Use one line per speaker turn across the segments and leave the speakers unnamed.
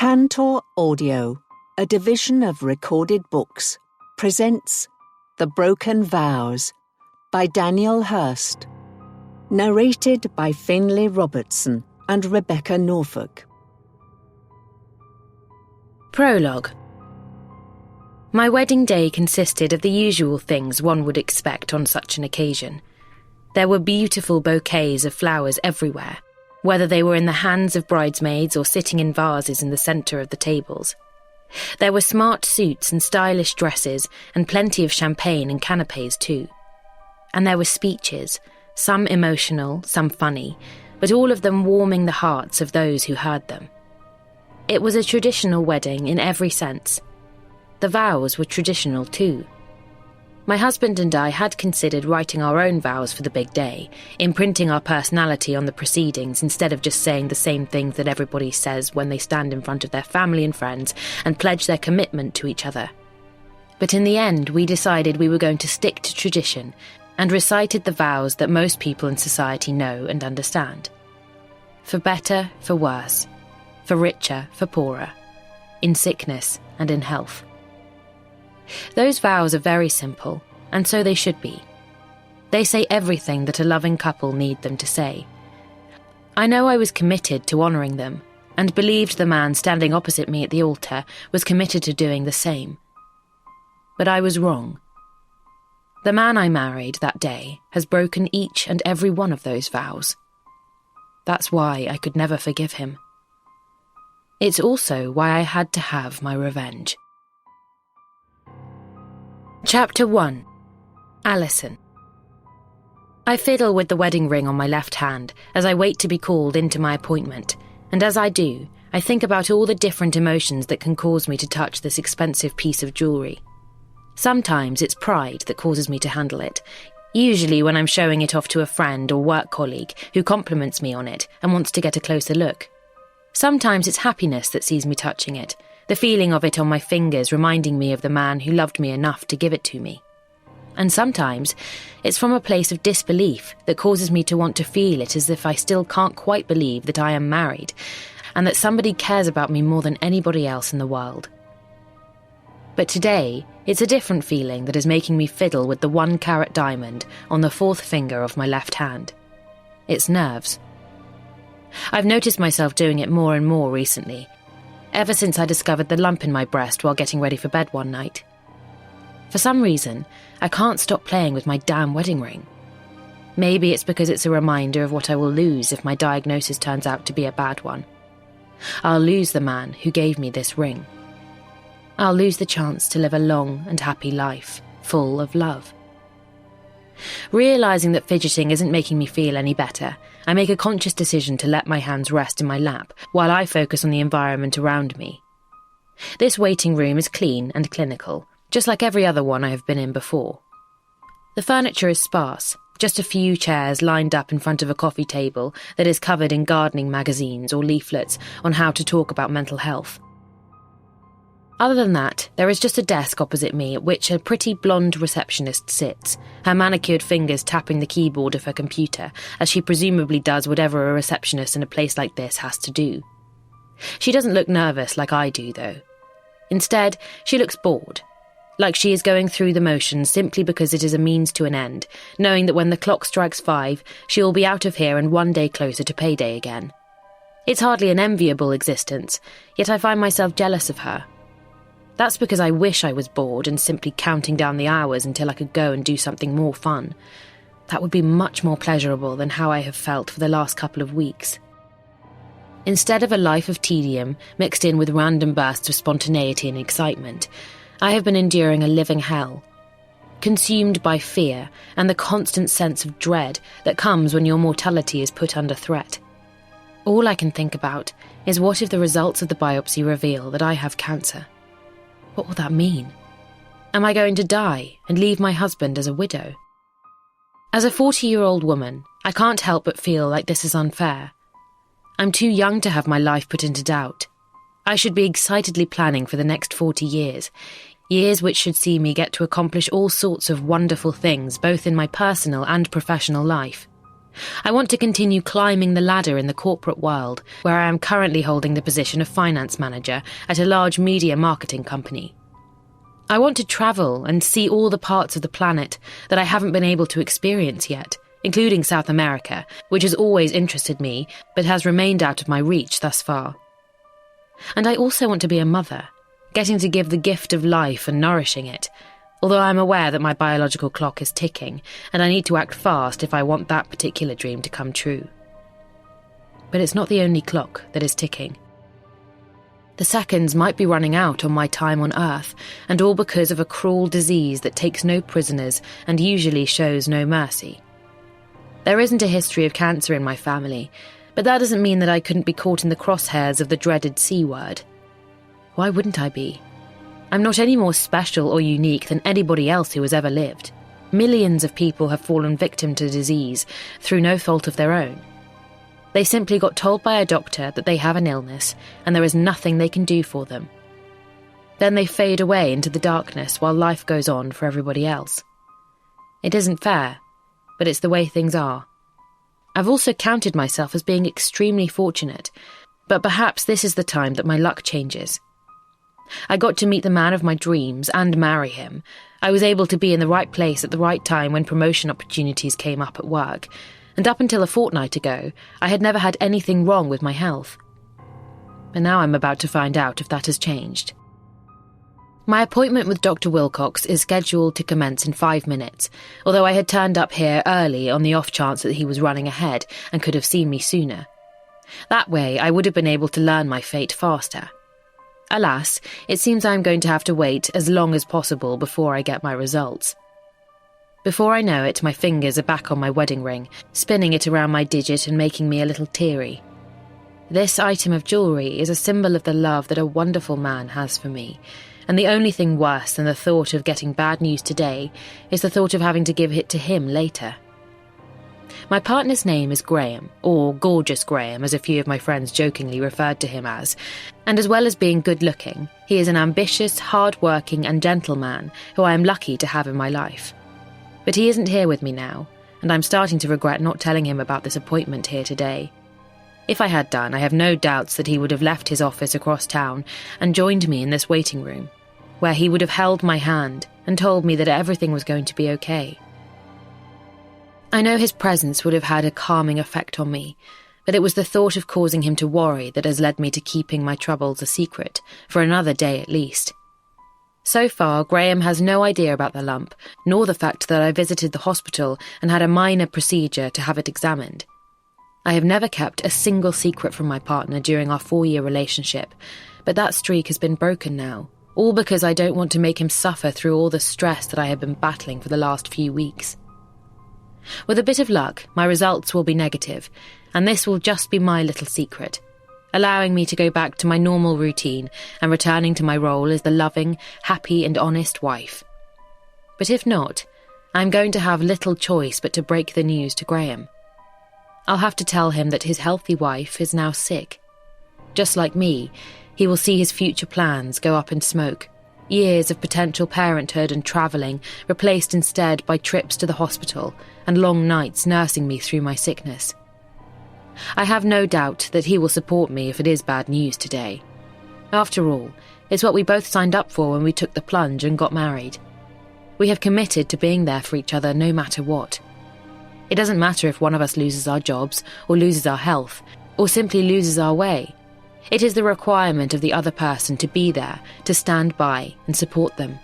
Tantor Audio, a division of Recorded Books, presents The Broken Vows by Daniel Hurst, narrated by Finlay Robertson and Rebecca Norfolk.
Prologue. My wedding day consisted of the usual things one would expect on such an occasion. There were beautiful bouquets of flowers everywhere, whether they were in the hands of bridesmaids or sitting in vases in the centre of the tables. There were smart suits and stylish dresses and plenty of champagne and canapés too. And there were speeches, some emotional, some funny, but all of them warming the hearts of those who heard them. It was a traditional wedding in every sense. The vows were traditional too. My husband and I had considered writing our own vows for the big day, imprinting our personality on the proceedings instead of just saying the same things that everybody says when they stand in front of their family and friends and pledge their commitment to each other. But in the end, we decided we were going to stick to tradition and recited the vows that most people in society know and understand. For better, for worse, for richer, for poorer, in sickness and in health. Those vows are very simple, and so they should be. They say everything that a loving couple need them to say. I know I was committed to honouring them, and believed the man standing opposite me at the altar was committed to doing the same. But I was wrong. The man I married that day has broken each and every one of those vows. That's why I could never forgive him. It's also why I had to have my revenge. Chapter 1. Alison. I fiddle with the wedding ring on my left hand as I wait to be called into my appointment, and as I do, I think about all the different emotions that can cause me to touch this expensive piece of jewellery. Sometimes it's pride that causes me to handle it, usually when I'm showing it off to a friend or work colleague who compliments me on it and wants to get a closer look. Sometimes it's happiness that sees me touching it, the feeling of it on my fingers reminding me of the man who loved me enough to give it to me. And sometimes it's from a place of disbelief that causes me to want to feel it as if I still can't quite believe that I am married and that somebody cares about me more than anybody else in the world. But today, it's a different feeling that is making me fiddle with the 1-carat diamond on the fourth finger of my left hand. It's nerves. I've noticed myself doing it more and more recently, ever since I discovered the lump in my breast while getting ready for bed one night. For some reason, I can't stop playing with my damn wedding ring. Maybe it's because it's a reminder of what I will lose if my diagnosis turns out to be a bad one. I'll lose the man who gave me this ring. I'll lose the chance to live a long and happy life, full of love. Realising that fidgeting isn't making me feel any better, I make a conscious decision to let my hands rest in my lap while I focus on the environment around me. This waiting room is clean and clinical, just like every other one I have been in before. The furniture is sparse, just a few chairs lined up in front of a coffee table that is covered in gardening magazines or leaflets on how to talk about mental health. Other than that, there is just a desk opposite me at which a pretty blonde receptionist sits, her manicured fingers tapping the keyboard of her computer, as she presumably does whatever a receptionist in a place like this has to do. She doesn't look nervous like I do, though. Instead, she looks bored, like she is going through the motions simply because it is a means to an end, knowing that when the clock strikes 5, she will be out of here and one day closer to payday again. It's hardly an enviable existence, yet I find myself jealous of her. That's because I wish I was bored and simply counting down the hours until I could go and do something more fun. That would be much more pleasurable than how I have felt for the last couple of weeks. Instead of a life of tedium mixed in with random bursts of spontaneity and excitement, I have been enduring a living hell, consumed by fear and the constant sense of dread that comes when your mortality is put under threat. All I can think about is what if the results of the biopsy reveal that I have cancer? What will that mean? Am I going to die and leave my husband as a widow? As a 40-year-old woman, I can't help but feel like this is unfair. I'm too young to have my life put into doubt. I should be excitedly planning for the next 40 years, years which should see me get to accomplish all sorts of wonderful things both in my personal and professional life. I want to continue climbing the ladder in the corporate world, where I am currently holding the position of finance manager at a large media marketing company. I want to travel and see all the parts of the planet that I haven't been able to experience yet, including South America, which has always interested me but has remained out of my reach thus far. And I also want to be a mother, getting to give the gift of life and nourishing it, although I'm aware that my biological clock is ticking and I need to act fast if I want that particular dream to come true. But it's not the only clock that is ticking. The seconds might be running out on my time on Earth, and all because of a cruel disease that takes no prisoners and usually shows no mercy. There isn't a history of cancer in my family, but that doesn't mean that I couldn't be caught in the crosshairs of the dreaded C word. Why wouldn't I be? I'm not any more special or unique than anybody else who has ever lived. Millions of people have fallen victim to disease through no fault of their own. They simply got told by a doctor that they have an illness and there is nothing they can do for them. Then they fade away into the darkness while life goes on for everybody else. It isn't fair, but it's the way things are. I've also counted myself as being extremely fortunate, but perhaps this is the time that my luck changes. I got to meet the man of my dreams and marry him. I was able to be in the right place at the right time when promotion opportunities came up at work, and up until a fortnight ago, I had never had anything wrong with my health. But now I'm about to find out if that has changed. My appointment with Dr. Wilcox is scheduled to commence in 5 minutes, although I had turned up here early on the off chance that he was running ahead and could have seen me sooner. That way, I would have been able to learn my fate faster. Alas, it seems I'm going to have to wait as long as possible before I get my results. Before I know it, my fingers are back on my wedding ring, spinning it around my digit and making me a little teary. This item of jewellery is a symbol of the love that a wonderful man has for me, and the only thing worse than the thought of getting bad news today is the thought of having to give it to him later. My partner's name is Graham, or Gorgeous Graham, as a few of my friends jokingly referred to him as, and as well as being good-looking, he is an ambitious, hard-working and gentleman who I am lucky to have in my life. But he isn't here with me now, and I'm starting to regret not telling him about this appointment here today. If I had done, I have no doubts that he would have left his office across town and joined me in this waiting room, where he would have held my hand and told me that everything was going to be okay. I know his presence would have had a calming effect on me, but it was the thought of causing him to worry that has led me to keeping my troubles a secret, for another day at least. So far, Graham has no idea about the lump, nor the fact that I visited the hospital and had a minor procedure to have it examined. I have never kept a single secret from my partner during our 4-year relationship, but that streak has been broken now, all because I don't want to make him suffer through all the stress that I have been battling for the last few weeks. With a bit of luck, my results will be negative, and this will just be my little secret, allowing me to go back to my normal routine and returning to my role as the loving, happy and honest wife. But if not, I'm going to have little choice but to break the news to Graham. I'll have to tell him that his healthy wife is now sick. Just like me, he will see his future plans go up in smoke. Years of potential parenthood and travelling replaced instead by trips to the hospital and long nights nursing me through my sickness. I have no doubt that he will support me if it is bad news today. After all, it's what we both signed up for when we took the plunge and got married. We have committed to being there for each other no matter what. It doesn't matter if one of us loses our jobs or loses our health or simply loses our way. It is the requirement of the other person to be there, to stand by and support them.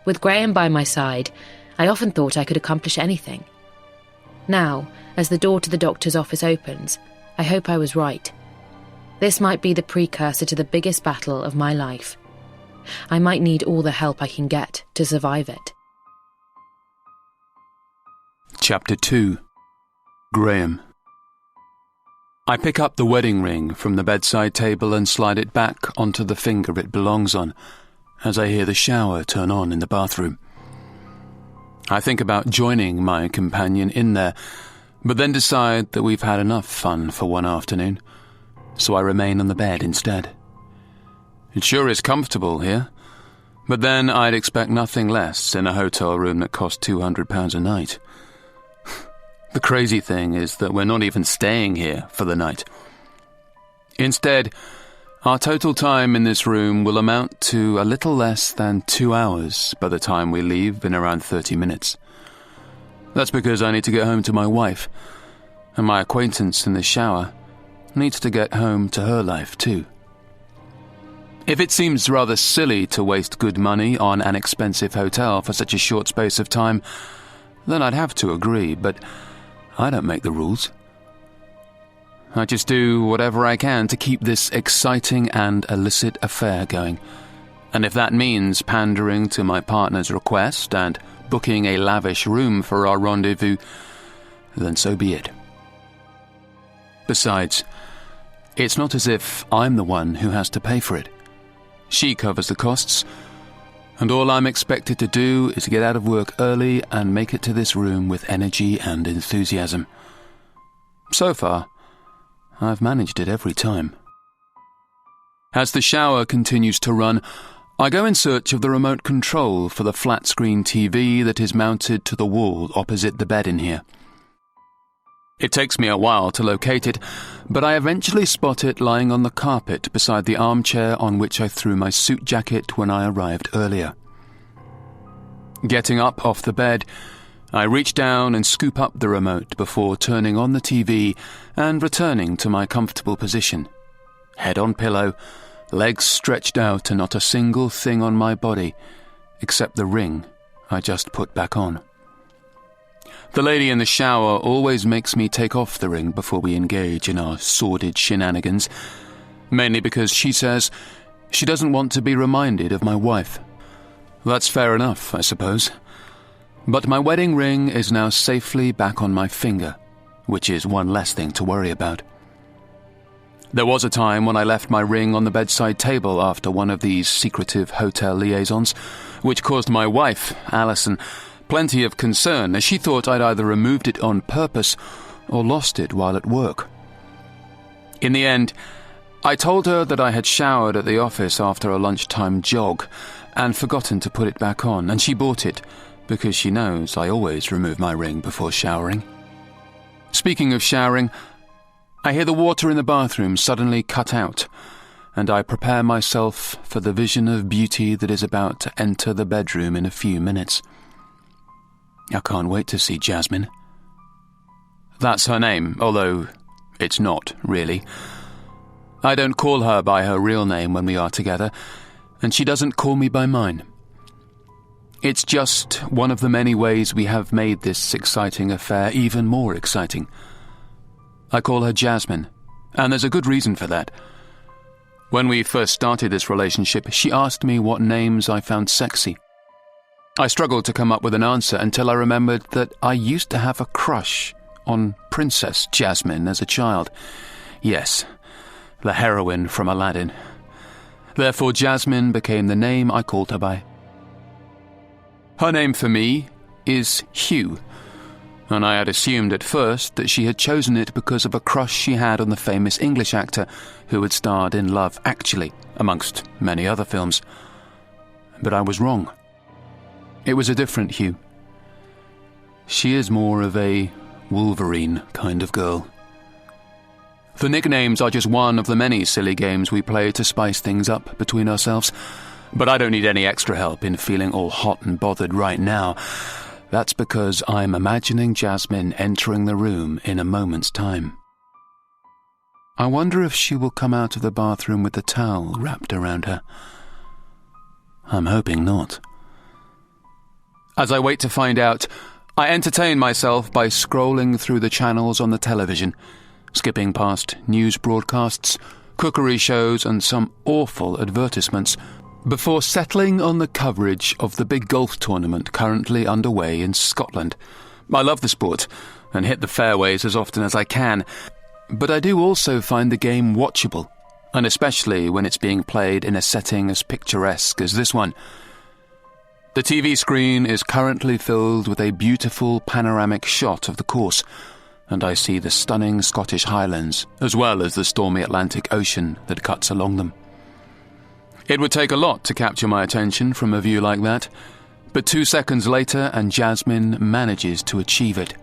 With Graham by my side, I often thought I could accomplish anything. Now, as the door to the doctor's office opens, I hope I was right. This might be the precursor to the biggest battle of my life. I might need all the help I can get to survive it.
Chapter 2. Graham. I pick up the wedding ring from the bedside table and slide it back onto the finger it belongs on, as I hear the shower turn on in the bathroom. I think about joining my companion in there, but then decide that we've had enough fun for one afternoon, so I remain on the bed instead. It sure is comfortable here, but then I'd expect nothing less in a hotel room that costs £200 a night. The crazy thing is that we're not even staying here for the night. Instead, our total time in this room will amount to a little less than 2 hours by the time we leave in around 30 minutes. That's because I need to get home to my wife, and my acquaintance in the shower needs to get home to her life too. If it seems rather silly to waste good money on an expensive hotel for such a short space of time, then I'd have to agree, but I don't make the rules. I just do whatever I can to keep this exciting and illicit affair going. And if that means pandering to my partner's request and booking a lavish room for our rendezvous, then so be it. Besides, it's not as if I'm the one who has to pay for it. She covers the costs, and all I'm expected to do is get out of work early and make it to this room with energy and enthusiasm. So far, I've managed it every time. As the shower continues to run, I go in search of the remote control for the flat-screen TV that is mounted to the wall opposite the bed in here. It takes me a while to locate it, but I eventually spot it lying on the carpet beside the armchair on which I threw my suit jacket when I arrived earlier. Getting up off the bed, I reach down and scoop up the remote before turning on the TV and returning to my comfortable position. Head on pillow, legs stretched out and not a single thing on my body, except the ring I just put back on. The lady in the shower always makes me take off the ring before we engage in our sordid shenanigans, mainly because she says she doesn't want to be reminded of my wife. That's fair enough, I suppose. But my wedding ring is now safely back on my finger, which is one less thing to worry about. There was a time when I left my ring on the bedside table after one of these secretive hotel liaisons, which caused my wife, Alison, plenty of concern as she thought I'd either removed it on purpose or lost it while at work. In the end, I told her that I had showered at the office after a lunchtime jog and forgotten to put it back on, and she bought it because she knows I always remove my ring before showering. Speaking of showering, I hear the water in the bathroom suddenly cut out, and I prepare myself for the vision of beauty that is about to enter the bedroom in a few minutes. I can't wait to see Jasmine. That's her name, although it's not, really. I don't call her by her real name when we are together, and she doesn't call me by mine. It's just one of the many ways we have made this exciting affair even more exciting. I call her Jasmine, and there's a good reason for that. When we first started this relationship, she asked me what names I found sexy. I struggled to come up with an answer until I remembered that I used to have a crush on Princess Jasmine as a child. Yes, the heroine from Aladdin. Therefore, Jasmine became the name I called her by. Her name for me is Hugh, and I had assumed at first that she had chosen it because of a crush she had on the famous English actor who had starred in Love Actually, amongst many other films. But I was wrong. It was a different Hugh. She is more of a Wolverine kind of girl. The nicknames are just one of the many silly games we play to spice things up between ourselves, but I don't need any extra help in feeling all hot and bothered right now. That's because I'm imagining Jasmine entering the room in a moment's time. I wonder if she will come out of the bathroom with the towel wrapped around her. I'm hoping not. As I wait to find out, I entertain myself by scrolling through the channels on the television, skipping past news broadcasts, cookery shows and some awful advertisements, before settling on the coverage of the big golf tournament currently underway in Scotland. I love the sport and hit the fairways as often as I can, but I do also find the game watchable, and especially when it's being played in a setting as picturesque as this one. The TV screen is currently filled with a beautiful panoramic shot of the course, and I see the stunning Scottish Highlands, as well as the stormy Atlantic Ocean that cuts along them. It would take a lot to capture my attention from a view like that, but 2 seconds later and Jasmine manages to achieve it.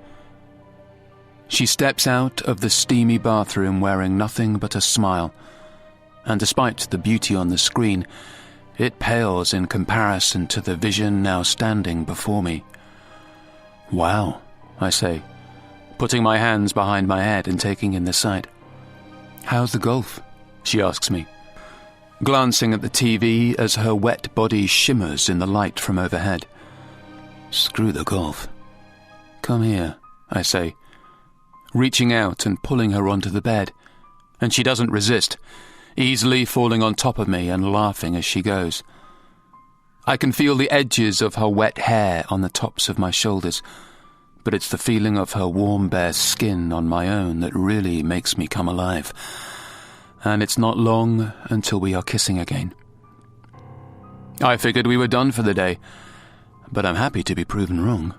She steps out of the steamy bathroom wearing nothing but a smile, and despite the beauty on the screen, it pales in comparison to the vision now standing before me. "Wow," I say, putting my hands behind my head and taking in the sight. "How's the golf?" she asks me, glancing at the TV as her wet body shimmers in the light from overhead. "Screw the golf. Come here," I say, reaching out and pulling her onto the bed, and she doesn't resist, easily falling on top of me and laughing as she goes. I can feel the edges of her wet hair on the tops of my shoulders, but it's the feeling of her warm bare skin on my own that really makes me come alive. And it's not long until we are kissing again. I figured we were done for the day, but I'm happy to be proven wrong.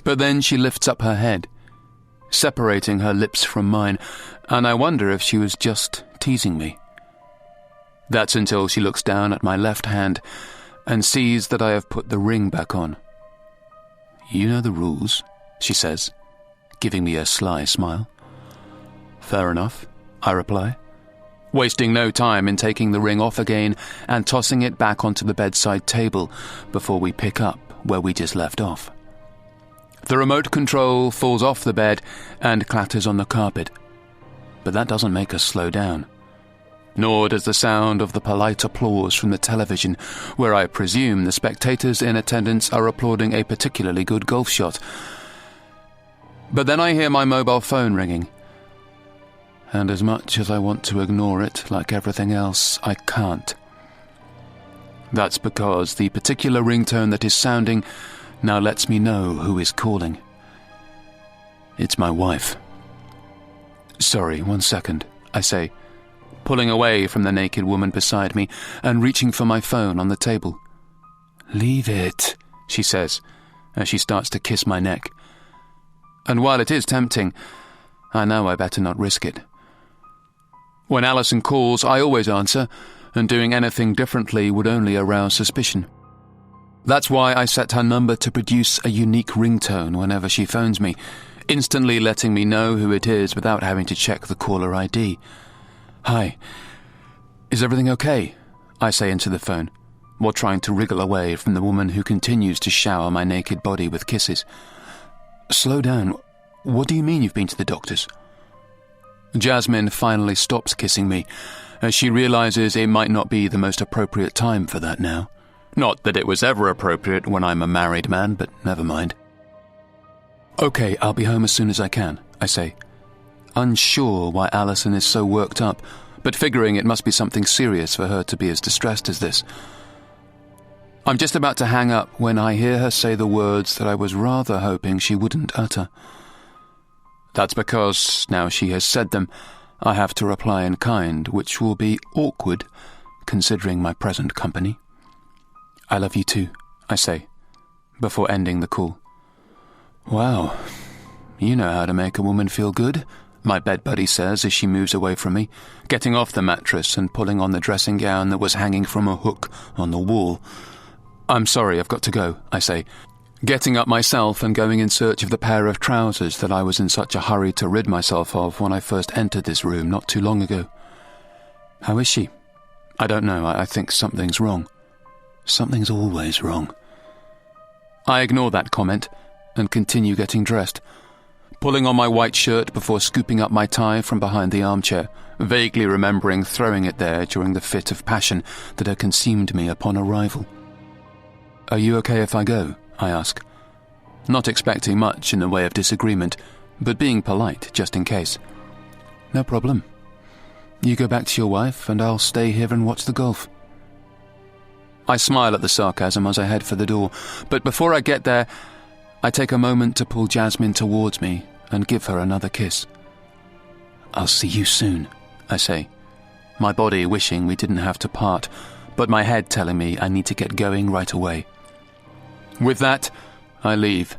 But then she lifts up her head, separating her lips from mine, and I wonder if she was just teasing me. That's until she looks down at my left hand and sees that I have put the ring back on. "You know the rules," she says, giving me a sly smile. "Fair enough," I reply, wasting no time in taking the ring off again and tossing it back onto the bedside table before we pick up where we just left off. The remote control falls off the bed and clatters on the carpet, but that doesn't make us slow down. Nor does the sound of the polite applause from the television, where I presume the spectators in attendance are applauding a particularly good golf shot. But then I hear my mobile phone ringing, and as much as I want to ignore it, like everything else, I can't. That's because the particular ringtone that is sounding now lets me know who is calling. It's my wife. "Sorry, 1 second," I say, pulling away from the naked woman beside me and reaching for my phone on the table. "Leave it," she says, as she starts to kiss my neck. And while it is tempting, I know I better not risk it. When Alison calls, I always answer, and doing anything differently would only arouse suspicion. That's why I set her number to produce a unique ringtone whenever she phones me, instantly letting me know who it is without having to check the caller ID. "Hi. Is everything okay?" I say into the phone, while trying to wriggle away from the woman who continues to shower my naked body with kisses. "Slow down. What do you mean you've been to the doctor's?" Jasmine finally stops kissing me, as she realizes it might not be the most appropriate time for that now. Not that it was ever appropriate when I'm a married man, but never mind. "Okay, I'll be home as soon as I can," I say, unsure why Alison is so worked up, but figuring it must be something serious for her to be as distressed as this. I'm just about to hang up when I hear her say the words that I was rather hoping she wouldn't utter. That's because, now she has said them, I have to reply in kind, which will be awkward, considering my present company. "I love you too," I say, before ending the call. "Wow, you know how to make a woman feel good," my bed buddy says as she moves away from me, getting off the mattress and pulling on the dressing gown that was hanging from a hook on the wall. "I'm sorry, I've got to go," I say, getting up myself and going in search of the pair of trousers that I was in such a hurry to rid myself of when I first entered this room not too long ago. "How is she?" "I don't know, I think something's wrong." "Something's always wrong." I ignore that comment and continue getting dressed, pulling on my white shirt before scooping up my tie from behind the armchair, vaguely remembering throwing it there during the fit of passion that had consumed me upon arrival. "Are you okay if I go?" I ask, not expecting much in the way of disagreement, but being polite just in case. "No problem. You go back to your wife and I'll stay here and watch the golf." I smile at the sarcasm as I head for the door, but before I get there, I take a moment to pull Jasmine towards me and give her another kiss. "I'll see you soon," I say, my body wishing we didn't have to part, but my head telling me I need to get going right away. With that, I leave,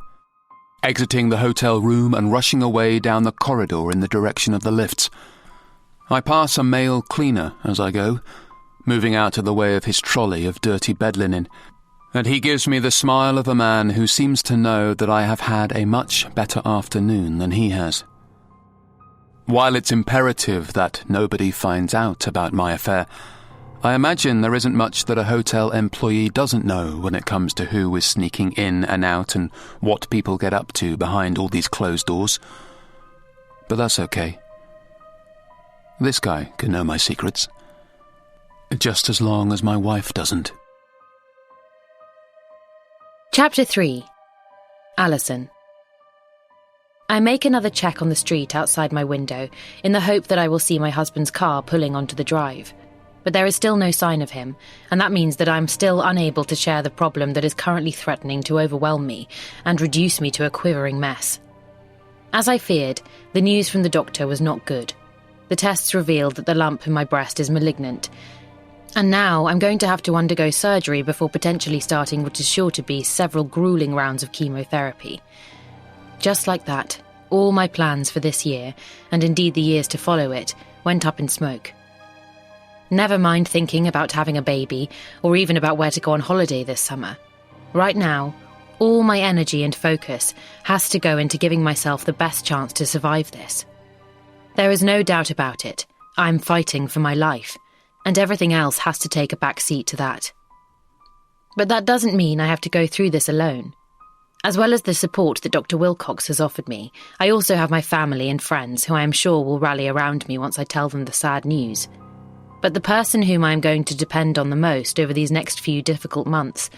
exiting the hotel room and rushing away down the corridor in the direction of the lifts. I pass a male cleaner as I go, moving out of the way of his trolley of dirty bed linen, and he gives me the smile of a man who seems to know that I have had a much better afternoon than he has. While it's imperative that nobody finds out about my affair, I imagine there isn't much that a hotel employee doesn't know when it comes to who is sneaking in and out and what people get up to behind all these closed doors. But that's okay. This guy can know my secrets. Just as long as my wife doesn't.
Chapter 3. Alison. I make another check on the street outside my window in the hope that I will see my husband's car pulling onto the drive. But there is still no sign of him, and that means that I'm still unable to share the problem that is currently threatening to overwhelm me and reduce me to a quivering mess. As I feared, the news from the doctor was not good. The tests revealed that the lump in my breast is malignant, and now I'm going to have to undergo surgery before potentially starting what is sure to be several grueling rounds of chemotherapy. Just like that, all my plans for this year, and indeed the years to follow it, went up in smoke. Never mind thinking about having a baby, or even about where to go on holiday this summer. Right now, all my energy and focus has to go into giving myself the best chance to survive this. There is no doubt about it. I'm fighting for my life, and everything else has to take a back seat to that. But that doesn't mean I have to go through this alone. As well as the support that Dr. Wilcox has offered me, I also have my family and friends who I am sure will rally around me once I tell them the sad news. But the person whom I am going to depend on the most over these next few difficult months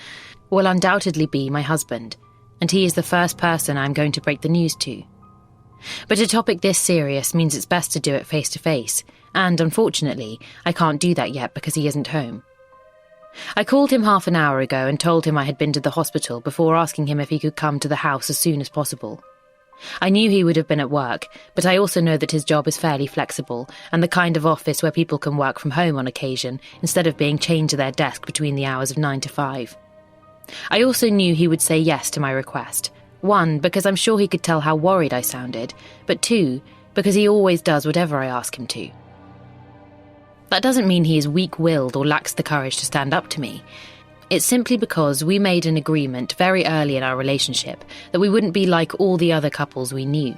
will undoubtedly be my husband, and he is the first person I am going to break the news to. But a topic this serious means it's best to do it face to face, and unfortunately, I can't do that yet because he isn't home. I called him half an hour ago and told him I had been to the hospital before asking him if he could come to the house as soon as possible. I knew he would have been at work, but I also know that his job is fairly flexible and the kind of office where people can work from home on occasion instead of being chained to their desk between the hours of 9 to 5. I also knew he would say yes to my request. 1, because I'm sure he could tell how worried I sounded, but 2, because he always does whatever I ask him to. That doesn't mean he is weak-willed or lacks the courage to stand up to me. It's simply because we made an agreement very early in our relationship that we wouldn't be like all the other couples we knew.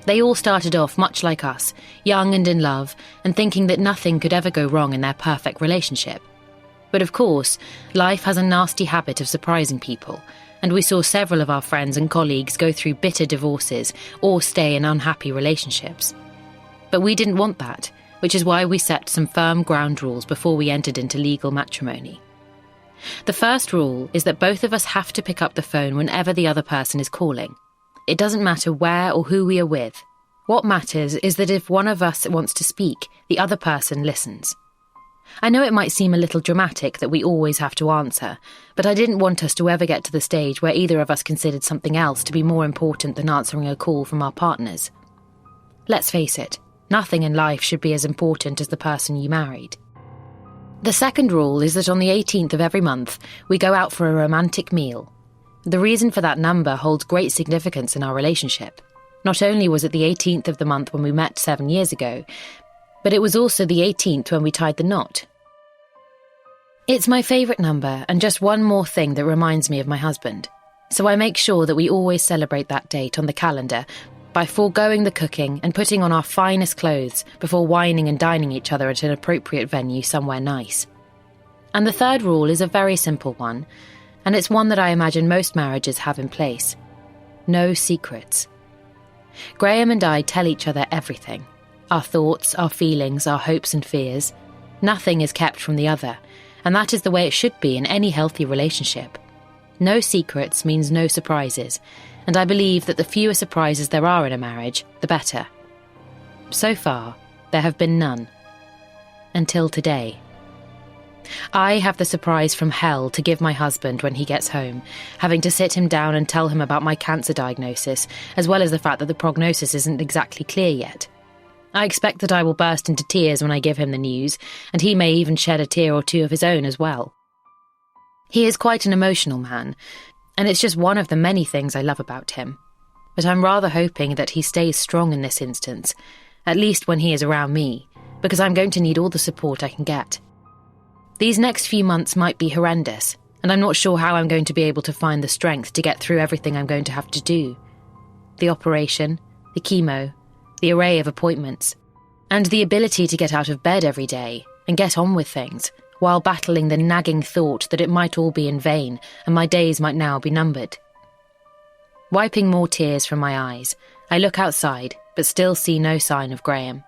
They all started off much like us, young and in love, and thinking that nothing could ever go wrong in their perfect relationship. But of course, life has a nasty habit of surprising people, and we saw several of our friends and colleagues go through bitter divorces or stay in unhappy relationships. But we didn't want that, which is why we set some firm ground rules before we entered into legal matrimony. The first rule is that both of us have to pick up the phone whenever the other person is calling. It doesn't matter where or who we are with. What matters is that if one of us wants to speak, the other person listens. I know it might seem a little dramatic that we always have to answer, but I didn't want us to ever get to the stage where either of us considered something else to be more important than answering a call from our partners. Let's face it, nothing in life should be as important as the person you married. The second rule is that on the 18th of every month, we go out for a romantic meal. The reason for that number holds great significance in our relationship. Not only was it the 18th of the month when we met 7 years ago, but it was also the 18th when we tied the knot. It's my favourite number and just one more thing that reminds me of my husband. So I make sure that we always celebrate that date on the calendar by foregoing the cooking and putting on our finest clothes before wining and dining each other at an appropriate venue somewhere nice. And the third rule is a very simple one, and it's one that I imagine most marriages have in place. No secrets. Graham and I tell each other everything. Our thoughts, our feelings, our hopes and fears. Nothing is kept from the other, and that is the way it should be in any healthy relationship. No secrets means no surprises, and I believe that the fewer surprises there are in a marriage, the better. So far, there have been none. Until today. I have the surprise from hell to give my husband when he gets home, having to sit him down and tell him about my cancer diagnosis, as well as the fact that the prognosis isn't exactly clear yet. I expect that I will burst into tears when I give him the news, and he may even shed a tear or two of his own as well. He is quite an emotional man, and it's just one of the many things I love about him. But I'm rather hoping that he stays strong in this instance, at least when he is around me, because I'm going to need all the support I can get. These next few months might be horrendous, and I'm not sure how I'm going to be able to find the strength to get through everything I'm going to have to do. The operation, the chemo, the array of appointments, and the ability to get out of bed every day and get on with things, while battling the nagging thought that it might all be in vain and my days might now be numbered. Wiping more tears from my eyes, I look outside, but still see no sign of Graham.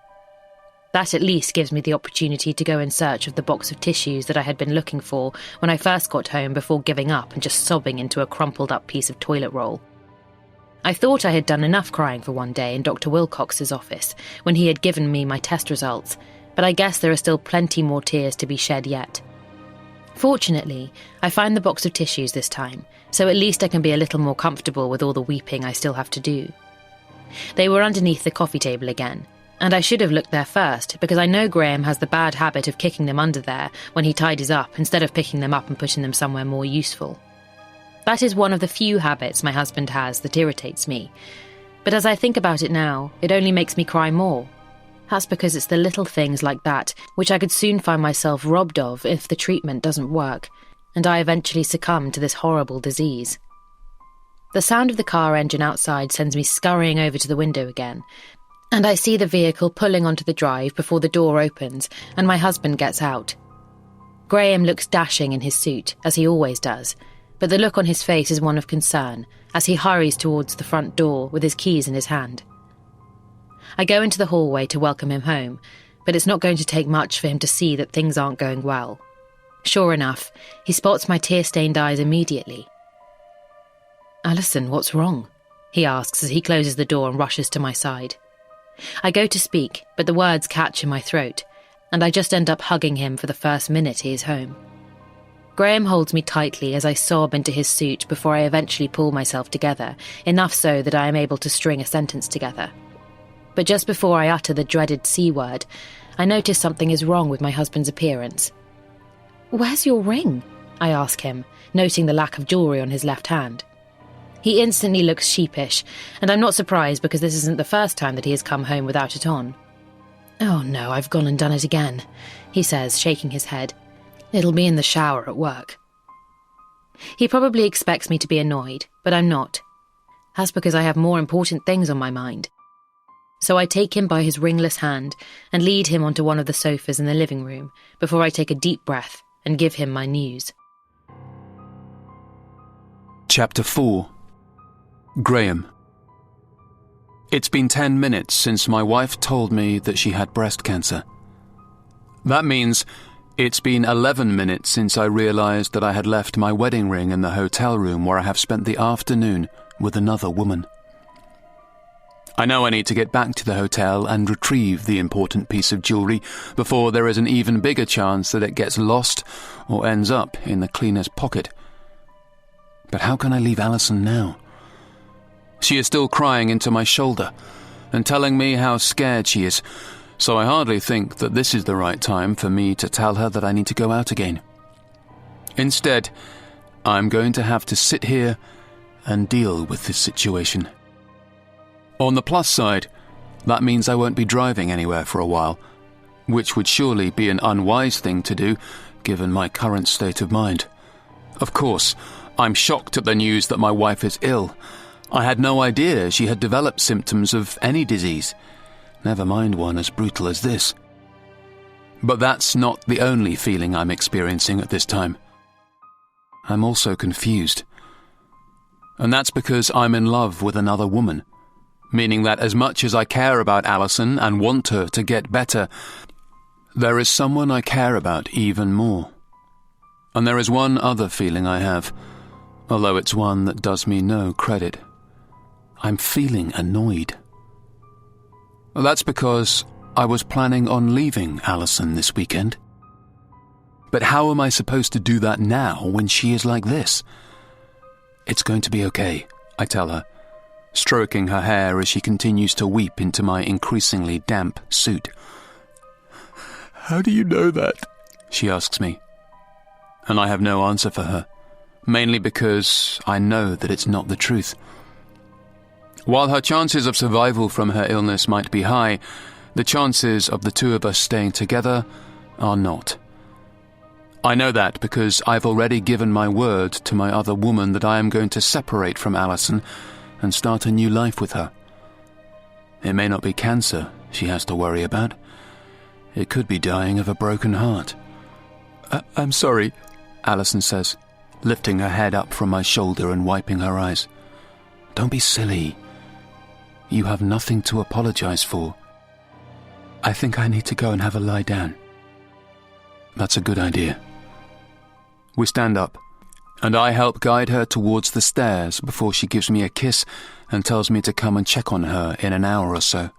That at least gives me the opportunity to go in search of the box of tissues that I had been looking for when I first got home before giving up and just sobbing into a crumpled-up piece of toilet roll. I thought I had done enough crying for one day in Dr. Wilcox's office when he had given me my test results, but I guess there are still plenty more tears to be shed yet. Fortunately, I find the box of tissues this time, so at least I can be a little more comfortable with all the weeping I still have to do. They were underneath the coffee table again, and I should have looked there first because I know Graham has the bad habit of kicking them under there when he tidies up instead of picking them up and putting them somewhere more useful. That is one of the few habits my husband has that irritates me, but as I think about it now, it only makes me cry more. That's because it's the little things like that which I could soon find myself robbed of if the treatment doesn't work, and I eventually succumb to this horrible disease. The sound of the car engine outside sends me scurrying over to the window again, and I see the vehicle pulling onto the drive before the door opens and my husband gets out. Graham looks dashing in his suit, as he always does, but the look on his face is one of concern as he hurries towards the front door with his keys in his hand. I go into the hallway to welcome him home, but it's not going to take much for him to see that things aren't going well. Sure enough, he spots my tear-stained eyes immediately. "Alison, what's wrong?" he asks as he closes the door and rushes to my side. I go to speak, but the words catch in my throat, and I just end up hugging him for the first minute he is home. Graham holds me tightly as I sob into his suit before I eventually pull myself together, enough so that I am able to string a sentence together. But just before I utter the dreaded C word, I notice something is wrong with my husband's appearance. "Where's your ring?" I ask him, noting the lack of jewellery on his left hand. He instantly looks sheepish, and I'm not surprised because this isn't the first time that he has come home without it on. "Oh no, I've gone and done it again," he says, shaking his head. "It'll be in the shower at work." He probably expects me to be annoyed, but I'm not. That's because I have more important things on my mind. So I take him by his ringless hand and lead him onto one of the sofas in the living room before I take a deep breath and give him my news.
Chapter 4. Graham. It's been 10 minutes since my wife told me that she had breast cancer. That means it's been 11 minutes since I realised that I had left my wedding ring in the hotel room where I have spent the afternoon with another woman. I know I need to get back to the hotel and retrieve the important piece of jewellery before there is an even bigger chance that it gets lost or ends up in the cleaner's pocket. But how can I leave Alison now? She is still crying into my shoulder and telling me how scared she is, so I hardly think that this is the right time for me to tell her that I need to go out again. Instead, I'm going to have to sit here and deal with this situation. On the plus side, that means I won't be driving anywhere for a while, which would surely be an unwise thing to do given my current state of mind. Of course, I'm shocked at the news that my wife is ill. I had no idea she had developed symptoms of any disease, never mind one as brutal as this. But that's not the only feeling I'm experiencing at this time. I'm also confused. And that's because I'm in love with another woman, meaning that as much as I care about Alison and want her to get better, there is someone I care about even more. And there is one other feeling I have, although it's one that does me no credit. I'm feeling annoyed. That's because I was planning on leaving Alison this weekend. But how am I supposed to do that now when she is like this? "It's going to be okay," I tell her, stroking her hair as she continues to weep into my increasingly damp suit. "How do you know that?" she asks me. And I have no answer for her, mainly because I know that it's not the truth. While her chances of survival from her illness might be high, the chances of the two of us staying together are not. I know that because I've already given my word to my other woman that I am going to separate from Alison and start a new life with her. It may not be cancer she has to worry about. It could be dying of a broken heart. I'm sorry, Alison says, lifting her head up from my shoulder and wiping her eyes. Don't be silly. You have nothing to apologize for. I think I need to go and have a lie down. That's a good idea. We stand up, and I help guide her towards the stairs before she gives me a kiss and tells me to come and check on her in an hour or so.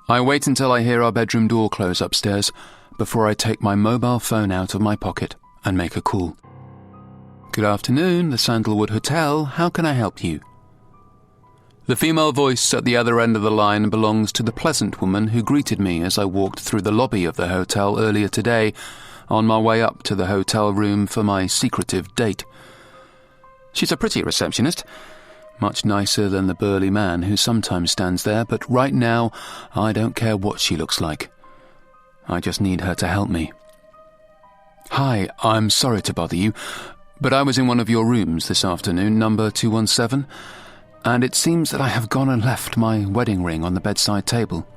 I wait until I hear our bedroom door close upstairs before I take my mobile phone out of my pocket and make a call. Good afternoon, the Sandalwood Hotel. How can I help you? The female voice at the other end of the line belongs to the pleasant woman who greeted me as I walked through the lobby of the hotel earlier today on my way up to the hotel room for my secretive date. She's a pretty receptionist, much nicer than the burly man who sometimes stands there, but right now I don't care what she looks like. I just need her to help me. Hi, I'm sorry to bother you, but I was in one of your rooms this afternoon, number 217, and it seems that I have gone and left my wedding ring on the bedside table.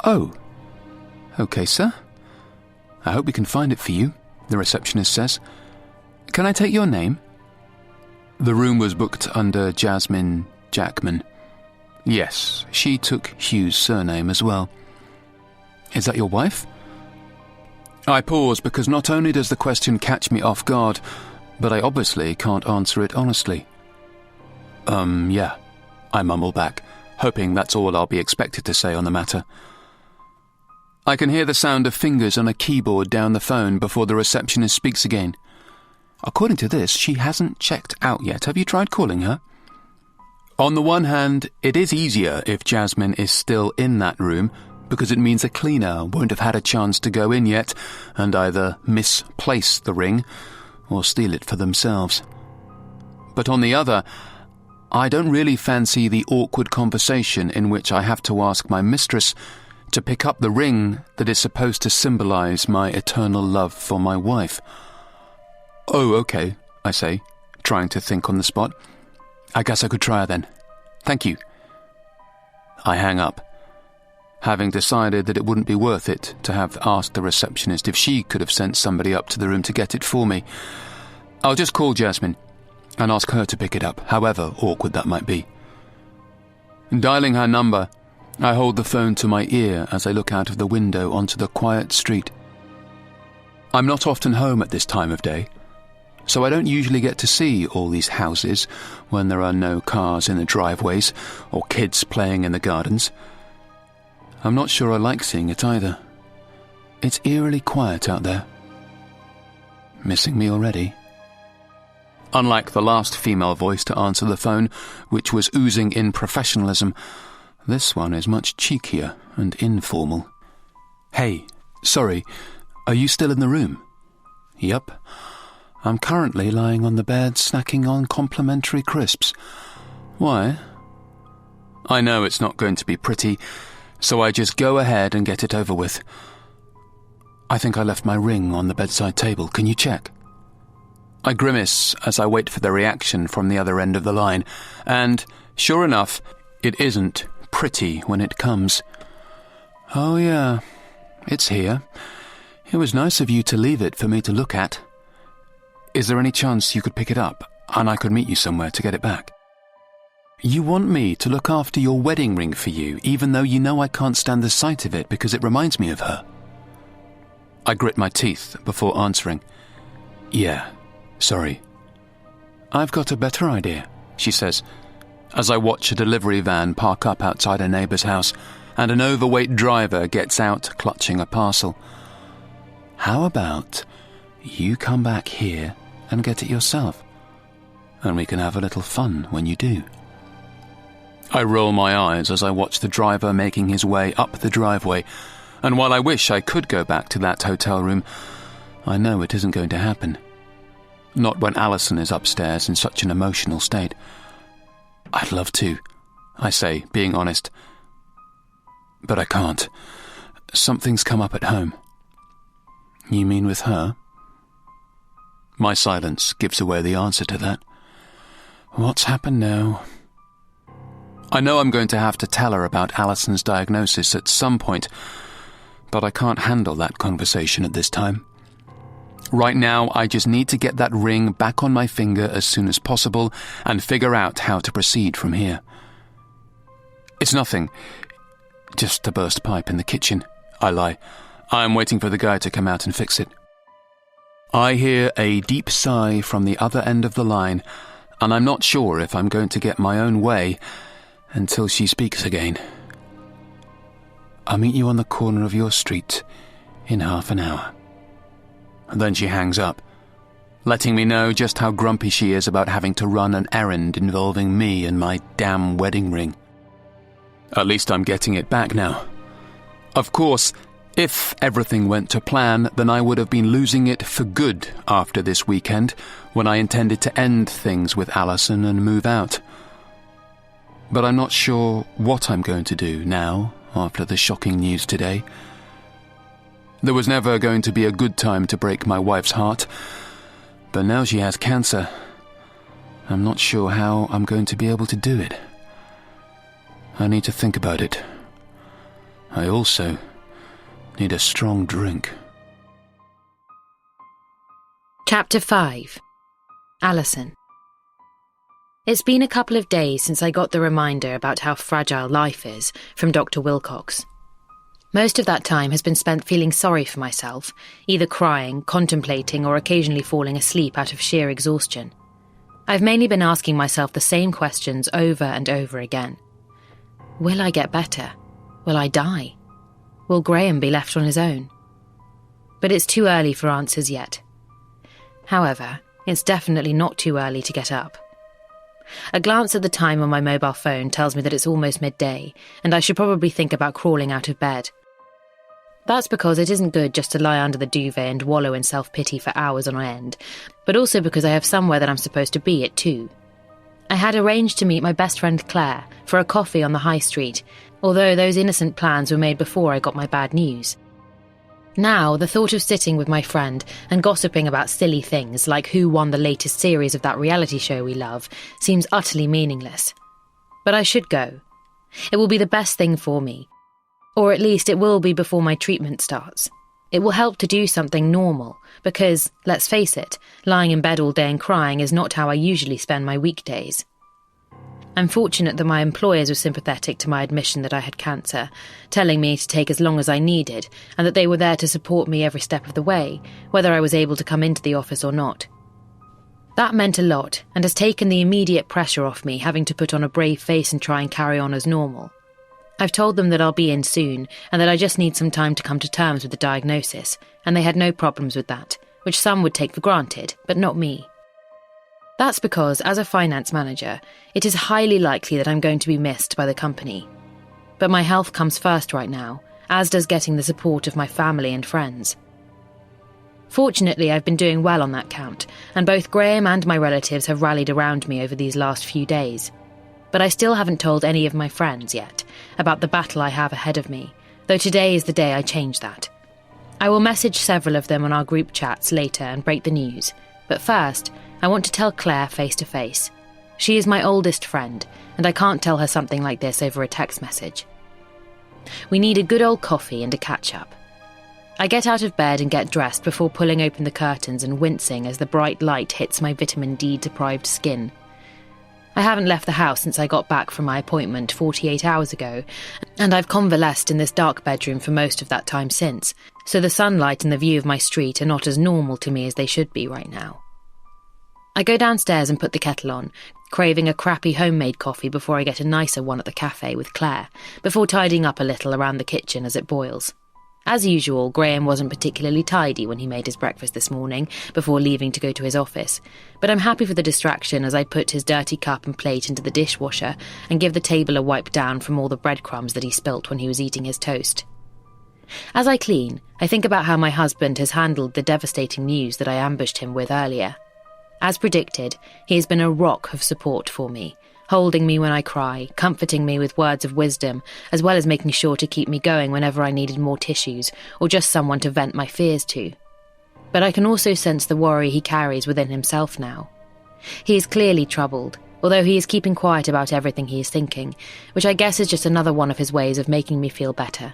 Oh, okay, sir. I hope we can find it for you, the receptionist says. Can I take your name? The room was booked under Jasmine Jackman. Yes, she took Hugh's surname as well. Is that your wife? I pause because not only does the question catch me off guard, but I obviously can't answer it honestly. Yeah, I mumble back, hoping that's all I'll be expected to say on the matter. I can hear the sound of fingers on a keyboard down the phone before the receptionist speaks again. According to this, she hasn't checked out yet. Have you tried calling her? On the one hand, it is easier if Jasmine is still in that room, because it means a cleaner won't have had a chance to go in yet and either misplace the ring or steal it for themselves. But on the other, I don't really fancy the awkward conversation in which I have to ask my mistress to pick up the ring that is supposed to symbolize my eternal love for my wife. Oh, okay, I say, trying to think on the spot. I guess I could try her then. Thank you. I hang up, having decided that it wouldn't be worth it to have asked the receptionist if she could have sent somebody up to the room to get it for me. I'll just call Jasmine and ask her to pick it up, however awkward that might be. Dialing her number, I hold the phone to my ear as I look out of the window onto the quiet street. I'm not often home at this time of day, so I don't usually get to see all these houses when there are no cars in the driveways or kids playing in the gardens. I'm not sure I like seeing it either. It's eerily quiet out there. Missing me already? Unlike the last female voice to answer the phone, which was oozing in professionalism, this one is much cheekier and informal. Hey, sorry, are you still in the room? Yep. I'm currently lying on the bed snacking on complimentary crisps. Why? I know it's not going to be pretty, so I just go ahead and get it over with. I think I left my ring on the bedside table. Can you check? I grimace as I wait for the reaction from the other end of the line, and, sure enough, it isn't pretty when it comes. Oh yeah, it's here. It was nice of you to leave it for me to look at. Is there any chance you could pick it up, and I could meet you somewhere to get it back? You want me to look after your wedding ring for you, even though you know I can't stand the sight of it because it reminds me of her? I grit my teeth before answering. Yeah, sorry. I've got a better idea, she says, as I watch a delivery van park up outside a neighbour's house, and an overweight driver gets out clutching a parcel. How about you come back here and get it yourself, and we can have a little fun when you do? I roll my eyes as I watch the driver making his way up the driveway, and while I wish I could go back to that hotel room, I know it isn't going to happen. Not when Alison is upstairs in such an emotional state. I'd love to, I say, being honest. But I can't. Something's come up at home. You mean with her? My silence gives away the answer to that. What's happened now? I know I'm going to have to tell her about Alison's diagnosis at some point, but I can't handle that conversation at this time. Right now, I just need to get that ring back on my finger as soon as possible and figure out how to proceed from here. It's nothing. Just a burst pipe in the kitchen. I lie. I'm waiting for the guy to come out and fix it. I hear a deep sigh from the other end of the line, and I'm not sure if I'm going to get my own way until she speaks again. I'll meet you on the corner of your street in half an hour. And then she hangs up, letting me know just how grumpy she is about having to run an errand involving me and my damn wedding ring. At least I'm getting it back now. Of course, if everything went to plan, then I would have been losing it for good after this weekend, when I intended to end things with Alison and move out. But I'm not sure what I'm going to do now, after the shocking news today. There was never going to be a good time to break my wife's heart, but now she has cancer. I'm not sure how I'm going to be able to do it. I need to think about it. I also need a strong drink.
Chapter 5. Alison. It's been a couple of days since I got the reminder about how fragile life is from Dr. Wilcox. Most of that time has been spent feeling sorry for myself, either crying, contemplating, or occasionally falling asleep out of sheer exhaustion. I've mainly been asking myself the same questions over and over again. Will I get better? Will I die? Will Graham be left on his own? But it's too early for answers yet. However, it's definitely not too early to get up. A glance at the time on my mobile phone tells me that it's almost midday, and I should probably think about crawling out of bed. That's because it isn't good just to lie under the duvet and wallow in self-pity for hours on end, but also because I have somewhere that I'm supposed to be at 2. I had arranged to meet my best friend Claire for a coffee on the high street, although those innocent plans were made before I got my bad news. Now, the thought of sitting with my friend and gossiping about silly things like who won the latest series of that reality show we love seems utterly meaningless. But I should go. It will be the best thing for me. Or at least it will be before my treatment starts. It will help to do something normal, because, let's face it, lying in bed all day and crying is not how I usually spend my weekdays. I'm fortunate that my employers were sympathetic to my admission that I had cancer, telling me to take as long as I needed, and that they were there to support me every step of the way, whether I was able to come into the office or not. That meant a lot, and has taken the immediate pressure off me having to put on a brave face and try and carry on as normal. I've told them that I'll be in soon, and that I just need some time to come to terms with the diagnosis, and they had no problems with that, which some would take for granted, but not me. That's because, as a finance manager, it is highly likely that I'm going to be missed by the company. But my health comes first right now, as does getting the support of my family and friends. Fortunately, I've been doing well on that count, and both Graham and my relatives have rallied around me over these last few days. But I still haven't told any of my friends yet about the battle I have ahead of me, though today is the day I change that. I will message several of them on our group chats later and break the news, but first, I want to tell Claire face to face. She is my oldest friend, and I can't tell her something like this over a text message. We need a good old coffee and a catch-up. I get out of bed and get dressed before pulling open the curtains and wincing as the bright light hits my vitamin D-deprived skin. I haven't left the house since I got back from my appointment 48 hours ago, and I've convalesced in this dark bedroom for most of that time since, so the sunlight and the view of my street are not as normal to me as they should be right now. I go downstairs and put the kettle on, craving a crappy homemade coffee before I get a nicer one at the cafe with Claire, before tidying up a little around the kitchen as it boils. As usual, Graham wasn't particularly tidy when he made his breakfast this morning, before leaving to go to his office, but I'm happy for the distraction as I put his dirty cup and plate into the dishwasher and give the table a wipe down from all the breadcrumbs that he spilt when he was eating his toast. As I clean, I think about how my husband has handled the devastating news that I ambushed him with earlier. As predicted, he has been a rock of support for me, holding me when I cry, comforting me with words of wisdom, as well as making sure to keep me going whenever I needed more tissues, or just someone to vent my fears to. but I can also sense the worry he carries within himself now. He is clearly troubled, although he is keeping quiet about everything he is thinking, which I guess is just another one of his ways of making me feel better.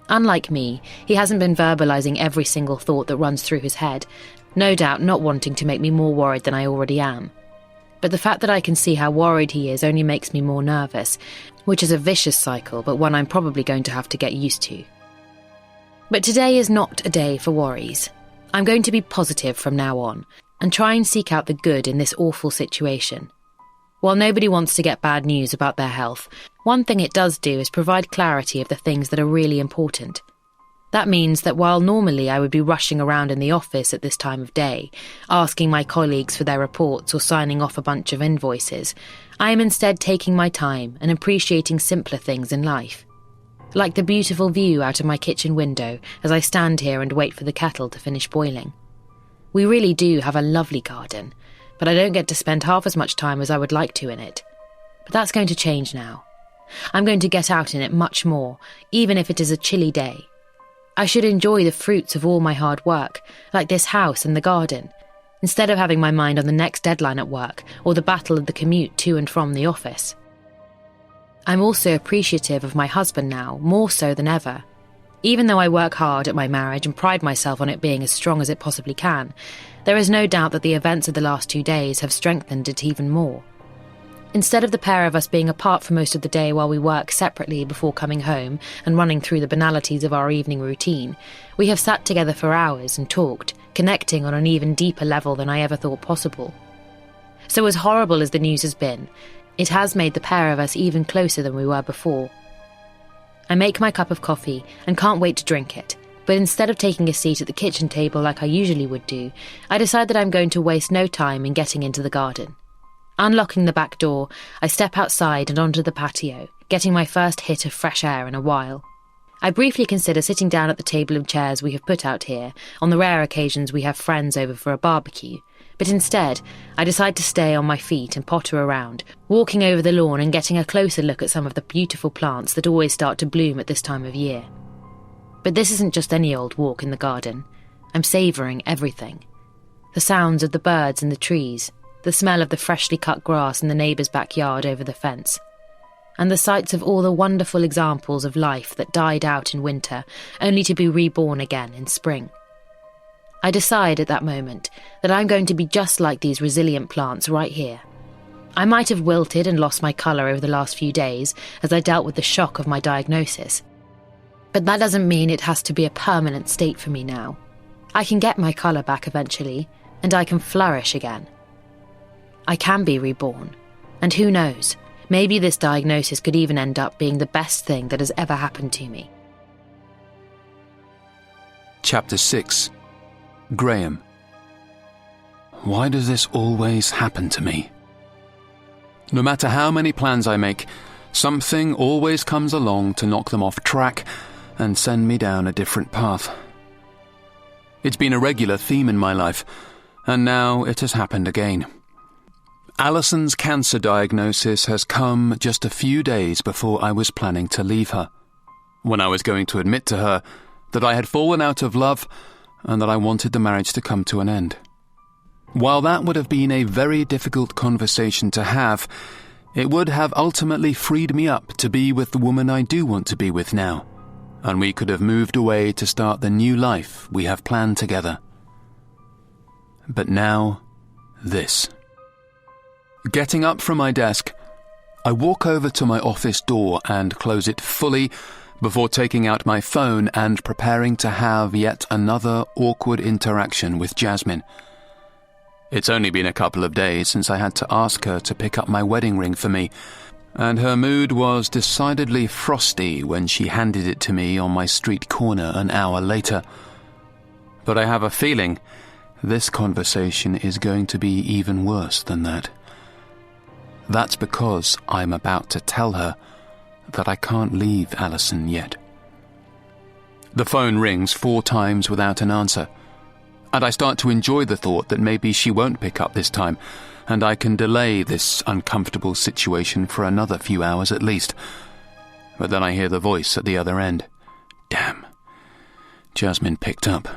Unlike me, he hasn't been verbalising every single thought that runs through his head, no doubt not wanting to make me more worried than I already am. But the fact that I can see how worried he is only makes me more nervous, which is a vicious cycle, but one I'm probably going to have to get used to. But today is not a day for worries. I'm going to be positive from now on, and try and seek out the good in this awful situation. While nobody wants to get bad news about their health, one thing it does do is provide clarity of the things that are really important. That means that while normally I would be rushing around in the office at this time of day, asking my colleagues for their reports or signing off a bunch of invoices, I am instead taking my time and appreciating simpler things in life. Like the beautiful view out of my kitchen window as I stand here and wait for the kettle to finish boiling. We really do have a lovely garden, but I don't get to spend half as much time as I would like to in it. But that's going to change now. I'm going to get out in it much more, even if it is a chilly day. I should enjoy the fruits of all my hard work, like this house and the garden, instead of having my mind on the next deadline at work or the battle of the commute to and from the office. I'm also appreciative of my husband now, more so than ever. Even though I work hard at my marriage and pride myself on it being as strong as it possibly can, there is no doubt that the events of the last 2 days have strengthened it even more. Instead of the pair of us being apart for most of the day while we work separately before coming home and running through the banalities of our evening routine, we have sat together for hours and talked, connecting on an even deeper level than I ever thought possible. So as horrible as the news has been, it has made the pair of us even closer than we were before. I make my cup of coffee and can't wait to drink it, but instead of taking a seat at the kitchen table like I usually would do, I decide that I'm going to waste no time in getting into the garden. Unlocking the back door, I step outside and onto the patio, getting my first hit of fresh air in a while. I briefly consider sitting down at the table of chairs we have put out here, on the rare occasions we have friends over for a barbecue, but instead, I decide to stay on my feet and potter around, walking over the lawn and getting a closer look at some of the beautiful plants that always start to bloom at this time of year. But this isn't just any old walk in the garden. I'm savouring everything. The sounds of the birds in the trees, the smell of the freshly cut grass in the neighbour's backyard over the fence, and the sights of all the wonderful examples of life that died out in winter, only to be reborn again in spring. I decide at that moment that I'm going to be just like these resilient plants right here. I might have wilted and lost my colour over the last few days as I dealt with the shock of my diagnosis, but that doesn't mean it has to be a permanent state for me now. I can get my colour back eventually, and I can flourish again. I can be reborn, and who knows, maybe this diagnosis could even end up being the best thing that has ever happened to me.
Chapter 6. Graham. Why does this always happen to me? No matter how many plans I make, something always comes along to knock them off track and send me down a different path. It's been a regular theme in my life, and now it has happened again. Alison's cancer diagnosis has come just a few days before I was planning to leave her, when I was going to admit to her that I had fallen out of love and that I wanted the marriage to come to an end. While that would have been a very difficult conversation to have, it would have ultimately freed me up to be with the woman I do want to be with now, and we could have moved away to start the new life we have planned together. But now, this. Getting up from my desk, I walk over to my office door and close it fully before taking out my phone and preparing to have yet another awkward interaction with Jasmine. It's only been a couple of days since I had to ask her to pick up my wedding ring for me, and her mood was decidedly frosty when she handed it to me on my street corner an hour later. But I have a feeling this conversation is going to be even worse than that. That's because I'm about to tell her that I can't leave Alison yet. The phone rings 4 times without an answer, and I start to enjoy the thought that maybe she won't pick up this time, and I can delay this uncomfortable situation for another few hours at least. But then I hear the voice at the other end. Damn. Jasmine picked up.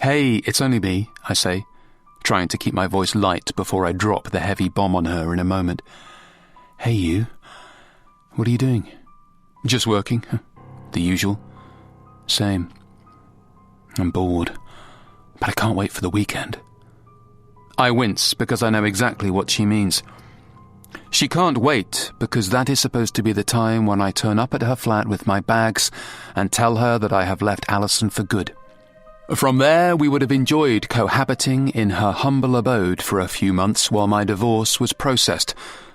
"Hey, it's only me," I say, trying to keep my voice light before I drop the heavy bomb on her in a moment. "Hey, you. What are you doing?" "Just working. The usual." "Same. I'm bored, but I can't wait for the weekend." I wince because I know exactly what she means. She can't wait because that is supposed to be the time when I turn up at her flat with my bags and tell her that I have left Alison for good. From there, we would have enjoyed cohabiting in her humble abode for a few months while my divorce was processed,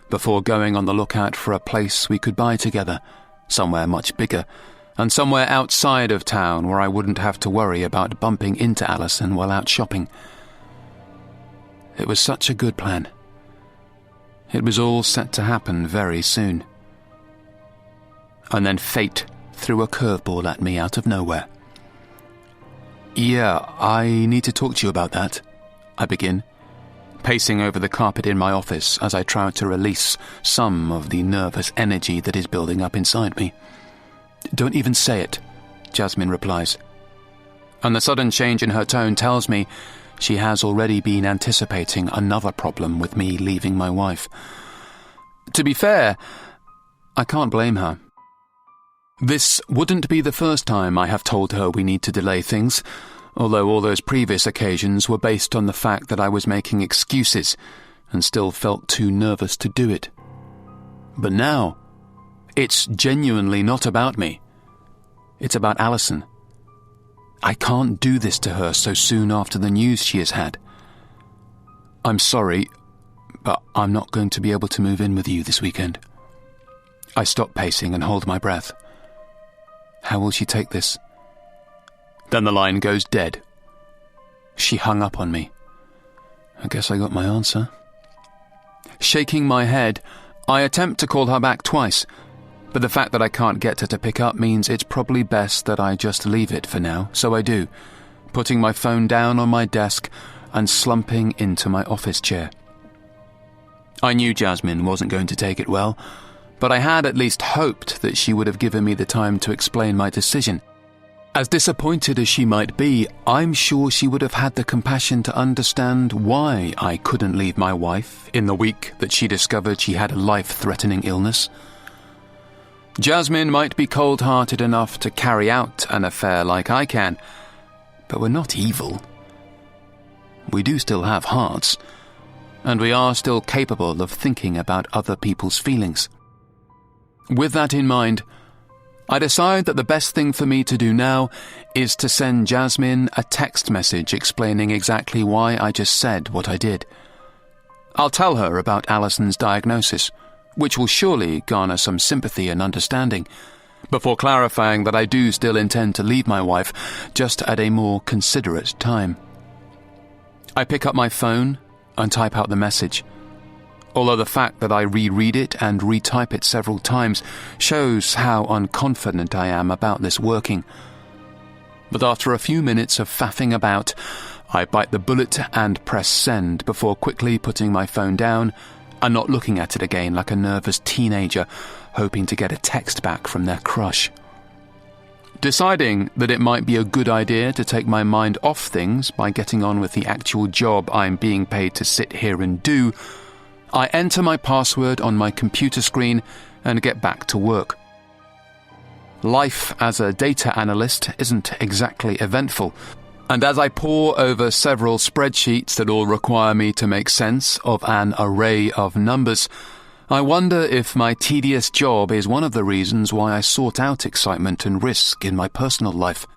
before going on the lookout for a place we could buy together, somewhere much bigger, and somewhere outside of town where I wouldn't have to worry about bumping into Alison while out shopping. It was such a good plan. It was all set to happen very soon. And then fate threw a curveball at me out of nowhere. "Yeah, I need to talk to you about that," I begin, pacing over the carpet in my office as I try to release some of the nervous energy that is building up inside me. "Don't even say it," Jasmine replies. And the sudden change in her tone tells me she has already been anticipating another problem with me leaving my wife. To be fair, I can't blame her. This wouldn't be the first time I have told her we need to delay things, although all those previous occasions were based on the fact that I was making excuses and still felt too nervous to do it. But now, it's genuinely not about me. It's about Alison. I can't do this to her so soon after the news she has had. "I'm sorry, but I'm not going to be able to move in with you this weekend." I stop pacing and hold my breath. How will she take this? Then the line goes dead. She hung up on me. I guess I got my answer. Shaking my head, I attempt to call her back twice, but the fact that I can't get her to pick up means it's probably best that I just leave it for now, so I do, putting my phone down on my desk and slumping into my office chair. I knew Jasmine wasn't going to take it well, but I had at least hoped that she would have given me the time to explain my decision. As disappointed as she might be, I'm sure she would have had the compassion to understand why I couldn't leave my wife in the week that she discovered she had a life-threatening illness. Jasmine might be cold-hearted enough to carry out an affair like I can, but we're not evil. We do still have hearts, and we are still capable of thinking about other people's feelings. With that in mind, I decide that the best thing for me to do now is to send Jasmine a text message explaining exactly why I just said what I did. I'll tell her about Alison's diagnosis, which will surely garner some sympathy and understanding, before clarifying that I do still intend to leave my wife, just at a more considerate time. I pick up my phone and type out the message, although the fact that I reread it and retype it several times shows how unconfident I am about this working. But after a few minutes of faffing about, I bite the bullet and press send before quickly putting my phone down and not looking at it again like a nervous teenager hoping to get a text back from their crush. Deciding that it might be a good idea to take my mind off things by getting on with the actual job I'm being paid to sit here and do, I enter my password on my computer screen and get back to work. Life as a data analyst isn't exactly eventful, and as I pore over several spreadsheets that all require me to make sense of an array of numbers, I wonder if my tedious job is one of the reasons why I sought out excitement and risk in my personal life.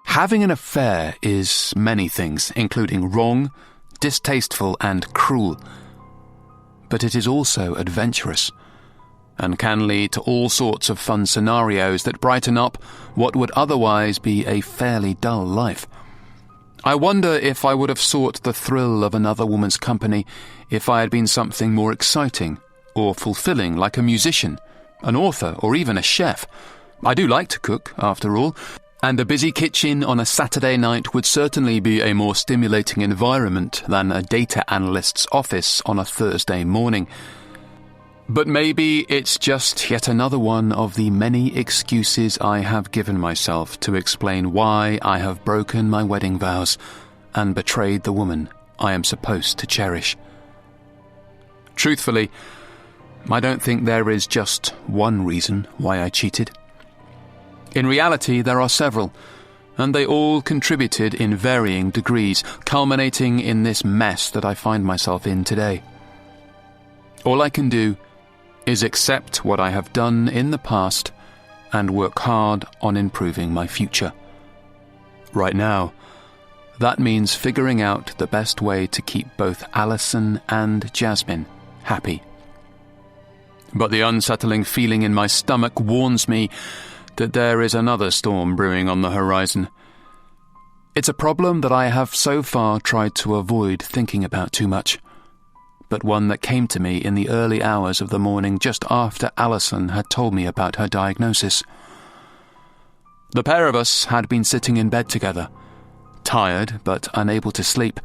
Having an affair is many things, including wrong, distasteful, and cruel. But it is also adventurous, and can lead to all sorts of fun scenarios that brighten up what would otherwise be a fairly dull life. I wonder if I would have sought the thrill of another woman's company if I had been something more exciting or fulfilling, like a musician, an author, or even a chef. I do like to cook, after all, and a busy kitchen on a Saturday night would certainly be a more stimulating environment than a data analyst's office on a Thursday morning. But maybe it's just yet another one of the many excuses I have given myself to explain why I have broken my wedding vows and betrayed the woman I am supposed to cherish. Truthfully, I don't think there is just one reason why I cheated. In reality, there are several, and they all contributed in varying degrees, culminating in this mess that I find myself in today. All I can do is accept what I have done in the past and work hard on improving my future. Right now, that means figuring out the best way to keep both Alison and Jasmine happy. But the unsettling feeling in my stomach warns me that there is another storm brewing on the horizon. It's a problem that I have so far tried to avoid thinking about too much, but one that came to me in the early hours of the morning just after Alison had told me about her diagnosis. The pair of us had been sitting in bed together, tired but unable to sleep,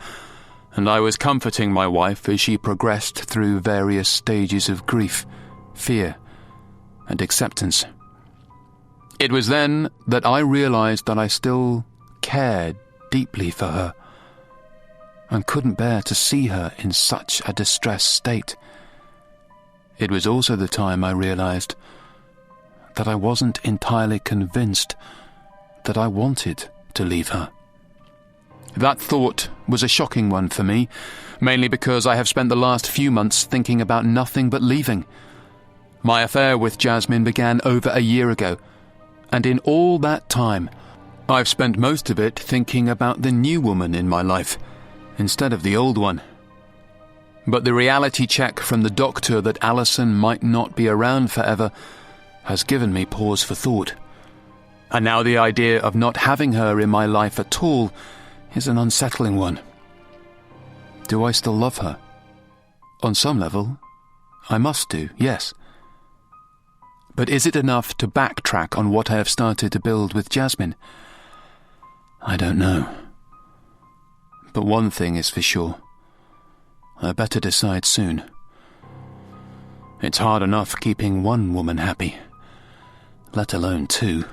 and I was comforting my wife as she progressed through various stages of grief, fear, and acceptance. It was then that I realized that I still cared deeply for her, and couldn't bear to see her in such a distressed state. It was also the time I realized that I wasn't entirely convinced that I wanted to leave her. That thought was a shocking one for me, mainly because I have spent the last few months thinking about nothing but leaving. My affair with Jasmine began over a year ago, and in all that time, I've spent most of it thinking about the new woman in my life, instead of the old one. But the reality check from the doctor that Alison might not be around forever has given me pause for thought. And now the idea of not having her in my life at all is an unsettling one. Do I still love her? On some level, I must do, yes. But is it enough to backtrack on what I have started to build with Jasmine? I don't know. But one thing is for sure. I better decide soon. It's hard enough keeping one woman happy, let alone two.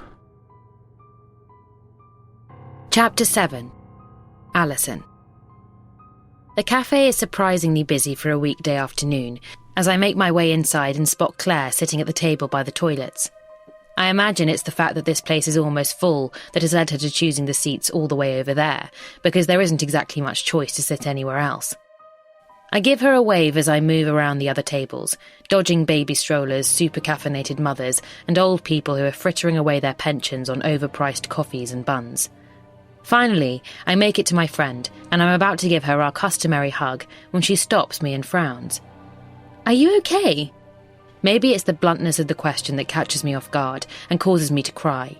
Chapter 7. Alison. The cafe is surprisingly busy for a weekday afternoon as I make my way inside and spot Claire sitting at the table by the toilets. I imagine it's the fact that this place is almost full that has led her to choosing the seats all the way over there, because there isn't exactly much choice to sit anywhere else. I give her a wave as I move around the other tables, dodging baby strollers, super-caffeinated mothers, and old people who are frittering away their pensions on overpriced coffees and buns. Finally, I make it to my friend, and I'm about to give her our customary hug when she stops me and frowns. "Are you okay?" Maybe it's the bluntness of the question that catches me off guard and causes me to cry.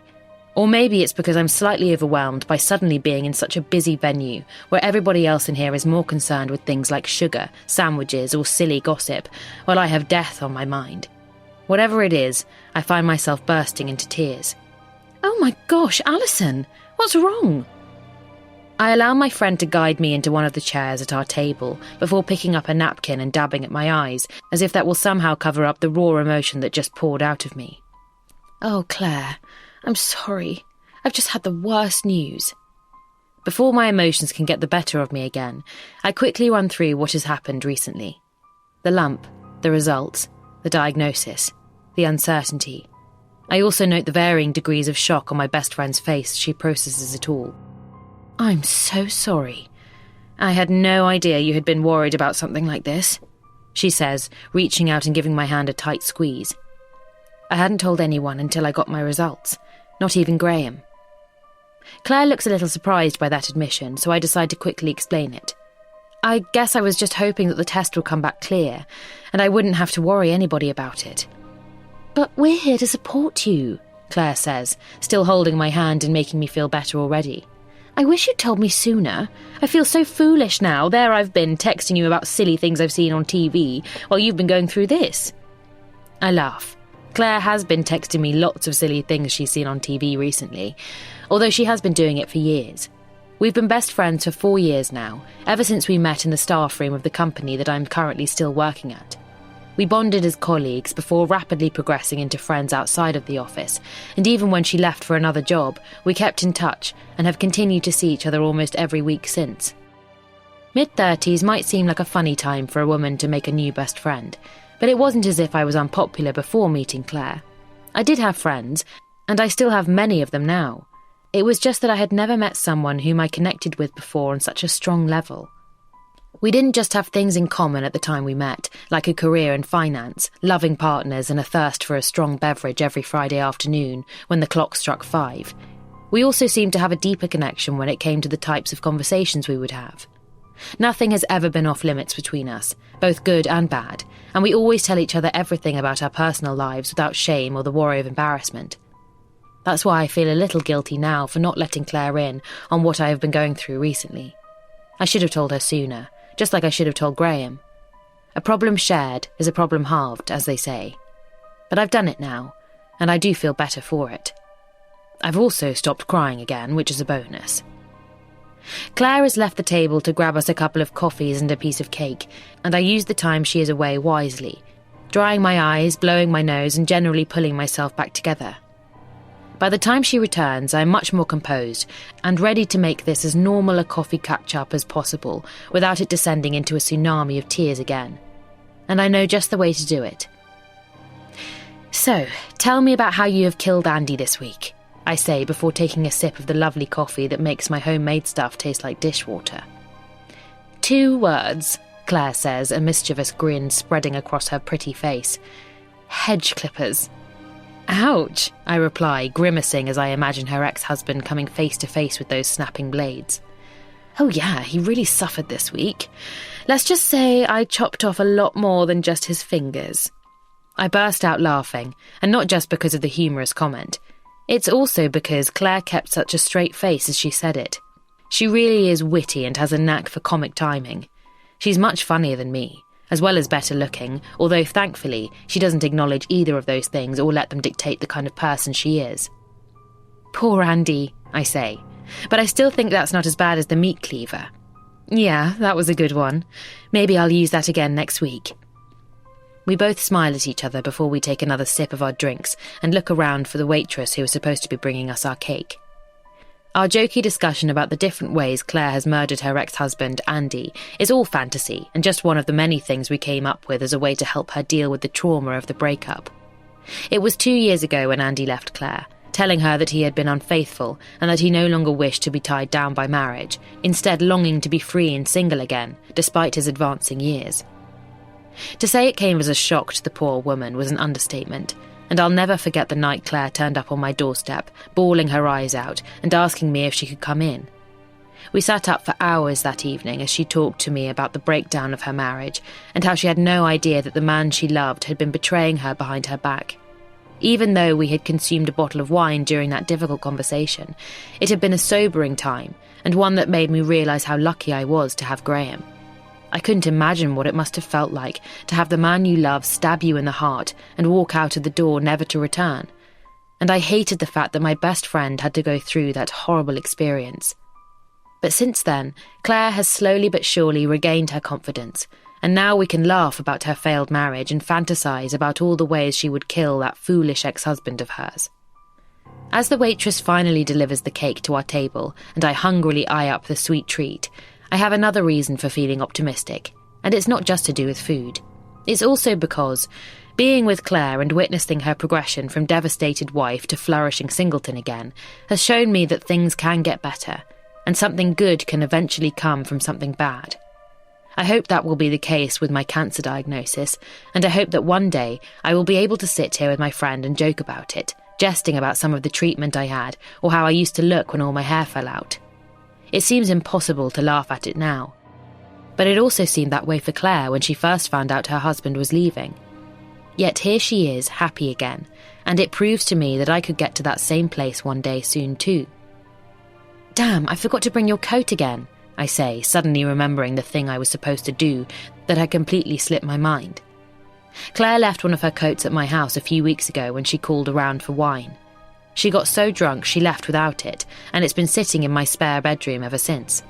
Or maybe it's because I'm slightly overwhelmed by suddenly being in such a busy venue where everybody else in here is more concerned with things like sugar, sandwiches, or silly gossip, while I have death on my mind. Whatever it is, I find myself bursting into tears. "Oh my gosh, Alison, what's wrong?" I allow my friend to guide me into one of the chairs at our table before picking up a napkin and dabbing at my eyes, as if that will somehow cover up the raw emotion that just poured out of me. "Oh, Claire, I'm sorry. I've just had the worst news." Before my emotions can get the better of me again, I quickly run through what has happened recently. The lump, the results, the diagnosis, the uncertainty. I also note the varying degrees of shock on my best friend's face as she processes it all. "I'm so sorry. I had no idea you had been worried about something like this," she says, reaching out and giving my hand a tight squeeze. "I hadn't told anyone until I got my results, not even Graham." Claire looks a little surprised by that admission, so I decide to quickly explain it. "I guess I was just hoping that the test would come back clear, and I wouldn't have to worry anybody about it." "But we're here to support you," Claire says, still holding my hand and making me feel better already. "I wish you'd told me sooner. I feel so foolish now. There I've been, texting you about silly things I've seen on TV, while you've been going through this." I laugh. Claire has been texting me lots of silly things she's seen on TV recently, although she has been doing it for years. We've been best friends for 4 years now, ever since we met in the staff room of the company that I'm currently still working at. We bonded as colleagues before rapidly progressing into friends outside of the office, and even when she left for another job, we kept in touch and have continued to see each other almost every week since. Mid-30s might seem like a funny time for a woman to make a new best friend, but it wasn't as if I was unpopular before meeting Claire. I did have friends, and I still have many of them now. It was just that I had never met someone whom I connected with before on such a strong level. We didn't just have things in common at the time we met, like a career in finance, loving partners and a thirst for a strong beverage every Friday afternoon when the clock struck 5. We also seemed to have a deeper connection when it came to the types of conversations we would have. Nothing has ever been off limits between us, both good and bad, and we always tell each other everything about our personal lives without shame or the worry of embarrassment. That's why I feel a little guilty now for not letting Claire in on what I have been going through recently. I should have told her sooner, just like I should have told Graham. A problem shared is a problem halved, as they say. But I've done it now, and I do feel better for it. I've also stopped crying again, which is a bonus. Claire has left the table to grab us a couple of coffees and a piece of cake, and I use the time she is away wisely, drying my eyes, blowing my nose, and generally pulling myself back together. By the time she returns, I am much more composed and ready to make this as normal a coffee catch-up as possible without it descending into a tsunami of tears again. And I know just the way to do it. So, tell me about how you have killed Andy this week, I say before taking a sip of the lovely coffee that makes my homemade stuff taste like dishwater. 2 words, Claire says, a mischievous grin spreading across her pretty face. Hedge clippers. Ouch, I reply, grimacing as I imagine her ex-husband coming face to face with those snapping blades. Oh yeah, he really suffered this week. Let's just say I chopped off a lot more than just his fingers. I burst out laughing, and not just because of the humorous comment. It's also because Claire kept such a straight face as she said it. She really is witty and has a knack for comic timing. She's much funnier than me, as well as better looking, although thankfully she doesn't acknowledge either of those things or let them dictate the kind of person she is. Poor Andy, I say, but I still think that's not as bad as the meat cleaver. Yeah, that was a good one. Maybe I'll use that again next week. We both smile at each other before we take another sip of our drinks and look around for the waitress who was supposed to be bringing us our cake. Our jokey discussion about the different ways Claire has murdered her ex-husband, Andy, is all fantasy and just one of the many things we came up with as a way to help her deal with the trauma of the breakup. It was 2 years ago when Andy left Claire, telling her that he had been unfaithful and that he no longer wished to be tied down by marriage, instead longing to be free and single again, despite his advancing years. To say it came as a shock to the poor woman was an understatement, and I'll never forget the night Claire turned up on my doorstep, bawling her eyes out and asking me if she could come in. We sat up for hours that evening as she talked to me about the breakdown of her marriage and how she had no idea that the man she loved had been betraying her behind her back. Even though we had consumed a bottle of wine during that difficult conversation, it had been a sobering time and one that made me realise how lucky I was to have Graham. I couldn't imagine what it must have felt like to have the man you love stab you in the heart and walk out of the door never to return. And I hated the fact that my best friend had to go through that horrible experience. But since then, Claire has slowly but surely regained her confidence, and now we can laugh about her failed marriage and fantasise about all the ways she would kill that foolish ex-husband of hers. As the waitress finally delivers the cake to our table and I hungrily eye up the sweet treat, I have another reason for feeling optimistic, and it's not just to do with food. It's also because being with Claire and witnessing her progression from devastated wife to flourishing singleton again has shown me that things can get better, and something good can eventually come from something bad. I hope that will be the case with my cancer diagnosis, and I hope that one day I will be able to sit here with my friend and joke about it, jesting about some of the treatment I had or how I used to look when all my hair fell out. It seems impossible to laugh at it now. But it also seemed that way for Claire when she first found out her husband was leaving. Yet here she is, happy again, and it proves to me that I could get to that same place one day soon too. Damn, I forgot to bring your coat again, I say, suddenly remembering the thing I was supposed to do that had completely slipped my mind. Claire left one of her coats at my house a few weeks ago when she called around for wine. She got so drunk she left without it, and it's been sitting in my spare bedroom ever since.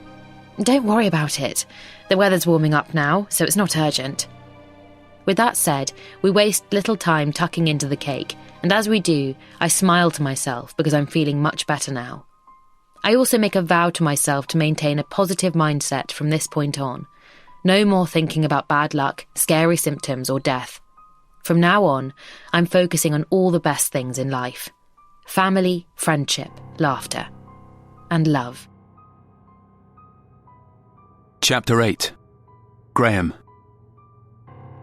Don't worry about it. The weather's warming up now, so it's not urgent. With that said, we waste little time tucking into the cake, and as we do, I smile to myself because I'm feeling much better now. I also make a vow to myself to maintain a positive mindset from this point on. No more thinking about bad luck, scary symptoms, or death. From now on, I'm focusing on all the best things in life. Family, friendship, laughter, and love.
Chapter 8. Graham.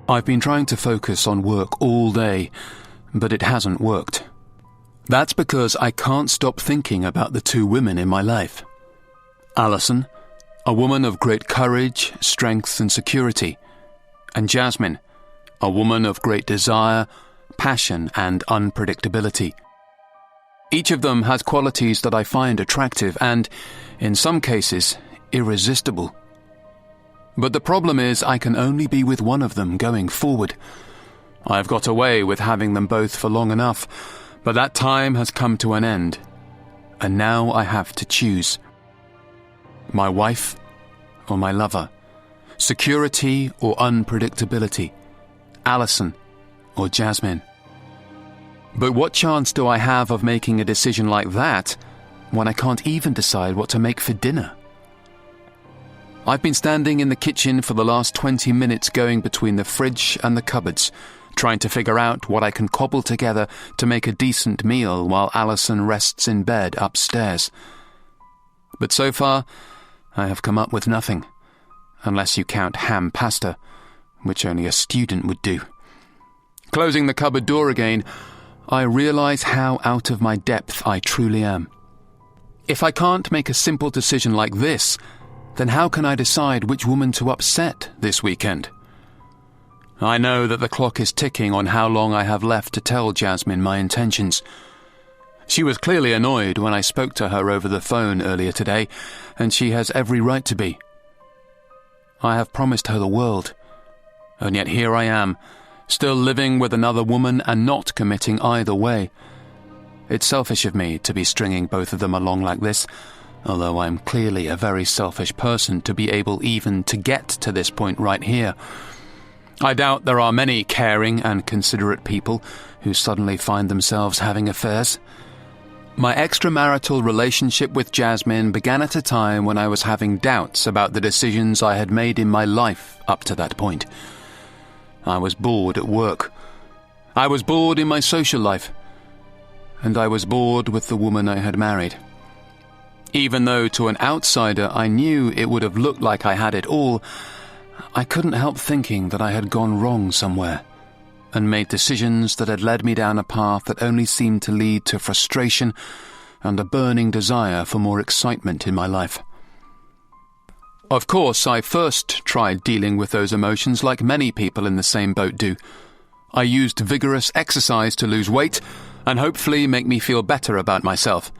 I've been trying to focus on work all day, but it hasn't worked. That's because I can't stop thinking about the two women in my life. Alison, a woman of great courage, strength and security, and Jasmine, a woman of great desire, passion and unpredictability. Each of them has qualities that I find attractive and, in some cases, irresistible. But the problem is I can only be with one of them going forward. I've got away with having them both for long enough, but that time has come to an end, and now I have to choose. My wife or my lover, security or unpredictability, Alison or Jasmine. But what chance do I have of making a decision like that when I can't even decide what to make for dinner? I've been standing in the kitchen for the last 20 minutes going between the fridge and the cupboards, trying to figure out what I can cobble together to make a decent meal while Alison rests in bed upstairs. But so far, I have come up with nothing, unless you count ham pasta, which only a student would do. Closing the cupboard door again, I realise how out of my depth I truly am. If I can't make a simple decision like this, then how can I decide which woman to upset this weekend? I know that the clock is ticking on how long I have left to tell Jasmine my intentions. She was clearly annoyed when I spoke to her over the phone earlier today, and she has every right to be. I have promised her the world, and yet here I am, still living with another woman and not committing either way. It's selfish of me to be stringing both of them along like this, although I'm clearly a very selfish person to be able even to get to this point right here. I doubt there are many caring and considerate people who suddenly find themselves having affairs. My extramarital relationship with Jasmine began at a time when I was having doubts about the decisions I had made in my life up to that point. I was bored at work. I was bored in my social life. And I was bored with the woman I had married. Even though to an outsider I knew it would have looked like I had it all, I couldn't help thinking that I had gone wrong somewhere and made decisions that had led me down a path that only seemed to lead to frustration and a burning desire for more excitement in my life. Of course, I first tried dealing with those emotions like many people in the same boat do. I used vigorous exercise to lose weight and hopefully make me feel better about myself.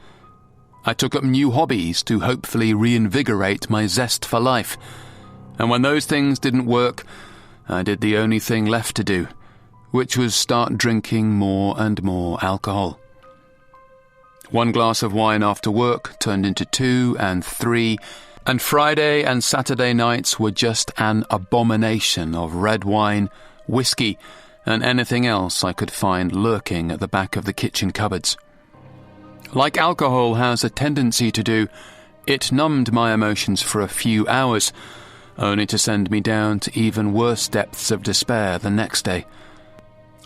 I took up new hobbies to hopefully reinvigorate my zest for life. And when those things didn't work, I did the only thing left to do, which was start drinking more and more alcohol. 1 glass of wine after work turned into 2 and 3, and Friday and Saturday nights were just an abomination of red wine, whiskey, and anything else I could find lurking at the back of the kitchen cupboards. Like alcohol has a tendency to do, it numbed my emotions for a few hours, only to send me down to even worse depths of despair the next day.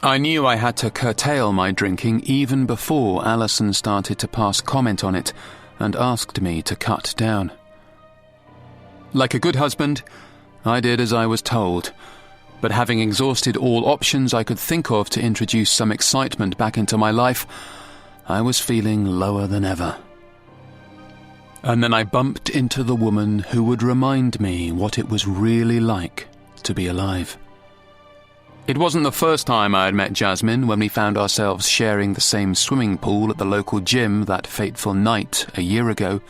I knew I had to curtail my drinking even before Alison started to pass comment on it and asked me to cut down. Like a good husband, I did as I was told, but having exhausted all options I could think of to introduce some excitement back into my life, I was feeling lower than ever. And then I bumped into the woman who would remind me what it was really like to be alive. It wasn't the first time I had met Jasmine when we found ourselves sharing the same swimming pool at the local gym that fateful night a year ago,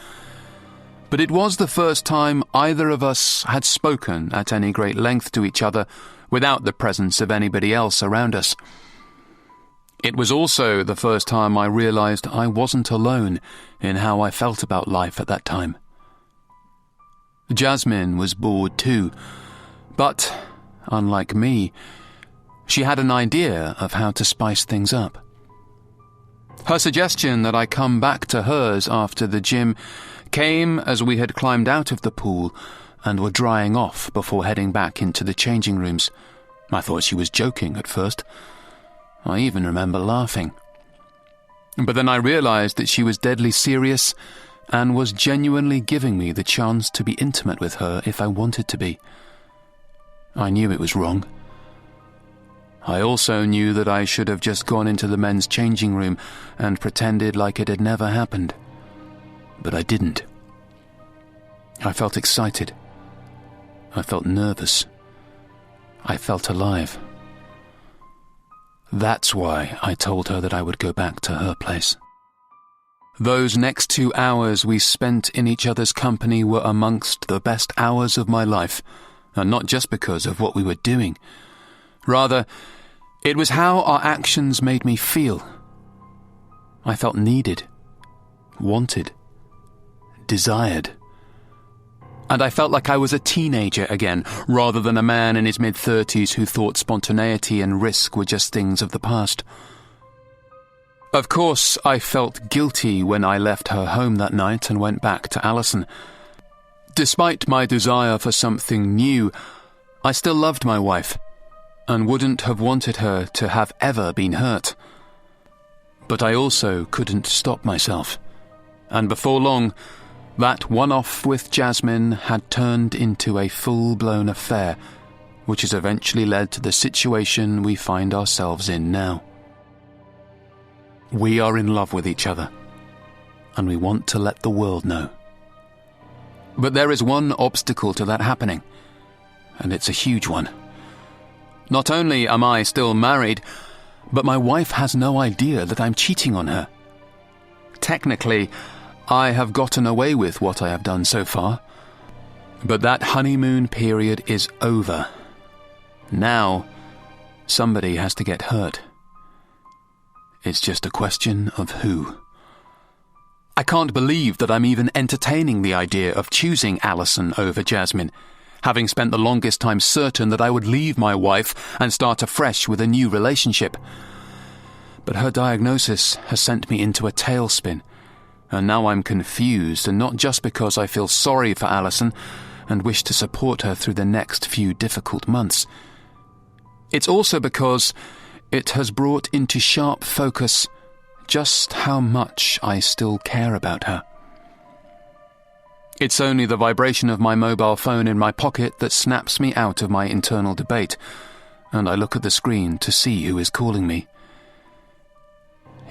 but it was the first time either of us had spoken at any great length to each other without the presence of anybody else around us. It was also the first time I realized I wasn't alone in how I felt about life at that time. Jasmine was bored too, but, unlike me, She had an idea of how to spice things up. Her suggestion that I come back to hers after the gym came as we had climbed out of the pool and were drying off before heading back into the changing rooms. I thought she was joking at first. I even remember laughing. But then I realized that she was deadly serious and was genuinely giving me the chance to be intimate with her if I wanted to be. I knew it was wrong. I also knew that I should have just gone into the men's changing room and pretended like it had never happened. But I didn't. I felt excited. I felt nervous. I felt alive. That's why I told her that I would go back to her place. Those next 2 hours we spent in each other's company were amongst the best hours of my life, and not just because of what we were doing. Rather, it was how our actions made me feel. I felt needed, wanted, desired. And I felt like I was a teenager again, rather than a man in his mid-30s who thought spontaneity and risk were just things of the past. Of course, I felt guilty when I left her home that night and went back to Alison. Despite my desire for something new, I still loved my wife, and wouldn't have wanted her to have ever been hurt. But I also couldn't stop myself, and before long, that one-off with Jasmine had turned into a full-blown affair, which has eventually led to the situation we find ourselves in now. We are in love with each other, and we want to let the world know. But there is one obstacle to that happening, and it's a huge one. Not only am I still married, but my wife has no idea that I'm cheating on her. Technically, I have gotten away with what I have done so far, but that honeymoon period is over. Now, somebody has to get hurt. It's just a question of who. I can't believe that I'm even entertaining the idea of choosing Alison over Jasmine, having spent the longest time certain that I would leave my wife and start afresh with a new relationship. But her diagnosis has sent me into a tailspin, and now I'm confused, and not just because I feel sorry for Alison and wish to support her through the next few difficult months. It's also because it has brought into sharp focus just how much I still care about her. It's only the vibration of my mobile phone in my pocket that snaps me out of my internal debate, and I look at the screen to see who is calling me.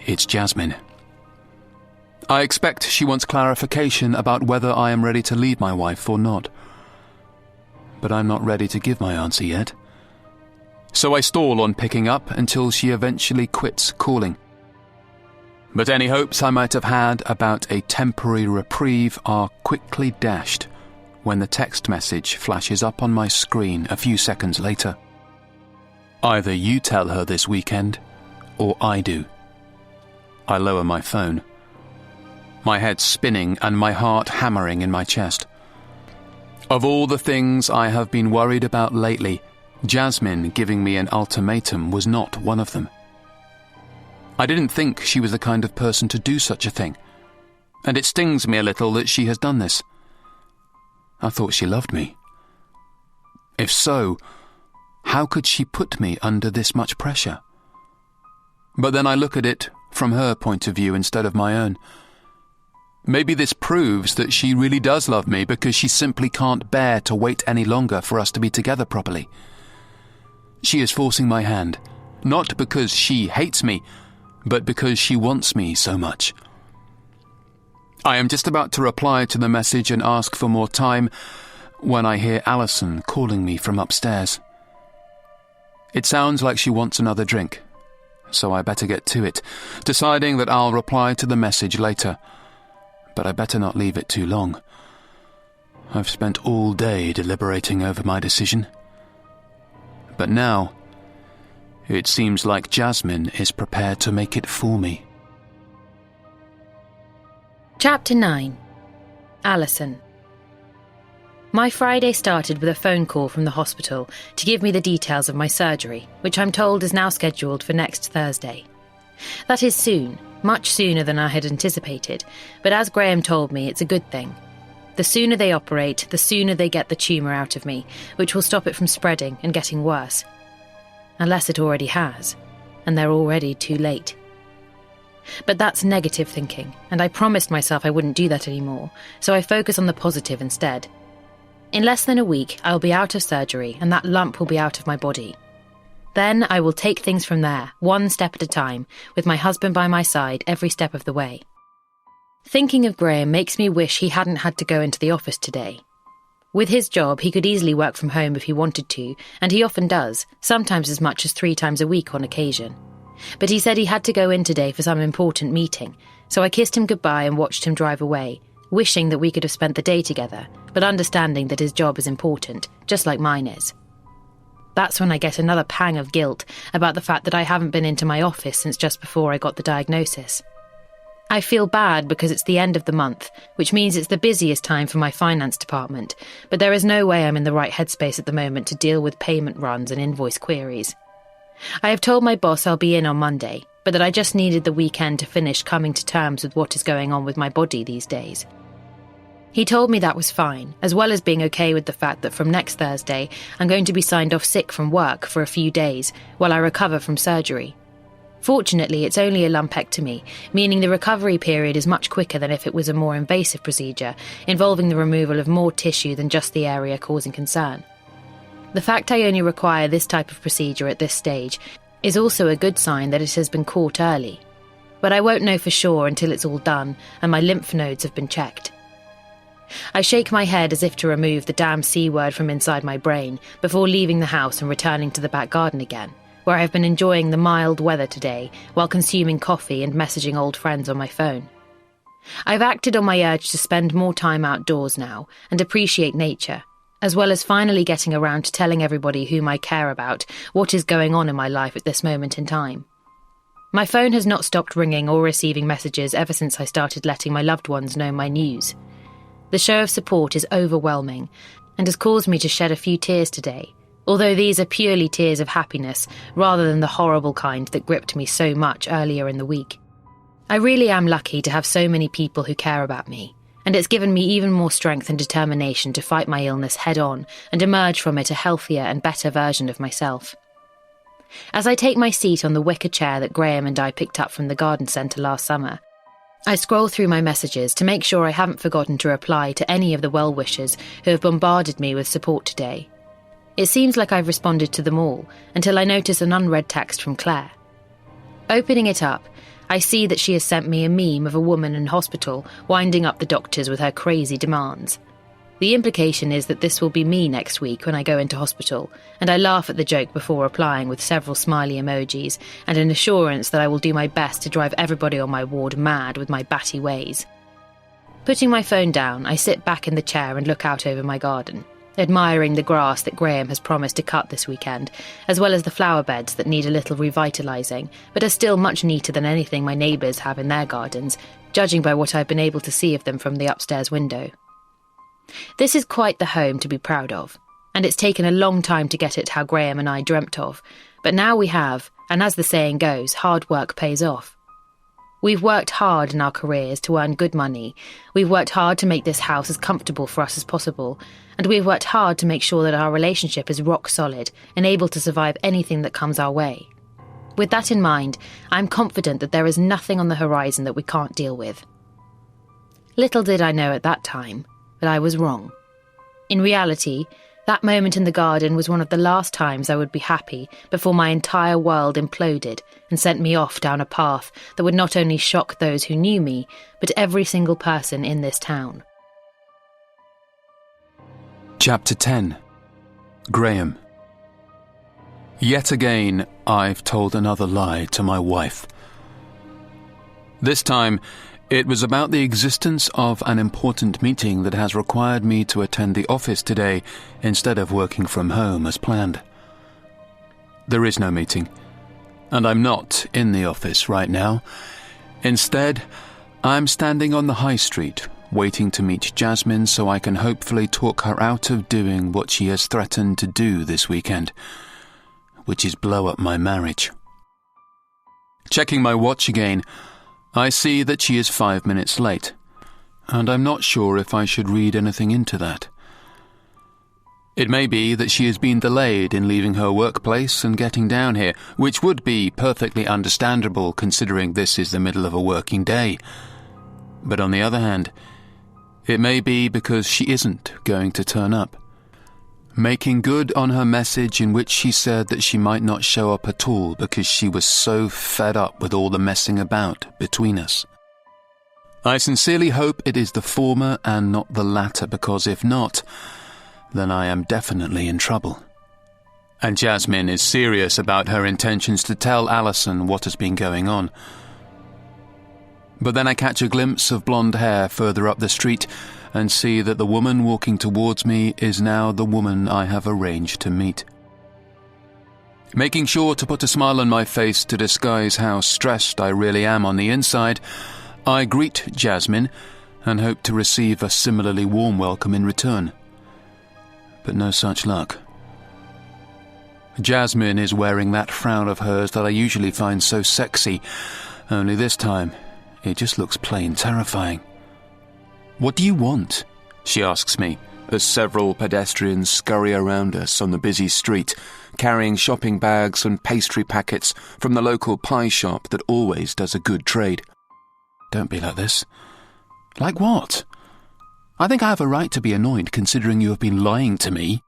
It's Jasmine. I expect she wants clarification about whether I am ready to leave my wife or not. But I'm not ready to give my answer yet. So I stall on picking up until she eventually quits calling. But any hopes I might have had about a temporary reprieve are quickly dashed when the text message flashes up on my screen a few seconds later. Either you tell her this weekend, or I do. I lower my phone. My head spinning and my heart hammering in my chest. Of all the things I have been worried about lately, Jasmine giving me an ultimatum was not one of them. I didn't think she was the kind of person to do such a thing, and it stings me a little that she has done this. I thought she loved me. If so, how could she put me under this much pressure? But then I look at it from her point of view instead of my own. Maybe this proves that she really does love me because she simply can't bear to wait any longer for us to be together properly. She is forcing my hand, not because she hates me, but because she wants me so much. I am just about to reply to the message and ask for more time when I hear Alison calling me from upstairs. It sounds like she wants another drink, so I better get to it, deciding that I'll reply to the message later. But I better not leave it too long. I've spent all day deliberating over my decision. But now, it seems like Jasmine is prepared to make it for me.
Chapter 9. Alison. My Friday started with a phone call from the hospital to give me the details of my surgery, which I'm told is now scheduled for next Thursday. That is soon, much sooner than I had anticipated, but as Graham told me, it's a good thing. The sooner they operate, the sooner they get the tumour out of me, which will stop it from spreading and getting worse. Unless it already has, and they're already too late. But that's negative thinking, and I promised myself I wouldn't do that anymore, so I focus on the positive instead. In less than a week, I'll be out of surgery, and that lump will be out of my body. Then I will take things from there, one step at a time, with my husband by my side every step of the way. Thinking of Graham makes me wish he hadn't had to go into the office today. With his job, he could easily work from home if he wanted to, and he often does, sometimes as much as 3 times a week on occasion. But he said he had to go in today for some important meeting, so I kissed him goodbye and watched him drive away, wishing that we could have spent the day together, but understanding that his job is important, just like mine is. That's when I get another pang of guilt about the fact that I haven't been into my office since just before I got the diagnosis. I feel bad because it's the end of the month, which means it's the busiest time for my finance department, but there is no way I'm in the right headspace at the moment to deal with payment runs and invoice queries. I have told my boss I'll be in on Monday, but that I just needed the weekend to finish coming to terms with what is going on with my body these days. He told me that was fine, as well as being okay with the fact that from next Thursday I'm going to be signed off sick from work for a few days while I recover from surgery. Fortunately, it's only a lumpectomy, meaning the recovery period is much quicker than if it was a more invasive procedure, involving the removal of more tissue than just the area causing concern. The fact I only require this type of procedure at this stage is also a good sign that it has been caught early. But I won't know for sure until it's all done and my lymph nodes have been checked. I shake my head as if to remove the damn C word from inside my brain before leaving the house and returning to the back garden again, where I've been enjoying the mild weather today while consuming coffee and messaging old friends on my phone. I've acted on my urge to spend more time outdoors now and appreciate nature, as well as finally getting around to telling everybody whom I care about what is going on in my life at this moment in time. My phone has not stopped ringing or receiving messages ever since I started letting my loved ones know my news. The show of support is overwhelming and has caused me to shed a few tears today, although these are purely tears of happiness rather than the horrible kind that gripped me so much earlier in the week. I really am lucky to have so many people who care about me, and it's given me even more strength and determination to fight my illness head-on and emerge from it a healthier and better version of myself. As I take my seat on the wicker chair that Graham and I picked up from the garden centre last summer, I scroll through my messages to make sure I haven't forgotten to reply to any of the well-wishers who have bombarded me with support today. It seems like I've responded to them all, until I notice an unread text from Claire. Opening it up, I see that she has sent me a meme of a woman in hospital winding up the doctors with her crazy demands. The implication is that this will be me next week when I go into hospital, and I laugh at the joke before replying with several smiley emojis and an assurance that I will do my best to drive everybody on my ward mad with my batty ways. Putting my phone down, I sit back in the chair and look out over my garden, admiring the grass that Graham has promised to cut this weekend, as well as the flower beds that need a little revitalising, but are still much neater than anything my neighbours have in their gardens, judging by what I've been able to see of them from the upstairs window. This is quite the home to be proud of, and it's taken a long time to get it how Graham and I dreamt of, but now we have, and as the saying goes, hard work pays off. We've worked hard in our careers to earn good money, we've worked hard to make this house as comfortable for us as possible, and we've worked hard to make sure that our relationship is rock solid and able to survive anything that comes our way. With that in mind, I'm confident that there is nothing on the horizon that we can't deal with. Little did I know at that time, but I was wrong. In reality, that moment in the garden was one of the last times I would be happy before my entire world imploded and sent me off down a path that would not only shock those who knew me, but every single person in this town.
Chapter 10. Graham. Yet again, I've told another lie to my wife. This time, it was about the existence of an important meeting that has required me to attend the office today instead of working from home as planned. There is no meeting, and I'm not in the office right now. Instead, I'm standing on the high street, waiting to meet Jasmine so I can hopefully talk her out of doing what she has threatened to do this weekend, which is blow up my marriage. Checking my watch again, I see that she is 5 minutes late, and I'm not sure if I should read anything into that. It may be that she has been delayed in leaving her workplace and getting down here, which would be perfectly understandable considering this is the middle of a working day. But on the other hand, it may be because she isn't going to turn up, making good on her message in which she said that she might not show up at all because she was so fed up with all the messing about between us. I sincerely hope it is the former and not the latter, because if not, then I am definitely in trouble. And Jasmine is serious about her intentions to tell Alison what has been going on. But then I catch a glimpse of blonde hair further up the street and see that the woman walking towards me is now the woman I have arranged to meet. Making sure to put a smile on my face to disguise how stressed I really am on the inside, I greet Jasmine and hope to receive a similarly warm welcome in return. But no such luck. Jasmine is wearing that frown of hers that I usually find so sexy, only this time it just looks plain terrifying. "What do you want?" she asks me, as several pedestrians scurry around us on the busy street, carrying shopping bags and pastry packets from the local pie shop that always does a good trade. "Don't be like this." "Like what? I think I have a right to be annoyed considering you have been lying to me."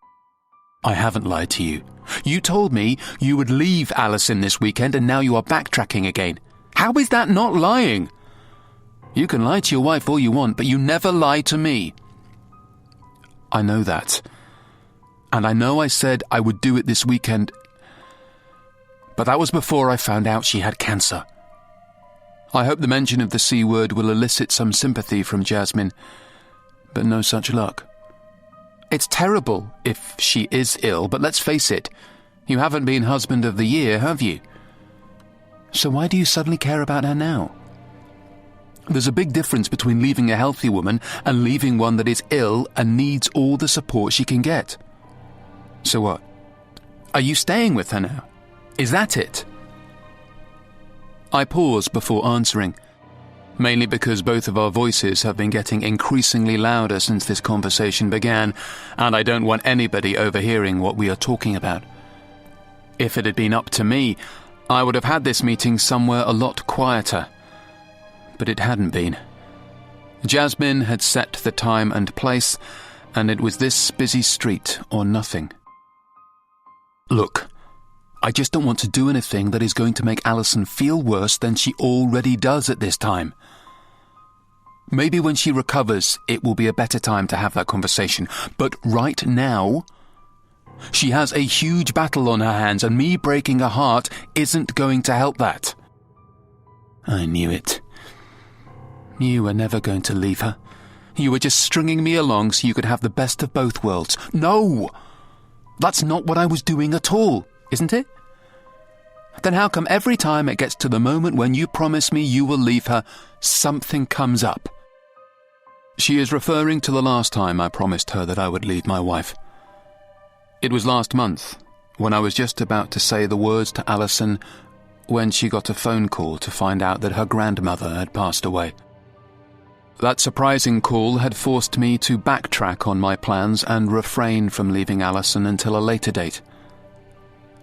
"I haven't lied to you. You told me you would leave Alison this weekend and now you are backtracking again. How is that not lying?" "You can lie to your wife all you want, but you never lie to me." "I know that. And I know I said I would do it this weekend. But that was before I found out she had cancer." I hope the mention of the C word will elicit some sympathy from Jasmine, but no such luck. "It's terrible if she is ill, but let's face it, you haven't been husband of the year, have you? So why do you suddenly care about her now?" "There's a big difference between leaving a healthy woman and leaving one that is ill and needs all the support she can get." "So what? Are you staying with her now? Is that it?" I pause before answering, mainly because both of our voices have been getting increasingly louder since this conversation began, and I don't want anybody overhearing what we are talking about. If it had been up to me, I would have had this meeting somewhere a lot quieter. But it hadn't been. Jasmine had set the time and place, and it was this busy street or nothing. "Look, I just don't want to do anything that is going to make Alison feel worse than she already does at this time. Maybe when she recovers, it will be a better time to have that conversation. But right now, she has a huge battle on her hands, and me breaking her heart isn't going to help that." "I knew it. You were never going to leave her. You were just stringing me along so you could have the best of both worlds." "No! That's not what I was doing at all, isn't it? Then how come every time it gets to the moment when you promise me you will leave her, something comes up?" She is referring to the last time I promised her that I would leave my wife. It was last month, when I was just about to say the words to Alison, when she got a phone call to find out that her grandmother had passed away. That surprising call had forced me to backtrack on my plans and refrain from leaving Alison until a later date.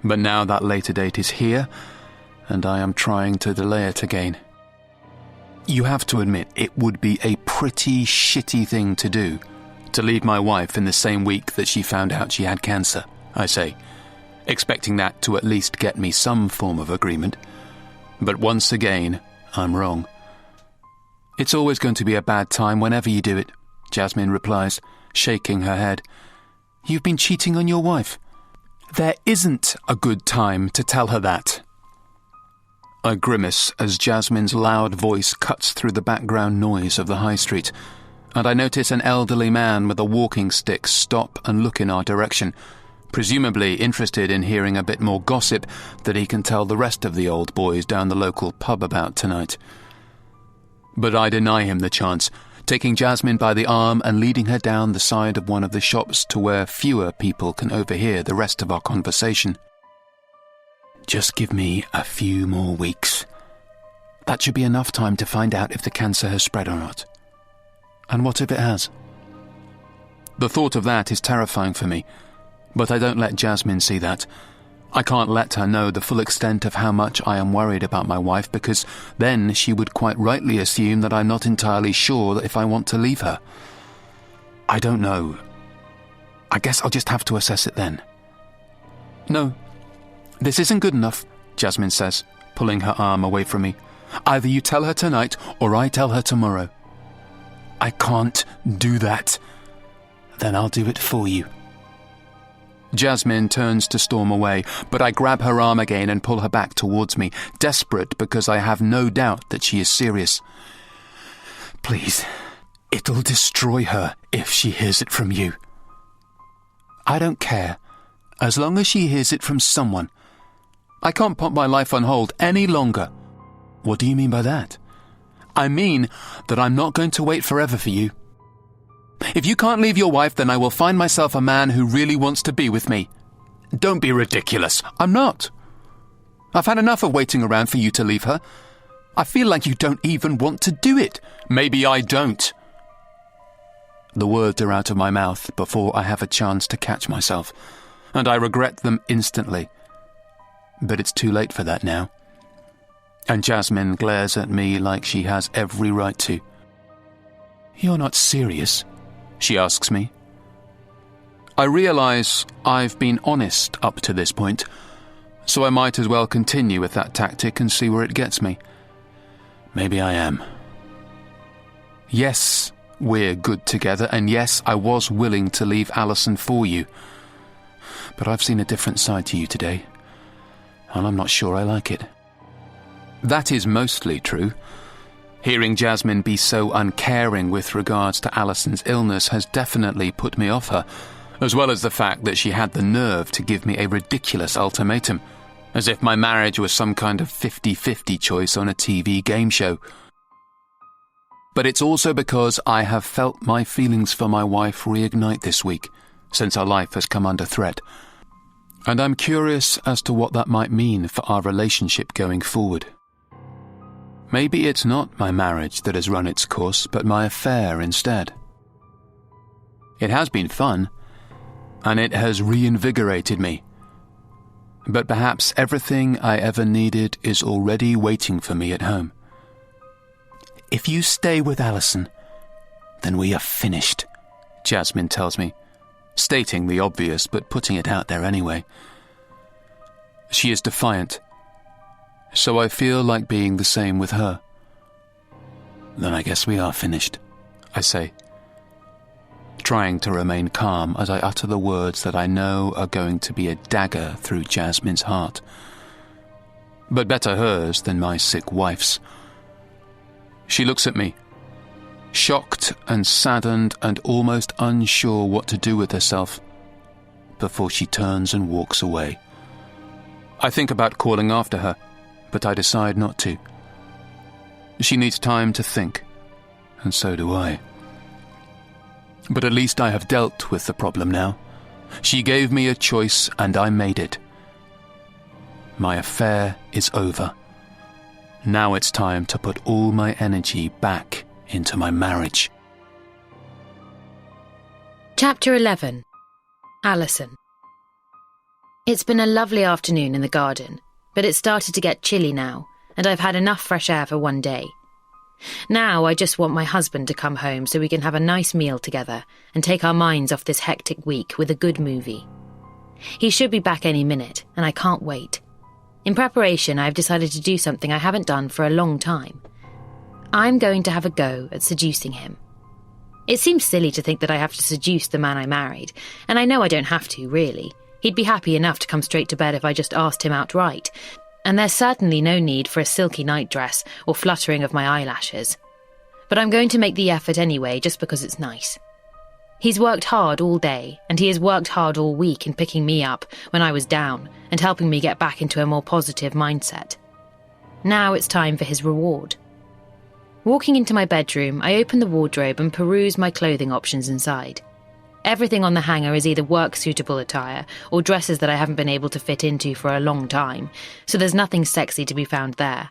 But now that later date is here, and I am trying to delay it again. You have to admit, it would be a pretty shitty thing to do, to leave my wife in the same week that she found out she had cancer, I say, expecting that to at least get me some form of agreement. But once again, I'm wrong. "It's always going to be a bad time whenever you do it," Jasmine replies, shaking her head. "You've been cheating on your wife." "There isn't a good time to tell her that." I grimace as Jasmine's loud voice cuts through the background noise of the high street, and I notice an elderly man with a walking stick stop and look in our direction, presumably interested in hearing a bit more gossip that he can tell the rest of the old boys down the local pub about tonight. But I deny him the chance. taking Jasmine by the arm and leading her down the side of one of the shops to where fewer people can overhear the rest of our conversation. Just give me a few more weeks. That should be enough time to find out if the cancer has spread or not. And what if it has? The thought of that is terrifying for me, but I don't let Jasmine see that. I can't let her know the full extent of how much I am worried about my wife, because then she would quite rightly assume that I'm not entirely sure that if I want to leave her. I don't know. I guess I'll just have to assess it then. No, this isn't good enough, Jasmine says, pulling her arm away from me. Either you tell her tonight or I tell her tomorrow. I can't do that. Then I'll do it for you. Jasmine turns to storm away, but I grab her arm again and pull her back towards me, desperate because I have no doubt that she is serious. Please, it'll destroy her if she hears it from you. I don't care, as long as she hears it from someone. I can't put my life on hold any longer. What do you mean by that? I mean that I'm not going to wait forever for you. If you can't leave your wife, then I will find myself a man who really wants to be with me. Don't be ridiculous. I'm not. I've had enough of waiting around for you to leave her. I feel like you don't even want to do it. Maybe I don't. The words are out of my mouth before I have a chance to catch myself, and I regret them instantly. But it's too late for that now. And Jasmine glares at me like she has every right to. You're not serious? She asks me. I realise I've been honest up to this point, so I might as well continue with that tactic and see where it gets me. Maybe I am. Yes, we're good together, and yes, I was willing to leave Alison for you. But I've seen a different side to you today, and I'm not sure I like it. That is mostly true. Hearing Jasmine be so uncaring with regards to Alison's illness has definitely put me off her, as well as the fact that she had the nerve to give me a ridiculous ultimatum, as if my marriage was some kind of 50-50 choice on a TV game show. But it's also because I have felt my feelings for my wife reignite this week, since her life has come under threat. And I'm curious as to what that might mean for our relationship going forward. Maybe it's not my marriage that has run its course, but my affair instead. It has been fun, and it has reinvigorated me. But perhaps everything I ever needed is already waiting for me at home. If you stay with Alison, then we are finished, Jasmine tells me, stating the obvious but putting it out there anyway. She is defiant, so I feel like being the same with her. Then I guess we are finished, I say, trying to remain calm as I utter the words that I know are going to be a dagger through Jasmine's heart. But better hers than my sick wife's. She looks at me, shocked and saddened and almost unsure what to do with herself, before she turns and walks away. I think about calling after her, but I decide not to. She needs time to think, and so do I. But at least I have dealt with the problem now. She gave me a choice, and I made it. My affair is over. Now it's time to put all my energy back into my marriage.
Chapter 11. Alison. It's been a lovely afternoon in the garden, but it's started to get chilly now, and I've had enough fresh air for one day. Now I just want my husband to come home so we can have a nice meal together and take our minds off this hectic week with a good movie. He should be back any minute, and I can't wait. In preparation, I've decided to do something I haven't done for a long time. I'm going to have a go at seducing him. It seems silly to think that I have to seduce the man I married, and I know I don't have to, really. He'd be happy enough to come straight to bed if I just asked him outright, and there's certainly no need for a silky nightdress or fluttering of my eyelashes. But I'm going to make the effort anyway, just because it's nice. He's worked hard all day, and he has worked hard all week in picking me up when I was down and helping me get back into a more positive mindset. Now it's time for his reward. Walking into my bedroom, I open the wardrobe and peruse my clothing options inside. Everything on the hanger is either work-suitable attire or dresses that I haven't been able to fit into for a long time, so there's nothing sexy to be found there.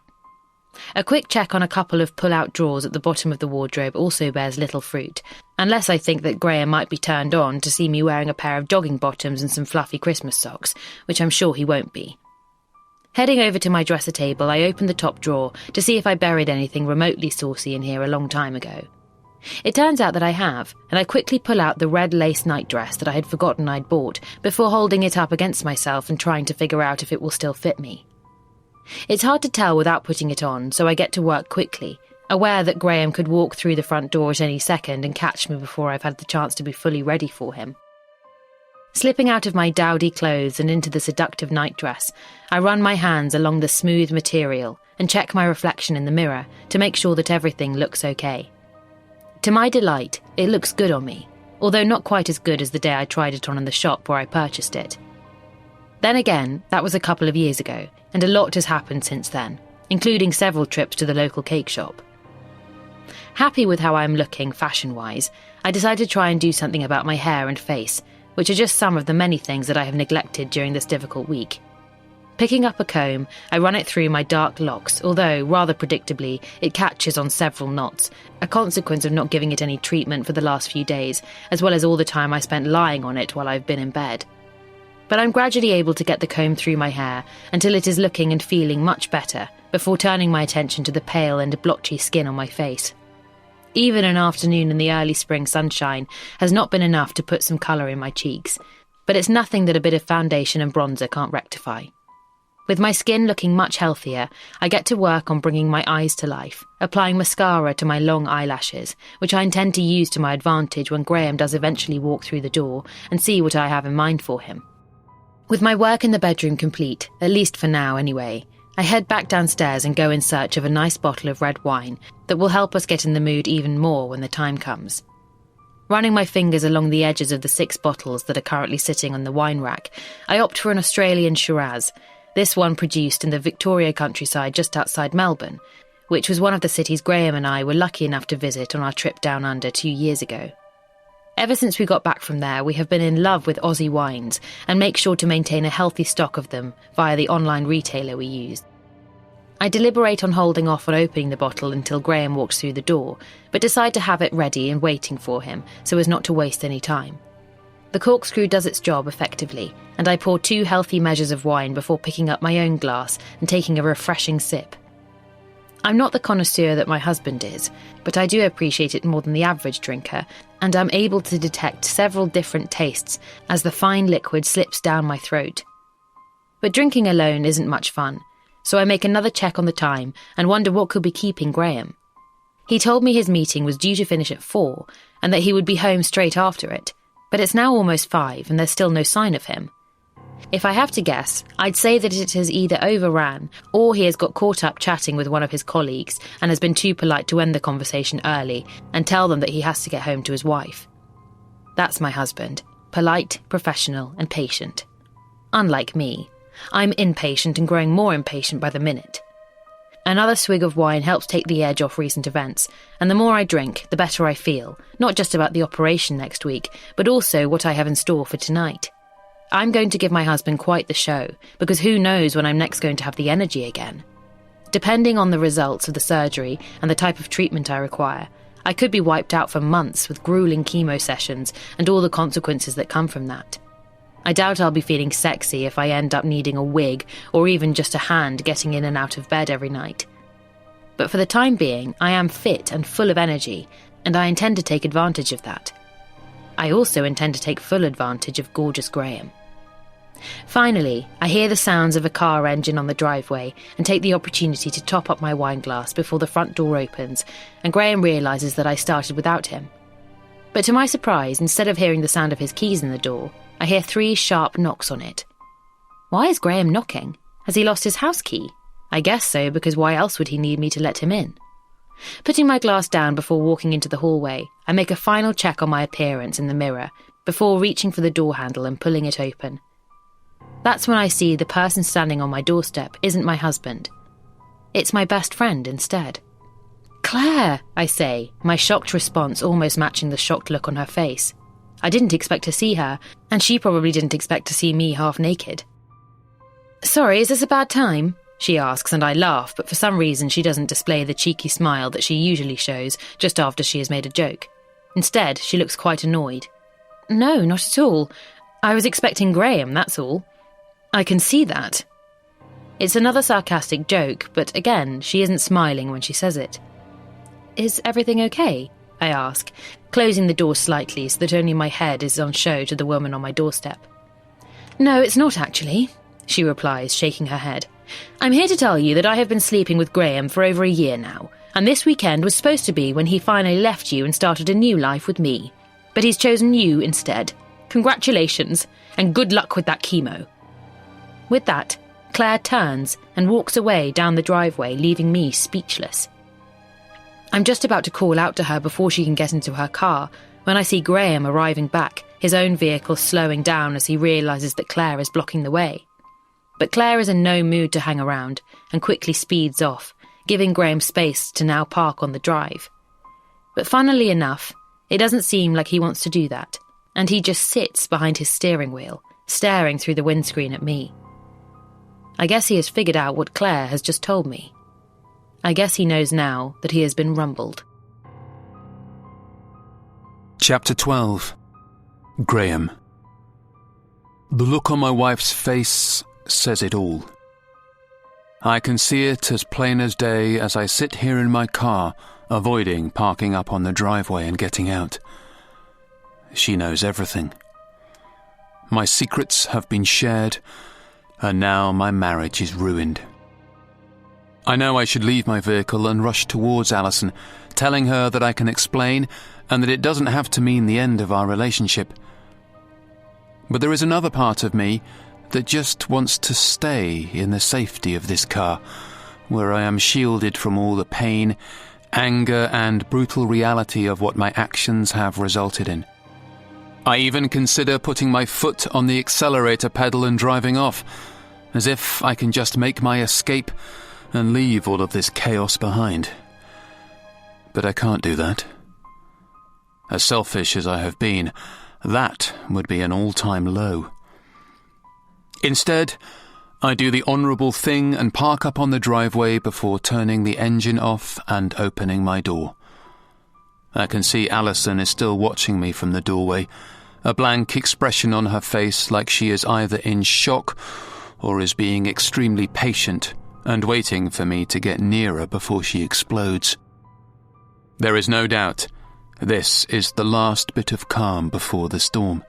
A quick check on a couple of pull-out drawers at the bottom of the wardrobe also bears little fruit, unless I think that Graham might be turned on to see me wearing a pair of jogging bottoms and some fluffy Christmas socks, which I'm sure he won't be. Heading over to my dresser table, I open the top drawer to see if I buried anything remotely saucy in here a long time ago. It turns out that I have, and I quickly pull out the red lace nightdress that I had forgotten I'd bought before holding it up against myself and trying to figure out if it will still fit me. It's hard to tell without putting it on, so I get to work quickly, aware that Graham could walk through the front door at any second and catch me before I've had the chance to be fully ready for him. Slipping out of my dowdy clothes and into the seductive nightdress, I run my hands along the smooth material and check my reflection in the mirror to make sure that everything looks okay. To my delight, it looks good on me, although not quite as good as the day I tried it on in the shop where I purchased it. Then again, that was a couple of years ago, and a lot has happened since then, including several trips to the local cake shop. Happy with how I'm looking fashion-wise, I decided to try and do something about my hair and face, which are just some of the many things that I have neglected during this difficult week. Picking up a comb, I run it through my dark locks, although, rather predictably, it catches on several knots, a consequence of not giving it any treatment for the last few days, as well as all the time I spent lying on it while I've been in bed. But I'm gradually able to get the comb through my hair until it is looking and feeling much better, before turning my attention to the pale and blotchy skin on my face. Even an afternoon in the early spring sunshine has not been enough to put some colour in my cheeks, but it's nothing that a bit of foundation and bronzer can't rectify. With my skin looking much healthier, I get to work on bringing my eyes to life, applying mascara to my long eyelashes, which I intend to use to my advantage when Graham does eventually walk through the door and see what I have in mind for him. With my work in the bedroom complete, at least for now anyway, I head back downstairs and go in search of a nice bottle of red wine that will help us get in the mood even more when the time comes. Running my fingers along the edges of the 6 bottles that are currently sitting on the wine rack, I opt for an Australian Shiraz, this one produced in the Victoria countryside just outside Melbourne, which was one of the cities Graham and I were lucky enough to visit on our trip down under 2 years ago. Ever since we got back from there, we have been in love with Aussie wines and make sure to maintain a healthy stock of them via the online retailer we use. I deliberate on holding off on opening the bottle until Graham walks through the door, but decide to have it ready and waiting for him so as not to waste any time. The corkscrew does its job effectively, and I pour 2 healthy measures of wine before picking up my own glass and taking a refreshing sip. I'm not the connoisseur that my husband is, but I do appreciate it more than the average drinker, and I'm able to detect several different tastes as the fine liquid slips down my throat. But drinking alone isn't much fun, so I make another check on the time and wonder what could be keeping Graham. He told me his meeting was due to finish at 4 and that he would be home straight after it, but it's now almost 5 and there's still no sign of him. If I have to guess, I'd say that it has either overran or he has got caught up chatting with one of his colleagues and has been too polite to end the conversation early and tell them that he has to get home to his wife. That's my husband, polite, professional and patient. Unlike me, I'm impatient and growing more impatient by the minute. Another swig of wine helps take the edge off recent events, and the more I drink, the better I feel, not just about the operation next week, but also what I have in store for tonight. I'm going to give my husband quite the show, because who knows when I'm next going to have the energy again. Depending on the results of the surgery and the type of treatment I require, I could be wiped out for months with grueling chemo sessions and all the consequences that come from that. I doubt I'll be feeling sexy if I end up needing a wig or even just a hand getting in and out of bed every night. But for the time being, I am fit and full of energy, and I intend to take advantage of that. I also intend to take full advantage of gorgeous Graham. Finally, I hear the sounds of a car engine on the driveway and take the opportunity to top up my wine glass before the front door opens and Graham realises that I started without him. But to my surprise, instead of hearing the sound of his keys in the door, I hear 3 sharp knocks on it. Why is Graham knocking? Has he lost his house key? I guess so, because why else would he need me to let him in? Putting my glass down before walking into the hallway, I make a final check on my appearance in the mirror before reaching for the door handle and pulling it open. That's when I see the person standing on my doorstep isn't my husband. It's my best friend instead. Claire, I say, my shocked response almost matching the shocked look on her face. I didn't expect to see her, and she probably didn't expect to see me half naked. Sorry, is this a bad time? She asks, and I laugh, but for some reason she doesn't display the cheeky smile that she usually shows just after she has made a joke. Instead, she looks quite annoyed. No, not at all. I was expecting Graham, that's all. I can see that. It's another sarcastic joke, but again, she isn't smiling when she says it. Is everything okay? I ask, closing the door slightly so that only my head is on show to the woman on my doorstep. No, it's not actually, she replies, shaking her head. I'm here to tell you that I have been sleeping with Graham for over a year now, and this weekend was supposed to be when he finally left you and started a new life with me. But he's chosen you instead. Congratulations, and good luck with that chemo. With that, Claire turns and walks away down the driveway, leaving me speechless. I'm just about to call out to her before she can get into her car when I see Graham arriving back, his own vehicle slowing down as he realises that Claire is blocking the way. But Claire is in no mood to hang around and quickly speeds off, giving Graham space to now park on the drive. But funnily enough, it doesn't seem like he wants to do that, and he just sits behind his steering wheel, staring through the windscreen at me. I guess he has figured out what Claire has just told me. I guess he knows now that he has been rumbled.
Chapter 12. Graham. The look on my wife's face says it all. I can see it as plain as day as I sit here in my car, avoiding parking up on the driveway and getting out. She knows everything. My secrets have been shared, and now my marriage is ruined. I know I should leave my vehicle and rush towards Alison, telling her that I can explain and that it doesn't have to mean the end of our relationship. But there is another part of me that just wants to stay in the safety of this car, where I am shielded from all the pain, anger, and brutal reality of what my actions have resulted in. I even consider putting my foot on the accelerator pedal and driving off, as if I can just make my escape and leave all of this chaos behind. But I can't do that. As selfish as I have been, that would be an all-time low. Instead, I do the honourable thing and park up on the driveway before turning the engine off and opening my door. I can see Alison is still watching me from the doorway, a blank expression on her face like she is either in shock or is being extremely patient and waiting for me to get nearer before she explodes. There is no doubt this is the last bit of calm before the storm.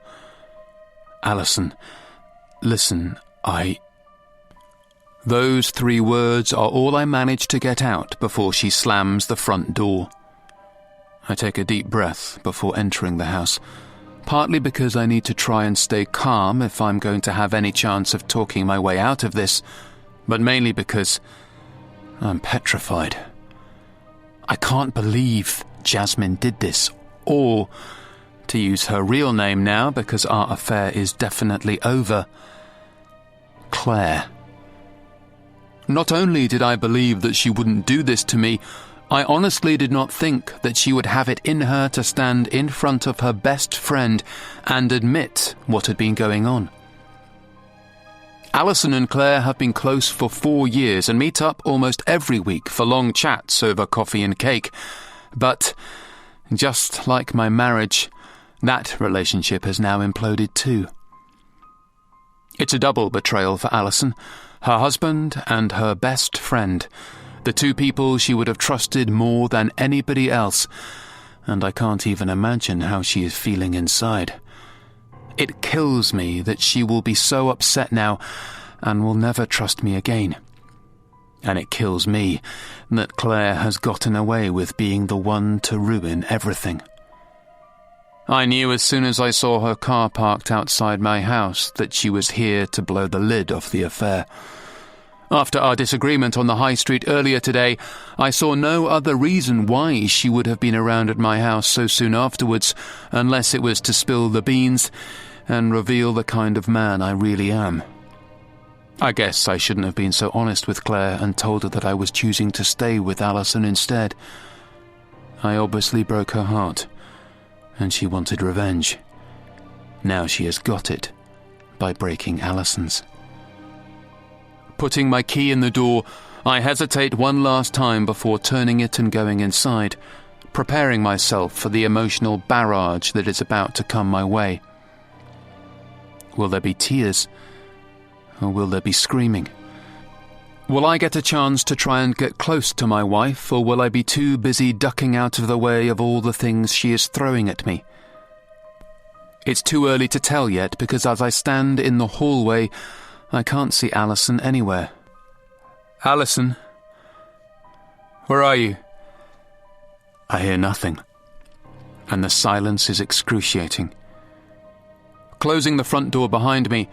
Alison, listen, Those 3 words are all I manage to get out before she slams the front door. I take a deep breath before entering the house, partly because I need to try and stay calm if I'm going to have any chance of talking my way out of this, but mainly because I'm petrified. I can't believe Jasmine did this, or, to use her real name now because our affair is definitely over, Claire. Not only did I believe that she wouldn't do this to me, I honestly did not think that she would have it in her to stand in front of her best friend and admit what had been going on. Alison and Claire have been close for 4 years and meet up almost every week for long chats over coffee and cake. But, just like my marriage, that relationship has now imploded too. It's a double betrayal for Alison, her husband and her best friend, the 2 people she would have trusted more than anybody else, and I can't even imagine how she is feeling inside. It kills me that she will be so upset now and will never trust me again. And it kills me that Claire has gotten away with being the one to ruin everything. I knew as soon as I saw her car parked outside my house that she was here to blow the lid off the affair. After our disagreement on the high street earlier today, I saw no other reason why she would have been around at my house so soon afterwards, unless it was to spill the beans and reveal the kind of man I really am. I guess I shouldn't have been so honest with Claire and told her that I was choosing to stay with Alison instead. I obviously broke her heart, and she wanted revenge. Now she has got it by breaking Alison's. Putting my key in the door, I hesitate one last time before turning it and going inside, preparing myself for the emotional barrage that is about to come my way. Will there be tears? Or will there be screaming? Will I get a chance to try and get close to my wife, or will I be too busy ducking out of the way of all the things she is throwing at me? It's too early to tell yet, because as I stand in the hallway, I can't see Alison anywhere. Alison? Where are you? I hear nothing, and the silence is excruciating. Closing the front door behind me,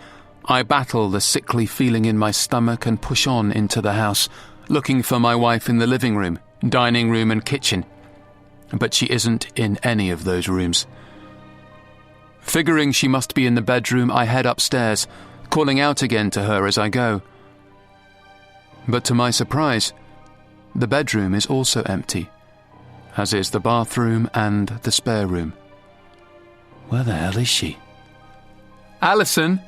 I battle the sickly feeling in my stomach and push on into the house, looking for my wife in the living room, dining room and kitchen. But she isn't in any of those rooms. Figuring she must be in the bedroom, I head upstairs, calling out again to her as I go. But to my surprise, the bedroom is also empty, as is the bathroom and the spare room. Where the hell is she? Alison!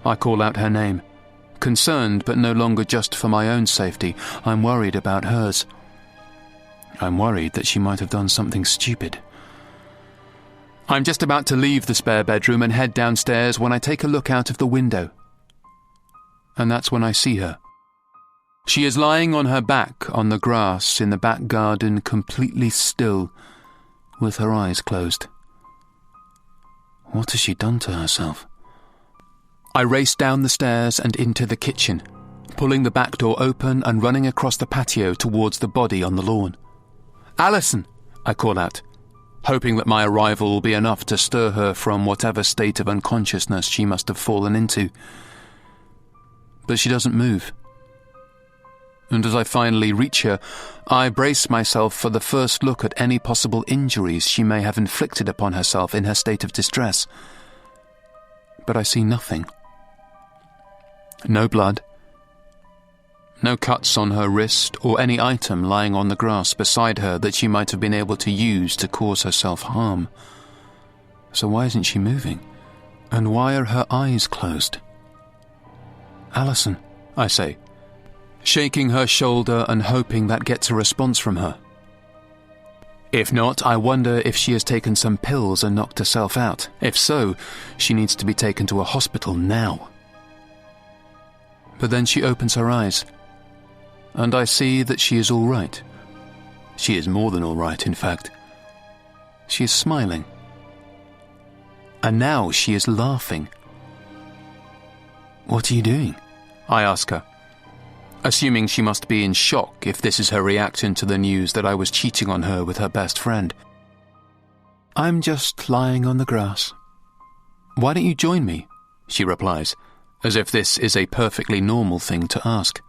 I call out her name, concerned but no longer just for my own safety. I'm worried about hers. I'm worried that she might have done something stupid. I'm just about to leave the spare bedroom and head downstairs when I take a look out of the window. And that's when I see her. She is lying on her back on the grass in the back garden, completely still, with her eyes closed. What has she done to herself? I race down the stairs and into the kitchen, pulling the back door open and running across the patio towards the body on the lawn. Alison! I call out, hoping that my arrival will be enough to stir her from whatever state of unconsciousness she must have fallen into. But she doesn't move. And as I finally reach her, I brace myself for the first look at any possible injuries she may have inflicted upon herself in her state of distress. But I see nothing. No blood. No cuts on her wrist or any item lying on the grass beside her that she might have been able to use to cause herself harm. So why isn't she moving? And why are her eyes closed? Alison, I say, shaking her shoulder and hoping that gets a response from her. If not, I wonder if she has taken some pills and knocked herself out. If so, she needs to be taken to a hospital now. But then she opens her eyes, and I see that she is all right. She is more than all right, in fact. She is smiling. And now she is laughing. What are you doing? I ask her, assuming she must be in shock if this is her reaction to the news that I was cheating on her with her best friend. I'm just lying on the grass. Why don't you join me? She replies, as if this is a perfectly normal thing to ask.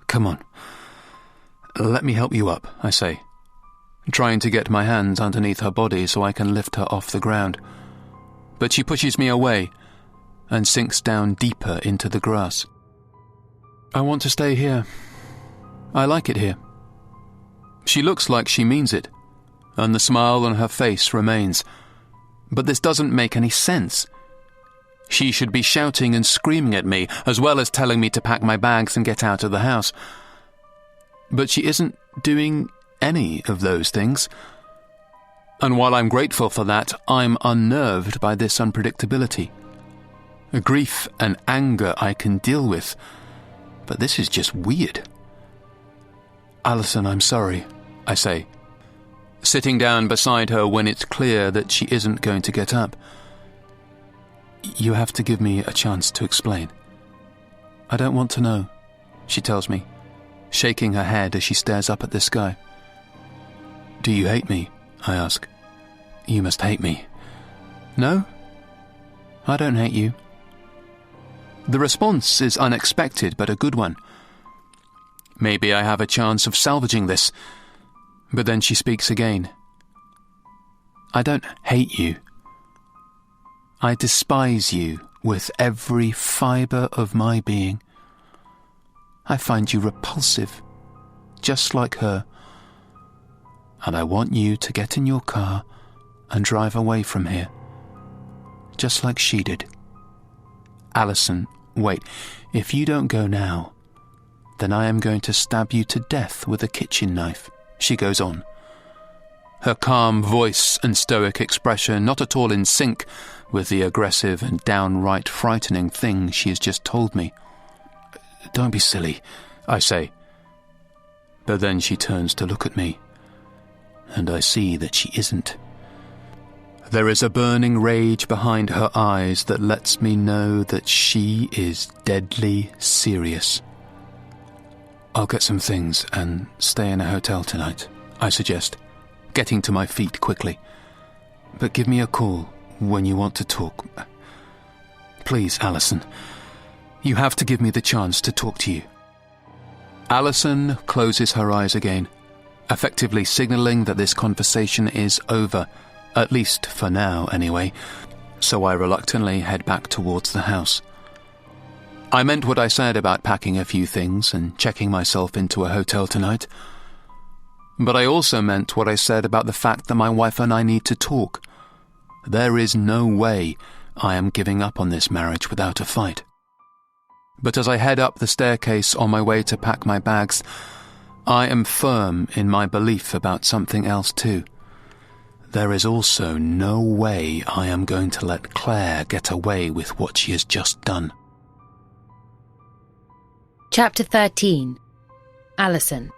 Come on. Let me help you up, I say, trying to get my hands underneath her body so I can lift her off the ground. But she pushes me away and sinks down deeper into the grass. I want to stay here. I like it here. She looks like she means it, and the smile on her face remains. But this doesn't make any sense. She should be shouting and screaming at me, as well as telling me to pack my bags and get out of the house. But she isn't doing any of those things. And while I'm grateful for that, I'm unnerved by this unpredictability. Grief and anger I can deal with, but this is just weird. Alison, I'm sorry, I say, sitting down beside her when it's clear that she isn't going to get up. You have to give me a chance to explain. I don't want to know, she tells me, shaking her head as she stares up at the sky. Do you hate me? I ask. You must hate me. No? I don't hate you. The response is unexpected, but a good one. Maybe I have a chance of salvaging this. But then she speaks again. I don't hate you. I despise you with every fibre of my being. I find you repulsive, just like her. and I want you to get in your car and drive away from here, just like she did. Alison, wait, if you don't go now, then I am going to stab you to death with a kitchen knife, she goes on. Her calm voice and stoic expression not at all in sync with the aggressive and downright frightening thing she has just told me. Don't be silly, I say. But then she turns to look at me, and I see that she isn't. There is a burning rage behind her eyes that lets me know that she is deadly serious. I'll get some things and stay in a hotel tonight, I suggest, getting to my feet quickly. But give me a call when you want to talk. Please, Alison, you have to give me the chance to talk to you. Alison closes her eyes again, effectively signalling that this conversation is over, at least for now anyway, so I reluctantly head back towards the house. I meant what I said about packing a few things and checking myself into a hotel tonight. But I also meant what I said about the fact that my wife and I need to talk. There is no way I am giving up on this marriage without a fight. But as I head up the staircase on my way to pack my bags, I am firm in my belief about something else too. There is also no way I am going to let Claire get away with what she has just done.
Chapter 13. Alison.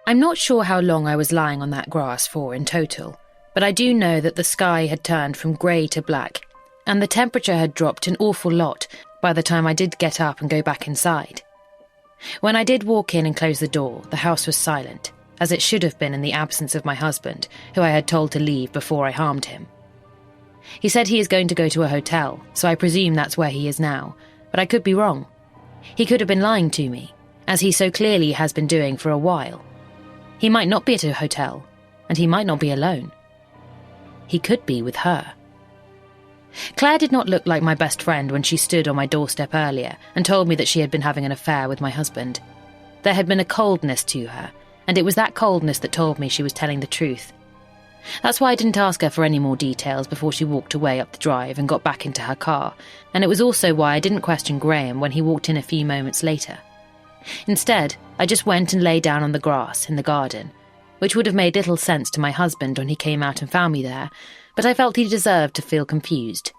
I'm not sure how long I was lying on that grass for in total, but I do know that the sky had turned from grey to black, and the temperature had dropped an awful lot by the time I did get up and go back inside. When I did walk in and close the door, the house was silent, as it should have been in the absence of my husband, who I had told to leave before I harmed him. He said he is going to go to a hotel, so I presume that's where he is now, but I could be wrong. He could have been lying to me, as he so clearly has been doing for a while. He might not be at a hotel, and he might not be alone. He could be with her. Claire did not look like my best friend when she stood on my doorstep earlier and told me that she had been having an affair with my husband. There had been a coldness to her, and it was that coldness that told me she was telling the truth. That's why I didn't ask her for any more details before she walked away up the drive and got back into her car, and it was also why I didn't question Graham when he walked in a few moments later. Instead, I just went and lay down on the grass in the garden, which would have made little sense to my husband when he came out and found me there, but I felt he deserved to feel confused.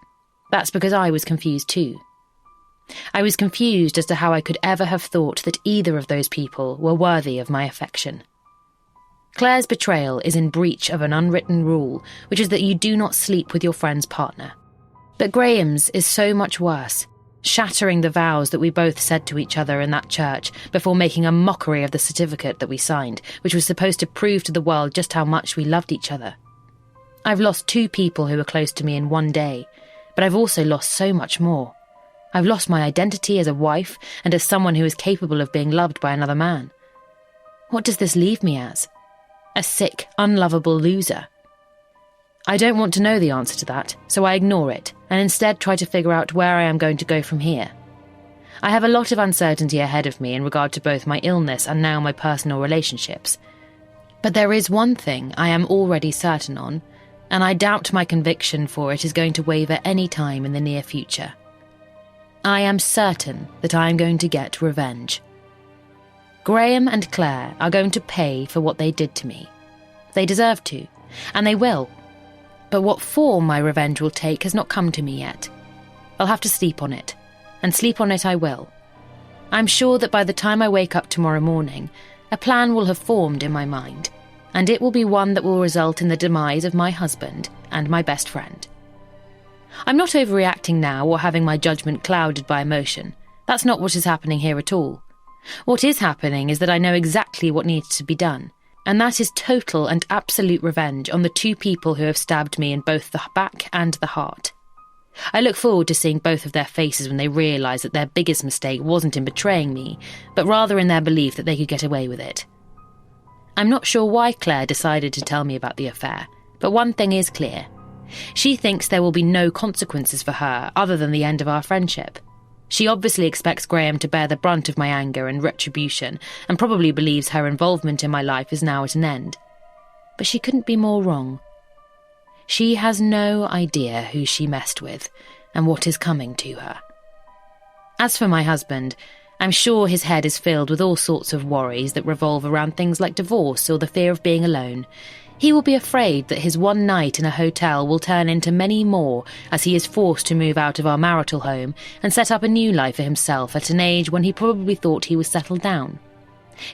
That's because I was confused too. I was confused as to how I could ever have thought that either of those people were worthy of my affection. Claire's betrayal is in breach of an unwritten rule, which is that you do not sleep with your friend's partner. But Graham's is so much worse, shattering the vows that we both said to each other in that church before making a mockery of the certificate that we signed, which was supposed to prove to the world just how much we loved each other. I've lost 2 people who were close to me in one day, but I've also lost so much more. I've lost my identity as a wife and as someone who is capable of being loved by another man. What does this leave me as? A sick, unlovable loser. I don't want to know the answer to that, so I ignore it and instead try to figure out where I am going to go from here. I have a lot of uncertainty ahead of me in regard to both my illness and now my personal relationships. But there is one thing I am already certain on, and I doubt my conviction for it is going to waver any time in the near future. I am certain that I am going to get revenge. Graham and Claire are going to pay for what they did to me. They deserve to, and they will. But what form my revenge will take has not come to me yet. I'll have to sleep on it, and sleep on it I will. I'm sure that by the time I wake up tomorrow morning, a plan will have formed in my mind, and it will be one that will result in the demise of my husband and my best friend. I'm not overreacting now or having my judgment clouded by emotion. That's not what is happening here at all. What is happening is that I know exactly what needs to be done, and that is total and absolute revenge on the 2 people who have stabbed me in both the back and the heart. I look forward to seeing both of their faces when they realise that their biggest mistake wasn't in betraying me, but rather in their belief that they could get away with it. I'm not sure why Claire decided to tell me about the affair, but one thing is clear. She thinks there will be no consequences for her other than the end of our friendship. She obviously expects Graham to bear the brunt of my anger and retribution, and probably believes her involvement in my life is now at an end. But she couldn't be more wrong. She has no idea who she messed with and what is coming to her. As for my husband, I'm sure his head is filled with all sorts of worries that revolve around things like divorce or the fear of being alone. He will be afraid that his one night in a hotel will turn into many more as he is forced to move out of our marital home and set up a new life for himself at an age when he probably thought he was settled down.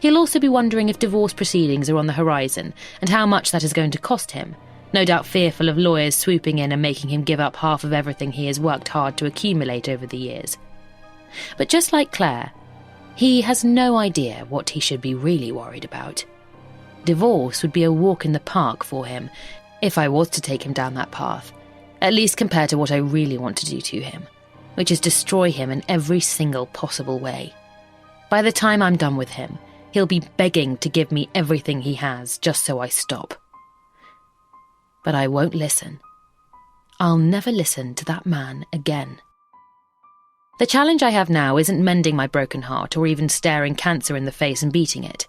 He'll also be wondering if divorce proceedings are on the horizon and how much that is going to cost him, no doubt fearful of lawyers swooping in and making him give up half of everything he has worked hard to accumulate over the years. But just like Claire, he has no idea what he should be really worried about. Divorce would be a walk in the park for him, if I was to take him down that path, at least compared to what I really want to do to him, which is destroy him in every single possible way. By the time I'm done with him, he'll be begging to give me everything he has just so I stop. But I won't listen. I'll never listen to that man again. The challenge I have now isn't mending my broken heart or even staring cancer in the face and beating it.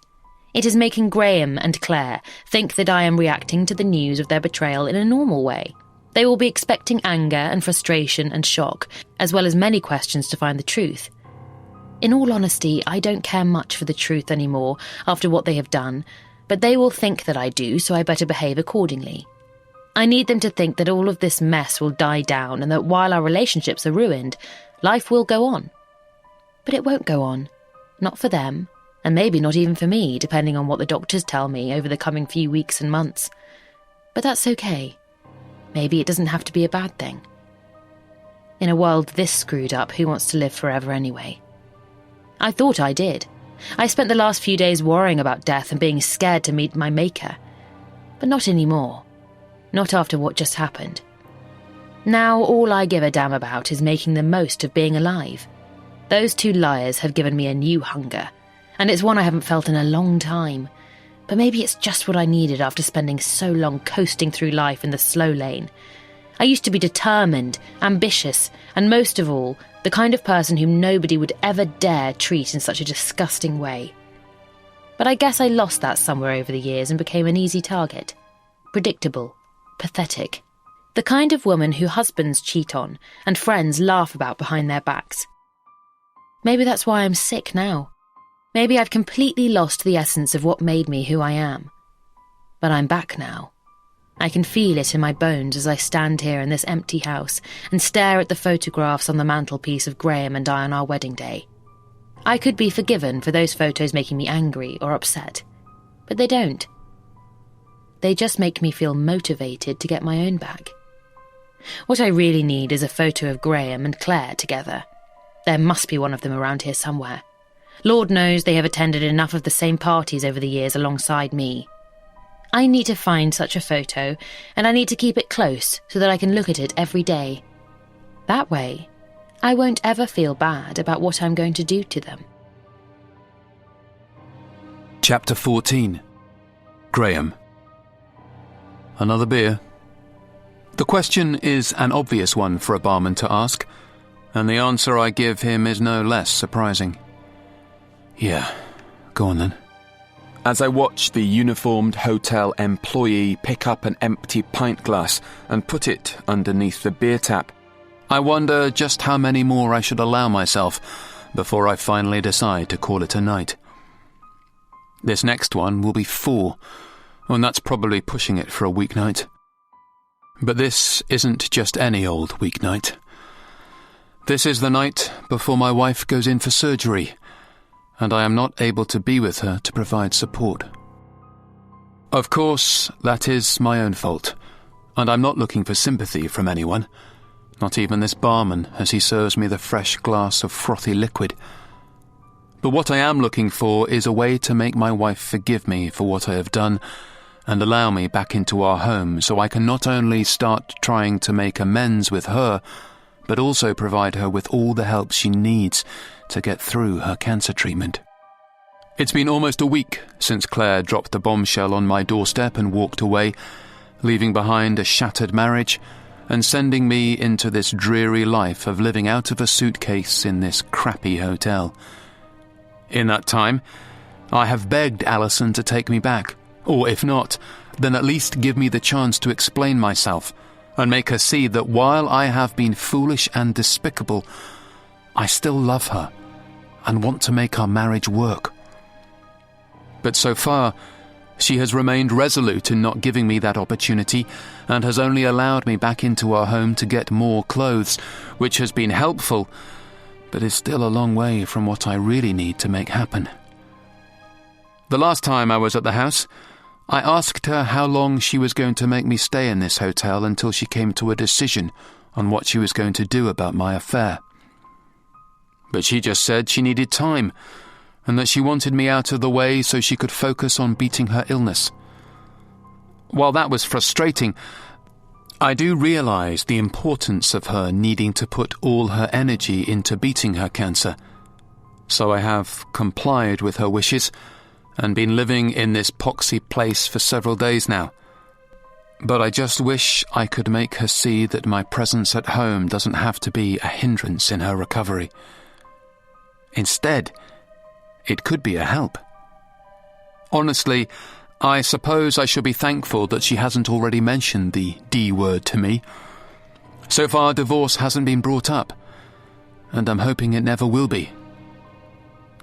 It is making Graham and Claire think that I am reacting to the news of their betrayal in a normal way. They will be expecting anger and frustration and shock, as well as many questions to find the truth. In all honesty, I don't care much for the truth anymore after what they have done, but they will think that I do, so I better behave accordingly. I need them to think that all of this mess will die down and that while our relationships are ruined, life will go on. But it won't go on. Not for them, and maybe not even for me, depending on what the doctors tell me over the coming few weeks and months. But that's okay. Maybe it doesn't have to be a bad thing. In a world this screwed up, who wants to live forever anyway? I thought I did. I spent the last few days worrying about death and being scared to meet my maker. But not anymore. Not after what just happened. Now all I give a damn about is making the most of being alive. Those two liars have given me a new hunger, and it's one I haven't felt in a long time. But maybe it's just what I needed after spending so long coasting through life in the slow lane. I used to be determined, ambitious, and most of all, the kind of person whom nobody would ever dare treat in such a disgusting way. But I guess I lost that somewhere over the years and became an easy target. Predictable. Pathetic. The kind of woman who husbands cheat on and friends laugh about behind their backs. Maybe that's why I'm sick now. Maybe I've completely lost the essence of what made me who I am. But I'm back now. I can feel it in my bones as I stand here in this empty house and stare at the photographs on the mantelpiece of Graham and I on our wedding day. I could be forgiven for those photos making me angry or upset, but they don't. They just make me feel motivated to get my own back. What I really need is a photo of Graham and Claire together. There must be one of them around here somewhere. Lord knows they have attended enough of the same parties over the years alongside me. I need to find such a photo, and I need to keep it close so that I can look at it every day. That way, I won't ever feel bad about what I'm going to do to them.
Chapter 14. Graham. Another beer? The question is an obvious one for a barman to ask, and the answer I give him is no less surprising. Yeah, go on then. As I watch the uniformed hotel employee pick up an empty pint glass and put it underneath the beer tap, I wonder just how many more I should allow myself before I finally decide to call it a night. This next one will be 4, and that's probably pushing it for a weeknight. But this isn't just any old weeknight. This is the night before my wife goes in for surgery, and I am not able to be with her to provide support. Of course, that is my own fault, and I'm not looking for sympathy from anyone, not even this barman as he serves me the fresh glass of frothy liquid. But what I am looking for is a way to make my wife forgive me for what I have done and allow me back into our home so I can not only start trying to make amends with her, but also provide her with all the help she needs to get through her cancer treatment. It's been almost a week since Claire dropped the bombshell on my doorstep and walked away, leaving behind a shattered marriage and sending me into this dreary life of living out of a suitcase in this crappy hotel. In that time, I have begged Alison to take me back, Or if not, then at least give me the chance to explain myself and make her see that while I have been foolish and despicable, I still love her and want to make our marriage work. But so far, she has remained resolute in not giving me that opportunity and has only allowed me back into our home to get more clothes, which has been helpful, but is still a long way from what I really need to make happen. The last time I was at the house, I asked her how long she was going to make me stay in this hotel until she came to a decision on what she was going to do about my affair. But she just said she needed time, and that she wanted me out of the way so she could focus on beating her illness. While that was frustrating, I do realize the importance of her needing to put all her energy into beating her cancer, so I have complied with her wishes and been living in this poxy place for several days now. But I just wish I could make her see that my presence at home doesn't have to be a hindrance in her recovery. Instead, it could be a help. Honestly, I suppose I should be thankful that she hasn't already mentioned the D word to me. So far, divorce hasn't been brought up, and I'm hoping it never will be.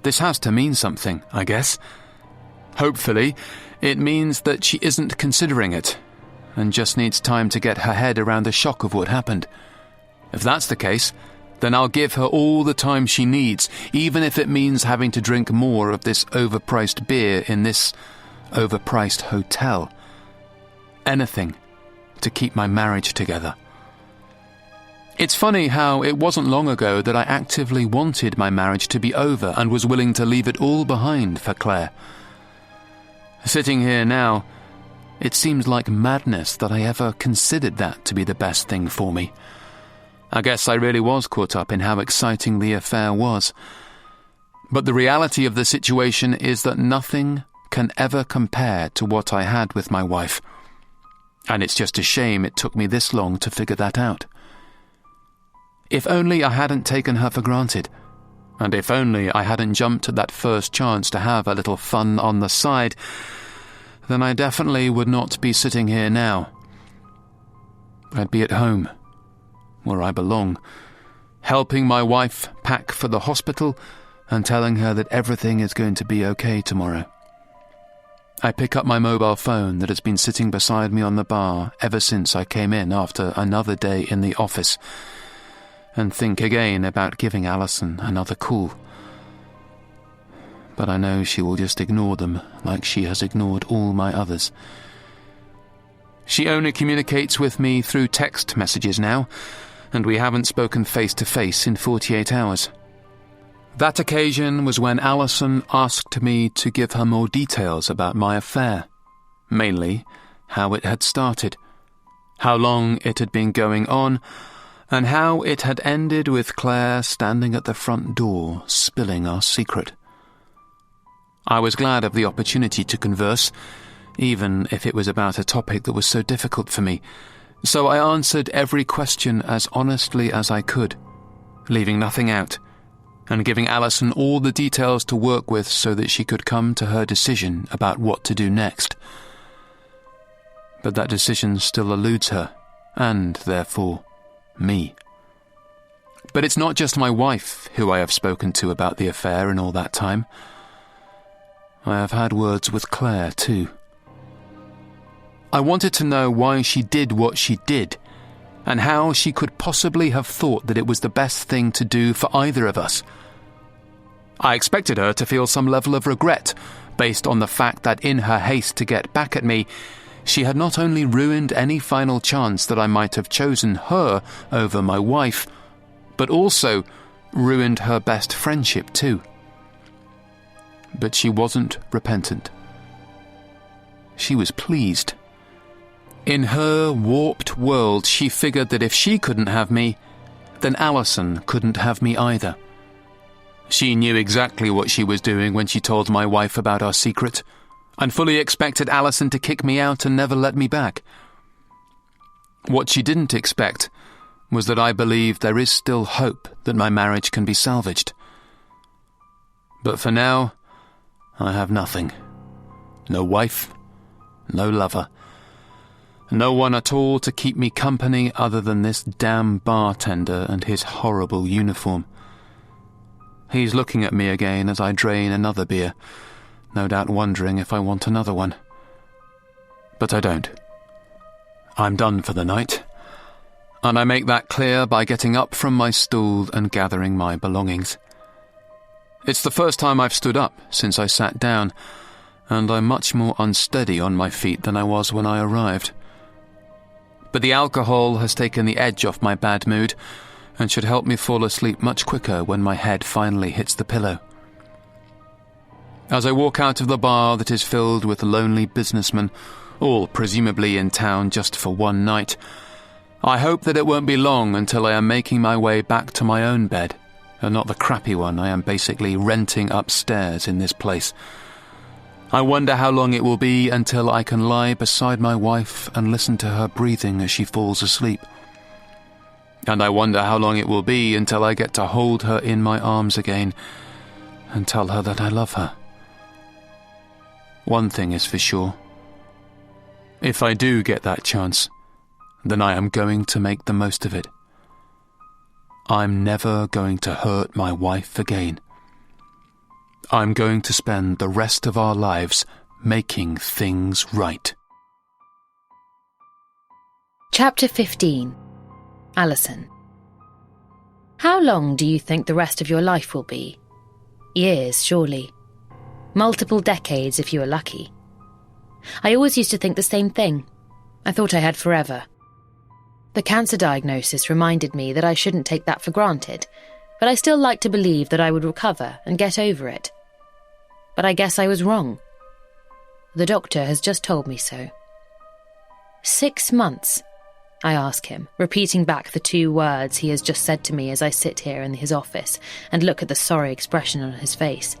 This has to mean something, I guess. Hopefully, it means that she isn't considering it, and just needs time to get her head around the shock of what happened. If that's the case, then I'll give her all the time she needs, even if it means having to drink more of this overpriced beer in this overpriced hotel. Anything to keep my marriage together. It's funny how it wasn't long ago that I actively wanted my marriage to be over and was willing to leave it all behind for Claire. Sitting here now, it seems like madness that I ever considered that to be the best thing for me. I guess I really was caught up in how exciting the affair was. But the reality of the situation is that nothing can ever compare to what I had with my wife. And it's just a shame it took me this long to figure that out. If only I hadn't taken her for granted, and if only I hadn't jumped at that first chance to have a little fun on the side, then I definitely would not be sitting here now. I'd be at home, where I belong, helping my wife pack for the hospital and telling her that everything is going to be okay tomorrow. I pick up my mobile phone that has been sitting beside me on the bar ever since I came in after another day in the office, and think again about giving Alison another call. But I know she will just ignore them like she has ignored all my others. She only communicates with me through text messages now, and we haven't spoken face-to-face in 48 hours. That occasion was when Alison asked me to give her more details about my affair, mainly how it had started, how long it had been going on, and how it had ended with Claire standing at the front door, spilling our secret. I was glad of the opportunity to converse, even if it was about a topic that was so difficult for me, so I answered every question as honestly as I could, leaving nothing out, and giving Alison all the details to work with so that she could come to her decision about what to do next. But that decision still eludes her, and, therefore, me. But it's not just my wife who I have spoken to about the affair in all that time. I have had words with Claire, too. I wanted to know why she did what she did, and how she could possibly have thought that it was the best thing to do for either of us. I expected her to feel some level of regret, based on the fact that in her haste to get back at me, she had not only ruined any final chance that I might have chosen her over my wife, but also ruined her best friendship too. But she wasn't repentant. She was pleased. In her warped world, she figured that if she couldn't have me, then Alison couldn't have me either. She knew exactly what she was doing when she told my wife about our secret, and fully expected Alison to kick me out and never let me back. What she didn't expect was that I believe there is still hope that my marriage can be salvaged. But for now, I have nothing. No wife, no lover. No one at all to keep me company other than this damn bartender and his horrible uniform. He's looking at me again as I drain another beer, no doubt wondering if I want another one. But I don't. I'm done for the night, and I make that clear by getting up from my stool and gathering my belongings. It's the first time I've stood up since I sat down, and I'm much more unsteady on my feet than I was when I arrived. But the alcohol has taken the edge off my bad mood and should help me fall asleep much quicker when my head finally hits the pillow. As I walk out of the bar that is filled with lonely businessmen, all presumably in town just for one night, I hope that it won't be long until I am making my way back to my own bed, and not the crappy one I am basically renting upstairs in this place. I wonder how long it will be until I can lie beside my wife and listen to her breathing as she falls asleep. And I wonder how long it will be until I get to hold her in my arms again and tell her that I love her. One thing is for sure. If I do get that chance, then I am going to make the most of it. I'm never going to hurt my wife again. I'm going to spend the rest of our lives making things right.
Chapter 15. Alison. How long do you think the rest of your life will be? Years, surely. Multiple decades if you are lucky. I always used to think the same thing. I thought I had forever. The cancer diagnosis reminded me that I shouldn't take that for granted, but I still like to believe that I would recover and get over it. But I guess I was wrong. The doctor has just told me so. 6 months, I ask him, repeating back the 2 words he has just said to me as I sit here in his office and look at the sorry expression on his face.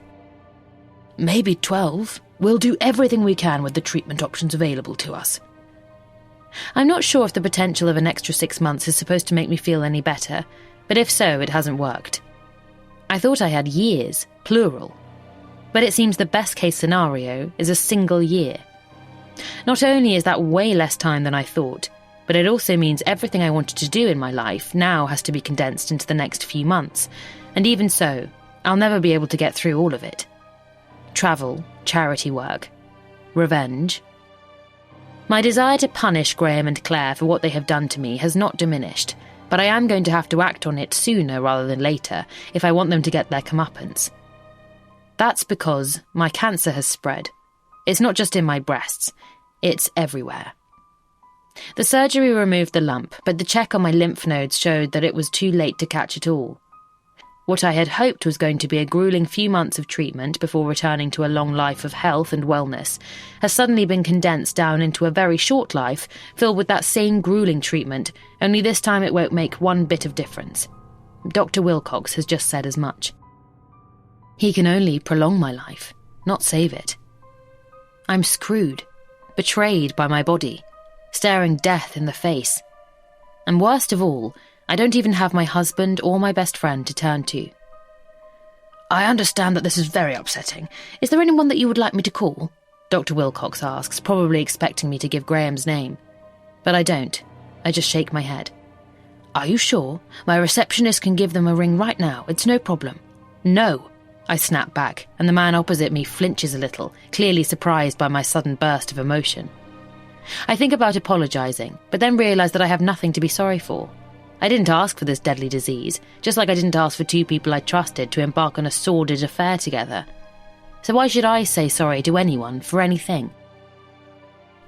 Maybe 12. We'll do everything we can with the treatment options available to us. I'm not sure if the potential of an extra 6 months is supposed to make me feel any better, but if so, it hasn't worked. I thought I had years, plural. But it seems the best-case scenario is a single year. Not only is that way less time than I thought, but it also means everything I wanted to do in my life now has to be condensed into the next few months, and even so, I'll never be able to get through all of it. Travel, charity work, revenge. My desire to punish Graham and Claire for what they have done to me has not diminished, but I am going to have to act on it sooner rather than later if I want them to get their comeuppance. That's because my cancer has spread. It's not just in my breasts, it's everywhere. The surgery removed the lump, but the check on my lymph nodes showed that it was too late to catch it all. What I had hoped was going to be a grueling few months of treatment before returning to a long life of health and wellness has suddenly been condensed down into a very short life filled with that same grueling treatment, only this time it won't make one bit of difference. Dr. Wilcox has just said as much. He can only prolong my life, not save it. I'm screwed, betrayed by my body, staring death in the face. And worst of all, I don't even have my husband or my best friend to turn to. I understand that this is very upsetting. Is there anyone that you would like me to call? Dr. Wilcox asks, probably expecting me to give Graham's name. But I don't. I just shake my head. Are you sure? My receptionist can give them a ring right now. It's no problem. No, I snap back, and the man opposite me flinches a little, clearly surprised by my sudden burst of emotion. I think about apologising, but then realise that I have nothing to be sorry for. I didn't ask for this deadly disease, just like I didn't ask for 2 people I trusted to embark on a sordid affair together. So why should I say sorry to anyone for anything?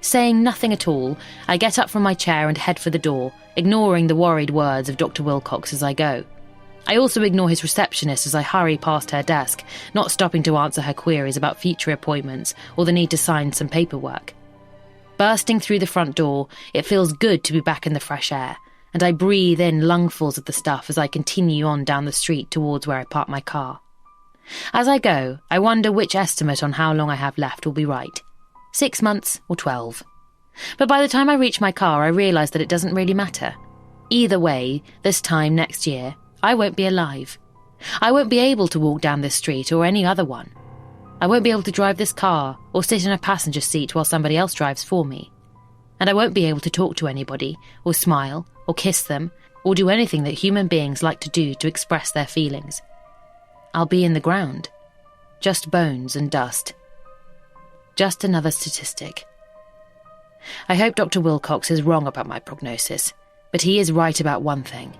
Saying nothing at all, I get up from my chair and head for the door, ignoring the worried words of Dr. Wilcox as I go. I also ignore his receptionist as I hurry past her desk, not stopping to answer her queries about future appointments or the need to sign some paperwork. Bursting through the front door, it feels good to be back in the fresh air, and I breathe in lungfuls of the stuff as I continue on down the street towards where I park my car. As I go, I wonder which estimate on how long I have left will be right. 6 months or 12. But by the time I reach my car, I realise that it doesn't really matter. Either way, this time next year, I won't be alive. I won't be able to walk down this street or any other one. I won't be able to drive this car or sit in a passenger seat while somebody else drives for me. And I won't be able to talk to anybody, or smile, or kiss them, or do anything that human beings like to do to express their feelings. I'll be in the ground. Just bones and dust. Just another statistic. I hope Dr. Wilcox is wrong about my prognosis, but he is right about one thing.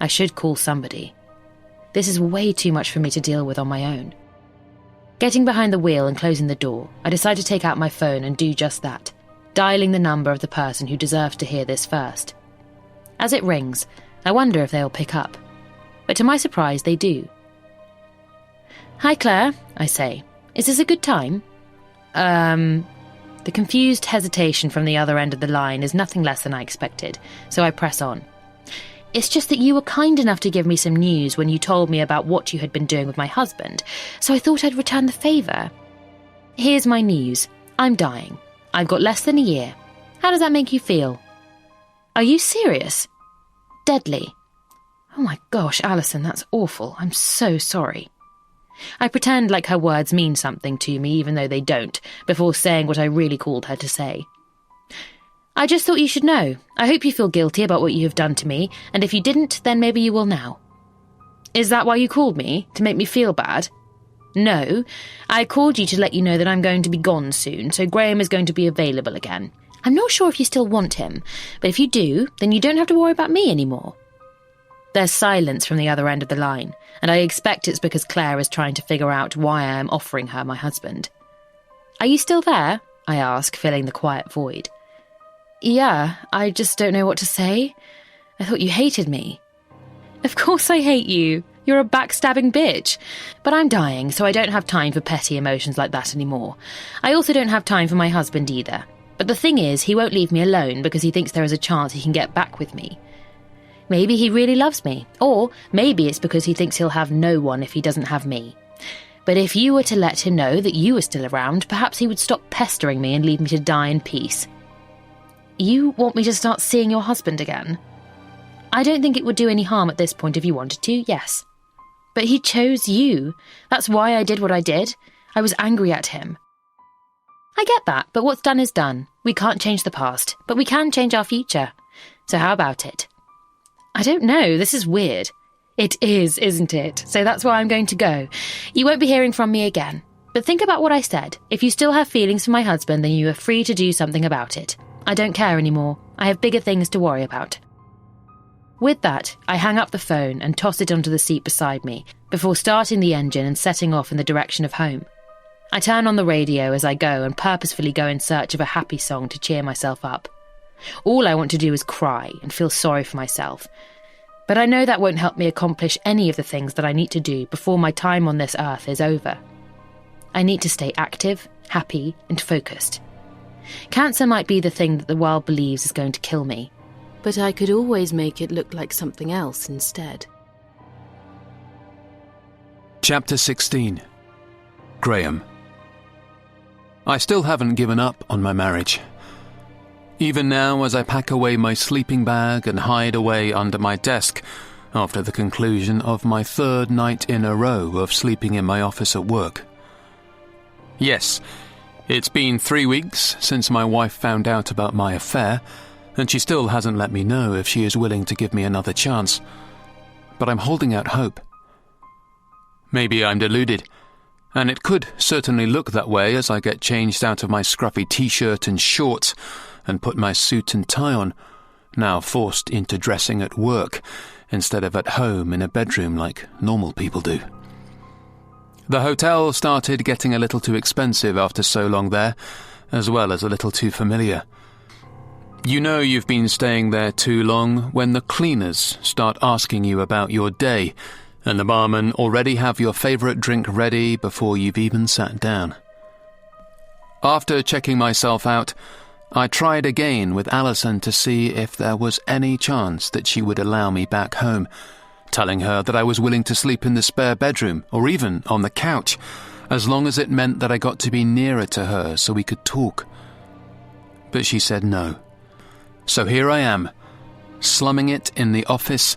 I should call somebody. This is way too much for me to deal with on my own. Getting behind the wheel and closing the door, I decide to take out my phone and do just that, dialing the number of the person who deserves to hear this first. As it rings, I wonder if they'll pick up, but to my surprise they do. "Hi Claire," I say. "Is this a good time?" The confused hesitation from the other end of the line is nothing less than I expected, so I press on. "It's just that you were kind enough to give me some news when you told me about what you had been doing with my husband, so I thought I'd return the favour. Here's my news. I'm dying. I've got less than a year. How does that make you feel?" "Are you serious?" "Deadly." "Oh my gosh, Alison, that's awful. I'm so sorry." I pretend like her words mean something to me even though they don't, before saying what I really called her to say. "I just thought you should know. I hope you feel guilty about what you have done to me, and if you didn't, then maybe you will now." "Is that why you called me? To make me feel bad?" "No, I called you to let you know that I'm going to be gone soon, so Graham is going to be available again. I'm not sure if you still want him, but if you do, then you don't have to worry about me anymore." There's silence from the other end of the line, and I expect it's because Claire is trying to figure out why I am offering her my husband. "Are you still there?" I ask, filling the quiet void. "Yeah, I just don't know what to say. I thought you hated me." "Of course I hate you. You're a backstabbing bitch. But I'm dying, so I don't have time for petty emotions like that anymore. I also don't have time for my husband either. But the thing is, he won't leave me alone because he thinks there is a chance he can get back with me. Maybe he really loves me, or maybe it's because he thinks he'll have no one if he doesn't have me. But if you were to let him know that you were still around, perhaps he would stop pestering me and leave me to die in peace." "You want me to start seeing your husband again?" "I don't think it would do any harm at this point if you wanted to, yes. But he chose you. That's why I did what I did. I was angry at him." "I get that, but what's done is done. We can't change the past, but we can change our future. So how about it?" "I don't know, this is weird." "It is, isn't it? So that's why I'm going to go. You won't be hearing from me again. But think about what I said. If you still have feelings for my husband, then you are free to do something about it. I don't care anymore. I have bigger things to worry about." With that, I hang up the phone and toss it onto the seat beside me, before starting the engine and setting off in the direction of home. I turn on the radio as I go and purposefully go in search of a happy song to cheer myself up. All I want to do is cry and feel sorry for myself. But I know that won't help me accomplish any of the things that I need to do before my time on this earth is over. I need to stay active, happy, and focused. Cancer might be the thing that the world believes is going to kill me, but I could always make it look like something else instead.
Chapter 16. Graham. I still haven't given up on my marriage. Even now, as I pack away my sleeping bag and hide away under my desk after the conclusion of my third night in a row of sleeping in my office at work. Yes, it's been 3 weeks since my wife found out about my affair, and she still hasn't let me know if she is willing to give me another chance. But I'm holding out hope. Maybe I'm deluded, and it could certainly look that way as I get changed out of my scruffy t-shirt and shorts and put my suit and tie on, now forced into dressing at work instead of at home in a bedroom like normal people do. The hotel started getting a little too expensive after so long there, as well as a little too familiar. You know you've been staying there too long when the cleaners start asking you about your day, and the barman already have your favourite drink ready before you've even sat down. After checking myself out, I tried again with Alison to see if there was any chance that she would allow me back home, telling her that I was willing to sleep in the spare bedroom or even on the couch, as long as it meant that I got to be nearer to her so we could talk. But she said no. So here I am, slumming it in the office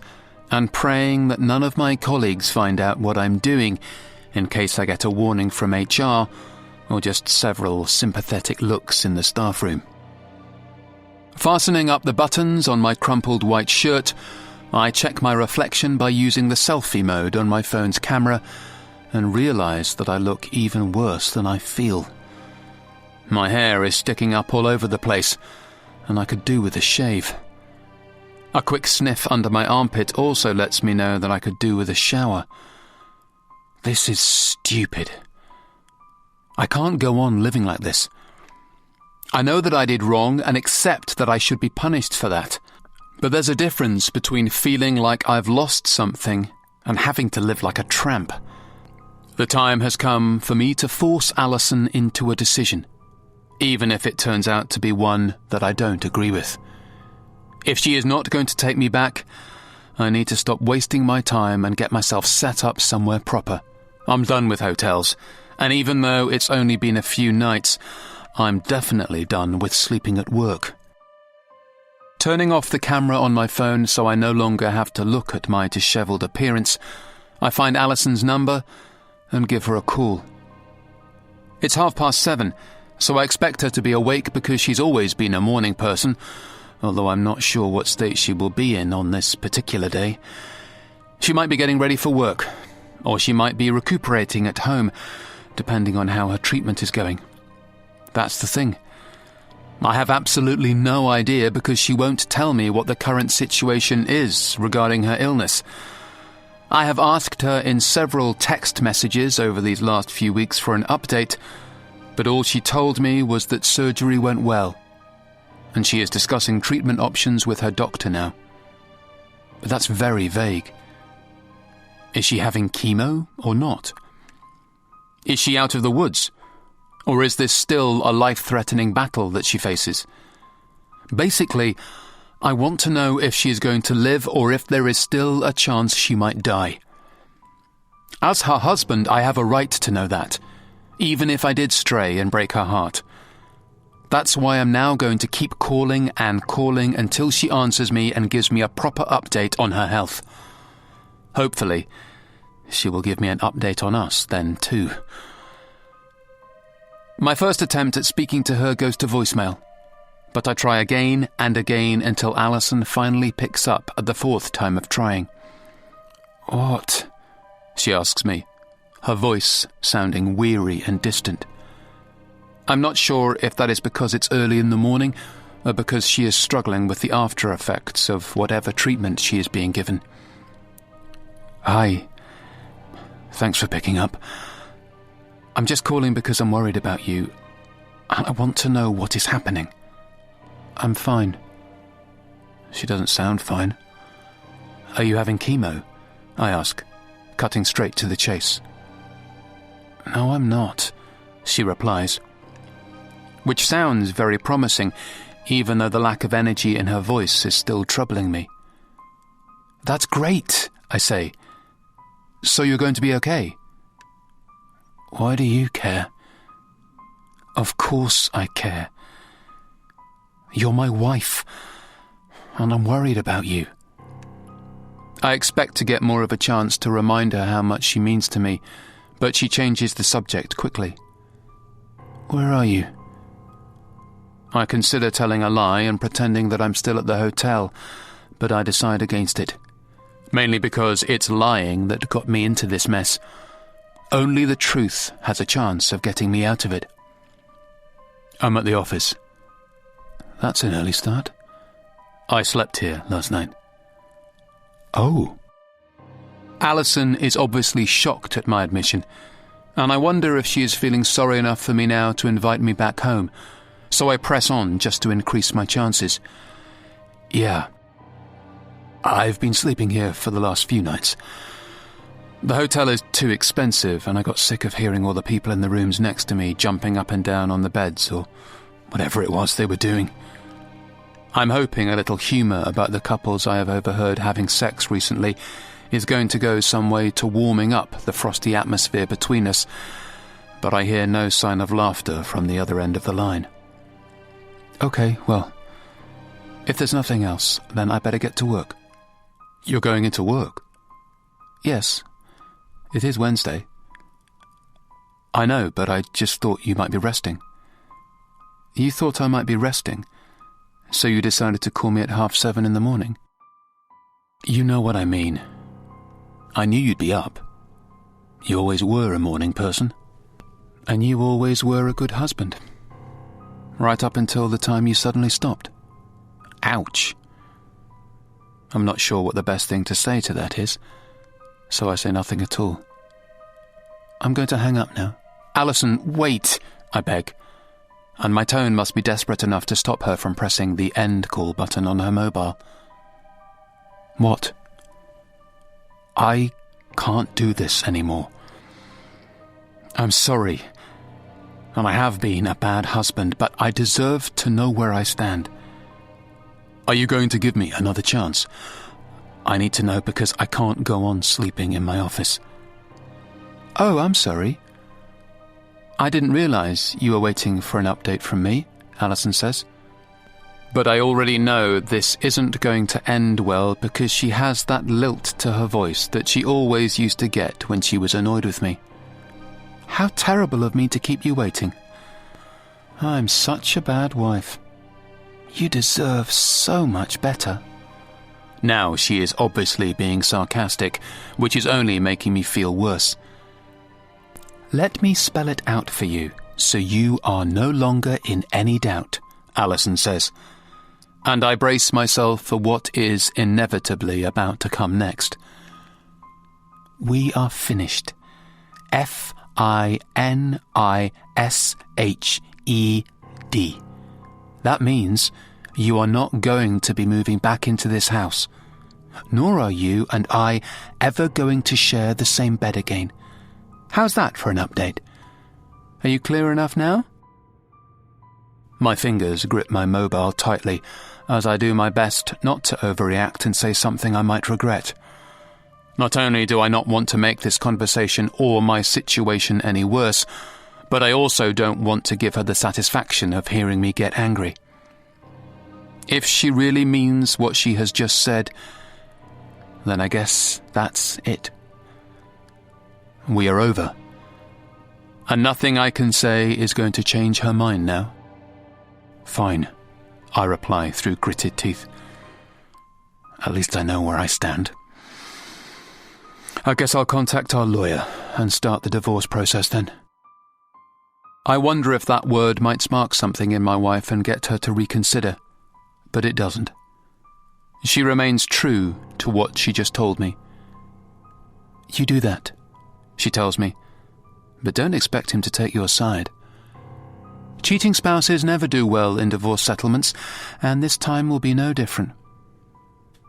and praying that none of my colleagues find out what I'm doing in case I get a warning from HR or just several sympathetic looks in the staff room. Fastening up the buttons on my crumpled white shirt, I check my reflection by using the selfie mode on my phone's camera and realise that I look even worse than I feel. My hair is sticking up all over the place, and I could do with a shave. A quick sniff under my armpit also lets me know that I could do with a shower. This is stupid. I can't go on living like this. I know that I did wrong and accept that I should be punished for that. But there's a difference between feeling like I've lost something and having to live like a tramp. The time has come for me to force Alison into a decision, even if it turns out to be one that I don't agree with. If she is not going to take me back, I need to stop wasting my time and get myself set up somewhere proper. I'm done with hotels, and even though it's only been a few nights, I'm definitely done with sleeping at work. Turning off the camera on my phone so I no longer have to look at my dishevelled appearance, I find Alison's number and give her a call. It's 7:30, so I expect her to be awake because she's always been a morning person, although I'm not sure what state she will be in on this particular day. She might be getting ready for work, or she might be recuperating at home, depending on how her treatment is going. That's the thing. I have absolutely no idea because she won't tell me what the current situation is regarding her illness. I have asked her in several text messages over these last few weeks for an update, but all she told me was that surgery went well, and she is discussing treatment options with her doctor now. But that's very vague. Is she having chemo or not? Is she out of the woods? Or is this still a life-threatening battle that she faces? Basically, I want to know if she is going to live or if there is still a chance she might die. As her husband, I have a right to know that, even if I did stray and break her heart. That's why I'm now going to keep calling and calling until she answers me and gives me a proper update on her health. Hopefully, she will give me an update on us then too. My first attempt at speaking to her goes to voicemail, but I try again and again until Alison finally picks up at the fourth time of trying. "What?" she asks me, her voice sounding weary and distant. I'm not sure if that is because it's early in the morning or because she is struggling with the after effects of whatever treatment she is being given. "Hi. Thanks for picking up. I'm just calling because I'm worried about you. I want to know what is happening." "I'm fine." She doesn't sound fine. "Are you having chemo?" I ask, cutting straight to the chase. "No, I'm not," she replies, which sounds very promising, even though the lack of energy in her voice is still troubling me. "That's great," I say. "So you're going to be okay?" "Why do you care?" "Of course I care. You're my wife, and I'm worried about you." I expect to get more of a chance to remind her how much she means to me, but she changes the subject quickly. "Where are you?" I consider telling a lie and pretending that I'm still at the hotel, but I decide against it. Mainly because it's lying that got me into this mess. Only the truth has a chance of getting me out of it. "I'm at the office." "That's an early start." "I slept here last night." "Oh." Alison is obviously shocked at my admission, and I wonder if she is feeling sorry enough for me now to invite me back home, so I press on just to increase my chances. "Yeah. I've been sleeping here for the last few nights. The hotel is too expensive, and I got sick of hearing all the people in the rooms next to me jumping up and down on the beds, or whatever it was they were doing. I'm hoping a little humour about the couples I have overheard having sex recently is going to go some way to warming up the frosty atmosphere between us, but I hear no sign of laughter from the other end of the line. "Okay, well, if there's nothing else, then I better get to work." "You're going into work?" "Yes. It is Wednesday." I know, but I just thought you might be resting. You thought I might be resting, so you decided to call me at 7:30 in the morning? You know what I mean. I knew you'd be up. You always were a morning person. And you always were a good husband. Right up until the time you suddenly stopped. Ouch. I'm not sure what the best thing to say to that is, so I say nothing at all. I'm going to hang up now. Alison, wait, I beg. And my tone must be desperate enough to stop her from pressing the end call button on her mobile. What? I can't do this anymore. I'm sorry, and I have been a bad husband, but I deserve to know where I stand. Are you going to give me another chance? I need to know because I can't go on sleeping in my office. Oh, I'm sorry. I didn't realize you were waiting for an update from me, Alison says. But I already know this isn't going to end well because she has that lilt to her voice that she always used to get when she was annoyed with me. How terrible of me to keep you waiting. I'm such a bad wife. You deserve so much better. Now she is obviously being sarcastic, which is only making me feel worse. Let me spell it out for you, so you are no longer in any doubt, Alison says. And I brace myself for what is inevitably about to come next. We are finished. FINISHED. That means you are not going to be moving back into this house. Nor are you and I ever going to share the same bed again. How's that for an update? Are you clear enough now? My fingers grip my mobile tightly as I do my best not to overreact and say something I might regret. Not only do I not want to make this conversation or my situation any worse, but I also don't want to give her the satisfaction of hearing me get angry. If she really means what she has just said, then I guess that's it. We are over. And nothing I can say is going to change her mind now. Fine, I reply through gritted teeth. At least I know where I stand. I guess I'll contact our lawyer and start the divorce process then. I wonder if that word might spark something in my wife and get her to reconsider, but it doesn't. She remains true to what she just told me. You do that, she tells me, but don't expect him to take your side. Cheating spouses never do well in divorce settlements, and this time will be no different.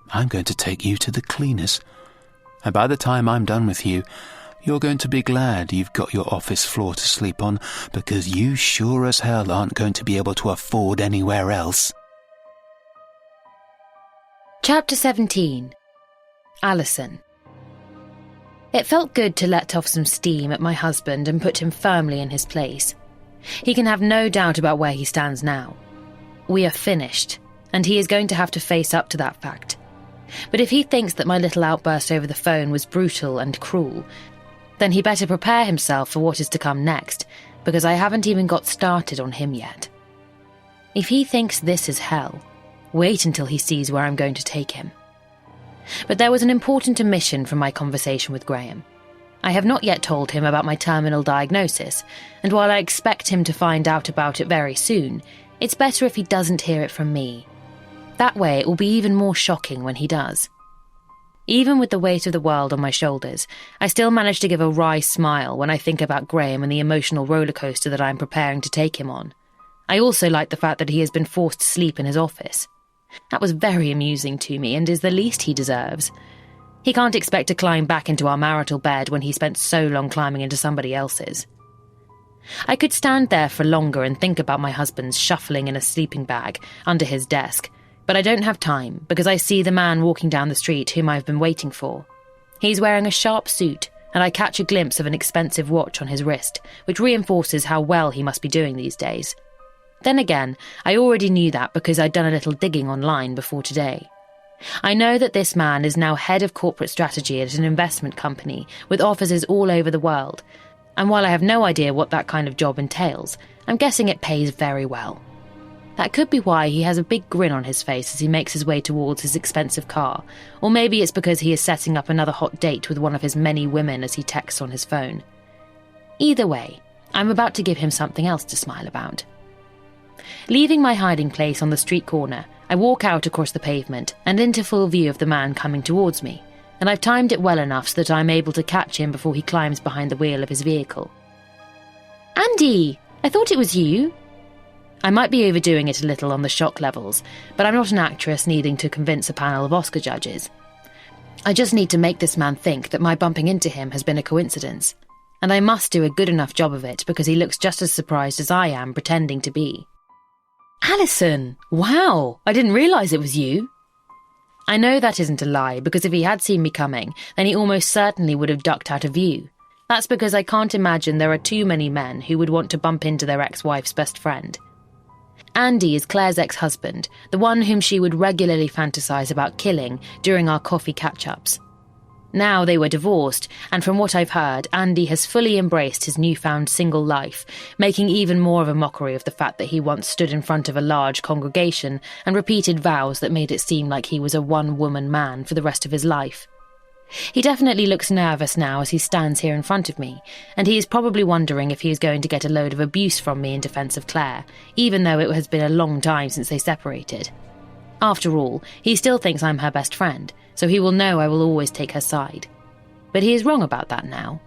I'm going to take you to the cleaners, and by the time I'm done with you, you're going to be glad you've got your office floor to sleep on, because you sure as hell aren't going to be able to afford anywhere else.
Chapter 17. Alison. It felt good to let off some steam at my husband and put him firmly in his place. He can have no doubt about where he stands now. We are finished, and he is going to have to face up to that fact. But if he thinks that my little outburst over the phone was brutal and cruel, then he better prepare himself for what is to come next, because I haven't even got started on him yet. If he thinks this is hell, wait until he sees where I'm going to take him. But there was an important omission from my conversation with Graham. I have not yet told him about my terminal diagnosis, and while I expect him to find out about it very soon, it's better if he doesn't hear it from me. That way it will be even more shocking when he does. Even with the weight of the world on my shoulders, I still manage to give a wry smile when I think about Graham and the emotional rollercoaster that I am preparing to take him on. I also like the fact that he has been forced to sleep in his office. That was very amusing to me and is the least he deserves. He can't expect to climb back into our marital bed when he spent so long climbing into somebody else's. I could stand there for longer and think about my husband's shuffling in a sleeping bag under his desk, but I don't have time because I see the man walking down the street whom I've been waiting for. He's wearing a sharp suit, and I catch a glimpse of an expensive watch on his wrist, which reinforces how well he must be doing these days. Then again, I already knew that because I'd done a little digging online before today. I know that this man is now head of corporate strategy at an investment company with offices all over the world, And while I have no idea what that kind of job entails, I'm guessing it pays very well. That could be why he has a big grin on his face as he makes his way towards his expensive car, or maybe it's because he is setting up another hot date with one of his many women as he texts on his phone. Either way, I'm about to give him something else to smile about. Leaving my hiding place on the street corner, I walk out across the pavement and into full view of the man coming towards me, and I've timed it well enough so that I'm able to catch him before he climbs behind the wheel of his vehicle. "Andy! I thought it was you!" I might be overdoing it a little on the shock levels, but I'm not an actress needing to convince a panel of Oscar judges. I just need to make this man think that my bumping into him has been a coincidence, and I must do a good enough job of it because he looks just as surprised as I am pretending to be. "Alison! Wow! I didn't realise it was you!" I know that isn't a lie, because if he had seen me coming, then he almost certainly would have ducked out of view. That's because I can't imagine there are too many men who would want to bump into their ex-wife's best friend. Andy is Claire's ex-husband, the one whom she would regularly fantasize about killing during our coffee catch-ups. Now they were divorced, and from what I've heard, Andy has fully embraced his newfound single life, making even more of a mockery of the fact that he once stood in front of a large congregation and repeated vows that made it seem like he was a one-woman man for the rest of his life. He definitely looks nervous now as he stands here in front of me, and he is probably wondering if he is going to get a load of abuse from me in defence of Claire, even though it has been a long time since they separated. After all, he still thinks I'm her best friend, so he will know I will always take her side. But he is wrong about that now.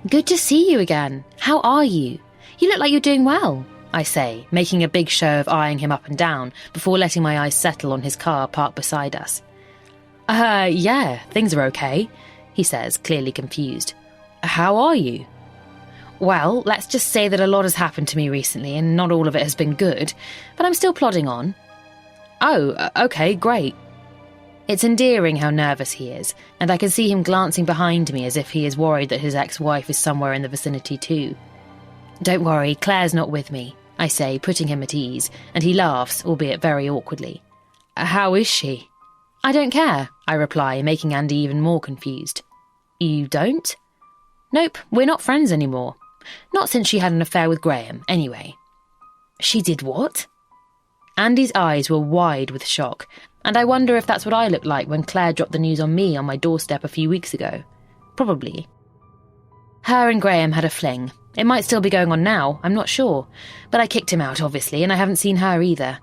"Good to see you again. How are you? You look like you're doing well," I say, making a big show of eyeing him up and down before letting my eyes settle on his car parked beside us. Yeah, things are okay," he says, clearly confused. "How are you?" "Well, let's just say that a lot has happened to me recently, and not all of it has been good, but I'm still plodding on." "Oh, okay, great." It's endearing how nervous he is, and I can see him glancing behind me as if he is worried that his ex-wife is somewhere in the vicinity too. "Don't worry, Claire's not with me," I say, putting him at ease, and he laughs, albeit very awkwardly. "How is she?" "I don't care," I reply, making Andy even more confused. "You don't?" "Nope, we're not friends anymore. Not since she had an affair with Graham, anyway." "She did what?" Andy's eyes were wide with shock, and I wonder if that's what I looked like when Claire dropped the news on me on my doorstep a few weeks ago. Probably. Her and Graham had a fling. It might still be going on now, I'm not sure, but I kicked him out, obviously, and I haven't seen her either.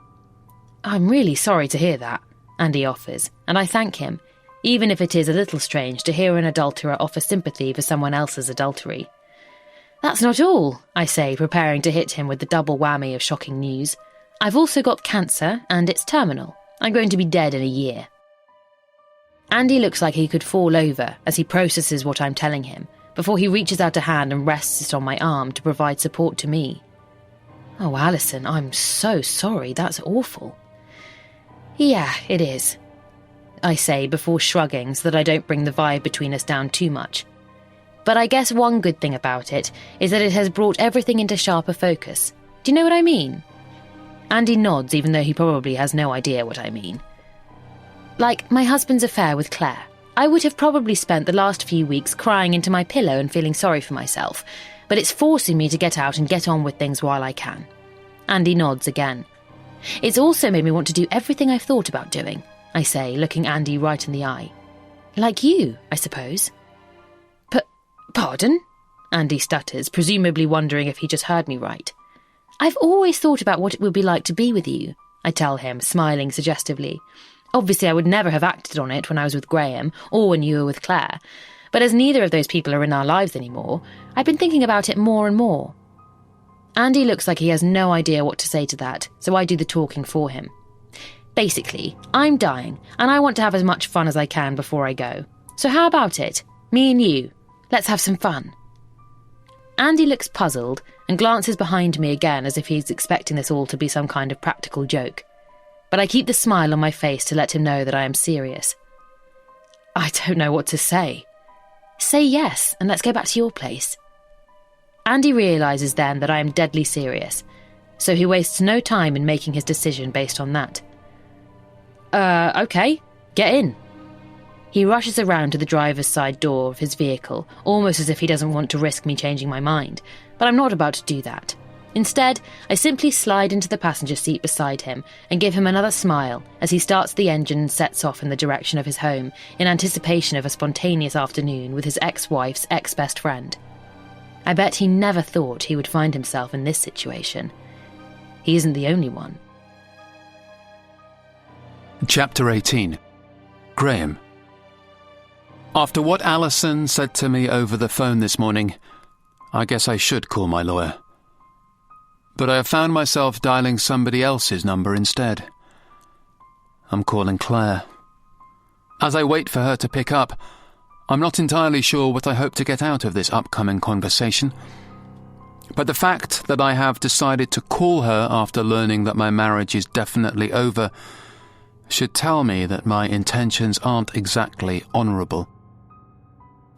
"I'm really sorry to hear that," Andy offers, and I thank him, even if it is a little strange to hear an adulterer offer sympathy for someone else's adultery. "That's not all," I say, preparing to hit him with the double whammy of shocking news. "I've also got cancer, and it's terminal. I'm going to be dead in a year." Andy looks like he could fall over as he processes what I'm telling him, before he reaches out a hand and rests it on my arm to provide support to me. "Oh, Alison, I'm so sorry, that's awful." "Yeah, it is," I say before shrugging so that I don't bring the vibe between us down too much. But I guess one good thing about it is that it has brought everything into sharper focus. Do you know what I mean? Andy nods, even though he probably has no idea what I mean. Like my husband's affair with Claire. I would have probably spent the last few weeks crying into my pillow and feeling sorry for myself, but it's forcing me to get out and get on with things while I can. Andy nods again. "It's also made me want to do everything I've thought about doing," I say, looking Andy right in the eye. "Like you, I suppose." Pardon?" Andy stutters, presumably wondering if he just heard me right. "I've always thought about what it would be like to be with you," I tell him, smiling suggestively. "Obviously I would never have acted on it when I was with Graham, or when you were with Claire, but as neither of those people are in our lives anymore, I've been thinking about it more and more." Andy looks like he has no idea what to say to that, so I do the talking for him. "Basically, I'm dying, and I want to have as much fun as I can before I go. So how about it? Me and you. Let's have some fun." Andy looks puzzled and glances behind me again as if he's expecting this all to be some kind of practical joke. But I keep the smile on my face to let him know that I am serious. "I don't know what to say." "Say yes, and let's go back to your place." Andy realises then that I am deadly serious, so he wastes no time in making his decision based on that. Okay, get in." He rushes around to the driver's side door of his vehicle, almost as if he doesn't want to risk me changing my mind, but I'm not about to do that. Instead, I simply slide into the passenger seat beside him and give him another smile as he starts the engine and sets off in the direction of his home in anticipation of a spontaneous afternoon with his ex-wife's ex-best friend. I bet he never thought he would find himself in this situation. He isn't the only one.
Chapter 18. Graham. After what Alison said to me over the phone this morning, I guess I should call my lawyer. But I have found myself dialing somebody else's number instead. I'm calling Claire. As I wait for her to pick up, I'm not entirely sure what I hope to get out of this upcoming conversation. But the fact that I have decided to call her after learning that my marriage is definitely over should tell me that my intentions aren't exactly honourable.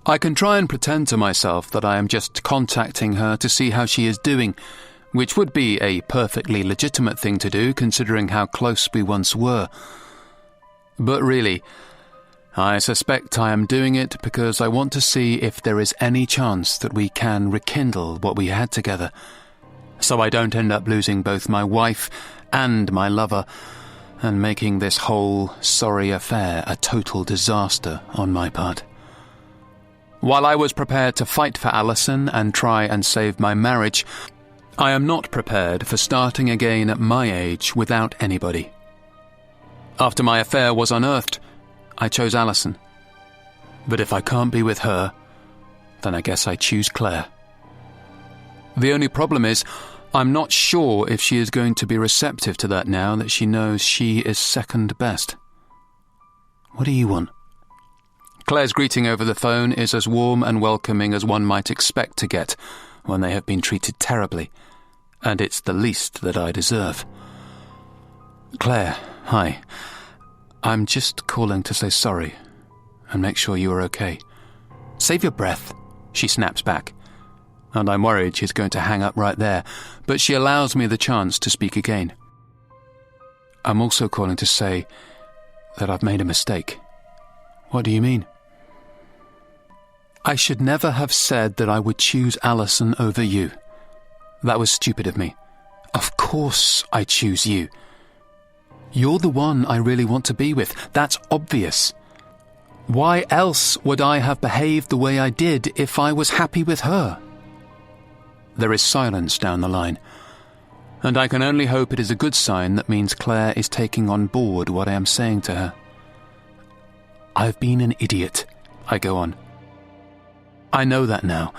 I can try and pretend to myself that I am just contacting her to see how she is doing, which would be a perfectly legitimate thing to do considering how close we once were. But really, I suspect I am doing it because I want to see if there is any chance that we can rekindle what we had together, so I don't end up losing both my wife and my lover, and making this whole sorry affair a total disaster on my part. While I was prepared to fight for Alison and try and save my marriage, I am not prepared for starting again at my age without anybody. After my affair was unearthed, I chose Alison. But if I can't be with her, then I guess I choose Claire. The only problem is, I'm not sure if she is going to be receptive to that now that she knows she is second best. What do you want? Claire's greeting over the phone is as warm and welcoming as one might expect to get when they have been treated terribly, and it's the least that I deserve. Claire, hi. I'm just calling to say sorry and make sure you are okay. Save your breath, she snaps back, and I'm worried she's going to hang up right there, but she allows me the chance to speak again. I'm also calling to say that I've made a mistake. What do you mean? I should never have said that I would choose Alison over you. That was stupid of me. Of course I choose you. You're the one I really want to be with. That's obvious. Why else would I have behaved the way I did if I was happy with her? There is silence down the line, and I can only hope it is a good sign that means Claire is taking on board what I am saying to her. I've been an idiot, I go on. I know that now,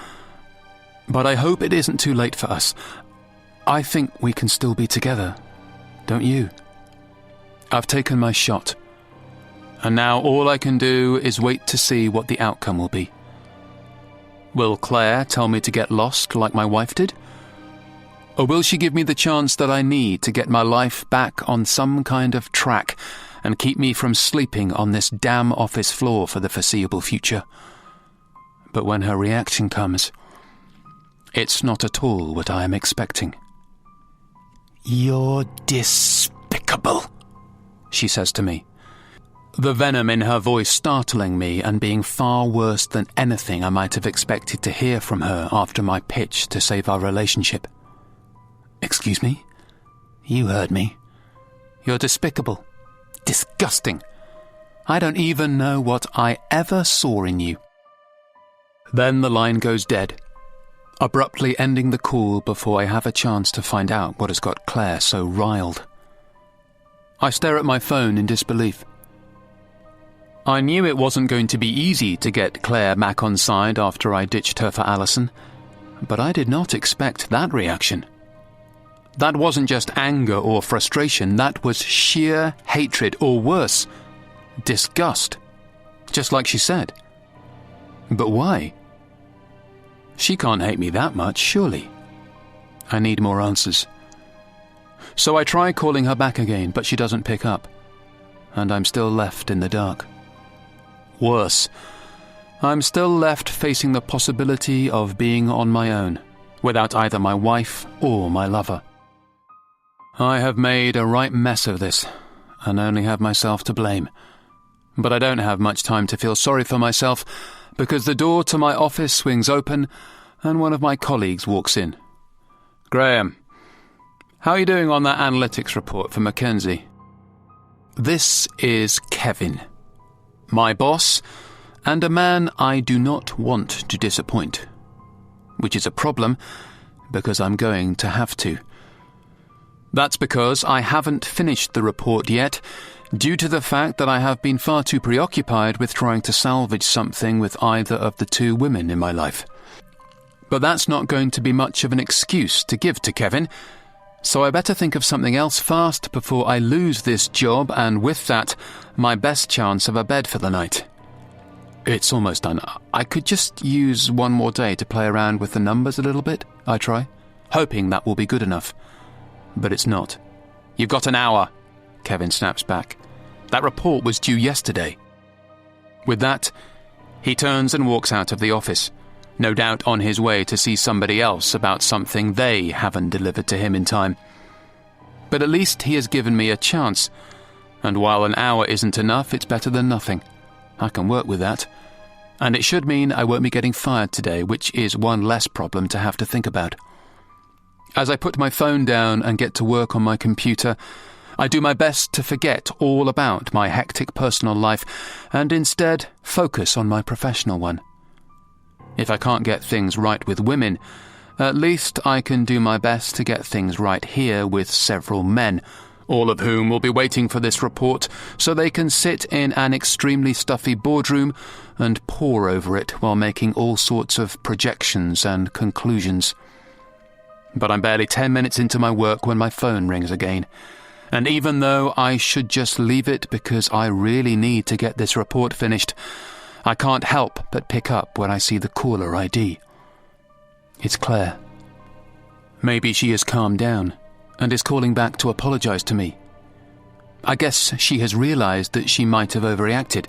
but I hope it isn't too late for us. I think we can still be together, don't you? I've taken my shot, and now all I can do is wait to see what the outcome will be. Will Claire tell me to get lost like my wife did? Or will she give me the chance that I need to get my life back on some kind of track and keep me from sleeping on this damn office floor for the foreseeable future? But when her reaction comes, it's not at all what I am expecting. You're despicable, she says to me, the venom in her voice startling me and being far worse than anything I might have expected to hear from her after my pitch to save our relationship. Excuse me? You heard me. You're despicable. Disgusting. I don't even know what I ever saw in you. Then the line goes dead, abruptly ending the call before I have a chance to find out what has got Claire so riled. I stare at my phone in disbelief. I knew it wasn't going to be easy to get Claire back on side after I ditched her for Alison, but I did not expect that reaction. That wasn't just anger or frustration, that was sheer hatred, or worse, disgust, just like she said. But why? She can't hate me that much, surely. I need more answers. So I try calling her back again, but she doesn't pick up, and I'm still left in the dark. Worse, I'm still left facing the possibility of being on my own, without either my wife or my lover. I have made a right mess of this, and only have myself to blame. But I don't have much time to feel sorry for myself because the door to my office swings open and one of my colleagues walks in. "Graham, how are you doing on that analytics report for Mackenzie?" This is Kevin, my boss, and a man I do not want to disappoint. Which is a problem, because I'm going to have to. That's because I haven't finished the report yet, due to the fact that I have been far too preoccupied with trying to salvage something with either of the two women in my life. But that's not going to be much of an excuse to give to Kevin, so I better think of something else fast before I lose this job and with that, my best chance of a bed for the night. It's almost done. I could just use one more day to play around with the numbers a little bit, I try, hoping that will be good enough. But it's not. "You've got an hour," Kevin snaps back. "That report was due yesterday." With that, he turns and walks out of the office, no doubt on his way to see somebody else about something they haven't delivered to him in time. But at least he has given me a chance, and while an hour isn't enough, it's better than nothing. I can work with that. And it should mean I won't be getting fired today, which is one less problem to have to think about. As I put my phone down and get to work on my computer, I do my best to forget all about my hectic personal life and instead focus on my professional one. If I can't get things right with women, at least I can do my best to get things right here with several men, all of whom will be waiting for this report so they can sit in an extremely stuffy boardroom and pore over it while making all sorts of projections and conclusions. But I'm barely 10 minutes into my work when my phone rings again. And even though I should just leave it because I really need to get this report finished, I can't help but pick up when I see the caller ID. It's Claire. Maybe she has calmed down and is calling back to apologize to me. I guess she has realized that she might have overreacted,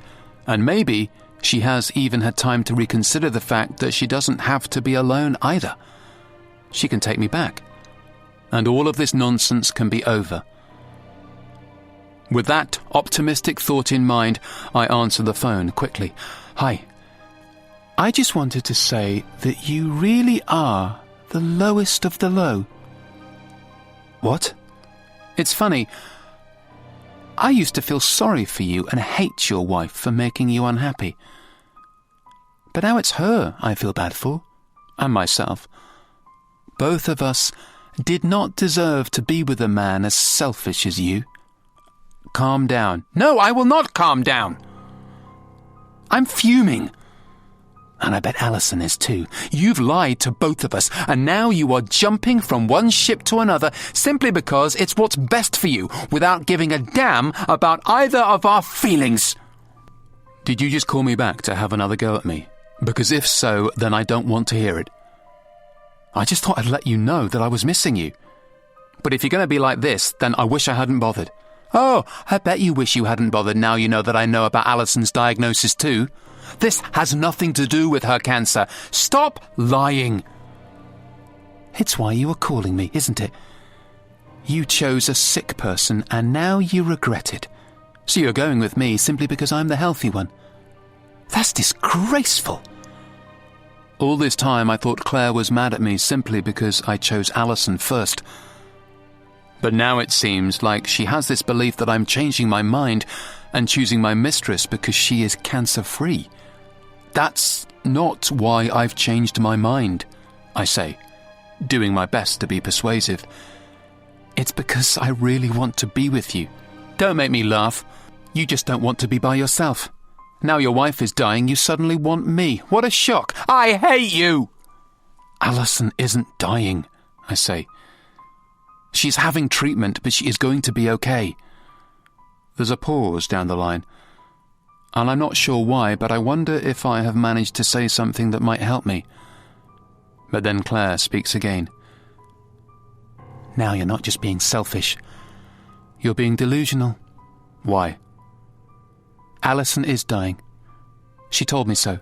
and maybe she has even had time to reconsider the fact that she doesn't have to be alone either. She can take me back, and all of this nonsense can be over. With that optimistic thought in mind, I answer the phone quickly. "Hi. I just wanted to say that you really are the lowest of the low." "What?" "It's funny. I used to feel sorry for you and hate your wife for making you unhappy. But now it's her I feel bad for, and myself. Both of us did not deserve to be with a man as selfish as you." "Calm down." "No, I will not calm down. I'm fuming. And I bet Alison is too. You've lied to both of us, and now you are jumping from one ship to another simply because it's what's best for you, without giving a damn about either of our feelings." "Did you just call me back to have another go at me? Because if so, then I don't want to hear it. I just thought I'd let you know that I was missing you. But if you're going to be like this, then I wish I hadn't bothered." "Oh, I bet you wish you hadn't bothered now you know that I know about Alison's diagnosis too. This has nothing to do with her cancer. Stop lying." "It's why you were calling me, isn't it? You chose a sick person and now you regret it. So you're going with me simply because I'm the healthy one. That's disgraceful." All this time I thought Claire was mad at me simply because I chose Alison first. But now it seems like she has this belief that I'm changing my mind and choosing my mistress because she is cancer-free. "That's not why I've changed my mind," I say, doing my best to be persuasive. "It's because I really want to be with you. Don't make me laugh. You just don't want to be by yourself. Now your wife is dying, you suddenly want me. What a shock. I hate you!" "Alison isn't dying," I say. "She's having treatment, but she is going to be okay." There's a pause down the line, and I'm not sure why, but I wonder if I have managed to say something that might help me. But then Claire speaks again. "Now you're not just being selfish. You're being delusional." "Why?" "Alison is dying. She told me so."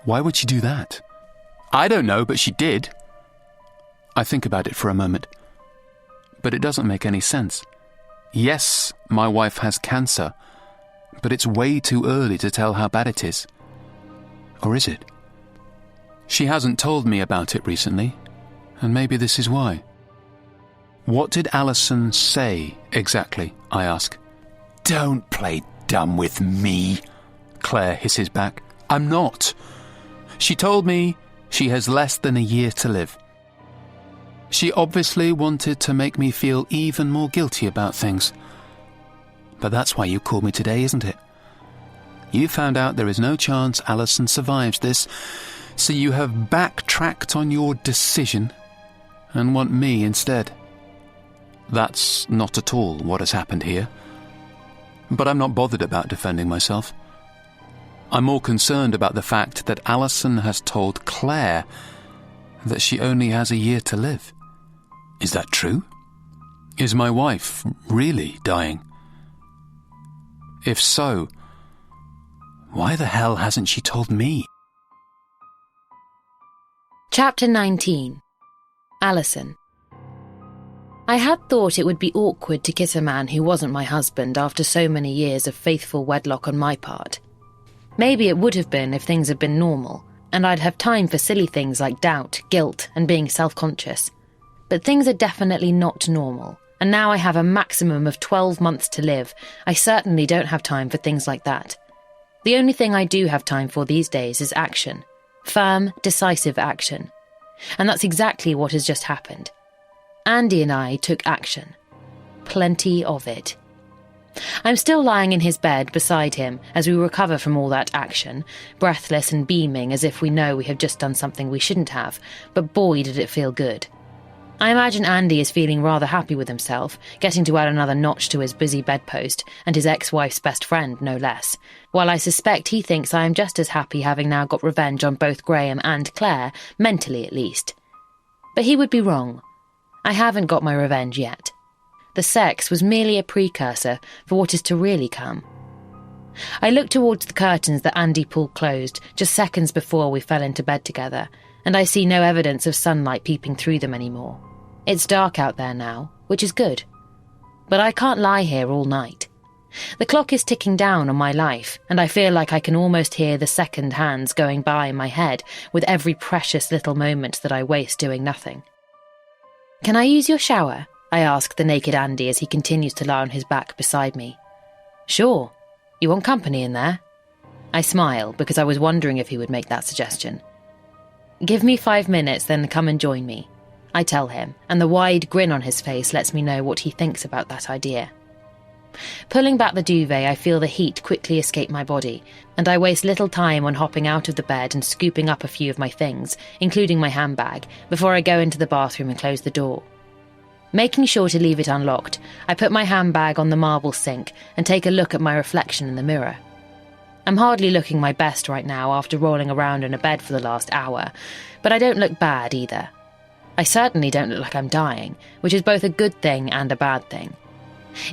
"Why would she do that?" "I don't know, but she did." I think about it for a moment, but it doesn't make any sense. Yes, my wife has cancer, but it's way too early to tell how bad it is. Or is it? She hasn't told me about it recently, and maybe this is why. What did Alison say exactly? I ask.
Don't play dumb with me,
Claire hisses back. I'm not. She told me she has less than a year to live. She obviously wanted to make me feel even more guilty about things. But that's why you called me today, isn't it? You found out there is no chance Alison survives this, so you have backtracked on your decision and want me instead. That's not at all what has happened here. But I'm not bothered about defending myself. I'm more concerned about the fact that Alison has told Claire that she only has a year to live. Is that true? Is my wife really dying? If so, why the hell hasn't she told me?
Chapter 19. Alison. I had thought it would be awkward to kiss a man who wasn't my husband after so many years of faithful wedlock on my part. Maybe it would have been if things had been normal, and I'd have time for silly things like doubt, guilt, and being self-conscious. But things are definitely not normal, and now I have a maximum of 12 months to live. I certainly don't have time for things like that. The only thing I do have time for these days is action. Firm, decisive action. And that's exactly what has just happened. Andy and I took action. Plenty of it. I'm still lying in his bed beside him as we recover from all that action, breathless and beaming as if we know we have just done something we shouldn't have, but boy did it feel good. I imagine Andy is feeling rather happy with himself, getting to add another notch to his busy bedpost, and his ex-wife's best friend, no less, while I suspect he thinks I am just as happy having now got revenge on both Graham and Claire, mentally at least. But he would be wrong. I haven't got my revenge yet. The sex was merely a precursor for what is to really come. I looked towards the curtains that Andy pulled closed just seconds before we fell into bed together, and I see no evidence of sunlight peeping through them anymore. It's dark out there now, which is good. But I can't lie here all night. The clock is ticking down on my life, and I feel like I can almost hear the second hands going by in my head with every precious little moment that I waste doing nothing. Can I use your shower? I ask the naked Andy as he continues to lie on his back beside me. Sure. You want company in there? I smile because I was wondering if he would make that suggestion. Give me 5 minutes, then come and join me, I tell him, and the wide grin on his face lets me know what he thinks about that idea. Pulling back the duvet, I feel the heat quickly escape my body, and I waste little time on hopping out of the bed and scooping up a few of my things, including my handbag, before I go into the bathroom and close the door. Making sure to leave it unlocked, I put my handbag on the marble sink and take a look at my reflection in the mirror. I'm hardly looking my best right now after rolling around in a bed for the last hour, but I don't look bad either. I certainly don't look like I'm dying, which is both a good thing and a bad thing.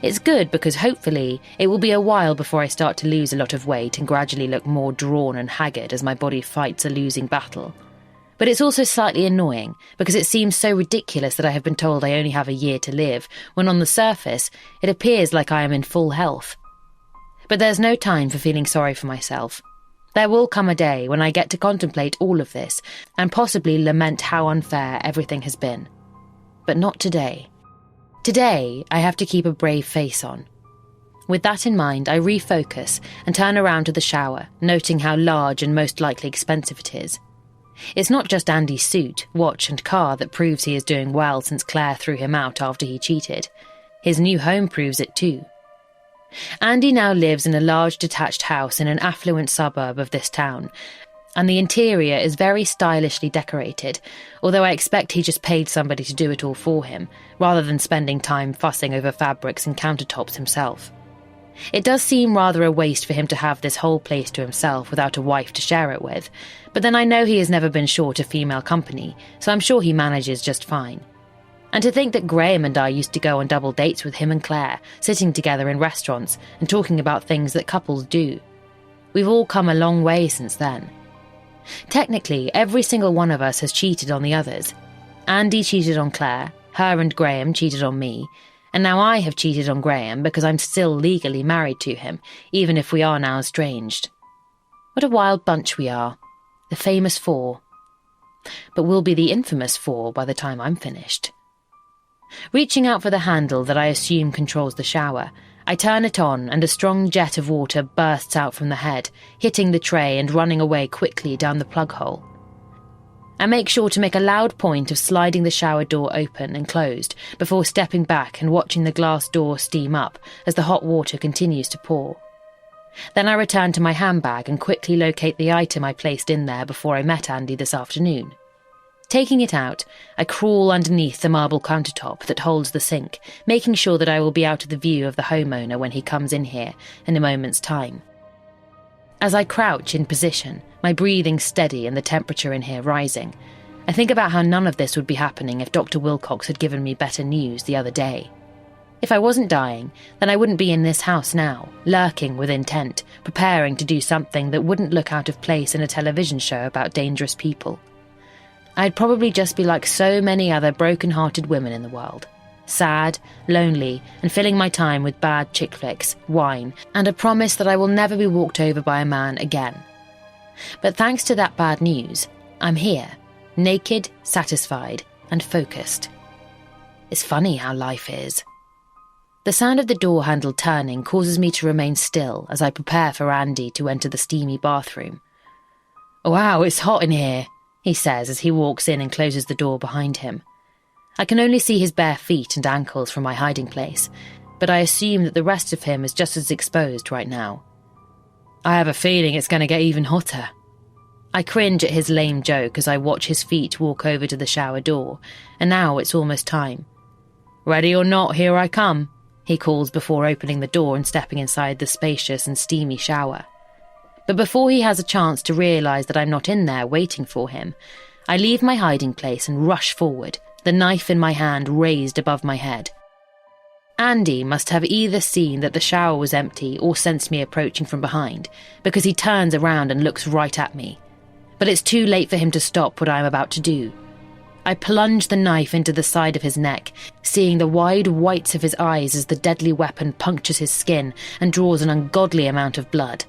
It's good because hopefully it will be a while before I start to lose a lot of weight and gradually look more drawn and haggard as my body fights a losing battle. But it's also slightly annoying because it seems so ridiculous that I have been told I only have a year to live, when on the surface it appears like I am in full health. But there's no time for feeling sorry for myself. There will come a day when I get to contemplate all of this and possibly lament how unfair everything has been. But not today. Today, I have to keep a brave face on. With that in mind, I refocus and turn around to the shower, noting how large and most likely expensive it is. It's not just Andy's suit, watch and car that proves he is doing well since Claire threw him out after he cheated. His new home proves it too. Andy now lives in a large detached house in an affluent suburb of this town, and the interior is very stylishly decorated, although I expect he just paid somebody to do it all for him, rather than spending time fussing over fabrics and countertops himself. It does seem rather a waste for him to have this whole place to himself without a wife to share it with, but then I know he has never been short of female company, so I'm sure he manages just fine. And to think that Graham and I used to go on double dates with him and Claire, sitting together in restaurants and talking about things that couples do. We've all come a long way since then. Technically, every single one of us has cheated on the others. Andy cheated on Claire, her and Graham cheated on me, And now I have cheated on Graham because I'm still legally married to him, even if we are now estranged. What a wild bunch we are. The famous four. But we'll be the infamous four by the time I'm finished. Reaching out for the handle that I assume controls the shower, I turn it on and a strong jet of water bursts out from the head, hitting the tray and running away quickly down the plug hole. I make sure to make a loud point of sliding the shower door open and closed before stepping back and watching the glass door steam up as the hot water continues to pour. Then I return to my handbag and quickly locate the item I placed in there before I met Andy this afternoon. Taking it out, I crawl underneath the marble countertop that holds the sink, making sure that I will be out of the view of the homeowner when he comes in here in a moment's time. As I crouch in position, my breathing steady and the temperature in here rising, I think about how none of this would be happening if Dr. Wilcox had given me better news the other day. If I wasn't dying, then I wouldn't be in this house now, lurking with intent, preparing to do something that wouldn't look out of place in a television show about dangerous people. I'd probably just be like so many other broken-hearted women in the world. Sad, lonely, and filling my time with bad chick flicks, wine, and a promise that I will never be walked over by a man again. But thanks to that bad news, I'm here, naked, satisfied, and focused. It's funny how life is. The sound of the door handle turning causes me to remain still as I prepare for Andy to enter the steamy bathroom. "Wow, it's hot in here," he says as he walks in and closes the door behind him. I can only see his bare feet and ankles from my hiding place, but I assume that the rest of him is just as exposed right now. I have a feeling it's going to get even hotter. I cringe at his lame joke as I watch his feet walk over to the shower door, and now it's almost time. "Ready or not, here I come," he calls before opening the door and stepping inside the spacious and steamy shower. But before he has a chance to realise that I'm not in there waiting for him, I leave my hiding place and rush forward, the knife in my hand raised above my head. Andy must have either seen that the shower was empty or sensed me approaching from behind, because he turns around and looks right at me. But it's too late for him to stop what I'm about to do. I plunge the knife into the side of his neck, seeing the wide whites of his eyes as the deadly weapon punctures his skin and draws an ungodly amount of blood.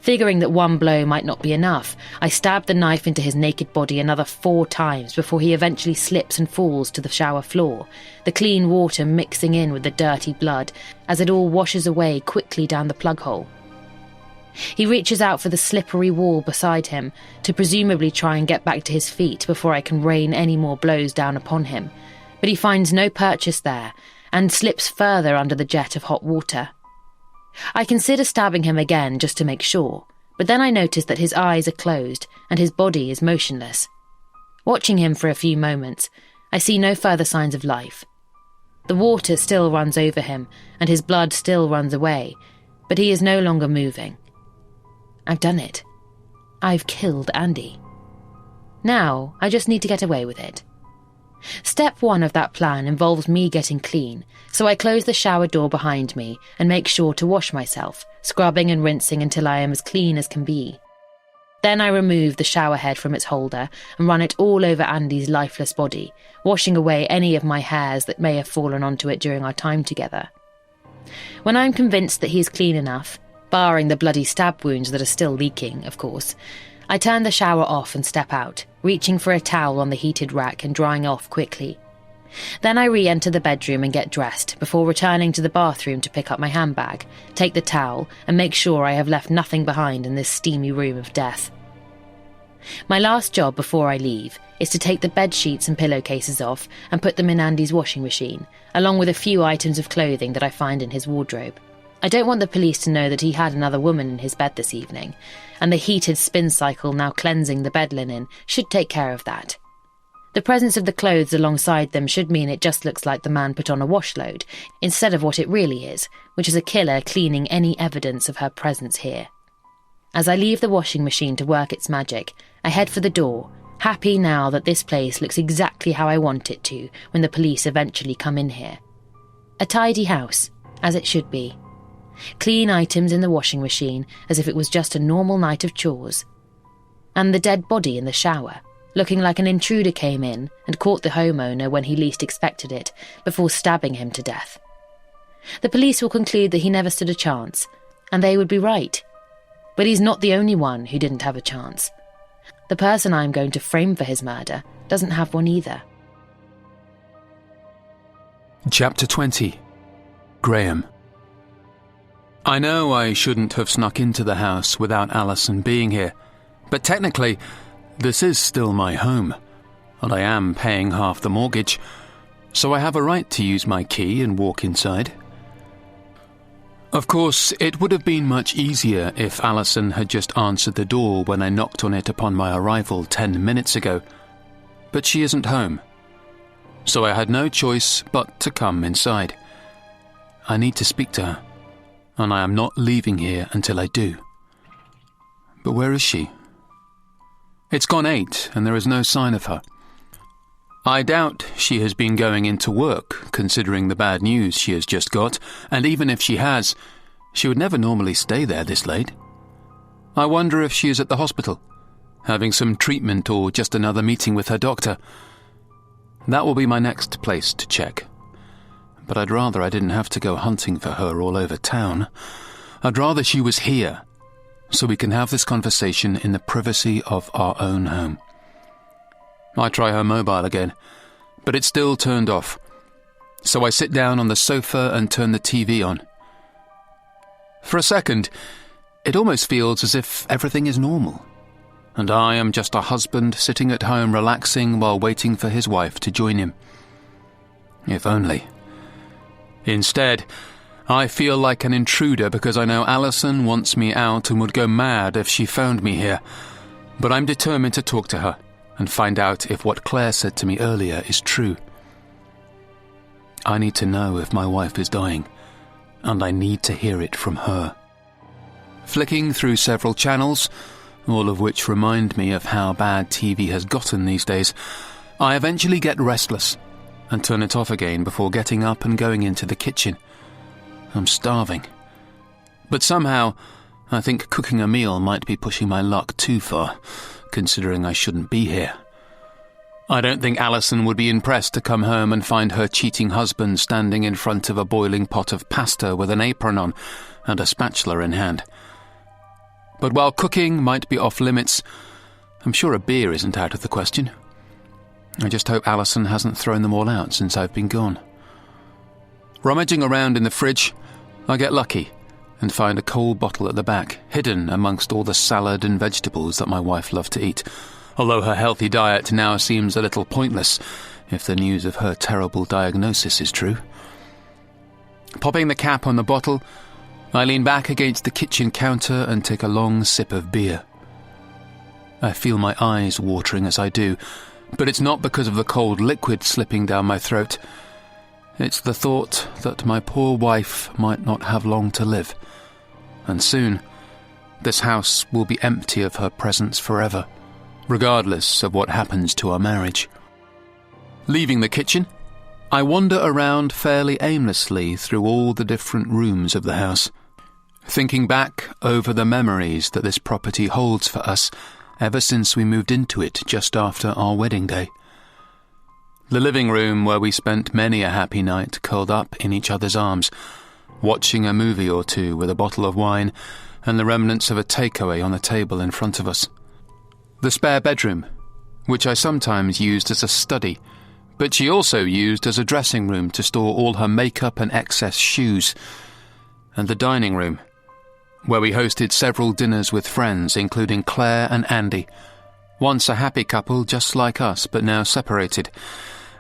Figuring that one blow might not be enough, I stab the knife into his naked body another 4 times before he eventually slips and falls to the shower floor, the clean water mixing in with the dirty blood as it all washes away quickly down the plug hole. He reaches out for the slippery wall beside him to presumably try and get back to his feet before I can rain any more blows down upon him, but he finds no purchase there and slips further under the jet of hot water. I consider stabbing him again just to make sure, but then I notice that his eyes are closed and his body is motionless. Watching him for a few moments, I see no further signs of life. The water still runs over him and his blood still runs away, but he is no longer moving. I've done it. I've killed Andy. Now I just need to get away with it. Step 1 of that plan involves me getting clean, so I close the shower door behind me and make sure to wash myself, scrubbing and rinsing until I am as clean as can be. Then I remove the shower head from its holder and run it all over Andy's lifeless body, washing away any of my hairs that may have fallen onto it during our time together. When I'm convinced that he is clean enough, barring the bloody stab wounds that are still leaking, of course, I turn the shower off and step out, reaching for a towel on the heated rack and drying off quickly. Then I re-enter the bedroom and get dressed before returning to the bathroom to pick up my handbag, take the towel, and make sure I have left nothing behind in this steamy room of death. My last job before I leave is to take the bed sheets and pillowcases off and put them in Andy's washing machine, along with a few items of clothing that I find in his wardrobe. I don't want the police to know that he had another woman in his bed this evening, and the heated spin cycle now cleansing the bed linen should take care of that. The presence of the clothes alongside them should mean it just looks like the man put on a wash load, instead of what it really is, which is a killer cleaning any evidence of her presence here. As I leave the washing machine to work its magic, I head for the door, happy now that this place looks exactly how I want it to when the police eventually come in here. A tidy house, as it should be. Clean items in the washing machine as if it was just a normal night of chores. And the dead body in the shower, looking like an intruder came in and caught the homeowner when he least expected it, before stabbing him to death. The police will conclude that he never stood a chance, and they would be right. But he's not the only one who didn't have a chance. The person I'm going to frame for his murder doesn't have one either.
Chapter 20. Graham. I know I shouldn't have snuck into the house without Alison being here, but technically, this is still my home, and I am paying half the mortgage, so I have a right to use my key and walk inside. Of course, it would have been much easier if Alison had just answered the door when I knocked on it upon my arrival 10 minutes ago, but she isn't home, so I had no choice but to come inside. I need to speak to her, and I am not leaving here until I do. But where is she? It's gone 8, and there is no sign of her. I doubt she has been going into work, considering the bad news she has just got, and even if she has, she would never normally stay there this late. I wonder if she is at the hospital, having some treatment or just another meeting with her doctor. That will be my next place to check. But I'd rather I didn't have to go hunting for her all over town. I'd rather she was here, so we can have this conversation in the privacy of our own home. I try her mobile again, but it's still turned off. So I sit down on the sofa and turn the TV on. For a second, it almost feels as if everything is normal, and I am just a husband sitting at home relaxing while waiting for his wife to join him. If only. Instead, I feel like an intruder because I know Alison wants me out and would go mad if she found me here, but I'm determined to talk to her and find out if what Claire said to me earlier is true. I need to know if my wife is dying, and I need to hear it from her. Flicking through several channels, all of which remind me of how bad TV has gotten these days, I eventually get restless and turn it off again before getting up and going into the kitchen. I'm starving. But somehow, I think cooking a meal might be pushing my luck too far, considering I shouldn't be here. I don't think Alison would be impressed to come home and find her cheating husband standing in front of a boiling pot of pasta with an apron on and a spatula in hand. But while cooking might be off limits, I'm sure a beer isn't out of the question. I just hope Alison hasn't thrown them all out since I've been gone. Rummaging around in the fridge, I get lucky and find a cold bottle at the back, hidden amongst all the salad and vegetables that my wife loved to eat, although her healthy diet now seems a little pointless if the news of her terrible diagnosis is true. Popping the cap on the bottle, I lean back against the kitchen counter and take a long sip of beer. I feel my eyes watering as I do, but it's not because of the cold liquid slipping down my throat. It's the thought that my poor wife might not have long to live, and soon this house will be empty of her presence forever, regardless of what happens to our marriage. Leaving the kitchen, I wander around fairly aimlessly through all the different rooms of the house, thinking back over the memories that this property holds for us ever since we moved into it just after our wedding day. The living room where we spent many a happy night curled up in each other's arms, watching a movie or two with a bottle of wine and the remnants of a takeaway on the table in front of us. The spare bedroom, which I sometimes used as a study, but she also used as a dressing room to store all her makeup and excess shoes. And the dining room, where we hosted several dinners with friends, including Claire and Andy, once a happy couple just like us, but now separated,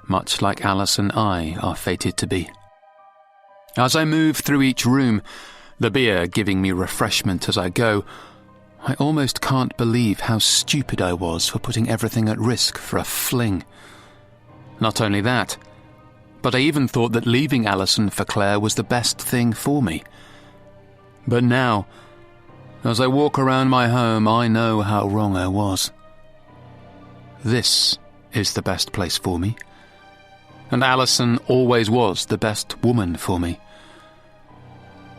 much like Alice and I are fated to be. As I move through each room, the beer giving me refreshment as I go, I almost can't believe how stupid I was for putting everything at risk for a fling. Not only that, but I even thought that leaving Alison for Claire was the best thing for me. But now, as I walk around my home, I know how wrong I was. This is the best place for me, and Alison always was the best woman for me.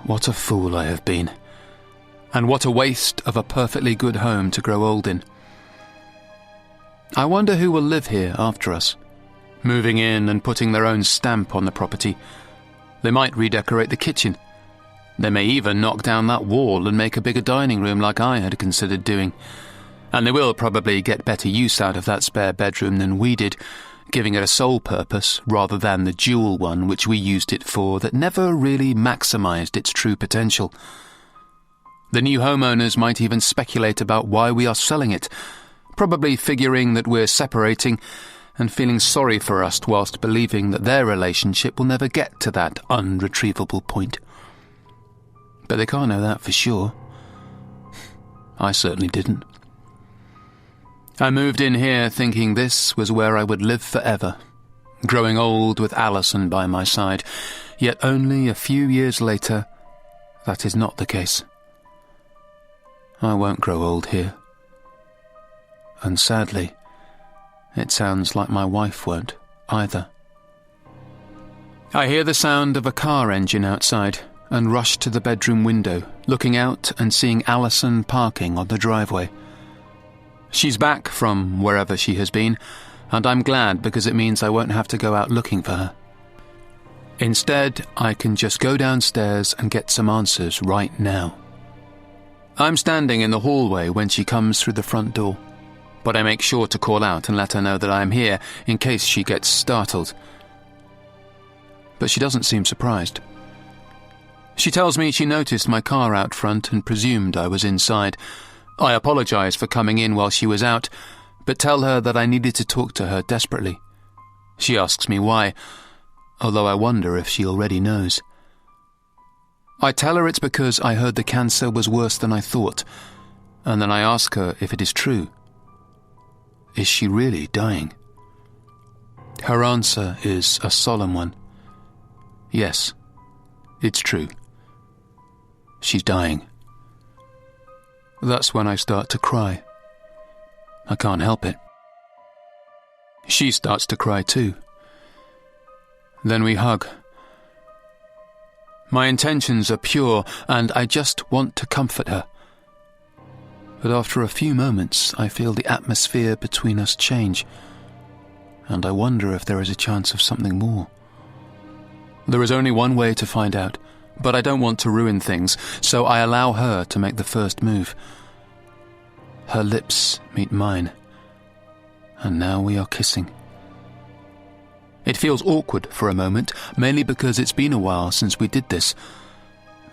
What a fool I have been, and what a waste of a perfectly good home to grow old in. I wonder who will live here after us, moving in and putting their own stamp on the property. They might redecorate the kitchen. They may even knock down that wall and make a bigger dining room like I had considered doing. And they will probably get better use out of that spare bedroom than we did, giving it a sole purpose rather than the dual one which we used it for that never really maximised its true potential. The new homeowners might even speculate about why we are selling it, probably figuring that we're separating and feeling sorry for us whilst believing that their relationship will never get to that unretrievable point. But they can't know that for sure. I certainly didn't. I moved in here thinking this was where I would live forever, growing old with Alison by my side, yet only a few years later, that is not the case. I won't grow old here. And sadly, it sounds like my wife won't either. I hear the sound of a car engine outside and rush to the bedroom window, looking out and seeing Alison parking on the driveway. She's back from wherever she has been, and I'm glad because it means I won't have to go out looking for her. Instead, I can just go downstairs and get some answers right now. I'm standing in the hallway when she comes through the front door, but I make sure to call out and let her know that I am here in case she gets startled. But she doesn't seem surprised. She tells me she noticed my car out front and presumed I was inside. I apologise for coming in while she was out, but tell her that I needed to talk to her desperately. She asks me why, although I wonder if she already knows. I tell her it's because I heard the cancer was worse than I thought, and then I ask her if it is true. Is she really dying? Her answer is a solemn one. Yes, it's true. She's dying. That's when I start to cry. I can't help it. She starts to cry too. Then we hug. My intentions are pure, and I just want to comfort her. But after a few moments, I feel the atmosphere between us change, and I wonder if there is a chance of something more. There is only one way to find out, but I don't want to ruin things, so I allow her to make the first move. Her lips meet mine, and now we are kissing. It feels awkward for a moment, mainly because it's been a while since we did this,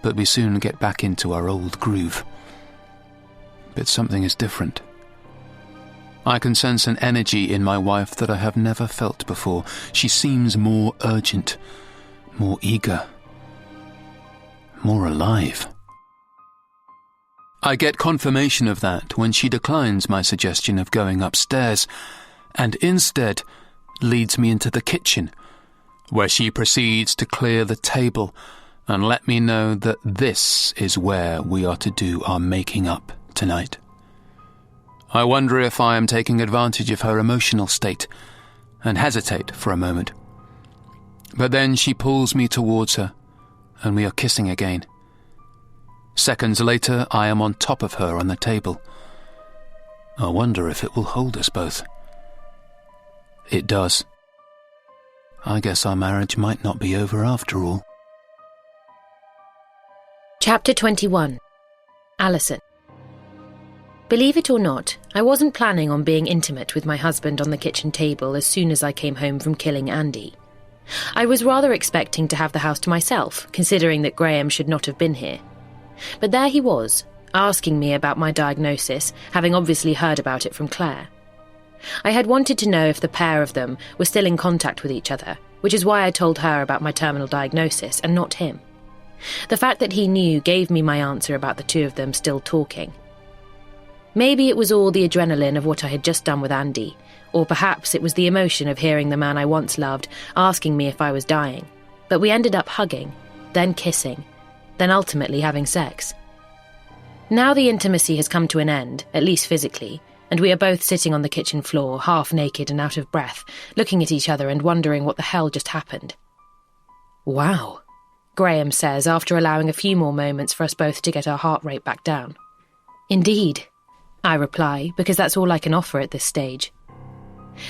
but we soon get back into our old groove. But something is different. I can sense an energy in my wife that I have never felt before. She seems more urgent, more eager, more alive. I get confirmation of that when she declines my suggestion of going upstairs, and instead leads me into the kitchen, where she proceeds to clear the table and let me know that this is where we are to do our making up tonight. I wonder if I am taking advantage of her emotional state and hesitate for a moment. But then she pulls me towards her, and we are kissing again. Seconds later, I am on top of her on the table. I wonder if it will hold us both. It does. I guess our marriage might not be over after all.
Chapter 21. Alison. Believe it or not, I wasn't planning on being intimate with my husband on the kitchen table as soon as I came home from killing Andy. I was rather expecting to have the house to myself, considering that Graham should not have been here. But there he was, asking me about my diagnosis, having obviously heard about it from Claire. I had wanted to know if the pair of them were still in contact with each other, which is why I told her about my terminal diagnosis and not him. The fact that he knew gave me my answer about the two of them still talking. Maybe it was all the adrenaline of what I had just done with Andy, or perhaps it was the emotion of hearing the man I once loved asking me if I was dying. But we ended up hugging, then kissing, then ultimately having sex. Now the intimacy has come to an end, at least physically, and we are both sitting on the kitchen floor, half naked and out of breath, looking at each other and wondering what the hell just happened. "Wow," Graham says after allowing a few more moments for us both to get our heart rate back down. "Indeed," I reply, because that's all I can offer at this stage.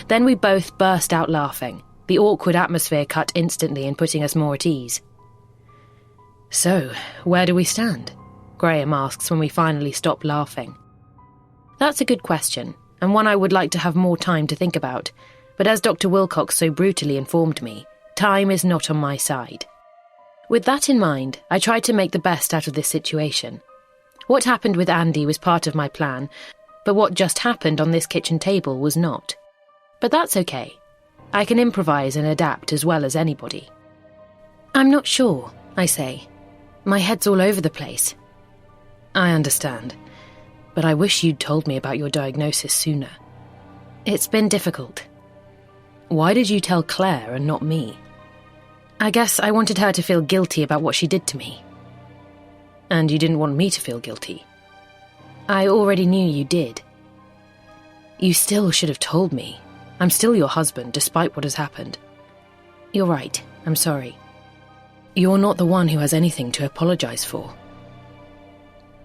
Then we both burst out laughing, the awkward atmosphere cut instantly and putting us more at ease. "So, where do we stand?" Graham asks when we finally stop laughing. That's a good question, and one I would like to have more time to think about, but as Dr. Wilcox so brutally informed me, time is not on my side. With that in mind, I tried to make the best out of this situation. What happened with Andy was part of my plan, but what just happened on this kitchen table was not. But that's okay. I can improvise and adapt as well as anybody. "I'm not sure," I say. "My head's all over the place." "I understand, but I wish you'd told me about your diagnosis sooner. It's been difficult." "Why did you tell Claire and not me?" "I guess I wanted her to feel guilty about what she did to me." "And you didn't want me to feel guilty?" "I already knew you did." "You still should have told me. I'm still your husband, despite what has happened." "You're right. I'm sorry." "You're not the one who has anything to apologise for."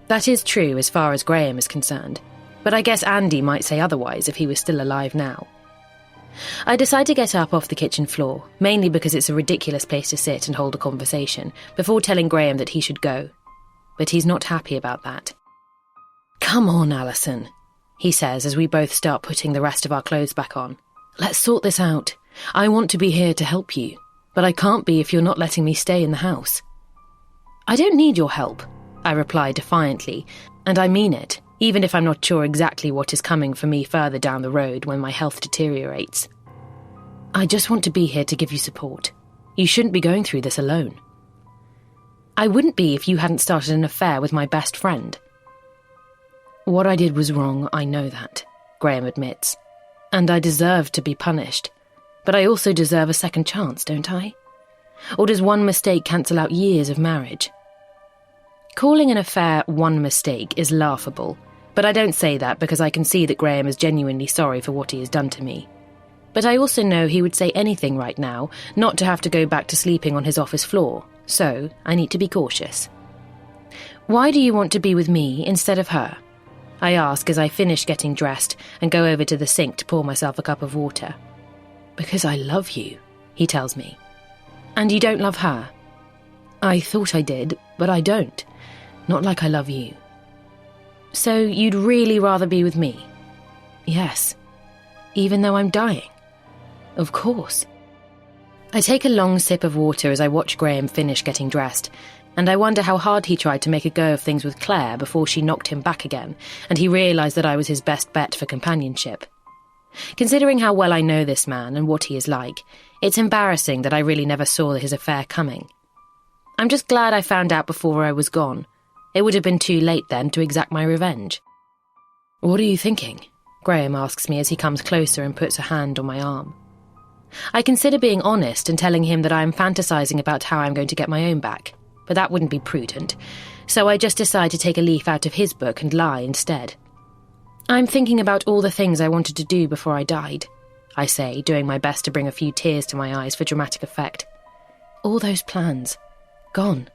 That is true as far as Graham is concerned, but I guess Andy might say otherwise if he was still alive now. I decide to get up off the kitchen floor, mainly because it's a ridiculous place to sit and hold a conversation, before telling Graham that he should go. But he's not happy about that. "Come on, Alison," he says as we both start putting the rest of our clothes back on. "Let's sort this out. I want to be here to help you, but I can't be if you're not letting me stay in the house." "I don't need your help," I reply defiantly, and I mean it, even if I'm not sure exactly what is coming for me further down the road when my health deteriorates. "I just want to be here to give you support. You shouldn't be going through this alone." "I wouldn't be if you hadn't started an affair with my best friend." "What I did was wrong, I know that," Graham admits. "And I deserve to be punished. But I also deserve a second chance, don't I? Or does one mistake cancel out years of marriage?" Calling an affair one mistake is laughable, but I don't say that because I can see that Graham is genuinely sorry for what he has done to me. But I also know he would say anything right now not to have to go back to sleeping on his office floor, so I need to be cautious. "Why do you want to be with me instead of her?" I ask as I finish getting dressed and go over to the sink to pour myself a cup of water. "Because I love you," he tells me. "And you don't love her?" "I thought I did, but I don't. Not like I love you." "So you'd really rather be with me?" "Yes. Even though I'm dying?" "Of course." I take a long sip of water as I watch Graham finish getting dressed, and I wonder how hard he tried to make a go of things with Claire before she knocked him back again, and he realised that I was his best bet for companionship. Considering how well I know this man and what he is like, it's embarrassing that I really never saw his affair coming. I'm just glad I found out before I was gone. It would have been too late then to exact my revenge. "What are you thinking?" Graham asks me as he comes closer and puts a hand on my arm. I consider being honest and telling him that I am fantasizing about how I'm going to get my own back, but that wouldn't be prudent, so I just decide to take a leaf out of his book and lie instead. "I'm thinking about all the things I wanted to do before I died," I say, doing my best to bring a few tears to my eyes for dramatic effect. "All those plans. Gone."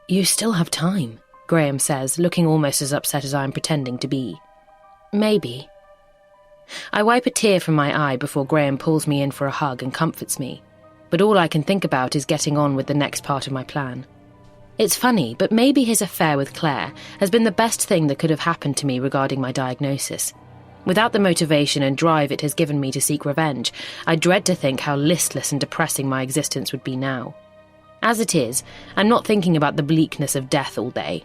"You still have time," Graham says, looking almost as upset as I'm pretending to be. "Maybe." I wipe a tear from my eye before Graham pulls me in for a hug and comforts me, but all I can think about is getting on with the next part of my plan. It's funny, but maybe his affair with Claire has been the best thing that could have happened to me regarding my diagnosis. Without the motivation and drive it has given me to seek revenge, I dread to think how listless and depressing my existence would be now. As it is, I'm not thinking about the bleakness of death all day.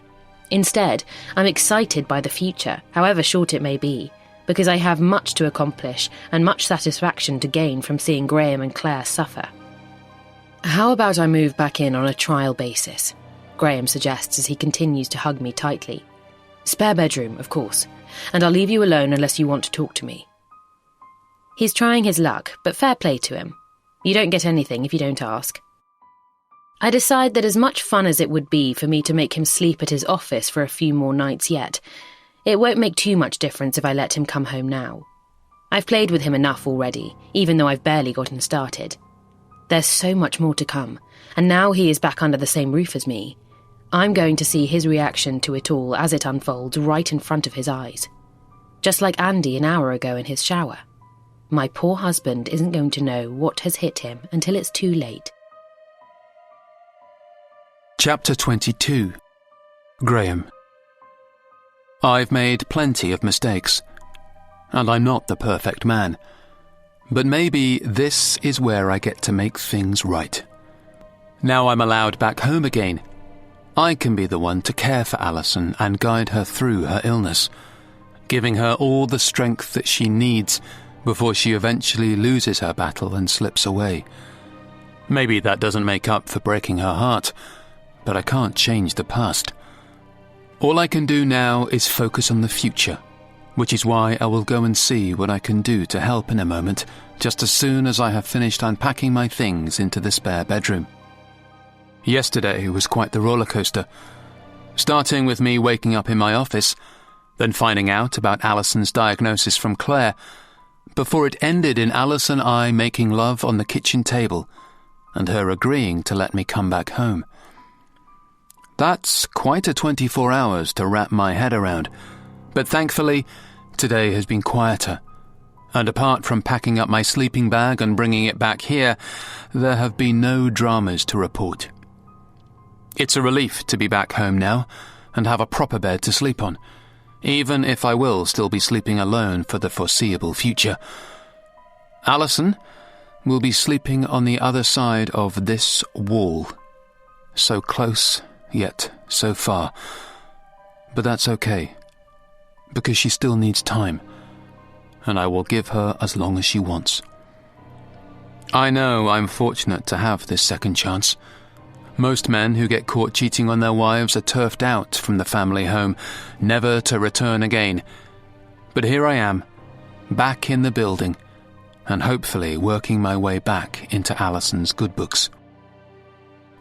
Instead, I'm excited by the future, however short it may be, because I have much to accomplish and much satisfaction to gain from seeing Graham and Claire suffer. "How about I move back in on a trial basis?" Graham suggests as he continues to hug me tightly. "Spare bedroom, of course, and I'll leave you alone unless you want to talk to me." He's trying his luck, but fair play to him. You don't get anything if you don't ask. I decide that as much fun as it would be for me to make him sleep at his office for a few more nights yet, it won't make too much difference if I let him come home now. I've played with him enough already, even though I've barely gotten started. There's so much more to come, and now he is back under the same roof as me. I'm going to see his reaction to it all as it unfolds right in front of his eyes. Just like Andy an hour ago in his shower. My poor husband isn't going to know what has hit him until it's too late.
Chapter 22. Graham. I've made plenty of mistakes, and I'm not the perfect man. But maybe this is where I get to make things right. Now I'm allowed back home again. I can be the one to care for Alison and guide her through her illness, giving her all the strength that she needs before she eventually loses her battle and slips away. Maybe that doesn't make up for breaking her heart, but I can't change the past. All I can do now is focus on the future, which is why I will go and see what I can do to help in a moment, just as soon as I have finished unpacking my things into the spare bedroom. Yesterday was quite the roller coaster, starting with me waking up in my office, then finding out about Alison's diagnosis from Claire, before it ended in Alice and I making love on the kitchen table, and her agreeing to let me come back home. That's quite a 24 hours to wrap my head around, but thankfully, today has been quieter, and apart from packing up my sleeping bag and bringing it back here, there have been no dramas to report. It's a relief to be back home now and have a proper bed to sleep on, even if I will still be sleeping alone for the foreseeable future. Alison will be sleeping on the other side of this wall, so close yet so far, but that's okay, because she still needs time, and I will give her as long as she wants. I know I'm fortunate to have this second chance. Most men who get caught cheating on their wives are turfed out from the family home, never to return again. But here I am, back in the building, and hopefully working my way back into Alison's good books.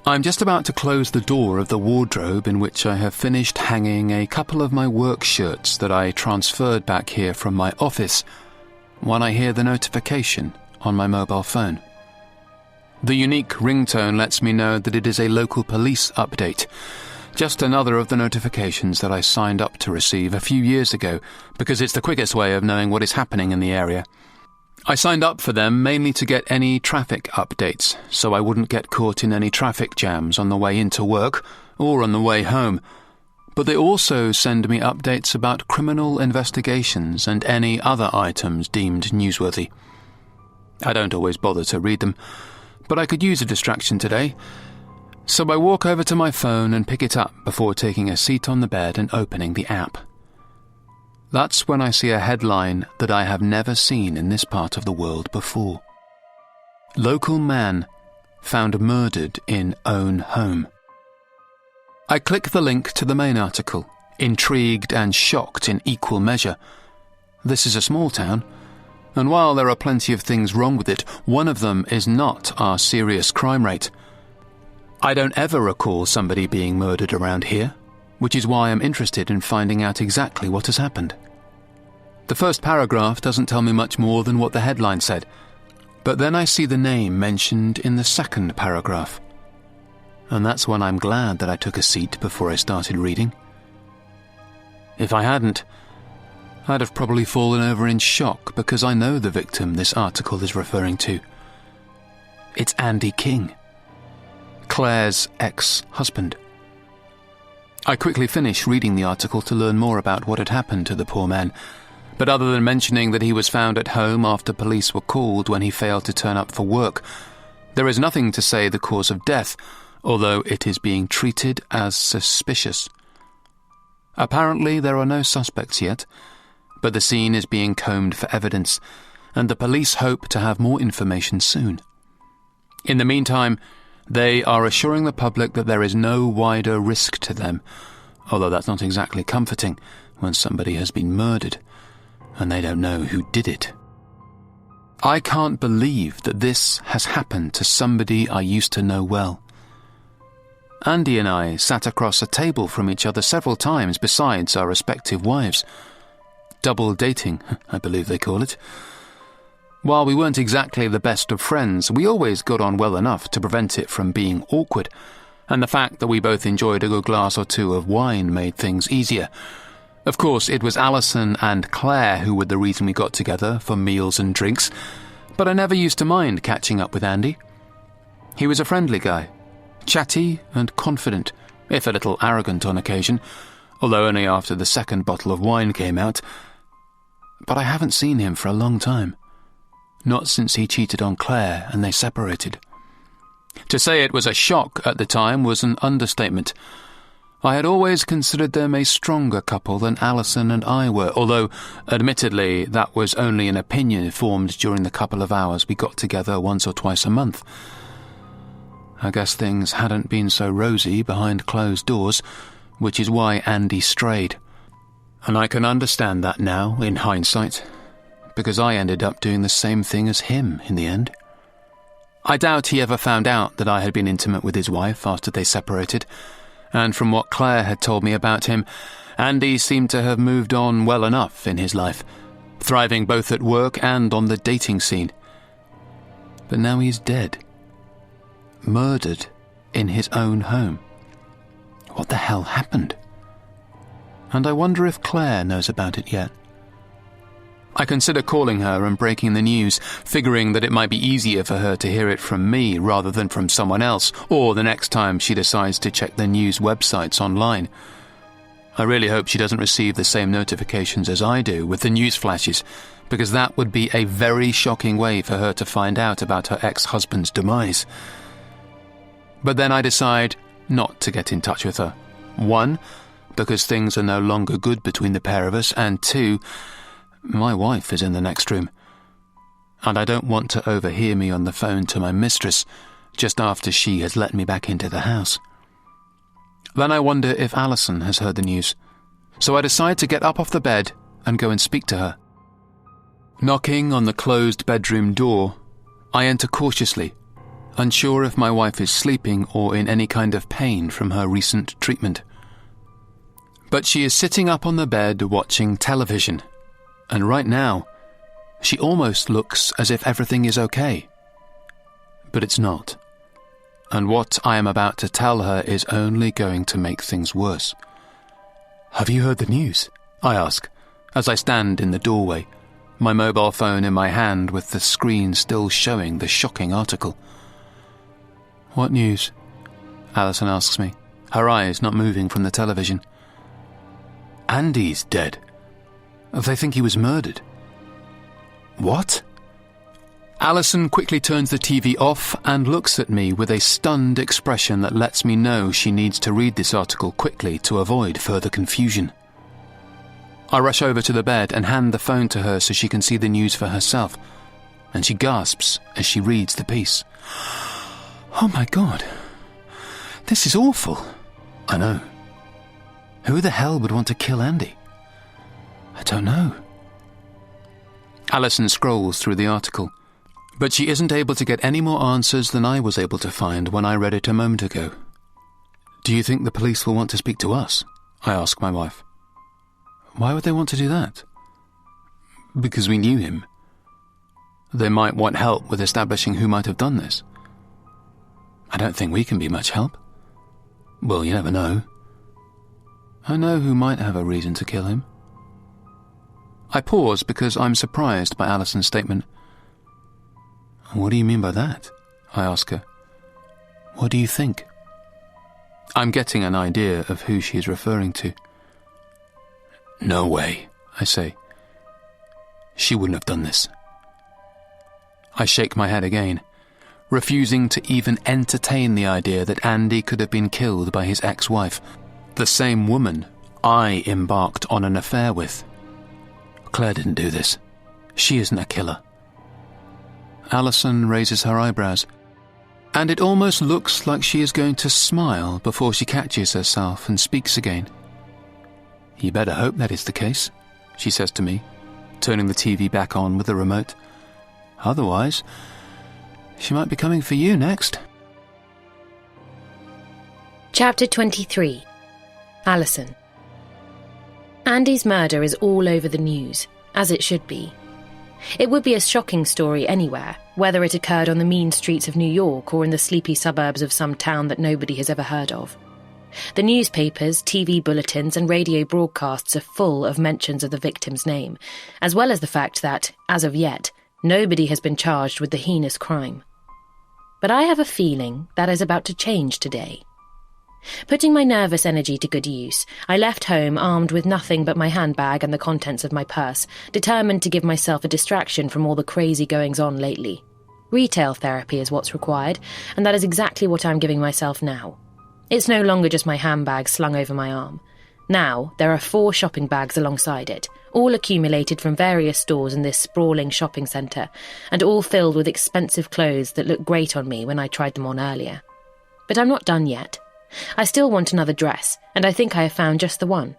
I'm just about to close the door of the wardrobe in which I have finished hanging a couple of my work shirts that I transferred back here from my office, when I hear the notification on my mobile phone. The unique ringtone lets me know that it is a local police update, just another of the notifications that I signed up to receive a few years ago because it's the quickest way of knowing what is happening in the area. I signed up for them mainly to get any traffic updates, so I wouldn't get caught in any traffic jams on the way into work or on the way home. But they also send me updates about criminal investigations and any other items deemed newsworthy. I don't always bother to read them, but I could use a distraction today, so I walk over to my phone and pick it up before taking a seat on the bed and opening the app. That's when I see a headline that I have never seen in this part of the world before. Local man found murdered in own home. I click the link to the main article, intrigued and shocked in equal measure. This is a small town, and while there are plenty of things wrong with it, one of them is not our serious crime rate. I don't ever recall somebody being murdered around here, which is why I'm interested in finding out exactly what has happened. The first paragraph doesn't tell me much more than what the headline said, but then I see the name mentioned in the second paragraph. And that's when I'm glad that I took a seat before I started reading. If I hadn't, I'd have probably fallen over in shock because I know the victim this article is referring to. It's Andy King, Claire's ex-husband. I quickly finished reading the article to learn more about what had happened to the poor man, but other than mentioning that he was found at home after police were called when he failed to turn up for work, there is nothing to say the cause of death, although it is being treated as suspicious. Apparently there are no suspects yet, but the scene is being combed for evidence, and the police hope to have more information soon. In the meantime, they are assuring the public that there is no wider risk to them, although that's not exactly comforting when somebody has been murdered, and they don't know who did it. I can't believe that this has happened to somebody I used to know well. Andy and I sat across a table from each other several times besides our respective wives. Double dating, I believe they call it. While we weren't exactly the best of friends, we always got on well enough to prevent it from being awkward, and the fact that we both enjoyed a good glass or two of wine made things easier. Of course, it was Alison and Claire who were the reason we got together for meals and drinks, but I never used to mind catching up with Andy. He was a friendly guy, chatty and confident, if a little arrogant on occasion, although only after the second bottle of wine came out. But I haven't seen him for a long time. Not since he cheated on Claire and they separated. To say it was a shock at the time was an understatement. I had always considered them a stronger couple than Alison and I were, although, admittedly, that was only an opinion formed during the couple of hours we got together once or twice a month. I guess things hadn't been so rosy behind closed doors, which is why Andy strayed. And I can understand that now, in hindsight, because I ended up doing the same thing as him in the end. I doubt he ever found out that I had been intimate with his wife after they separated, and from what Claire had told me about him, Andy seemed to have moved on well enough in his life, thriving both at work and on the dating scene. But now he's dead. Murdered in his own home. What the hell happened? And I wonder if Claire knows about it yet. I consider calling her and breaking the news, figuring that it might be easier for her to hear it from me rather than from someone else, or the next time she decides to check the news websites online. I really hope she doesn't receive the same notifications as I do with the news flashes, because that would be a very shocking way for her to find out about her ex-husband's demise. But then I decide not to get in touch with her. 1, because things are no longer good between the pair of us, and 2, my wife is in the next room, and I don't want to overhear me on the phone to my mistress just after she has let me back into the house. Then I wonder if Alison has heard the news, so I decide to get up off the bed and go and speak to her. Knocking on the closed bedroom door, I enter cautiously, unsure if my wife is sleeping or in any kind of pain from her recent treatment. But she is sitting up on the bed watching television, and right now, she almost looks as if everything is okay. But it's not. And what I am about to tell her is only going to make things worse. "Have you heard the news?" I ask, as I stand in the doorway, my mobile phone in my hand with the screen still showing the shocking article. "What news?" Alison asks me, her eyes not moving from the television. "Andy's dead. They think he was murdered." "What?" Alison quickly turns the TV off and looks at me with a stunned expression that lets me know she needs to read this article quickly to avoid further confusion. I rush over to the bed and hand the phone to her so she can see the news for herself, and she gasps as she reads the piece. "Oh my God, this is awful." "I know. Who the hell would want to kill Andy?" "I don't know." Alison scrolls through the article, but she isn't able to get any more answers than I was able to find when I read it a moment ago. "Do you think the police will want to speak to us?" I ask my wife. "Why would they want to do that?" "Because we knew him. They might want help with establishing who might have done this." "I don't think we can be much help." "Well, you never know." "I know who might have a reason to kill him." I pause because I'm surprised by Alison's statement. "What do you mean by that?" I ask her. "What do you think?" I'm getting an idea of who she is referring to. "No way," I say. "She wouldn't have done this." I shake my head again, refusing to even entertain the idea that Andy could have been killed by his ex-wife, the same woman I embarked on an affair with. "Claire didn't do this. She isn't a killer." Alison raises her eyebrows, and it almost looks like she is going to smile before she catches herself and speaks again. "You better hope that is the case," she says to me, turning the TV back on with the remote. "Otherwise, she might be coming for you next."
Chapter 23. Alison. Andy's murder is all over the news, as it should be. It would be a shocking story anywhere, whether it occurred on the mean streets of New York or in the sleepy suburbs of some town that nobody has ever heard of. The newspapers, TV bulletins and radio broadcasts are full of mentions of the victim's name, as well as the fact that, as of yet, nobody has been charged with the heinous crime. But I have a feeling that is about to change today. Putting my nervous energy to good use, I left home armed with nothing but my handbag and the contents of my purse, determined to give myself a distraction from all the crazy goings-on lately. Retail therapy is what's required, and that is exactly what I'm giving myself now. It's no longer just my handbag slung over my arm. Now, there are 4 shopping bags alongside it, all accumulated from various stores in this sprawling shopping centre, and all filled with expensive clothes that looked great on me when I tried them on earlier. But I'm not done yet. I still want another dress, and I think I have found just the one.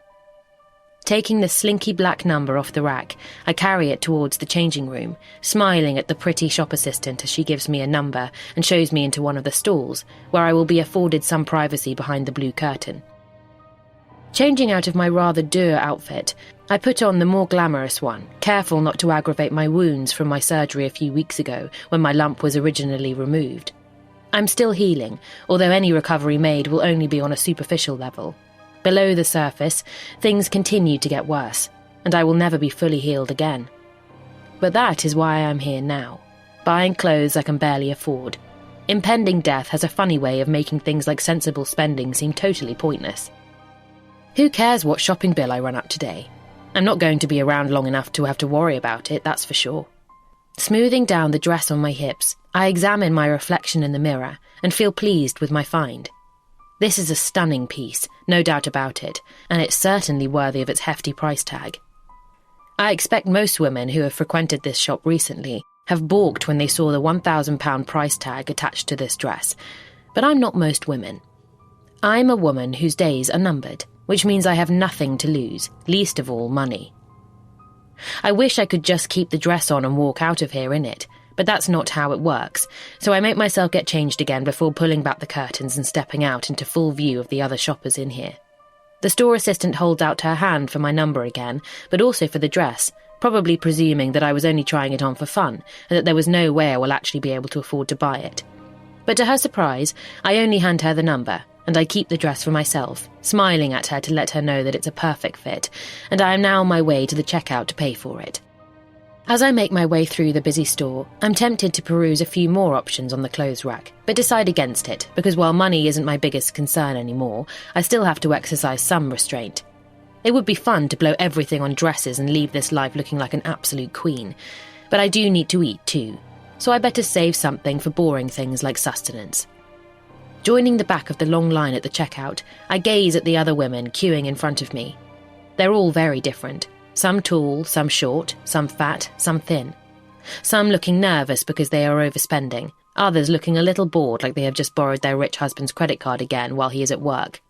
Taking the slinky black number off the rack, I carry it towards the changing room, smiling at the pretty shop assistant as she gives me a number and shows me into one of the stalls, where I will be afforded some privacy behind the blue curtain. Changing out of my rather dour outfit, I put on the more glamorous one, careful not to aggravate my wounds from my surgery a few weeks ago when my lump was originally removed. I'm still healing, although any recovery made will only be on a superficial level. Below the surface, things continue to get worse, and I will never be fully healed again. But that is why I'm here now, buying clothes I can barely afford. Impending death has a funny way of making things like sensible spending seem totally pointless. Who cares what shopping bill I run up today? I'm not going to be around long enough to have to worry about it, that's for sure. Smoothing down the dress on my hips, I examine my reflection in the mirror and feel pleased with my find. This is a stunning piece, no doubt about it, and it's certainly worthy of its hefty price tag. I expect most women who have frequented this shop recently have balked when they saw the £1,000 price tag attached to this dress, but I'm not most women. I'm a woman whose days are numbered, which means I have nothing to lose, least of all money. I wish I could just keep the dress on and walk out of here in it, but that's not how it works, so I make myself get changed again before pulling back the curtains and stepping out into full view of the other shoppers in here. The store assistant holds out her hand for my number again, but also for the dress, probably presuming that I was only trying it on for fun, and that there was no way I will actually be able to afford to buy it. But to her surprise, I only hand her the number, and I keep the dress for myself, smiling at her to let her know that it's a perfect fit, and I am now on my way to the checkout to pay for it. As I make my way through the busy store, I'm tempted to peruse a few more options on the clothes rack, but decide against it, because while money isn't my biggest concern anymore, I still have to exercise some restraint. It would be fun to blow everything on dresses and leave this life looking like an absolute queen, but I do need to eat too, so I better save something for boring things like sustenance. Joining the back of the long line at the checkout, I gaze at the other women queuing in front of me. They're all very different. Some tall, some short, some fat, some thin. Some looking nervous because they are overspending, others looking a little bored like they have just borrowed their rich husband's credit card again while he is at work.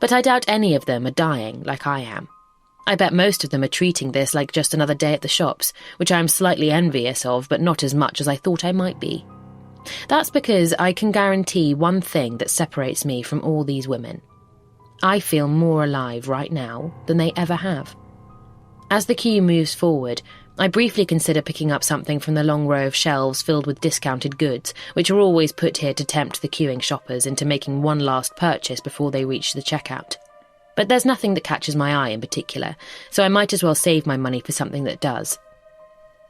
But I doubt any of them are dying like I am. I bet most of them are treating this like just another day at the shops, which I am slightly envious of, but not as much as I thought I might be. That's because I can guarantee one thing that separates me from all these women. I feel more alive right now than they ever have. As the queue moves forward, I briefly consider picking up something from the long row of shelves filled with discounted goods, which are always put here to tempt the queuing shoppers into making one last purchase before they reach the checkout. But there's nothing that catches my eye in particular, so I might as well save my money for something that does.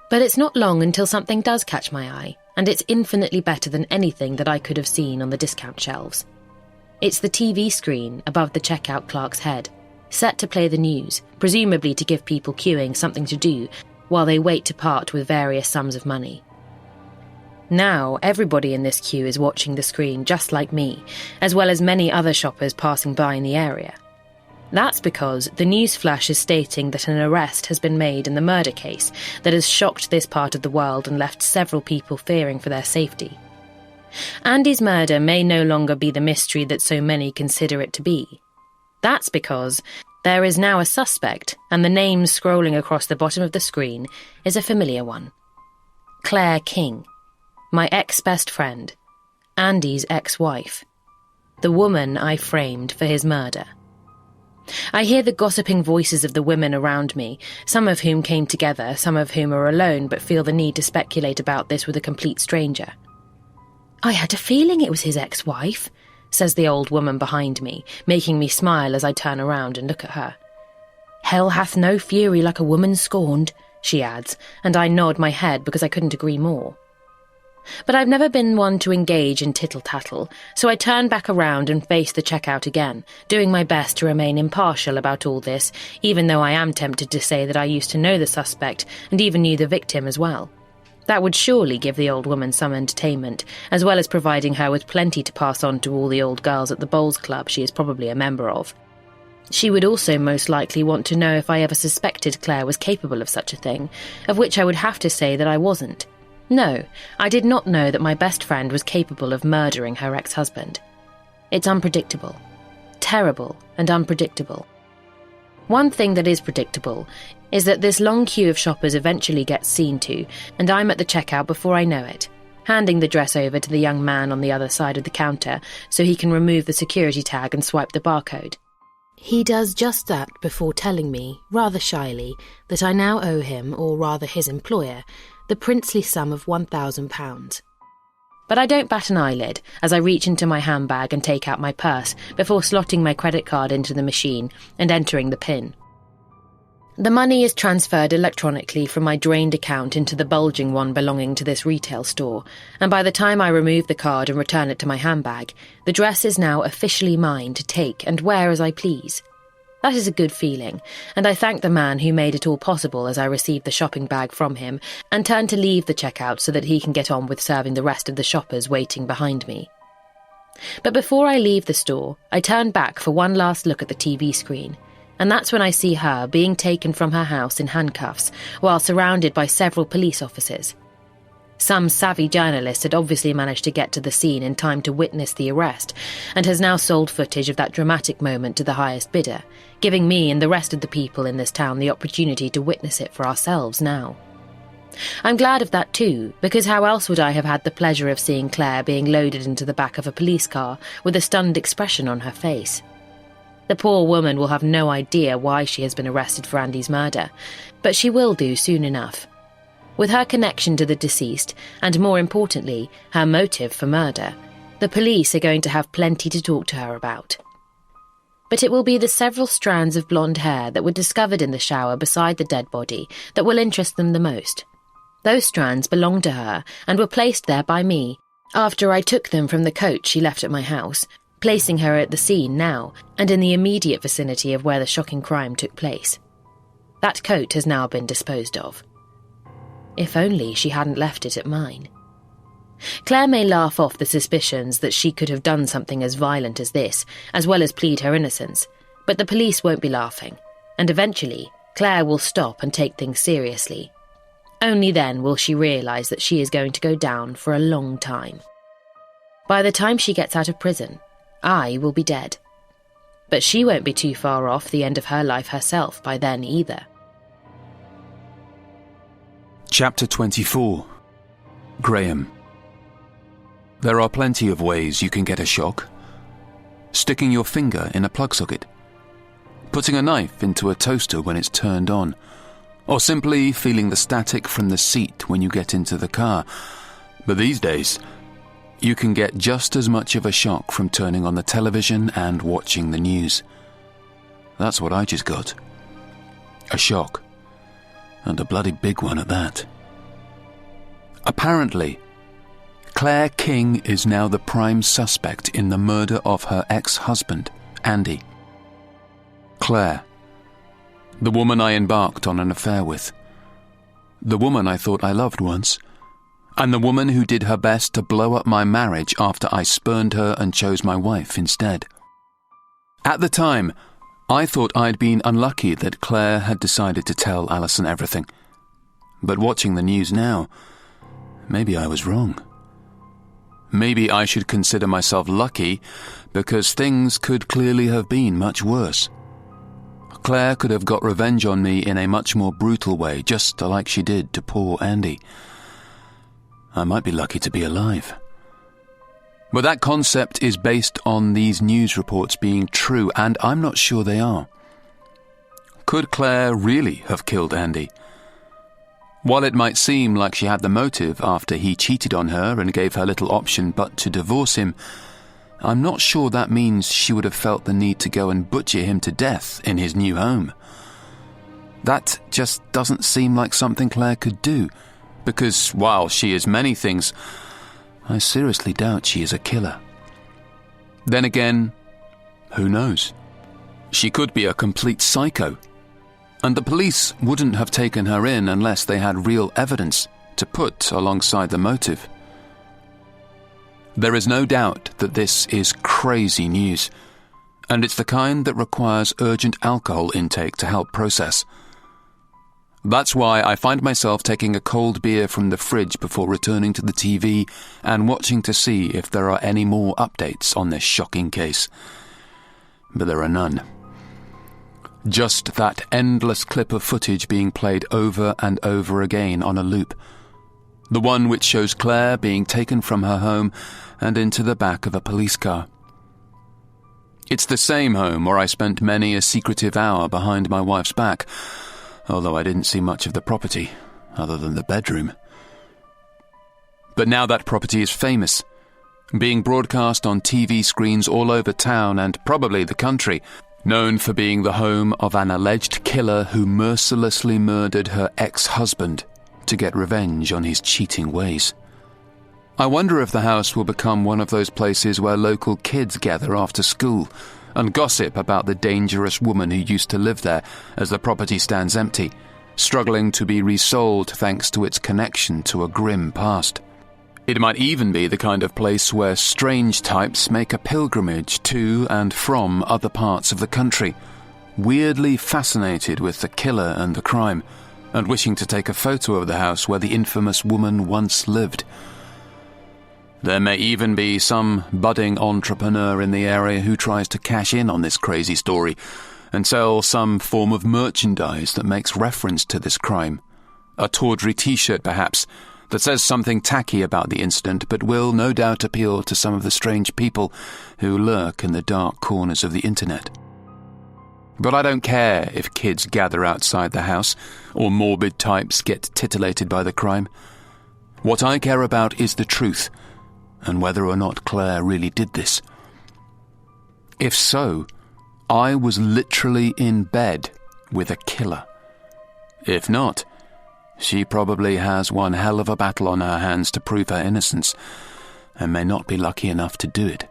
But it's not long until something does catch my eye, and it's infinitely better than anything that I could have seen on the discount shelves. It's the TV screen above the checkout clerk's head, set to play the news, presumably to give people queuing something to do while they wait to part with various sums of money. Now, everybody in this queue is watching the screen just like me, as well as many other shoppers passing by in the area. That's because the news flash is stating that an arrest has been made in the murder case that has shocked this part of the world and left several people fearing for their safety. Andy's murder may no longer be the mystery that so many consider it to be. That's because there is now a suspect, and the name scrolling across the bottom of the screen is a familiar one. Claire King, my ex-best friend, Andy's ex-wife, the woman I framed for his murder. I hear the gossiping voices of the women around me, some of whom came together, some of whom are alone but feel the need to speculate about this with a complete stranger. "I had a feeling it was his ex-wife," says the old woman behind me, making me smile as I turn around and look at her. Hell hath no fury like a woman scorned, she adds, and I nod my head because I couldn't agree more. But I've never been one to engage in tittle-tattle, so I turn back around and face the checkout again, doing my best to remain impartial about all this, even though I am tempted to say that I used to know the suspect and even knew the victim as well. That would surely give the old woman some entertainment, as well as providing her with plenty to pass on to all the old girls at the bowls club she is probably a member of. She would also most likely want to know if I ever suspected Claire was capable of such a thing, of which I would have to say that I wasn't. No, I did not know that my best friend was capable of murdering her ex-husband. It's unpredictable. Terrible and unpredictable. One thing that is predictable is that this long queue of shoppers eventually gets seen to, and I'm at the checkout before I know it, handing the dress over to the young man on the other side of the counter so he can remove the security tag and swipe the barcode. He does just that before telling me, rather shyly, that I now owe him, or rather his employer, the princely sum of £1,000. But I don't bat an eyelid as I reach into my handbag and take out my purse before slotting my credit card into the machine and entering the PIN. The money is transferred electronically from my drained account into the bulging one belonging to this retail store, and by the time I remove the card and return it to my handbag, the dress is now officially mine to take and wear as I please. That is a good feeling, and I thank the man who made it all possible as I received the shopping bag from him and turn to leave the checkout so that he can get on with serving the rest of the shoppers waiting behind me. But before I leave the store, I turn back for one last look at the TV screen, and that's when I see her being taken from her house in handcuffs while surrounded by several police officers. Some savvy journalist had obviously managed to get to the scene in time to witness the arrest and has now sold footage of that dramatic moment to the highest bidder, giving me and the rest of the people in this town the opportunity to witness it for ourselves now. I'm glad of that too, because how else would I have had the pleasure of seeing Claire being loaded into the back of a police car with a stunned expression on her face? The poor woman will have no idea why she has been arrested for Andy's murder, but she will do soon enough. With her connection to the deceased, and more importantly, her motive for murder, the police are going to have plenty to talk to her about. But it will be the several strands of blonde hair that were discovered in the shower beside the dead body that will interest them the most. Those strands belonged to her and were placed there by me, after I took them from the coat she left at my house, placing her at the scene now and in the immediate vicinity of where the shocking crime took place. That coat has now been disposed of. If only she hadn't left it at mine. Claire may laugh off the suspicions that she could have done something as violent as this, as well as plead her innocence, but the police won't be laughing, and eventually Claire will stop and take things seriously. Only then will she realise that she is going to go down for a long time. By the time she gets out of prison, I will be dead. But she won't be too far off the end of her life herself by then either.
Chapter 24. Graham. There are plenty of ways you can get a shock. Sticking your finger in a plug socket, putting a knife into a toaster when it's turned on, or simply feeling the static from the seat when you get into the car. But these days, you can get just as much of a shock from turning on the television and watching the news. That's what I just got. A shock. And a bloody big one at that. Apparently, Claire King is now the prime suspect in the murder of her ex-husband, Andy. Claire, the woman I embarked on an affair with, the woman I thought I loved once, and the woman who did her best to blow up my marriage after I spurned her and chose my wife instead. At the time, I thought I'd been unlucky that Claire had decided to tell Alison everything. But watching the news now, maybe I was wrong. Maybe I should consider myself lucky, because things could clearly have been much worse. Claire could have got revenge on me in a much more brutal way, just like she did to poor Andy. I might be lucky to be alive. But that concept is based on these news reports being true, and I'm not sure they are. Could Claire really have killed Andy? While it might seem like she had the motive after he cheated on her and gave her little option but to divorce him, I'm not sure that means she would have felt the need to go and butcher him to death in his new home. That just doesn't seem like something Claire could do, because while she is many things, I seriously doubt she is a killer. Then again, who knows? She could be a complete psycho, and the police wouldn't have taken her in unless they had real evidence to put alongside the motive. There is no doubt that this is crazy news, and it's the kind that requires urgent alcohol intake to help process. That's why I find myself taking a cold beer from the fridge before returning to the TV and watching to see if there are any more updates on this shocking case. But there are none. Just that endless clip of footage being played over and over again on a loop. The one which shows Claire being taken from her home and into the back of a police car. It's the same home where I spent many a secretive hour behind my wife's back, although I didn't see much of the property, other than the bedroom. But now that property is famous, being broadcast on TV screens all over town and probably the country, known for being the home of an alleged killer who mercilessly murdered her ex-husband to get revenge on his cheating ways. I wonder if the house will become one of those places where local kids gather after school and gossip about the dangerous woman who used to live there as the property stands empty, struggling to be resold thanks to its connection to a grim past. It might even be the kind of place where strange types make a pilgrimage to and from other parts of the country, weirdly fascinated with the killer and the crime, and wishing to take a photo of the house where the infamous woman once lived. There may even be some budding entrepreneur in the area who tries to cash in on this crazy story and sell some form of merchandise that makes reference to this crime. A tawdry t-shirt, perhaps, that says something tacky about the incident but will no doubt appeal to some of the strange people who lurk in the dark corners of the internet. But I don't care if kids gather outside the house or morbid types get titillated by the crime. What I care about is the truth, and whether or not Claire really did this. If so, I was literally in bed with a killer. If not, she probably has one hell of a battle on her hands to prove her innocence, and may not be lucky enough to do it.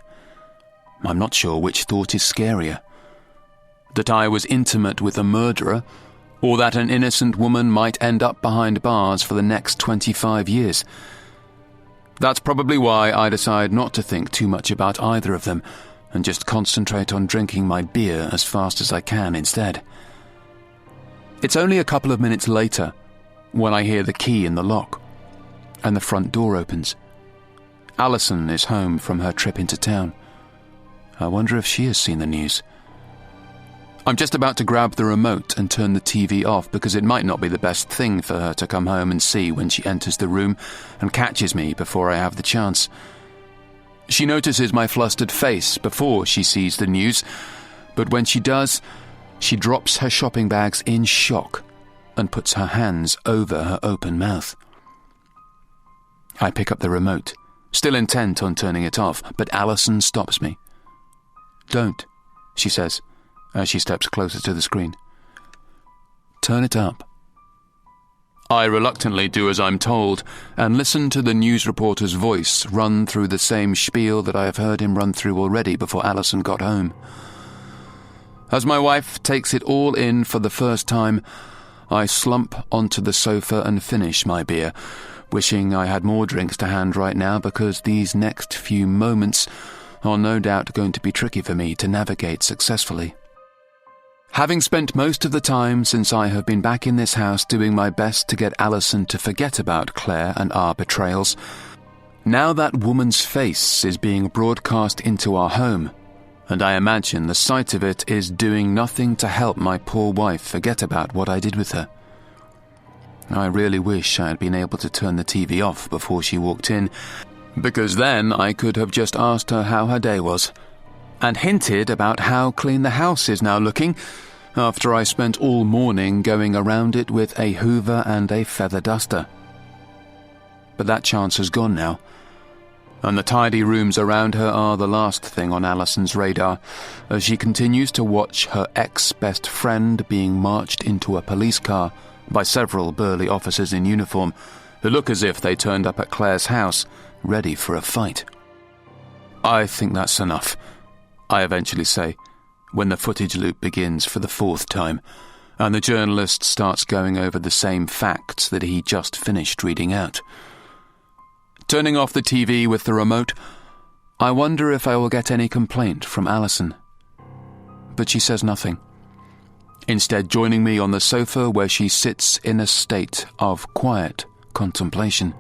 I'm not sure which thought is scarier. That I was intimate with a murderer, or that an innocent woman might end up behind bars for the next 25 years. That's probably why I decide not to think too much about either of them, and just concentrate on drinking my beer as fast as I can instead. It's only a couple of minutes later when I hear the key in the lock, and the front door opens. Alison is home from her trip into town. I wonder if she has seen the news. I'm just about to grab the remote and turn the TV off because it might not be the best thing for her to come home and see when she enters the room and catches me before I have the chance. She notices my flustered face before she sees the news, but when she does, she drops her shopping bags in shock and puts her hands over her open mouth. I pick up the remote, still intent on turning it off, but Alison stops me. "Don't," she says, as she steps closer to the screen. "Turn it up." I reluctantly do as I'm told, and listen to the news reporter's voice run through the same spiel that I have heard him run through already before Alison got home. As my wife takes it all in for the first time, I slump onto the sofa and finish my beer, wishing I had more drinks to hand right now because these next few moments are no doubt going to be tricky for me to navigate successfully. Having spent most of the time since I have been back in this house doing my best to get Alison to forget about Claire and our betrayals, now that woman's face is being broadcast into our home, and I imagine the sight of it is doing nothing to help my poor wife forget about what I did with her. I really wish I had been able to turn the TV off before she walked in, because then I could have just asked her how her day was, and hinted about how clean the house is now looking, after I spent all morning going around it with a hoover and a feather duster. But that chance has gone now, and the tidy rooms around her are the last thing on Alison's radar, as she continues to watch her ex-best friend being marched into a police car by several burly officers in uniform who look as if they turned up at Claire's house, ready for a fight. "I think that's enough," I eventually say, when the footage loop begins for the 4th time, and the journalist starts going over the same facts that he just finished reading out. Turning off the TV with the remote, I wonder if I will get any complaint from Alison. But she says nothing, instead joining me on the sofa where she sits in a state of quiet contemplation.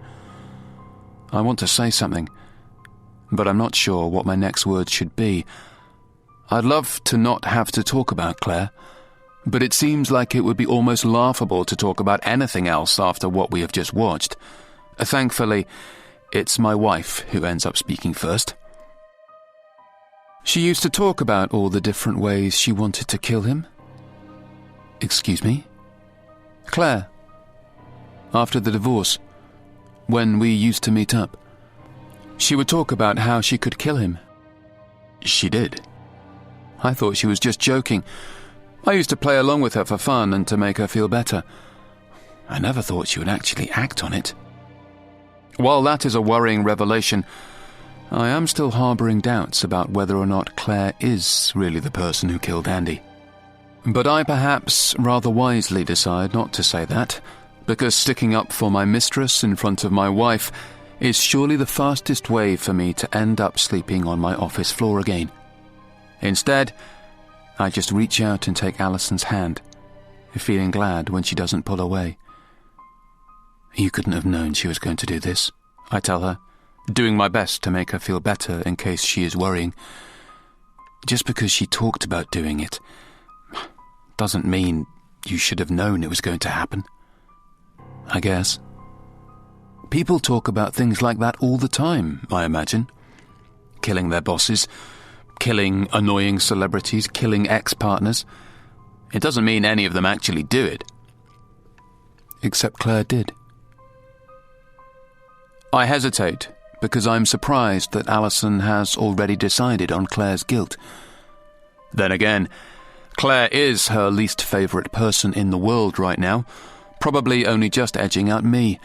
I want to say something, but I'm not sure what my next words should be. I'd love to not have to talk about Claire, but it seems like it would be almost laughable to talk about anything else after what we have just watched. Thankfully, it's my wife who ends up speaking first. She used to talk about all the different ways she wanted to kill him. Excuse me? Claire. After the divorce, when we used to meet up, she would talk about how she could kill him. She did. I thought she was just joking. I used to play along with her for fun and to make her feel better. I never thought she would actually act on it. While that is a worrying revelation, I am still harbouring doubts about whether or not Claire is really the person who killed Andy. But I perhaps rather wisely decide not to say that, because sticking up for my mistress in front of my wife is surely the fastest way for me to end up sleeping on my office floor again. Instead, I just reach out and take Alison's hand, feeling glad when she doesn't pull away. "You couldn't have known she was going to do this," I tell her, doing my best to make her feel better in case she is worrying. Just because she talked about doing it doesn't mean you should have known it was going to happen. I guess. People talk about things like that all the time, I imagine. Killing their bosses, killing annoying celebrities, killing ex-partners. It doesn't mean any of them actually do it. Except Claire did. I hesitate because I'm surprised that Alison has already decided on Claire's guilt. Then again, Claire is her least favourite person in the world right now, probably only just edging out me,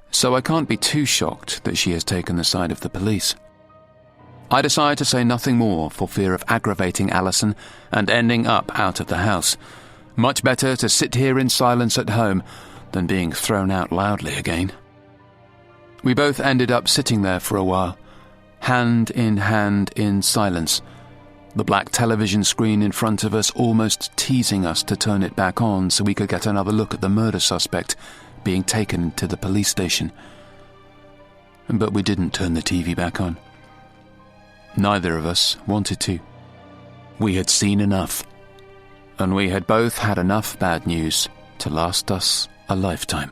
so I can't be too shocked that she has taken the side of the police. I decide to say nothing more for fear of aggravating Alison and ending up out of the house. Much better to sit here in silence at home than being thrown out loudly again. We both ended up sitting there for a while, hand in silence, the black television screen in front of us almost teasing us to turn it back on so we could get another look at the murder suspect being taken to the police station. But we didn't turn the TV back on. Neither of us wanted to. We had seen enough, and we had both had enough bad news to last us a lifetime.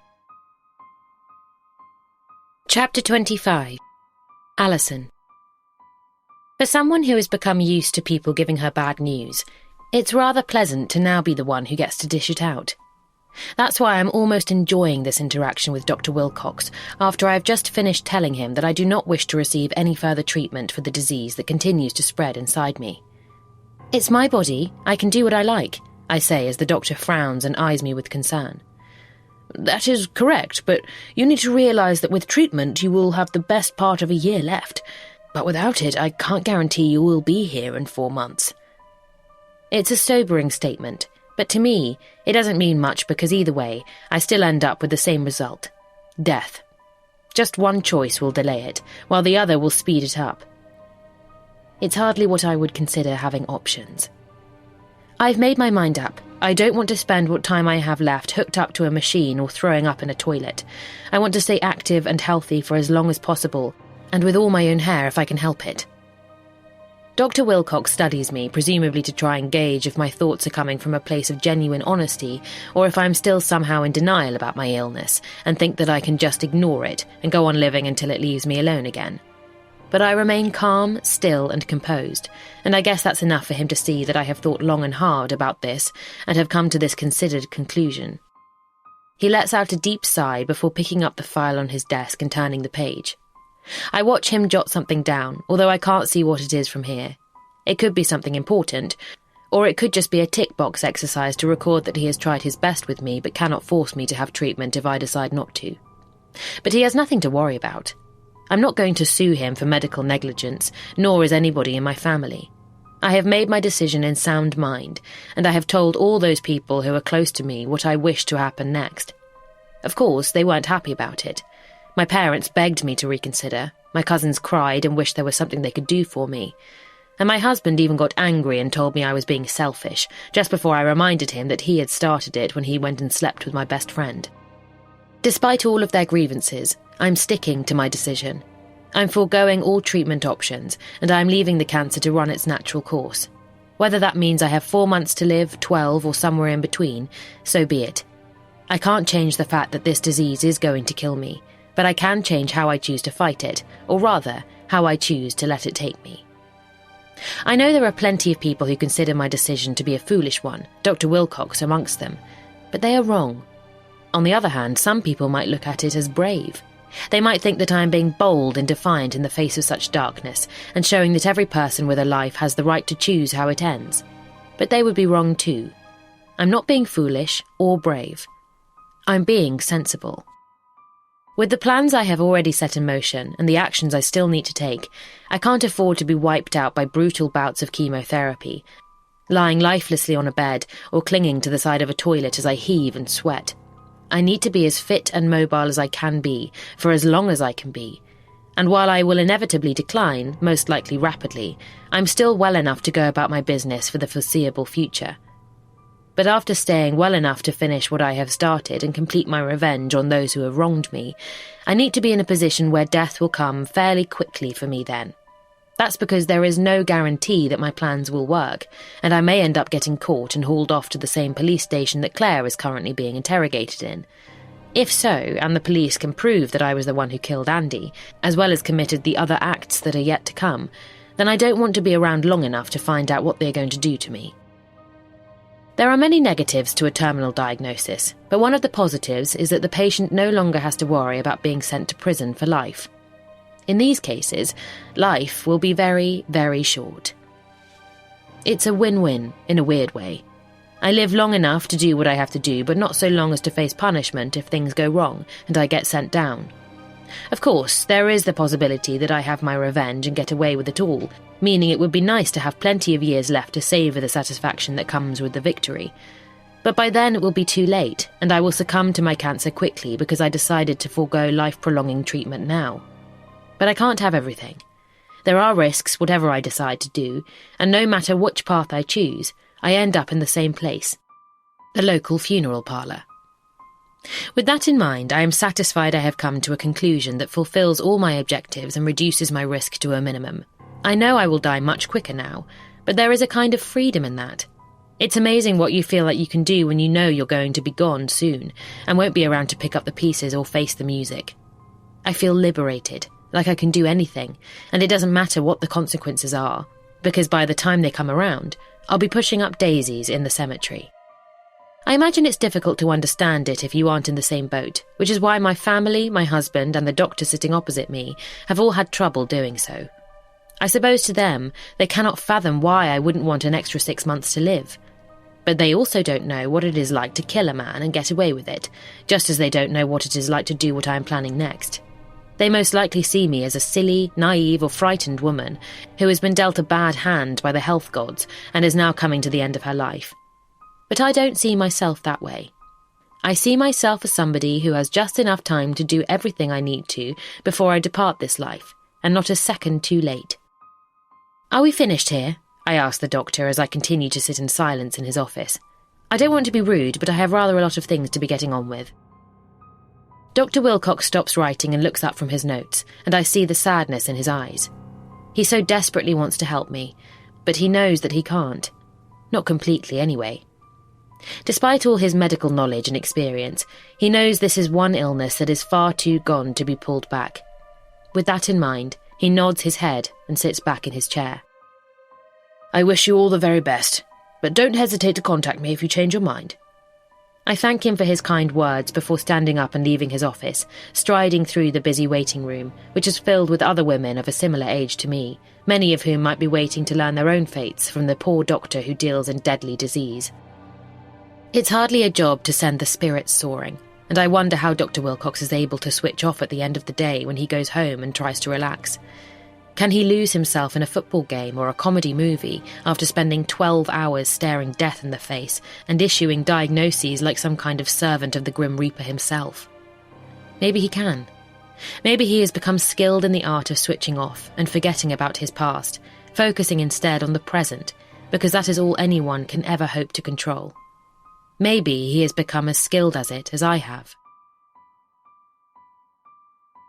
Chapter 25. Alison. For someone who has become used to people giving her bad news, it's rather pleasant to now be the one who gets to dish it out. That's why I'm almost enjoying this interaction with Dr. Wilcox after I have just finished telling him that I do not wish to receive any further treatment for the disease that continues to spread inside me. "It's my body, I can do what I like," I say as the doctor frowns and eyes me with concern. "That is correct, but you need to realise that with treatment you will have the best part of a year left. But without it, I can't guarantee you will be here in 4 months." It's a sobering statement, but to me, it doesn't mean much because either way, I still end up with the same result: death. Just one choice will delay it, while the other will speed it up. It's hardly what I would consider having options. I've made my mind up. I don't want to spend what time I have left hooked up to a machine or throwing up in a toilet. I want to stay active and healthy for as long as possible, and with all my own hair if I can help it. Dr. Wilcox studies me, presumably to try and gauge if my thoughts are coming from a place of genuine honesty, or if I'm still somehow in denial about my illness, and think that I can just ignore it and go on living until it leaves me alone again. But I remain calm, still, and composed, and I guess that's enough for him to see that I have thought long and hard about this, and have come to this considered conclusion. He lets out a deep sigh before picking up the file on his desk and turning the page. I watch him jot something down, although I can't see what it is from here. It could be something important, or it could just be a tick box exercise to record that he has tried his best with me but cannot force me to have treatment if I decide not to. But he has nothing to worry about. I'm not going to sue him for medical negligence, nor is anybody in my family. I have made my decision in sound mind, and I have told all those people who are close to me what I wish to happen next. Of course, they weren't happy about it. My parents begged me to reconsider, my cousins cried and wished there was something they could do for me, and my husband even got angry and told me I was being selfish, just before I reminded him that he had started it when he went and slept with my best friend. Despite all of their grievances, I'm sticking to my decision. I'm foregoing all treatment options, and I'm leaving the cancer to run its natural course. Whether that means I have 4 months to live, 12, or somewhere in between, so be it. I can't change the fact that this disease is going to kill me, but I can change how I choose to fight it, or rather, how I choose to let it take me. I know there are plenty of people who consider my decision to be a foolish one, Dr. Wilcox amongst them, but they are wrong. On the other hand, some people might look at it as brave. They might think that I am being bold and defiant in the face of such darkness, and showing that every person with a life has the right to choose how it ends. But they would be wrong too. I'm not being foolish or brave. I'm being sensible. With the plans I have already set in motion and the actions I still need to take, I can't afford to be wiped out by brutal bouts of chemotherapy, lying lifelessly on a bed or clinging to the side of a toilet as I heave and sweat. I need to be as fit and mobile as I can be, for as long as I can be. And while I will inevitably decline, most likely rapidly, I'm still well enough to go about my business for the foreseeable future. But after staying well enough to finish what I have started and complete my revenge on those who have wronged me, I need to be in a position where death will come fairly quickly for me then. That's because there is no guarantee that my plans will work, and I may end up getting caught and hauled off to the same police station that Claire is currently being interrogated in. If so, and the police can prove that I was the one who killed Andy, as well as committed the other acts that are yet to come, then I don't want to be around long enough to find out what they're going to do to me. There are many negatives to a terminal diagnosis, but one of the positives is that the patient no longer has to worry about being sent to prison for life. In these cases, life will be very, very short. It's a win-win, in a weird way. I live long enough to do what I have to do, but not so long as to face punishment if things go wrong and I get sent down. Of course, there is the possibility that I have my revenge and get away with it all, meaning it would be nice to have plenty of years left to savour the satisfaction that comes with the victory. But by then it will be too late, and I will succumb to my cancer quickly because I decided to forego life-prolonging treatment now. But I can't have everything. There are risks, whatever I decide to do, and no matter which path I choose, I end up in the same place, the local funeral parlour. With that in mind, I am satisfied I have come to a conclusion that fulfills all my objectives and reduces my risk to a minimum. I know I will die much quicker now, but there is a kind of freedom in that. It's amazing what you feel like you can do when you know you're going to be gone soon and won't be around to pick up the pieces or face the music. I feel liberated, like I can do anything, and it doesn't matter what the consequences are, because by the time they come around, I'll be pushing up daisies in the cemetery. I imagine it's difficult to understand it if you aren't in the same boat, which is why my family, my husband, and the doctor sitting opposite me have all had trouble doing so. I suppose to them, they cannot fathom why I wouldn't want an extra 6 months to live. But they also don't know what it is like to kill a man and get away with it, just as they don't know what it is like to do what I am planning next. They most likely see me as a silly, naive, or frightened woman who has been dealt a bad hand by the health gods and is now coming to the end of her life. But I don't see myself that way. I see myself as somebody who has just enough time to do everything I need to before I depart this life, and not a second too late. "Are we finished here?" I asked the doctor as I continued to sit in silence in his office. I don't want to be rude, but I have rather a lot of things to be getting on with. Dr. Wilcox stops writing and looks up from his notes, and I see the sadness in his eyes. He so desperately wants to help me, but he knows that he can't. Not completely, anyway. Despite all his medical knowledge and experience, he knows this is one illness that is far too gone to be pulled back. With that in mind, he nods his head and sits back in his chair. "I wish you all the very best, but don't hesitate to contact me if you change your mind." I thank him for his kind words before standing up and leaving his office, striding through the busy waiting room, which is filled with other women of a similar age to me, many of whom might be waiting to learn their own fates from the poor doctor who deals in deadly disease. It's hardly a job to send the spirits soaring, and I wonder how Dr. Wilcox is able to switch off at the end of the day when he goes home and tries to relax. Can he lose himself in a football game or a comedy movie after spending 12 hours staring death in the face and issuing diagnoses like some kind of servant of the Grim Reaper himself? Maybe he can. Maybe he has become skilled in the art of switching off and forgetting about his past, focusing instead on the present, because that is all anyone can ever hope to control. Maybe he has become as skilled as it as I have.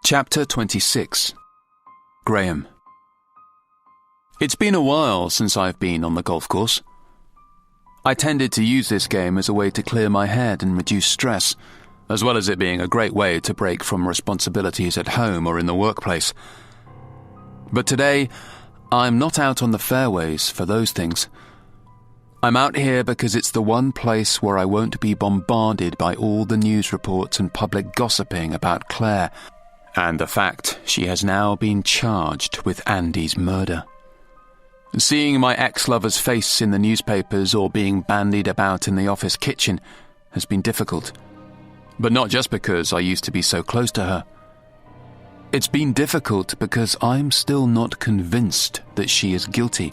Chapter 26. Graham. It's been a while since I've been on the golf course. I tended to use this game as a way to clear my head and reduce stress, as well as it being a great way to break from responsibilities at home or in the workplace. But today, I'm not out on the fairways for those things. I'm out here because it's the one place where I won't be bombarded by all the news reports and public gossiping about Claire, and the fact she has now been charged with Andy's murder. Seeing my ex-lover's face in the newspapers or being bandied about in the office kitchen has been difficult, but not just because I used to be so close to her. It's been difficult because I'm still not convinced that she is guilty.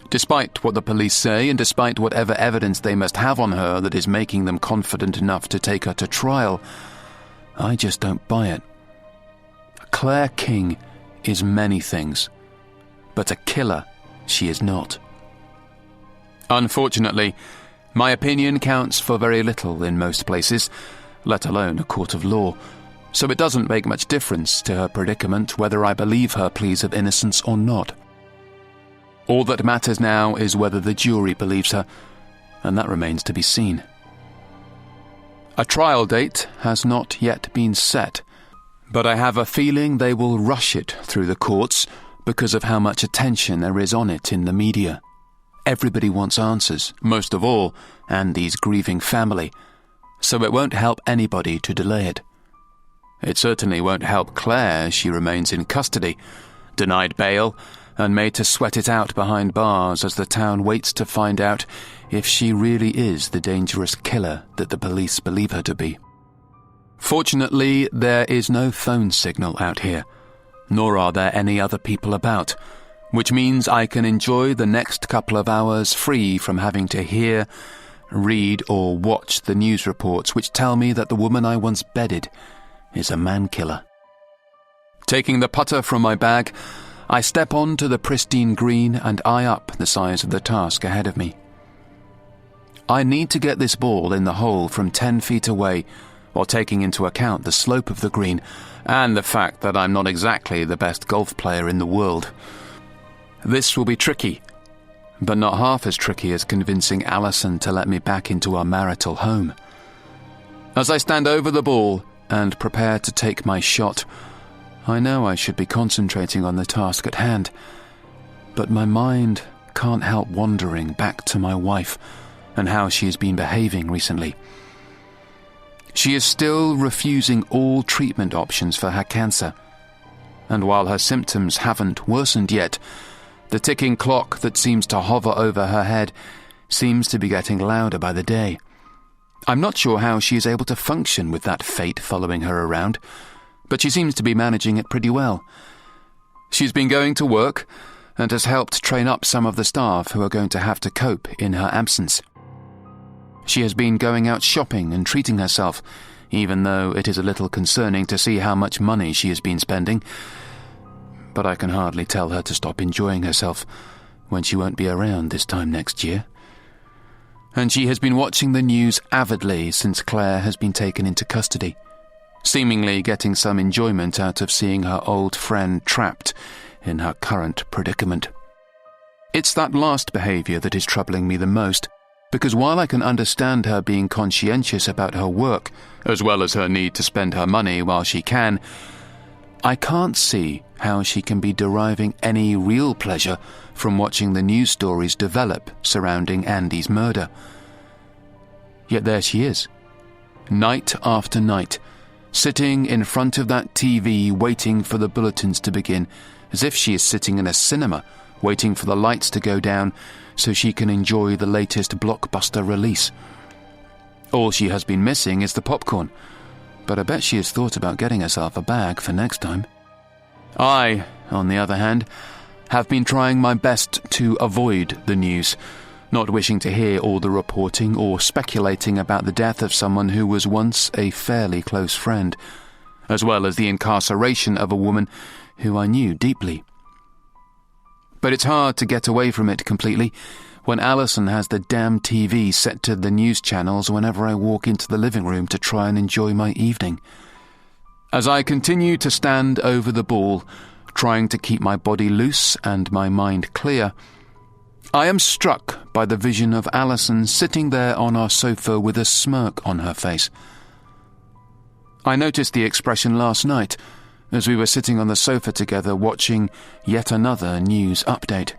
Despite what the police say and despite whatever evidence they must have on her that is making them confident enough to take her to trial, I just don't buy it. Claire King is many things, but a killer she is not. Unfortunately, my opinion counts for very little in most places, let alone a court of law, so it doesn't make much difference to her predicament whether I believe her pleas of innocence or not. All that matters now is whether the jury believes her, and that remains to be seen. A trial date has not yet been set, but I have a feeling they will rush it through the courts because of how much attention there is on it in the media. Everybody wants answers, most of all Andy's grieving family, so it won't help anybody to delay it. It certainly won't help Claire as she remains in custody, denied bail, and made to sweat it out behind bars as the town waits to find out if she really is the dangerous killer that the police believe her to be. Fortunately, there is no phone signal out here, nor are there any other people about, which means I can enjoy the next couple of hours free from having to hear, read, or watch the news reports which tell me that the woman I once bedded is a man-killer. Taking the putter from my bag, I step onto the pristine green and eye up the size of the task ahead of me. I need to get this ball in the hole from 10 feet away, while taking into account the slope of the green and the fact that I'm not exactly the best golf player in the world. This will be tricky, but not half as tricky as convincing Alison to let me back into our marital home. As I stand over the ball and prepare to take my shot, I know I should be concentrating on the task at hand, but my mind can't help wandering back to my wife and how she has been behaving recently. She is still refusing all treatment options for her cancer, and while her symptoms haven't worsened yet, the ticking clock that seems to hover over her head seems to be getting louder by the day. I'm not sure how she is able to function with that fate following her around, but she seems to be managing it pretty well. She's been going to work and has helped train up some of the staff who are going to have to cope in her absence. She has been going out shopping and treating herself, even though it is a little concerning to see how much money she has been spending. But I can hardly tell her to stop enjoying herself when she won't be around this time next year. And she has been watching the news avidly since Claire has been taken into custody, seemingly getting some enjoyment out of seeing her old friend trapped in her current predicament. It's that last behaviour that is troubling me the most, because while I can understand her being conscientious about her work, as well as her need to spend her money while she can, I can't see how she can be deriving any real pleasure from watching the news stories develop surrounding Andy's murder. Yet there she is, night after night, sitting in front of that TV waiting for the bulletins to begin, as if she is sitting in a cinema, waiting for the lights to go down so she can enjoy the latest blockbuster release. All she has been missing is the popcorn, but I bet she has thought about getting herself a bag for next time. I, on the other hand, have been trying my best to avoid the news, not wishing to hear all the reporting or speculating about the death of someone who was once a fairly close friend, as well as the incarceration of a woman who I knew deeply. But it's hard to get away from it completely when Alison has the damn TV set to the news channels whenever I walk into the living room to try and enjoy my evening. As I continue to stand over the ball, trying to keep my body loose and my mind clear, I am struck by the vision of Alison sitting there on our sofa with a smirk on her face. I noticed the expression last night as we were sitting on the sofa together watching yet another news update.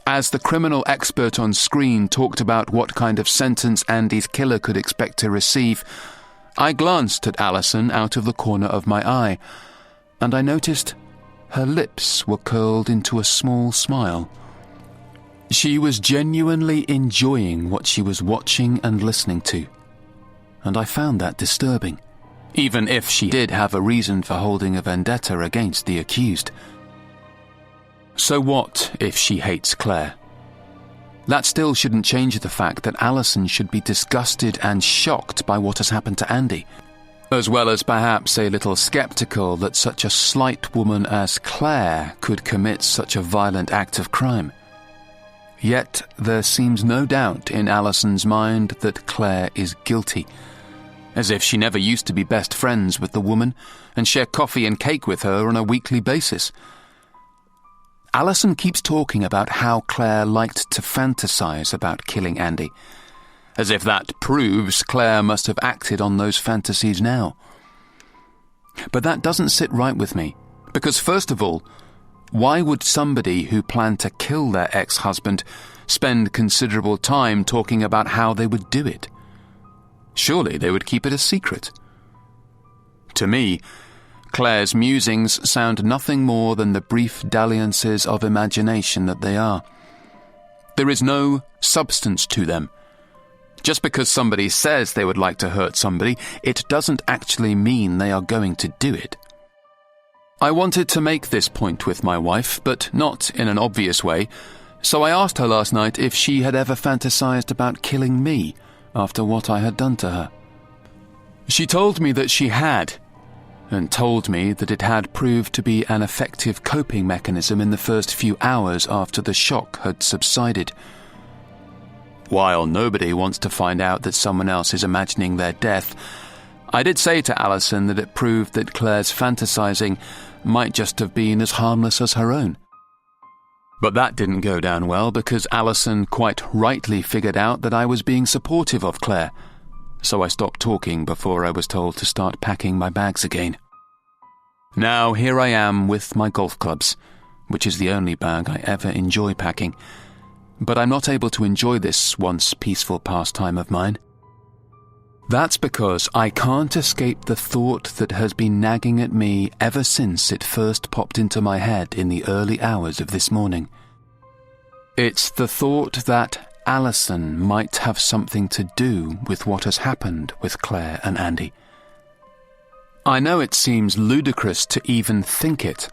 As the criminal expert on screen talked about what kind of sentence Andy's killer could expect to receive, I glanced at Alison out of the corner of my eye, and I noticed her lips were curled into a small smile. She was genuinely enjoying what she was watching and listening to, and I found that disturbing, even if she did have a reason for holding a vendetta against the accused. So what if she hates Claire? That still shouldn't change the fact that Alison should be disgusted and shocked by what has happened to Andy, as well as perhaps a little sceptical that such a slight woman as Claire could commit such a violent act of crime. Yet there seems no doubt in Alison's mind that Claire is guilty, as if she never used to be best friends with the woman and share coffee and cake with her on a weekly basis. Alison keeps talking about how Claire liked to fantasize about killing Andy, as if that proves Claire must have acted on those fantasies now. But that doesn't sit right with me, because first of all, why would somebody who planned to kill their ex-husband spend considerable time talking about how they would do it? Surely they would keep it a secret. To me, Claire's musings sound nothing more than the brief dalliances of imagination that they are. There is no substance to them. Just because somebody says they would like to hurt somebody, it doesn't actually mean they are going to do it. I wanted to make this point with my wife, but not in an obvious way, so I asked her last night if she had ever fantasized about killing me after what I had done to her. She told me that she had, and told me that it had proved to be an effective coping mechanism in the first few hours after the shock had subsided. While nobody wants to find out that someone else is imagining their death, I did say to Alison that it proved that Claire's fantasizing might just have been as harmless as her own. But that didn't go down well because Alison quite rightly figured out that I was being supportive of Claire, so I stopped talking before I was told to start packing my bags again. Now here I am with my golf clubs, which is the only bag I ever enjoy packing, but I'm not able to enjoy this once peaceful pastime of mine. That's because I can't escape the thought that has been nagging at me ever since it first popped into my head in the early hours of this morning. It's the thought that Alison might have something to do with what has happened with Claire and Andy. I know it seems ludicrous to even think it,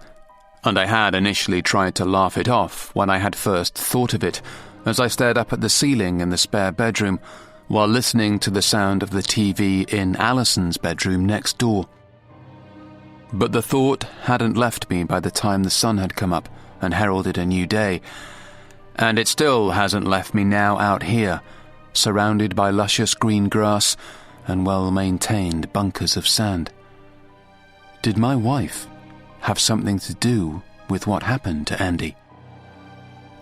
and I had initially tried to laugh it off when I had first thought of it, as I stared up at the ceiling in the spare bedroom while listening to the sound of the TV in Alison's bedroom next door. But the thought hadn't left me by the time the sun had come up and heralded a new day, and it still hasn't left me now out here, surrounded by luscious green grass and well-maintained bunkers of sand. Did my wife have something to do with what happened to Andy?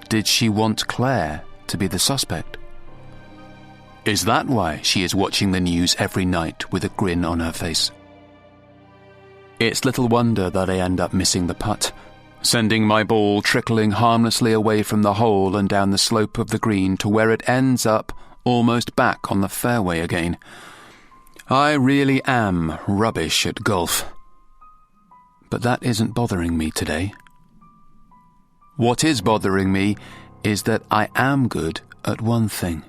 Did she want Claire to be the suspect? Is that why she is watching the news every night with a grin on her face? It's little wonder that I end up missing the putt, sending my ball trickling harmlessly away from the hole and down the slope of the green to where it ends up almost back on the fairway again. I really am rubbish at golf. But that isn't bothering me today. What is bothering me is that I am good at one thing.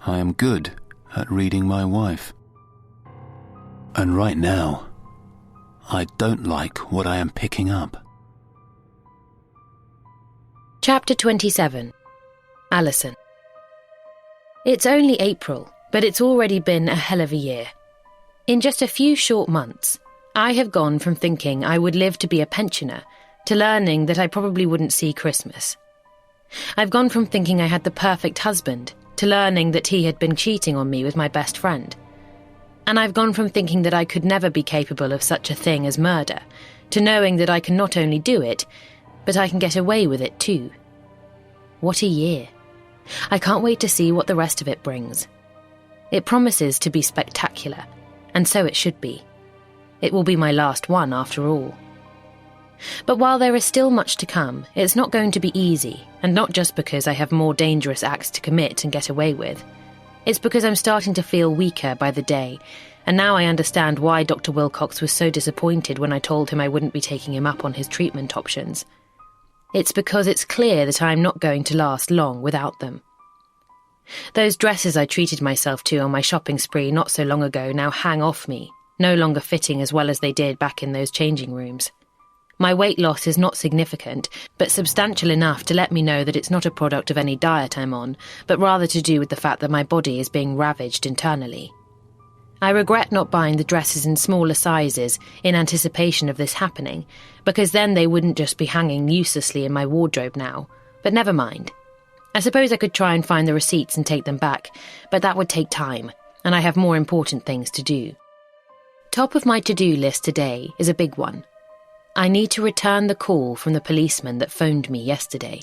I am good at reading my wife. And right now, I don't like what I am picking up.
Chapter 27. Alison. It's only April, but it's already been a hell of a year. In just a few short months, I have gone from thinking I would live to be a pensioner to learning that I probably wouldn't see Christmas. I've gone from thinking I had the perfect husband to learning that he had been cheating on me with my best friend. And I've gone from thinking that I could never be capable of such a thing as murder to knowing that I can not only do it, but I can get away with it too. What a year. I can't wait to see what the rest of it brings. It promises to be spectacular, and so it should be. It will be my last one after all. But while there is still much to come, it's not going to be easy, and not just because I have more dangerous acts to commit and get away with. It's because I'm starting to feel weaker by the day, and now I understand why Dr. Wilcox was so disappointed when I told him I wouldn't be taking him up on his treatment options. It's because it's clear that I'm not going to last long without them. Those dresses I treated myself to on my shopping spree not so long ago now hang off me, no longer fitting as well as they did back in those changing rooms. My weight loss is not significant, but substantial enough to let me know that it's not a product of any diet I'm on, but rather to do with the fact that my body is being ravaged internally. I regret not buying the dresses in smaller sizes in anticipation of this happening, because then they wouldn't just be hanging uselessly in my wardrobe now. But never mind. I suppose I could try and find the receipts and take them back, but that would take time, and I have more important things to do. Top of my to-do list today is a big one. I need to return the call from the policeman that phoned me yesterday.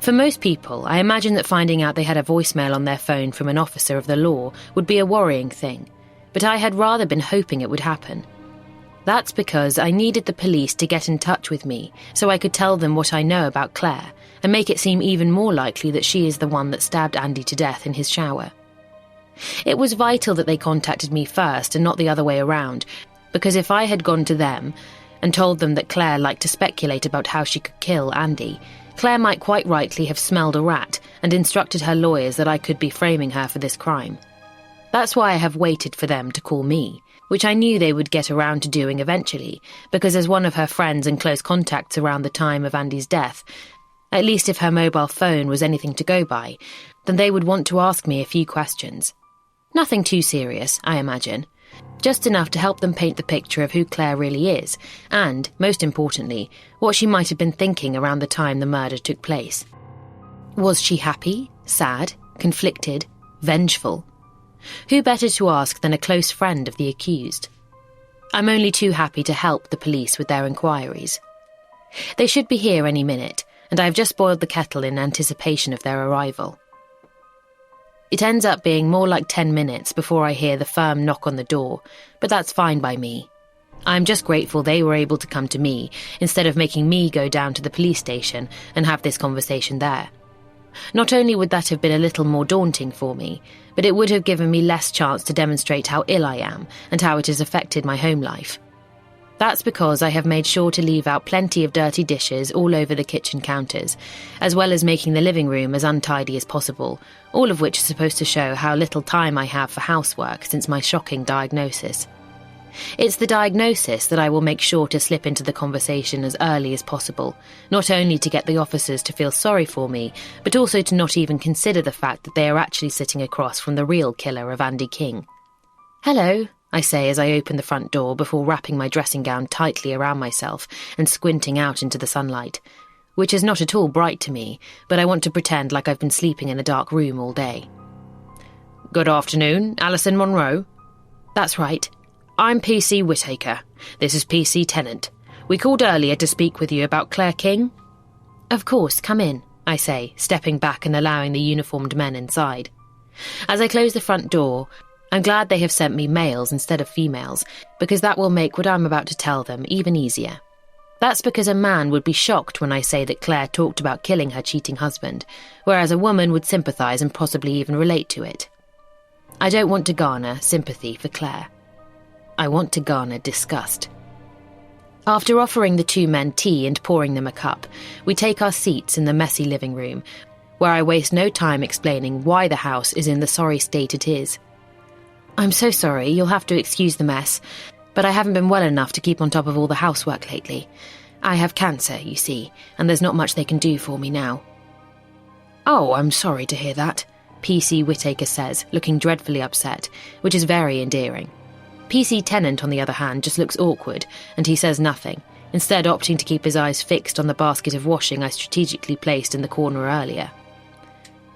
For most people, I imagine that finding out they had a voicemail on their phone from an officer of the law would be a worrying thing, but I had rather been hoping it would happen. That's because I needed the police to get in touch with me so I could tell them what I know about Claire and make it seem even more likely that she is the one that stabbed Andy to death in his shower. It was vital that they contacted me first and not the other way around, because if I had gone to them and told them that Claire liked to speculate about how she could kill Andy, Claire might quite rightly have smelled a rat and instructed her lawyers that I could be framing her for this crime. That's why I have waited for them to call me, which I knew they would get around to doing eventually, because as one of her friends and close contacts around the time of Andy's death, at least if her mobile phone was anything to go by, then they would want to ask me a few questions. Nothing too serious, I imagine. Just enough to help them paint the picture of who Claire really is, and, most importantly, what she might have been thinking around the time the murder took place. Was she happy, sad, conflicted, vengeful? Who better to ask than a close friend of the accused? I'm only too happy to help the police with their inquiries. They should be here any minute, and I've just boiled the kettle in anticipation of their arrival. It ends up being more like 10 minutes before I hear the firm knock on the door, but that's fine by me. I'm just grateful they were able to come to me instead of making me go down to the police station and have this conversation there. Not only would that have been a little more daunting for me, but it would have given me less chance to demonstrate how ill I am and how it has affected my home life. That's because I have made sure to leave out plenty of dirty dishes all over the kitchen counters, as well as making the living room as untidy as possible, all of which is supposed to show how little time I have for housework since my shocking diagnosis. It's the diagnosis that I will make sure to slip into the conversation as early as possible, not only to get the officers to feel sorry for me, but also to not even consider the fact that they are actually sitting across from the real killer of Andy King. "Hello," I say as I open the front door before wrapping my dressing gown tightly around myself and squinting out into the sunlight, which is not at all bright to me, but I want to pretend like I've been sleeping in a dark room all day. "Good afternoon, Alison Monroe." "That's right. I'm PC Whittaker. This is PC Tennant. We called earlier to speak with you about Claire King." "Of course, come in," I say, stepping back and allowing the uniformed men inside. As I close the front door, I'm glad they have sent me males instead of females, because that will make what I'm about to tell them even easier. That's because a man would be shocked when I say that Claire talked about killing her cheating husband, whereas a woman would sympathise and possibly even relate to it. I don't want to garner sympathy for Claire. I want to garner disgust. After offering the two men tea and pouring them a cup, we take our seats in the messy living room, where I waste no time explaining why the house is in the sorry state it is. I'm so sorry, you'll have to excuse the mess, but I haven't been well enough to keep on top of all the housework lately. I have cancer, you see, and there's not much they can do for me now. Oh, I'm sorry to hear that, PC Whittaker says, looking dreadfully upset, which is very endearing. PC Tennant, on the other hand, just looks awkward, and he says nothing, instead opting to keep his eyes fixed on the basket of washing I strategically placed in the corner earlier.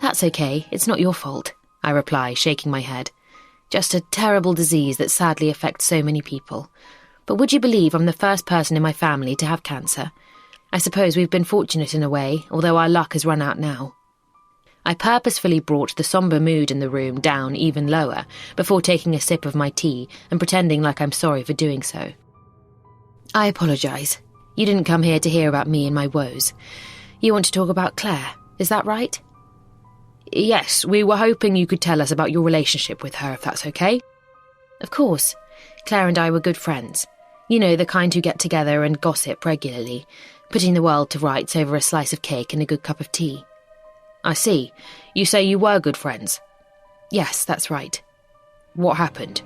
That's okay, it's not your fault, I reply, shaking my head. Just a terrible disease that sadly affects so many people. But would you believe I'm the first person in my family to have cancer? I suppose we've been fortunate in a way, although our luck has run out now. I purposefully brought the sombre mood in the room down even lower before taking a sip of my tea and pretending like I'm sorry for doing so. I apologise. You didn't come here to hear about me and my woes. You want to talk about Claire, is that right? Yes, we were hoping you could tell us about your relationship with her, if that's okay. Of course. Claire and I were good friends. You know, the kind who get together and gossip regularly, putting the world to rights over a slice of cake and a good cup of tea. I see. You say you were good friends? Yes, that's right. What happened?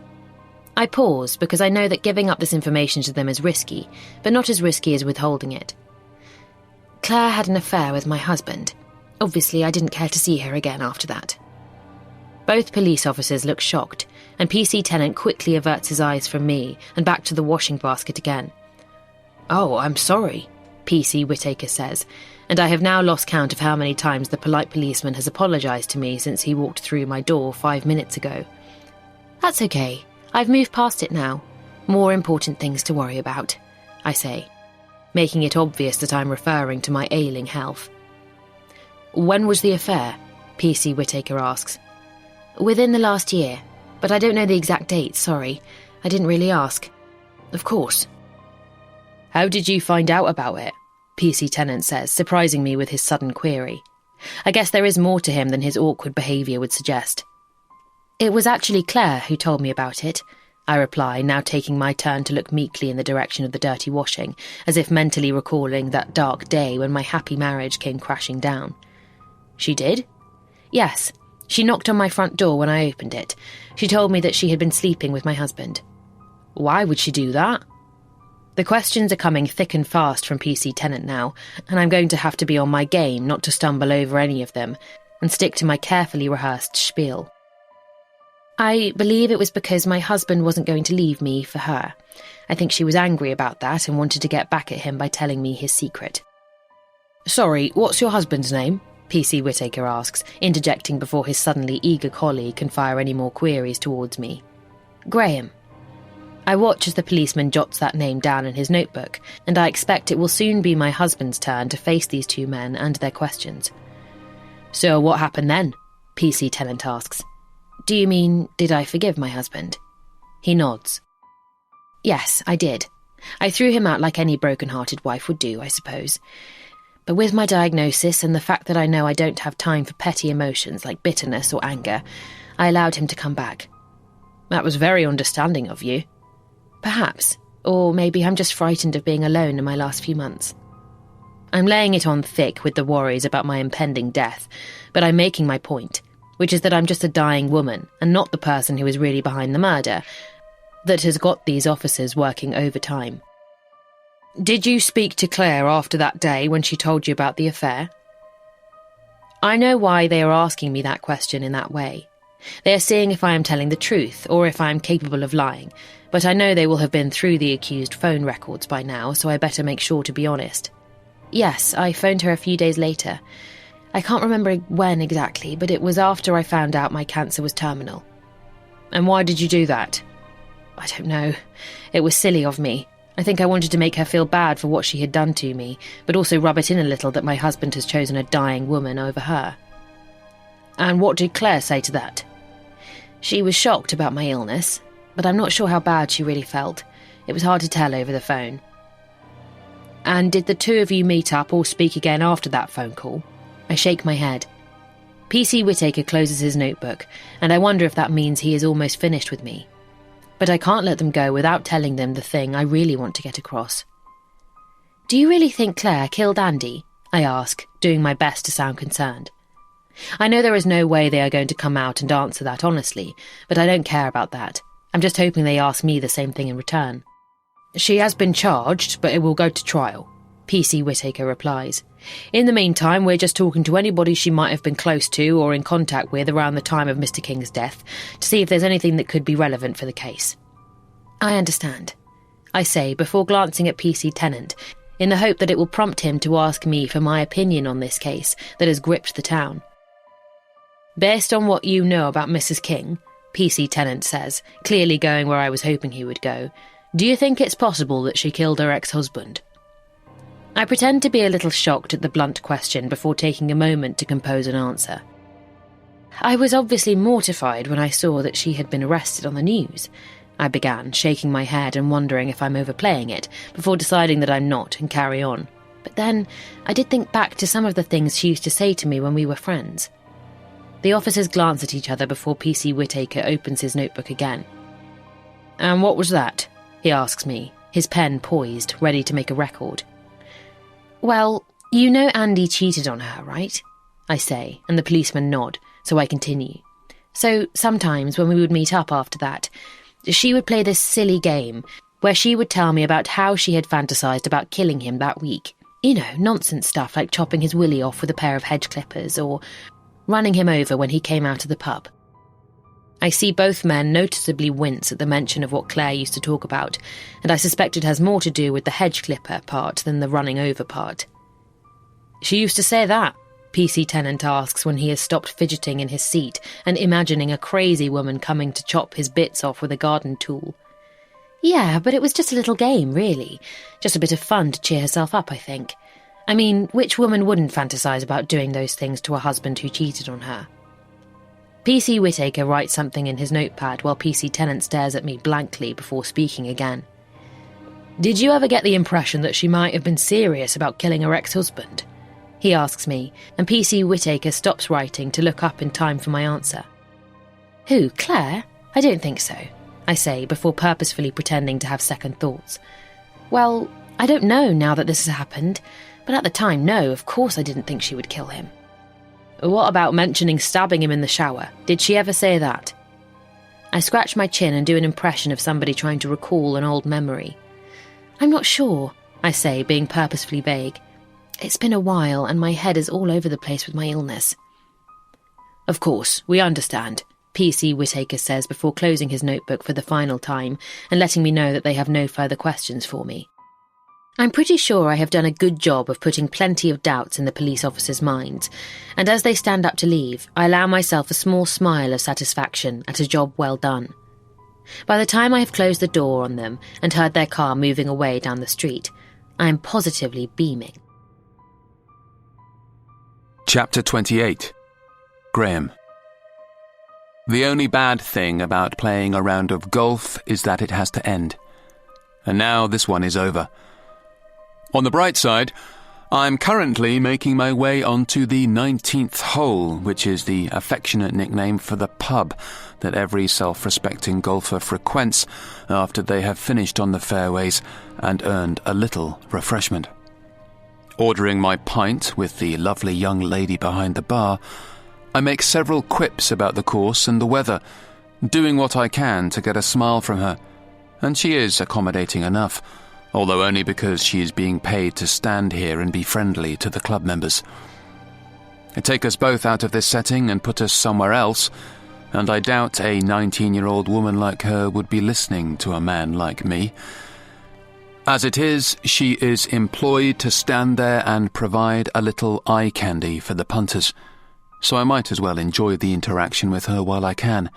I pause because I know that giving up this information to them is risky, but not as risky as withholding it. Claire had an affair with my husband. Obviously, I didn't care to see her again after that. Both police officers look shocked, and PC Tennant quickly averts his eyes from me and back to the washing basket again. Oh, I'm sorry, PC Whittaker says, and I have now lost count of how many times the polite policeman has apologised to me since he walked through my door 5 minutes ago. That's okay. I've moved past it now. More important things to worry about, I say, making it obvious that I'm referring to my ailing health. When was the affair? PC Whittaker asks. Within the last year, but I don't know the exact date, sorry. I didn't really ask. Of course. How did you find out about it? PC Tennant says, surprising me with his sudden query. I guess there is more to him than his awkward behaviour would suggest. It was actually Claire who told me about it, I reply, now taking my turn to look meekly in the direction of the dirty washing, as if mentally recalling that dark day when my happy marriage came crashing down. She did? Yes. She knocked on my front door when I opened it. She told me that she had been sleeping with my husband. Why would she do that? The questions are coming thick and fast from PC Tennant now, and I'm going to have to be on my game not to stumble over any of them, and stick to my carefully rehearsed spiel. I believe it was because my husband wasn't going to leave me for her. I think she was angry about that and wanted to get back at him by telling me his secret. Sorry, what's your husband's name? PC Whittaker asks, interjecting before his suddenly eager colleague can fire any more queries towards me. Graham. I watch as the policeman jots that name down in his notebook, and I expect it will soon be my husband's turn to face these two men and their questions. So what happened then? PC Tennant asks. Do you mean, did I forgive my husband? He nods. Yes, I did. I threw him out like any broken-hearted wife would do, I suppose. But with my diagnosis and the fact that I know I don't have time for petty emotions like bitterness or anger, I allowed him to come back. That was very understanding of you. Perhaps, or maybe I'm just frightened of being alone in my last few months. I'm laying it on thick with the worries about my impending death, but I'm making my point, which is that I'm just a dying woman and not the person who is really behind the murder that has got these officers working overtime. Did you speak to Claire after that day when she told you about the affair? I know why they are asking me that question in that way. They are seeing if I am telling the truth or if I am capable of lying, but I know they will have been through the accused phone records by now, so I better make sure to be honest. Yes, I phoned her a few days later. I can't remember when exactly, but it was after I found out my cancer was terminal. And why did you do that? I don't know. It was silly of me. I think I wanted to make her feel bad for what she had done to me, but also rub it in a little that my husband has chosen a dying woman over her. And what did Claire say to that? She was shocked about my illness, but I'm not sure how bad she really felt. It was hard to tell over the phone. And did the two of you meet up or speak again after that phone call? I shake my head. PC Whittaker closes his notebook, and I wonder if that means he is almost finished with me. But I can't let them go without telling them the thing I really want to get across. Do you really think Claire killed Andy? I ask, doing my best to sound concerned. I know there is no way they are going to come out and answer that honestly, but I don't care about that. I'm just hoping they ask me the same thing in return. She has been charged, but it will go to trial, PC Whittaker replies. In the meantime, we're just talking to anybody she might have been close to or in contact with around the time of Mr. King's death to see if there's anything that could be relevant for the case. I understand, I say before glancing at PC Tennant, in the hope that it will prompt him to ask me for my opinion on this case that has gripped the town. Based on what you know about Mrs. King, PC Tennant says, clearly going where I was hoping he would go, do you think it's possible that she killed her ex-husband? I pretend to be a little shocked at the blunt question before taking a moment to compose an answer. I was obviously mortified when I saw that she had been arrested on the news. I began, shaking my head and wondering if I'm overplaying it, before deciding that I'm not and carry on. But then I did think back to some of the things she used to say to me when we were friends. The officers glance at each other before PC Whittaker opens his notebook again. And what was that? He asks me, his pen poised, ready to make a record. Well, you know Andy cheated on her, right? I say, and the policemen nod, so I continue. So sometimes when we would meet up after that, she would play this silly game where she would tell me about how she had fantasised about killing him that week. You know, nonsense stuff like chopping his willy off with a pair of hedge clippers or running him over when he came out of the pub. I see both men noticeably wince at the mention of what Claire used to talk about, and I suspect it has more to do with the hedge clipper part than the running over part. She used to say that, PC Tennant asks when he has stopped fidgeting in his seat and imagining a crazy woman coming to chop his bits off with a garden tool. Yeah, but it was just a little game, really. Just a bit of fun to cheer herself up, I think. I mean, which woman wouldn't fantasise about doing those things to a husband who cheated on her? PC Whittaker writes something in his notepad while PC Tennant stares at me blankly before speaking again. Did you ever get the impression that she might have been serious about killing her ex-husband? He asks me, and PC Whittaker stops writing to look up in time for my answer. Who, Claire? I don't think so, I say before purposefully pretending to have second thoughts. Well, I don't know now that this has happened, but at the time, no, of course I didn't think she would kill him. What about mentioning stabbing him in the shower? Did she ever say that? I scratch my chin and do an impression of somebody trying to recall an old memory. I'm not sure, I say, being purposefully vague. It's been a while and my head is all over the place with my illness. Of course, we understand, PC Whittaker says before closing his notebook for the final time and letting me know that they have no further questions for me. I'm pretty sure I have done a good job of putting plenty of doubts in the police officers' minds, and as they stand up to leave, I allow myself a small smile of satisfaction at a job well done. By the time I have closed the door on them and heard their car moving away down the street, I am positively beaming.
Chapter 28. Graham. The only bad thing about playing a round of golf is that it has to end. And now this one is over. On the bright side, I'm currently making my way onto the 19th hole, which is the affectionate nickname for the pub that every self-respecting golfer frequents after they have finished on the fairways and earned a little refreshment. Ordering my pint with the lovely young lady behind the bar, I make several quips about the course and the weather, doing what I can to get a smile from her, and she is accommodating enough, although only because she is being paid to stand here and be friendly to the club members. Take us both out of this setting and put us somewhere else, and I doubt a 19-year-old woman like her would be listening to a man like me. As it is, she is employed to stand there and provide a little eye candy for the punters, so I might as well enjoy the interaction with her while I can.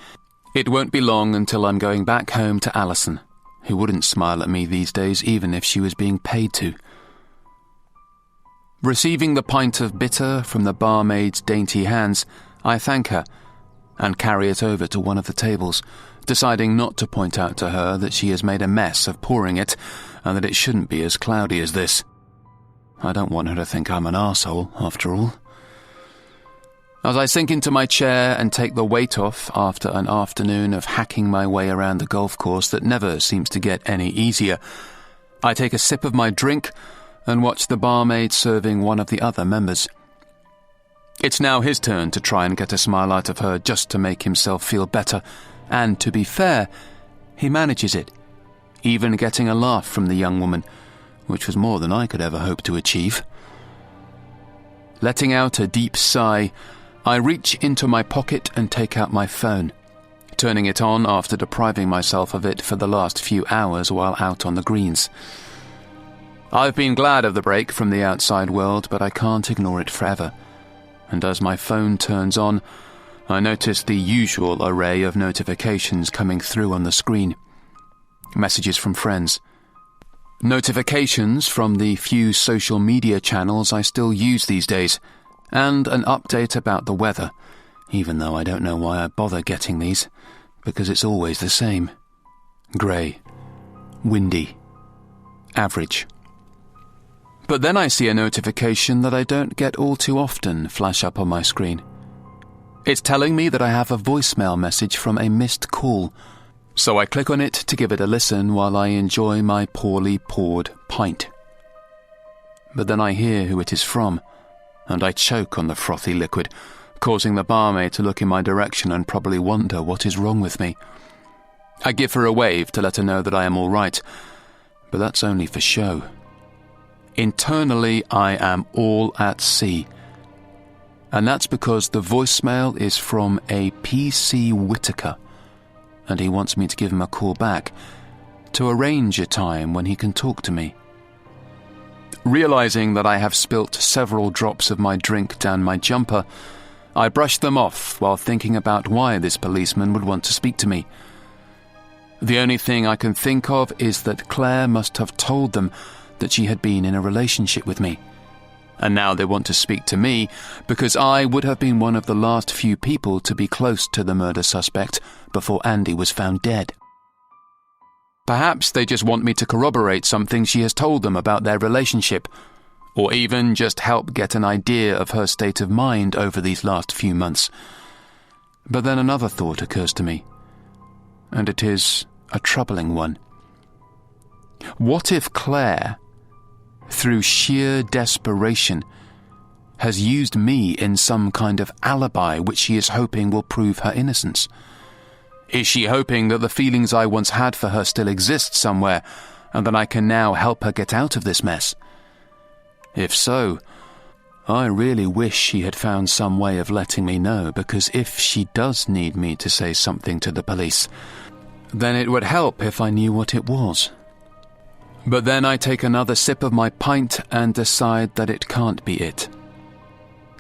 It won't be long until I'm going back home to Alison, who wouldn't smile at me these days even if she was being paid to. Receiving the pint of bitter from the barmaid's dainty hands, I thank her and carry it over to one of the tables, deciding not to point out to her that she has made a mess of pouring it and that it shouldn't be as cloudy as this. I don't want her to think I'm an arsehole, after all. As I sink into my chair and take the weight off after an afternoon of hacking my way around the golf course that never seems to get any easier, I take a sip of my drink and watch the barmaid serving one of the other members. It's now his turn to try and get a smile out of her just to make himself feel better, and to be fair, he manages it, even getting a laugh from the young woman, which was more than I could ever hope to achieve. Letting out a deep sigh, I reach into my pocket and take out my phone, turning it on after depriving myself of it for the last few hours while out on the greens. I've been glad of the break from the outside world, but I can't ignore it forever. And as my phone turns on, I notice the usual array of notifications coming through on the screen. Messages from friends. Notifications from the few social media channels I still use these days, and an update about the weather, even though I don't know why I bother getting these, because it's always the same. Grey. Windy. Average. But then I see a notification that I don't get all too often flash up on my screen. It's telling me that I have a voicemail message from a missed call, so I click on it to give it a listen while I enjoy my poorly poured pint. But then I hear who it is from, and I choke on the frothy liquid, causing the barmaid to look in my direction and probably wonder what is wrong with me. I give her a wave to let her know that I am all right, but that's only for show. Internally, I am all at sea. And that's because the voicemail is from a P.C. Whitaker, and he wants me to give him a call back to arrange a time when he can talk to me. Realizing that I have spilt several drops of my drink down my jumper, I brush them off while thinking about why this policeman would want to speak to me. The only thing I can think of is that Claire must have told them that she had been in a relationship with me, and now they want to speak to me because I would have been one of the last few people to be close to the murder suspect before Andy was found dead. Perhaps they just want me to corroborate something she has told them about their relationship, or even just help get an idea of her state of mind over these last few months. But then another thought occurs to me, and it is a troubling one. What if Claire, through sheer desperation, has used me in some kind of alibi which she is hoping will prove her innocence? Is she hoping that the feelings I once had for her still exist somewhere, and that I can now help her get out of this mess? If so, I really wish she had found some way of letting me know, because if she does need me to say something to the police, then it would help if I knew what it was. But then I take another sip of my pint and decide that it can't be it.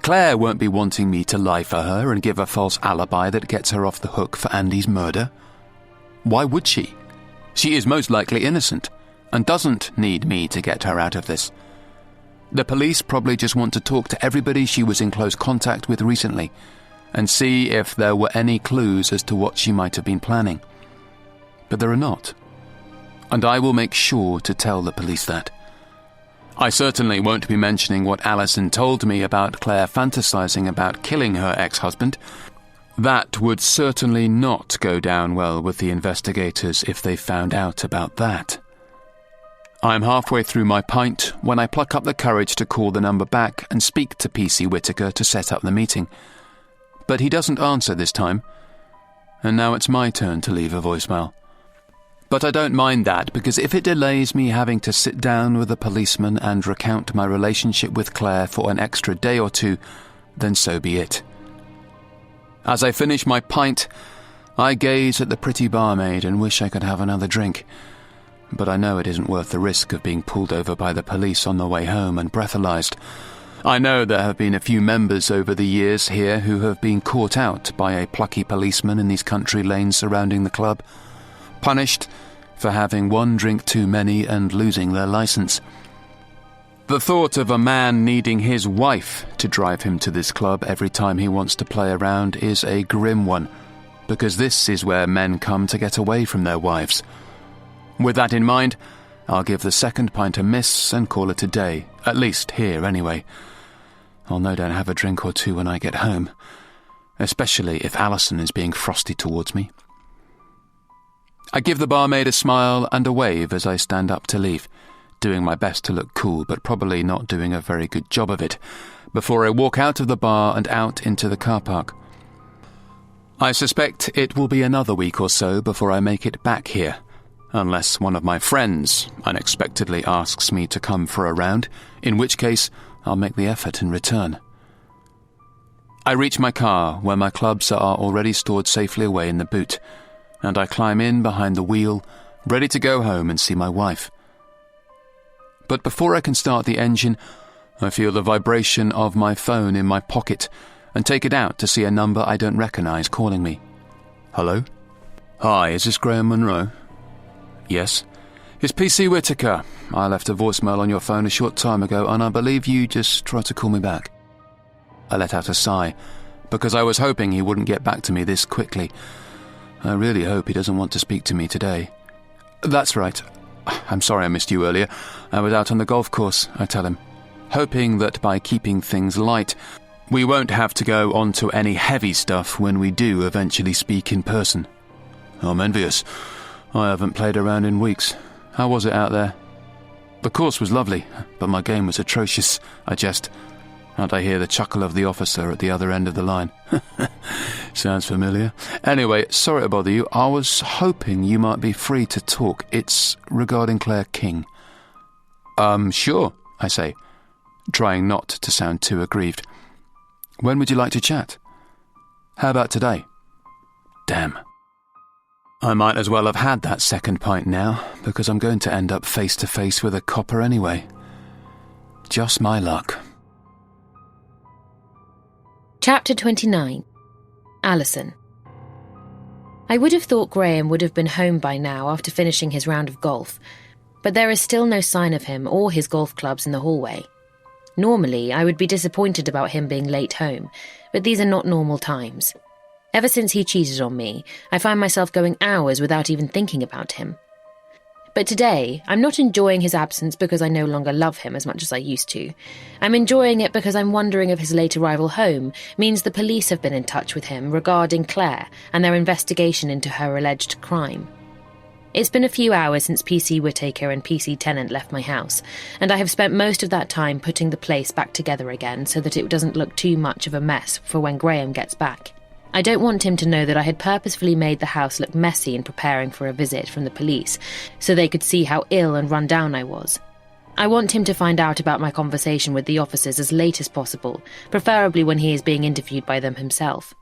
Claire won't be wanting me to lie for her and give a false alibi that gets her off the hook for Andy's murder. Why would she? She is most likely innocent and doesn't need me to get her out of this. The police probably just want to talk to everybody she was in close contact with recently and see if there were any clues as to what she might have been planning. But there are not. And I will make sure to tell the police that. I certainly won't be mentioning what Alison told me about Claire fantasizing about killing her ex-husband. That would certainly not go down well with the investigators if they found out about that. I'm halfway through my pint when I pluck up the courage to call the number back and speak to P.C. Whitaker to set up the meeting. But he doesn't answer this time, and now it's my turn to leave a voicemail. But I don't mind that, because if it delays me having to sit down with a policeman and recount my relationship with Claire for an extra day or two, then so be it. As I finish my pint, I gaze at the pretty barmaid and wish I could have another drink. But I know it isn't worth the risk of being pulled over by the police on the way home and breathalyzed. I know there have been a few members over the years here who have been caught out by a plucky policeman in these country lanes surrounding the club, punished for having one drink too many and losing their license. The thought of a man needing his wife to drive him to this club every time he wants to play around is a grim one, because this is where men come to get away from their wives. With that in mind, I'll give the second pint a miss and call it a day, at least here anyway. I'll no doubt have a drink or two when I get home, especially if Alison is being frosty towards me. I give the barmaid a smile and a wave as I stand up to leave, doing my best to look cool but probably not doing a very good job of it, before I walk out of the bar and out into the car park. I suspect it will be another week or so before I make it back here, unless one of my friends unexpectedly asks me to come for a round, in which case I'll make the effort and return. I reach my car, where my clubs are already stored safely away in the boot, and I climb in behind the wheel, ready to go home and see my wife. But before I can start the engine, I feel the vibration of my phone in my pocket and take it out to see a number I don't recognise calling me. Hello? Hi, is this Graham Munro? Yes. It's PC Whittaker. I left a voicemail on your phone a short time ago, and I believe you just tried to call me back. I let out a sigh, because I was hoping he wouldn't get back to me this quickly. I really hope he doesn't want to speak to me today. That's right. I'm sorry I missed you earlier. I was out on the golf course, I tell him, hoping that by keeping things light, we won't have to go on to any heavy stuff when we do eventually speak in person. I'm envious. I haven't played around in weeks. How was it out there? The course was lovely, but my game was atrocious, I jest, and I hear the chuckle of the officer at the other end of the line. Sounds familiar. Anyway, sorry to bother you. I was hoping you might be free to talk. It's regarding Claire King. Sure, I say, trying not to sound too aggrieved. When would you like to chat? How about today? Damn. I might as well have had that second pint now, because I'm going to end up face to face with a copper anyway. Just my luck.
Chapter 29. Alison. I would have thought Graham would have been home by now after finishing his round of golf, but there is still no sign of him or his golf clubs in the hallway. Normally, I would be disappointed about him being late home, but these are not normal times. Ever since he cheated on me, I find myself going hours without even thinking about him. But today, I'm not enjoying his absence because I no longer love him as much as I used to. I'm enjoying it because I'm wondering if his late arrival home means the police have been in touch with him regarding Claire and their investigation into her alleged crime. It's been a few hours since PC Whittaker and PC Tennant left my house, and I have spent most of that time putting the place back together again so that it doesn't look too much of a mess for when Graham gets back. I don't want him to know that I had purposefully made the house look messy in preparing for a visit from the police, so they could see how ill and run down I was. I want him to find out about my conversation with the officers as late as possible, preferably when he is being interviewed by them himself.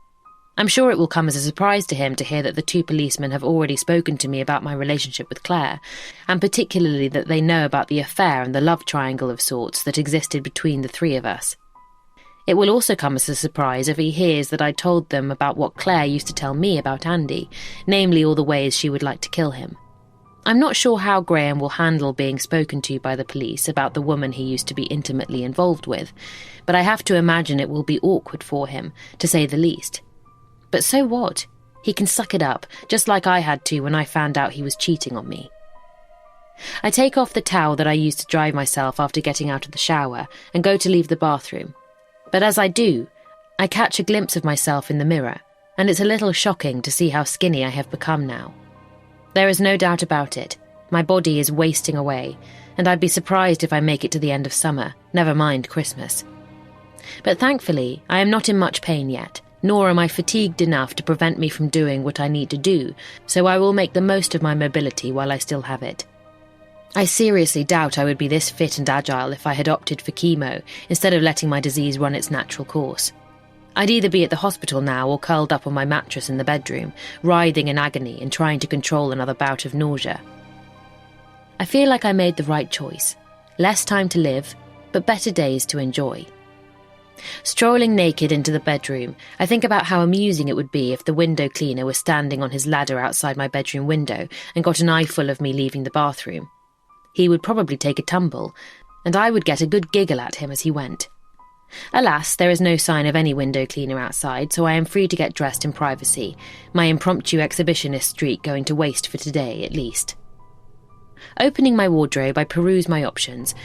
I'm sure it will come as a surprise to him to hear that the two policemen have already spoken to me about my relationship with Claire, and particularly that they know about the affair and the love triangle of sorts that existed between the three of us. It will also come as a surprise if he hears that I told them about what Claire used to tell me about Andy, namely all the ways she would like to kill him. I'm not sure how Graham will handle being spoken to by the police about the woman he used to be intimately involved with, but I have to imagine it will be awkward for him, to say the least. But so what? He can suck it up, just like I had to when I found out he was cheating on me. I take off the towel that I used to dry myself after getting out of the shower and go to leave the bathroom. But as I do, I catch a glimpse of myself in the mirror, and it's a little shocking to see how skinny I have become now. There is no doubt about it. My body is wasting away, and I'd be surprised if I make it to the end of summer, never mind Christmas. But thankfully, I am not in much pain yet, nor am I fatigued enough to prevent me from doing what I need to do, so I will make the most of my mobility while I still have it. I seriously doubt I would be this fit and agile if I had opted for chemo instead of letting my disease run its natural course. I'd either be at the hospital now or curled up on my mattress in the bedroom, writhing in agony and trying to control another bout of nausea. I feel like I made the right choice. Less time to live, but better days to enjoy. Strolling naked into the bedroom, I think about how amusing it would be if the window cleaner was standing on his ladder outside my bedroom window and got an eyeful of me leaving the bathroom. He would probably take a tumble, and I would get a good giggle at him as he went. Alas, there is no sign of any window cleaner outside, so I am free to get dressed in privacy, my impromptu exhibitionist streak going to waste for today at least. Opening my wardrobe, I peruse my options,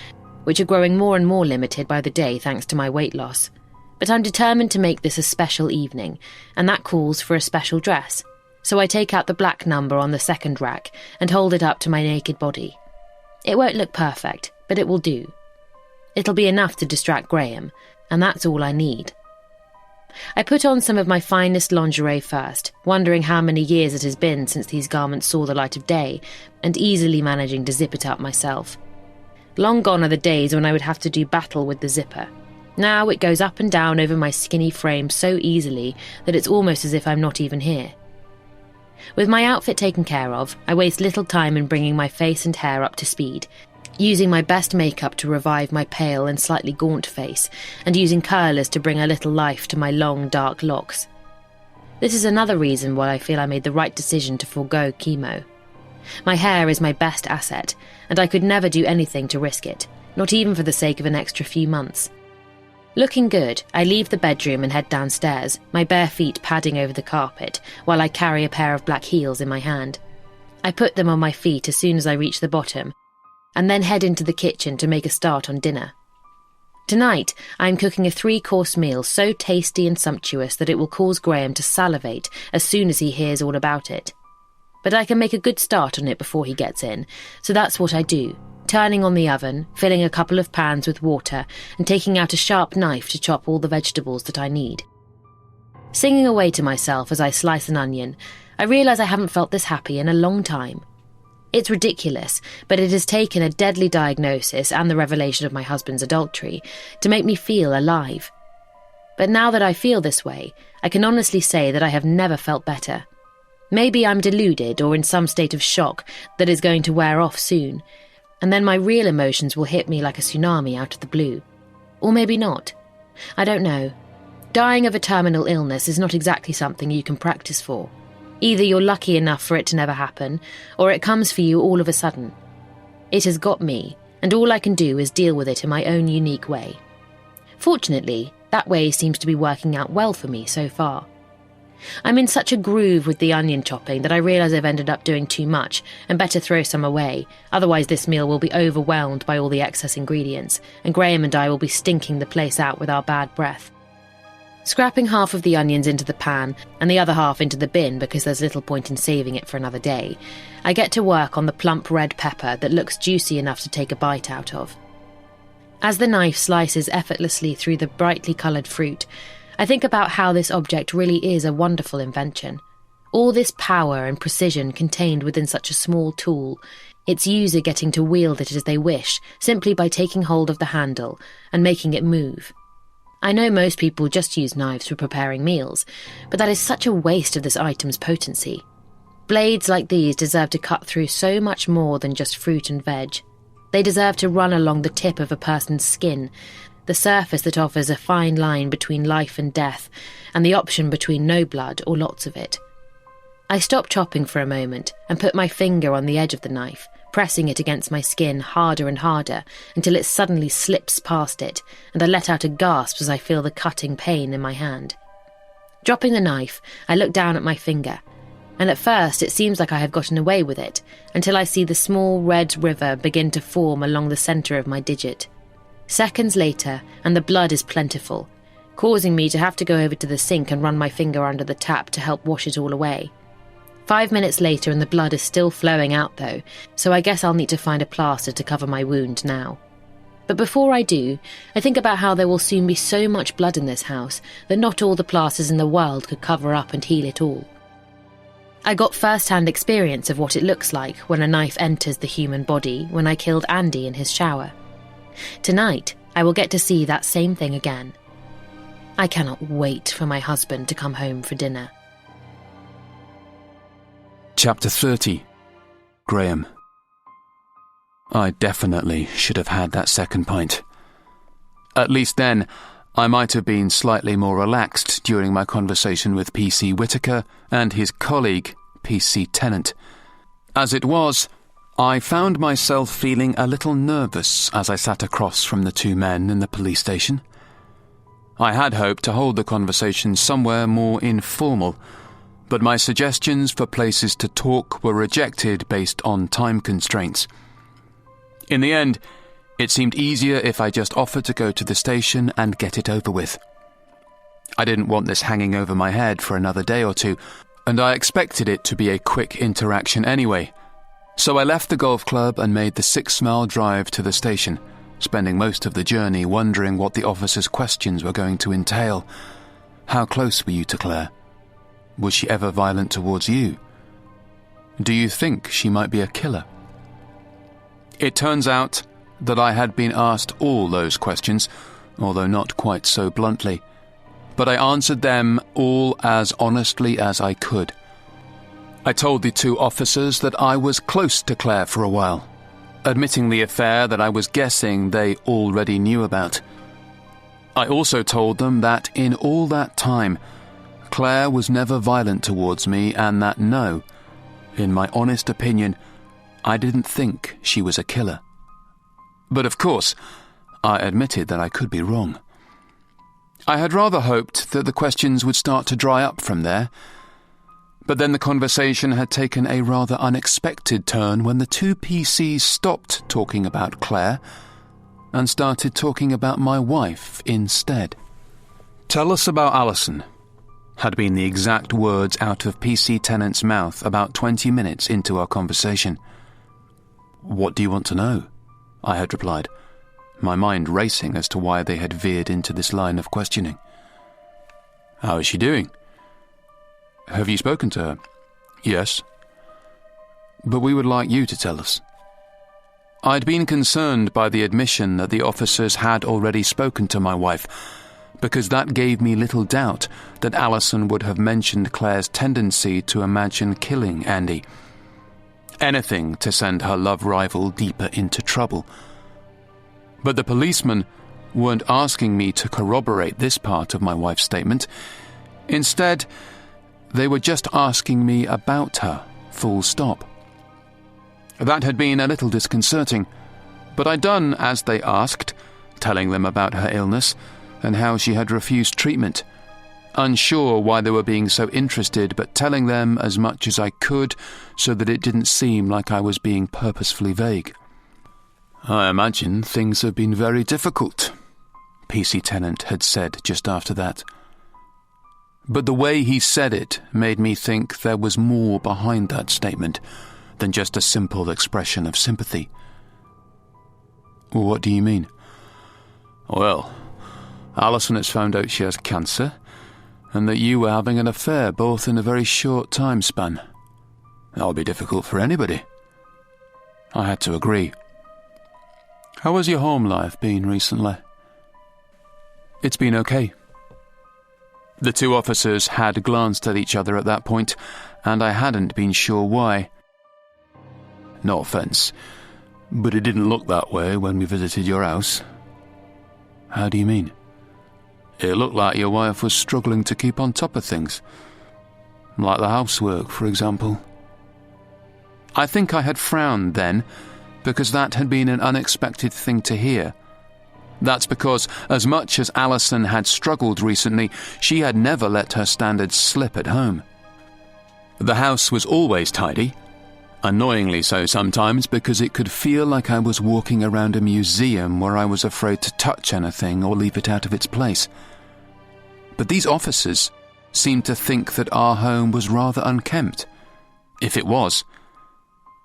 which are growing more and more limited by the day thanks to my weight loss. But I'm determined to make this a special evening, and that calls for a special dress. So I take out the black number on the second rack and hold it up to my naked body. It won't look perfect, but it will do. It'll be enough to distract Graham, and that's all I need. I put on some of my finest lingerie first, wondering how many years it has been since these garments saw the light of day, and easily managing to zip it up myself. Long gone are the days when I would have to do battle with the zipper. Now it goes up and down over my skinny frame so easily that it's almost as if I'm not even here. With my outfit taken care of, I waste little time in bringing my face and hair up to speed, using my best makeup to revive my pale and slightly gaunt face, and using curlers to bring a little life to my long, dark locks. This is another reason why I feel I made the right decision to forego chemo. My hair is my best asset, and I could never do anything to risk it, not even for the sake of an extra few months. Looking good, I leave the bedroom and head downstairs, my bare feet padding over the carpet, while I carry a pair of black heels in my hand. I put them on my feet as soon as I reach the bottom, and then head into the kitchen to make a start on dinner. Tonight, I am cooking a 3-course meal so tasty and sumptuous that it will cause Graham to salivate as soon as he hears all about it. But I can make a good start on it before he gets in, so that's what I do, turning on the oven, filling a couple of pans with water, and taking out a sharp knife to chop all the vegetables that I need. Singing away to myself as I slice an onion, I realise I haven't felt this happy in a long time. It's ridiculous, but it has taken a deadly diagnosis and the revelation of my husband's adultery to make me feel alive. But now that I feel this way, I can honestly say that I have never felt better. Maybe I'm deluded or in some state of shock that is going to wear off soon, and then my real emotions will hit me like a tsunami out of the blue. Or maybe not. I don't know. Dying of a terminal illness is not exactly something you can practice for. Either you're lucky enough for it to never happen, or it comes for you all of a sudden. It has got me, and all I can do is deal with it in my own unique way. Fortunately, that way seems to be working out well for me so far. I'm in such a groove with the onion chopping that I realise I've ended up doing too much and better throw some away, otherwise this meal will be overwhelmed by all the excess ingredients, and Graham and I will be stinking the place out with our bad breath. Scrapping half of the onions into the pan and the other half into the bin because there's little point in saving it for another day, I get to work on the plump red pepper that looks juicy enough to take a bite out of. As the knife slices effortlessly through the brightly coloured fruit, I think about how this object really is a wonderful invention. All this power and precision contained within such a small tool, its user getting to wield it as they wish simply by taking hold of the handle and making it move. I know most people just use knives for preparing meals, but that is such a waste of this item's potency. Blades like these deserve to cut through so much more than just fruit and veg. They deserve to run along the tip of a person's skin, the surface that offers a fine line between life and death, and the option between no blood or lots of it. I stop chopping for a moment and put my finger on the edge of the knife, pressing it against my skin harder and harder until it suddenly slips past it, and I let out a gasp as I feel the cutting pain in my hand. Dropping the knife, I look down at my finger, and at first it seems like I have gotten away with it, until I see the small red river begin to form along the centre of my digit. Seconds later, and the blood is plentiful, causing me to have to go over to the sink and run my finger under the tap to help wash it all away. 5 minutes later and the blood is still flowing out though, so I guess I'll need to find a plaster to cover my wound now. But before I do, I think about how there will soon be so much blood in this house that not all the plasters in the world could cover up and heal it all. I got first-hand experience of what it looks like when a knife enters the human body when I killed Andy in his shower. Tonight, I will get to see that same thing again. I cannot wait for my husband to come home for dinner.
Chapter 30. Graham. I definitely should have had that second pint. At least then, I might have been slightly more relaxed during my conversation with P.C. Whitaker and his colleague, P.C. Tennant. As it was, I found myself feeling a little nervous as I sat across from the two men in the police station. I had hoped to hold the conversation somewhere more informal, but my suggestions for places to talk were rejected based on time constraints, In the end, it seemed easier if I just offered to go to the station and get it over with. I didn't want this hanging over my head for another day or two, and I expected it to be a quick interaction anyway. So I left the golf club and made the 6-mile drive to the station, spending most of the journey wondering what the officer's questions were going to entail. How close were you to Claire? Was she ever violent towards you? Do you think she might be a killer? It turns out that I had been asked all those questions, although not quite so bluntly, but I answered them all as honestly as I could. I told the 2 officers that I was close to Claire for a while, admitting the affair that I was guessing they already knew about. I also told them that in all that time, Claire was never violent towards me, and that no, in my honest opinion, I didn't think she was a killer. But of course, I admitted that I could be wrong. I had rather hoped that the questions would start to dry up from there, but then the conversation had taken a rather unexpected turn when the 2 PCs stopped talking about Claire and started talking about my wife instead. "Tell us about Alison," had been the exact words out of PC Tennant's mouth about 20 minutes into our conversation. "What do you want to know?" I had replied, my mind racing as to why they had veered into this line of questioning. "How is she doing?" "Have you spoken to her?" "Yes." "But we would like you to tell us." I'd been concerned by the admission that the officers had already spoken to my wife, because that gave me little doubt that Alison would have mentioned Claire's tendency to imagine killing Andy. Anything to send her love rival deeper into trouble. But the policemen weren't asking me to corroborate this part of my wife's statement. Instead, they were just asking me about her, full stop. That had been a little disconcerting, but I'd done as they asked, telling them about her illness and how she had refused treatment, unsure why they were being so interested, but telling them as much as I could so that it didn't seem like I was being purposefully vague. "I imagine things have been very difficult," PC Tennant had said just after that. But the way he said it made me think there was more behind that statement than just a simple expression of sympathy. "What do you mean?" "Well, Alison has found out she has cancer, and that you were having an affair both in a very short time span. That'll be difficult for anybody." I had to agree. "How has your home life been recently?" "It's been okay." The 2 officers had glanced at each other at that point, and I hadn't been sure why. "No offence, but it didn't look that way when we visited your house." "How do you mean?" "It looked like your wife was struggling to keep on top of things. Like the housework, for example." I think I had frowned then, because that had been an unexpected thing to hear. That's because, as much as Alison had struggled recently, she had never let her standards slip at home. The house was always tidy, annoyingly so sometimes, because it could feel like I was walking around a museum where I was afraid to touch anything or leave it out of its place. But these officers seemed to think that our home was rather unkempt. If it was,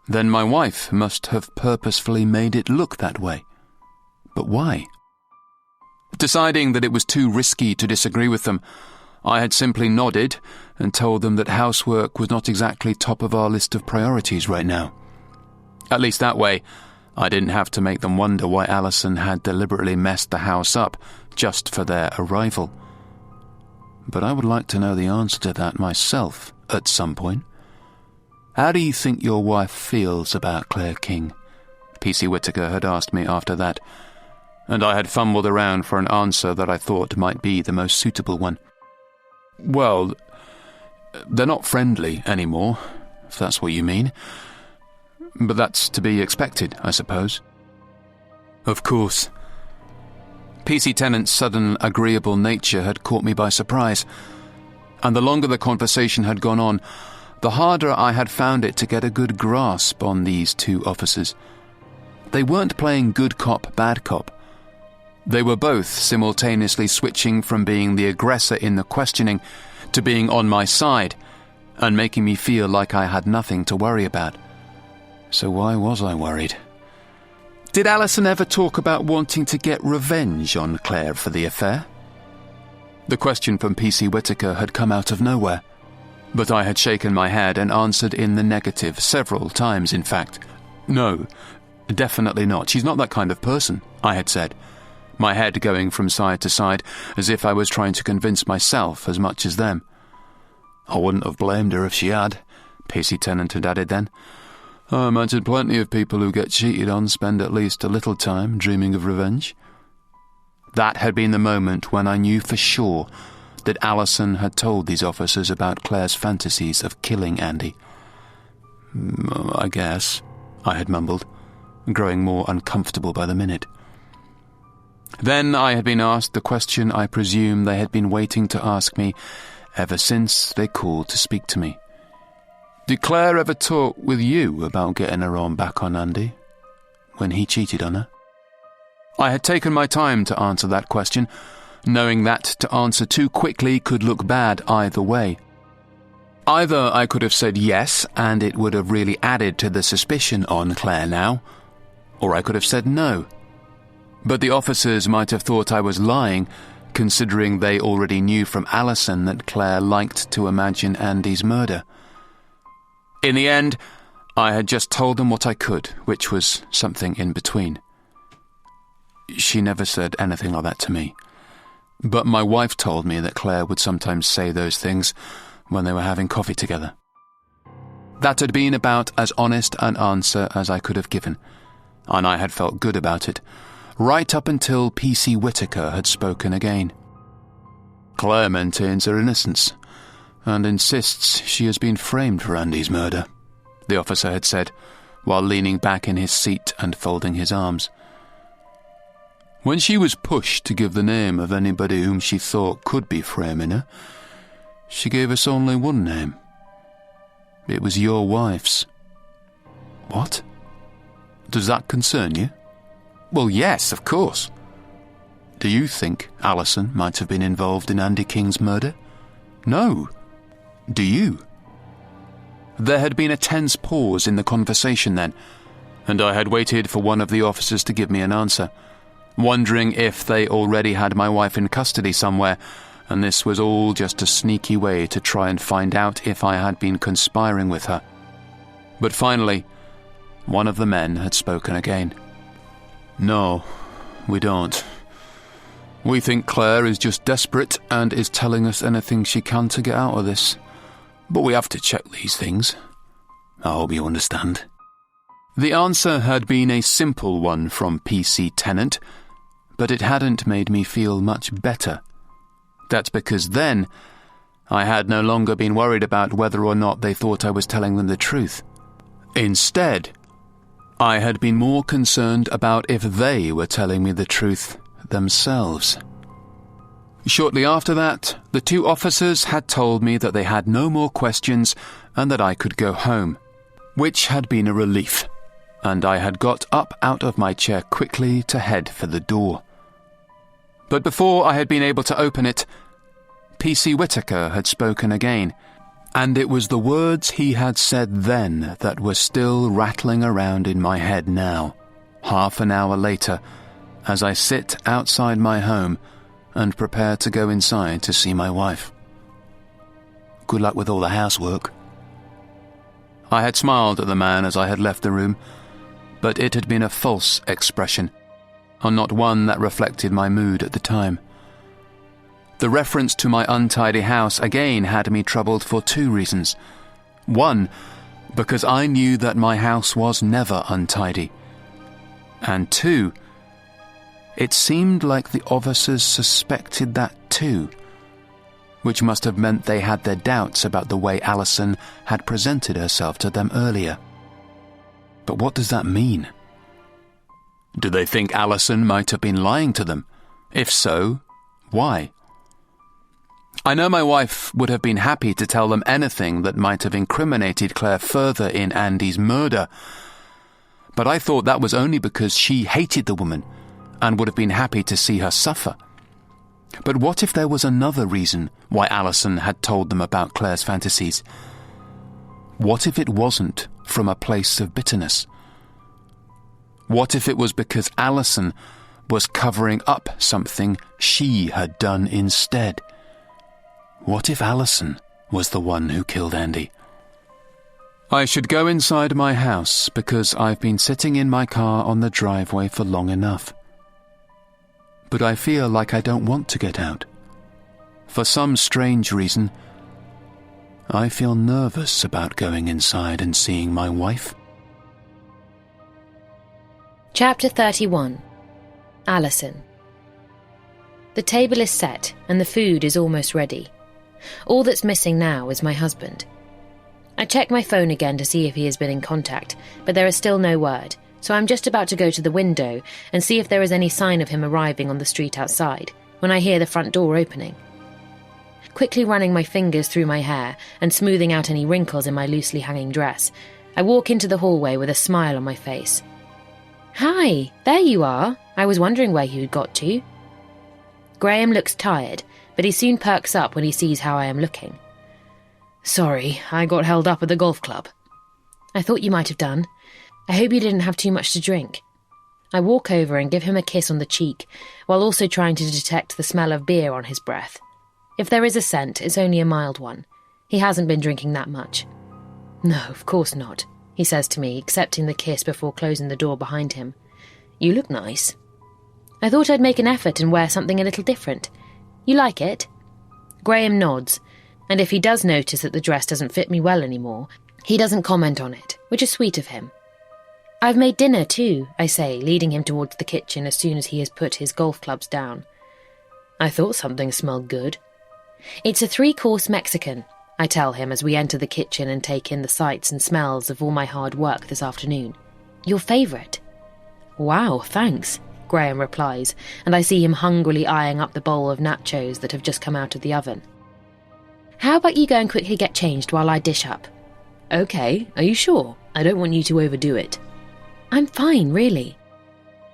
then my wife must have purposefully made it look that way. But why? Deciding that it was too risky to disagree with them, I had simply nodded and told them that housework was not exactly top of our list of priorities right now. At least that way, I didn't have to make them wonder why Alison had deliberately messed the house up just for their arrival. But I would like to know the answer to that myself at some point. "How do you think your wife feels about Claire King?" PC Whittaker had asked me after that, and I had fumbled around for an answer that I thought might be the most suitable one. "Well, they're not friendly anymore, if that's what you mean. But that's to be expected, I suppose." "Of course." PC Tennant's sudden agreeable nature had caught me by surprise, and the longer the conversation had gone on, the harder I had found it to get a good grasp on these 2 officers. They weren't playing good cop, bad cop. They were both simultaneously switching from being the aggressor in the questioning to being on my side and making me feel like I had nothing to worry about. So why was I worried? Did Alison ever talk about wanting to get revenge on Claire for the affair? The question from P.C. Whittaker had come out of nowhere, but I had shaken my head and answered in the negative several times, in fact. No, definitely not. She's not that kind of person, I had said, my head going from side to side as if I was trying to convince myself as much as them. I wouldn't have blamed her if she had, P.C. Tennant had added then. I imagine plenty of people who get cheated on spend at least a little time dreaming of revenge. That had been the moment when I knew for sure that Alison had told these officers about Claire's fantasies of killing Andy. I guess, I had mumbled, growing more uncomfortable by the minute. Then I had been asked the question I presume they had been waiting to ask me ever since they called to speak to me. Did Claire ever talk with you about getting her on back on Andy when he cheated on her? I had taken my time to answer that question, knowing that to answer too quickly could look bad either way. Either I could have said yes, and it would have really added to the suspicion on Claire now, or I could have said no. But the officers might have thought I was lying, considering they already knew from Alison that Claire liked to imagine Andy's murder. In the end, I had just told them what I could, which was something in between. She never said anything like that to me, but my wife told me that Claire would sometimes say those things when they were having coffee together. That had been about as honest an answer as I could have given, and I had felt good about it, right up until P.C. Whittaker had spoken again. Claire maintains her innocence, and insists she has been framed for Andy's murder, the officer had said, while leaning back in his seat and folding his arms. When she was pushed to give the name of anybody whom she thought could be framing her, she gave us only one name. It was your wife's. What? Does that concern you? Well, yes, of course. Do you think Alison might have been involved in Andy King's murder? No. Do you? There had been a tense pause in the conversation then, and I had waited for one of the officers to give me an answer, wondering if they already had my wife in custody somewhere, and this was all just a sneaky way to try and find out if I had been conspiring with her. But finally, one of the men had spoken again. No, we don't. We think Claire is just desperate and is telling us anything she can to get out of this. But we have to check these things. I hope you understand. The answer had been a simple one from P.C. Tennant, but it hadn't made me feel much better. That's because then I had no longer been worried about whether or not they thought I was telling them the truth. Instead, I had been more concerned about if they were telling me the truth themselves. Shortly after that, the two officers had told me that they had no more questions and that I could go home, which had been a relief, and I had got up out of my chair quickly to head for the door. But before I had been able to open it, P.C. Whittaker had spoken again, and it was the words he had said then that were still rattling around in my head now, half an hour later, as I sit outside my home and prepare to go inside to see my wife. Good luck with all the housework. I had smiled at the man as I had left the room, but it had been a false expression, and not one that reflected my mood at the time. The reference to my untidy house again had me troubled for two reasons. One, because I knew that my house was never untidy. And two, it seemed like the officers suspected that too, which must have meant they had their doubts about the way Alison had presented herself to them earlier. But what does that mean? Do they think Alison might have been lying to them? If so, why? I know my wife would have been happy to tell them anything that might have incriminated Claire further in Andy's murder, but I thought that was only because she hated the woman and would have been happy to see her suffer. But what if there was another reason why Alison had told them about Claire's fantasies? What if it wasn't from a place of bitterness? What if it was because Alison was covering up something she had done instead? What if Alison was the one who killed Andy? I should go inside my house because I've been sitting in my car on the driveway for long enough. But I feel like I don't want to get out. For some strange reason, I feel nervous about going inside and seeing my wife.
Chapter 31. Alison. The table is set and the food is almost ready. All that's missing now is my husband. I check my phone again to see if he has been in contact, but there is still no word, so I'm just about to go to the window and see if there is any sign of him arriving on the street outside, when I hear the front door opening. Quickly running my fingers through my hair and smoothing out any wrinkles in my loosely hanging dress, I walk into the hallway with a smile on my face. "Hi, there you are. I was wondering where you had got to." Graham looks tired, but he soon perks up when he sees how I am looking. "Sorry, I got held up at the golf club." "I thought you might have done. I hope you didn't have too much to drink." I walk over and give him a kiss on the cheek, while also trying to detect the smell of beer on his breath. If there is a scent, it's only a mild one. He hasn't been drinking that much. "No, of course not," he says to me, accepting the kiss before closing the door behind him. "You look nice." "I thought I'd make an effort and wear something a little different. You like it?" Graham nods, and if he does notice that the dress doesn't fit me well anymore, he doesn't comment on it, which is sweet of him. "I've made dinner too," I say, leading him towards the kitchen as soon as he has put his golf clubs down. "I thought something smelled good." "It's a 3-course Mexican," I tell him as we enter the kitchen and take in the sights and smells of all my hard work this afternoon. "Your favourite." "Wow, thanks," Graham replies, and I see him hungrily eyeing up the bowl of nachos that have just come out of the oven. "How about you go and quickly get changed while I dish up?" "Okay, are you sure? I don't want you to overdo it." "I'm fine, really."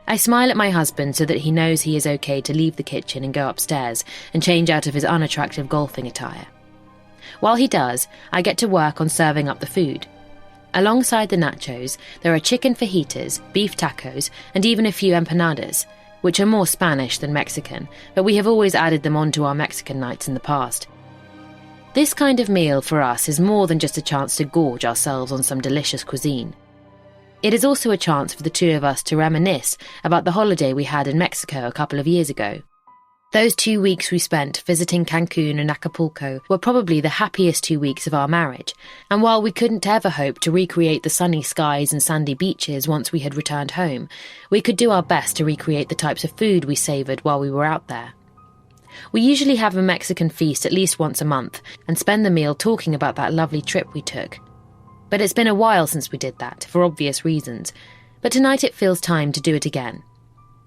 I smile at my husband so that he knows he is okay to leave the kitchen and go upstairs and change out of his unattractive golfing attire. While he does, I get to work on serving up the food. Alongside the nachos, there are chicken fajitas, beef tacos, and even a few empanadas, which are more Spanish than Mexican, but we have always added them onto our Mexican nights in the past. This kind of meal for us is more than just a chance to gorge ourselves on some delicious cuisine. It is also a chance for the two of us to reminisce about the holiday we had in Mexico a couple of years ago. Those 2 weeks we spent visiting Cancun and Acapulco were probably the happiest 2 weeks of our marriage, and while we couldn't ever hope to recreate the sunny skies and sandy beaches once we had returned home, we could do our best to recreate the types of food we savoured while we were out there. We usually have a Mexican feast at least once a month and spend the meal talking about that lovely trip we took. But it's been a while since we did that, for obvious reasons, but tonight it feels time to do it again.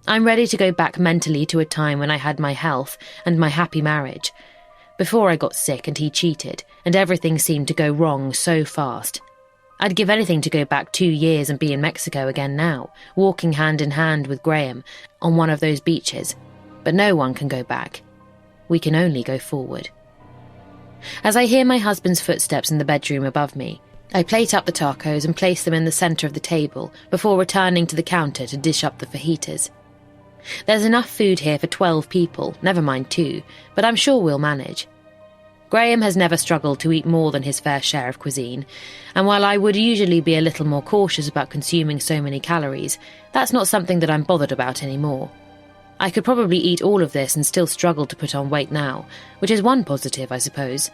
I'm ready to go back mentally to a time when I had my health and my happy marriage, before I got sick and he cheated, and everything seemed to go wrong so fast. I'd give anything to go back 2 years and be in Mexico again now, walking hand in hand with Graham on one of those beaches, but no one can go back. We can only go forward. As I hear my husband's footsteps in the bedroom above me, I plate up the tacos and place them in the centre of the table before returning to the counter to dish up the fajitas. There's enough food here for 12 people, never mind 2, but I'm sure we'll manage. Graham has never struggled to eat more than his fair share of cuisine, and while I would usually be a little more cautious about consuming so many calories, that's not something that I'm bothered about anymore. I could probably eat all of this and still struggle to put on weight now, which is one positive, I suppose.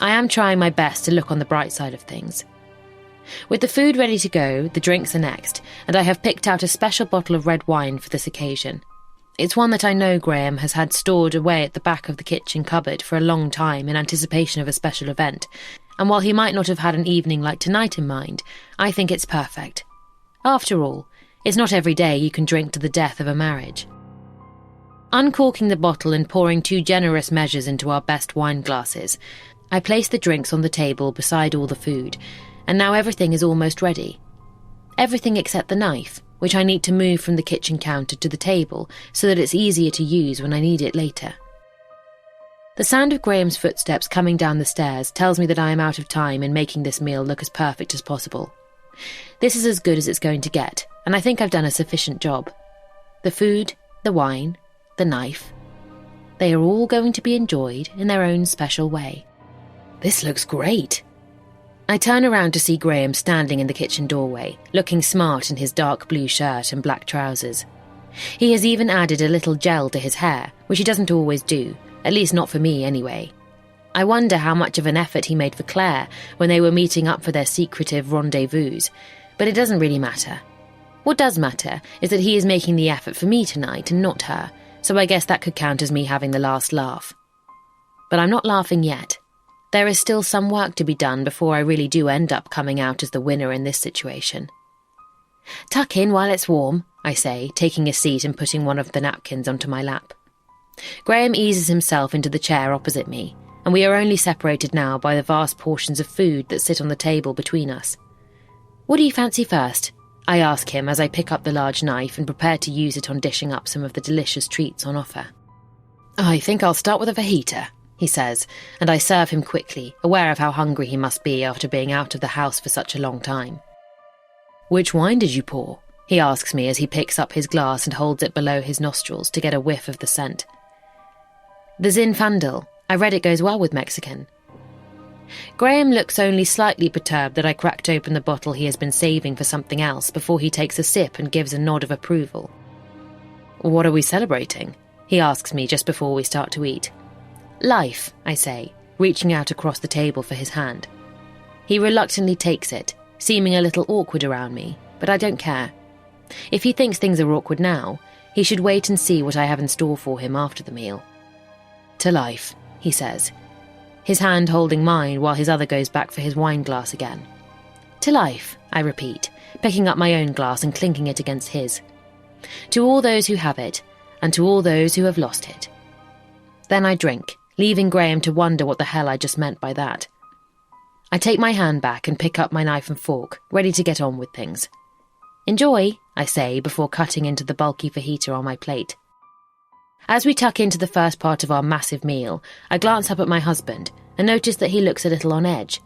I am trying my best to look on the bright side of things. With the food ready to go, the drinks are next, and I have picked out a special bottle of red wine for this occasion. It's one that I know Graham has had stored away at the back of the kitchen cupboard for a long time in anticipation of a special event, and while he might not have had an evening like tonight in mind, I think it's perfect. After all, it's not every day you can drink to the death of a marriage. Uncorking the bottle and pouring 2 generous measures into our best wine glasses, I place the drinks on the table beside all the food, and now everything is almost ready. Everything except the knife, which I need to move from the kitchen counter to the table so that it's easier to use when I need it later. The sound of Graham's footsteps coming down the stairs tells me that I am out of time in making this meal look as perfect as possible. This is as good as it's going to get, and I think I've done a sufficient job. The food, the wine, the knife, they are all going to be enjoyed in their own special way. This looks great. I turn around to see Graham standing in the kitchen doorway, looking smart in his dark blue shirt and black trousers. He has even added a little gel to his hair, which he doesn't always do, at least not for me anyway. I wonder how much of an effort he made for Claire when they were meeting up for their secretive rendezvous, but it doesn't really matter. What does matter is that he is making the effort for me tonight and not her, so I guess that could count as me having the last laugh. But I'm not laughing yet. There is still some work to be done before I really do end up coming out as the winner in this situation. Tuck in while it's warm, I say, taking a seat and putting one of the napkins onto my lap. Graham eases himself into the chair opposite me, and we are only separated now by the vast portions of food that sit on the table between us. What do you fancy first? I ask him as I pick up the large knife and prepare to use it on dishing up some of the delicious treats on offer. I think I'll start with a fajita, he says, and I serve him quickly, aware of how hungry he must be after being out of the house for such a long time. Which wine did you pour? He asks me as he picks up his glass and holds it below his nostrils to get a whiff of the scent. The Zinfandel. I read it goes well with Mexican. Graham looks only slightly perturbed that I cracked open the bottle he has been saving for something else before he takes a sip and gives a nod of approval. What are we celebrating? He asks me just before we start to eat. Life, I say, reaching out across the table for his hand. He reluctantly takes it, seeming a little awkward around me, but I don't care. If he thinks things are awkward now, he should wait and see what I have in store for him after the meal. To life, he says, his hand holding mine while his other goes back for his wine glass again. To life, I repeat, picking up my own glass and clinking it against his. To all those who have it, and to all those who have lost it. Then I drink, leaving Graham to wonder what the hell I just meant by that. I take my hand back and pick up my knife and fork, ready to get on with things. Enjoy, I say before cutting into the bulky fajita on my plate. As we tuck into the first part of our massive meal, I glance up at my husband and notice that he looks a little on edge.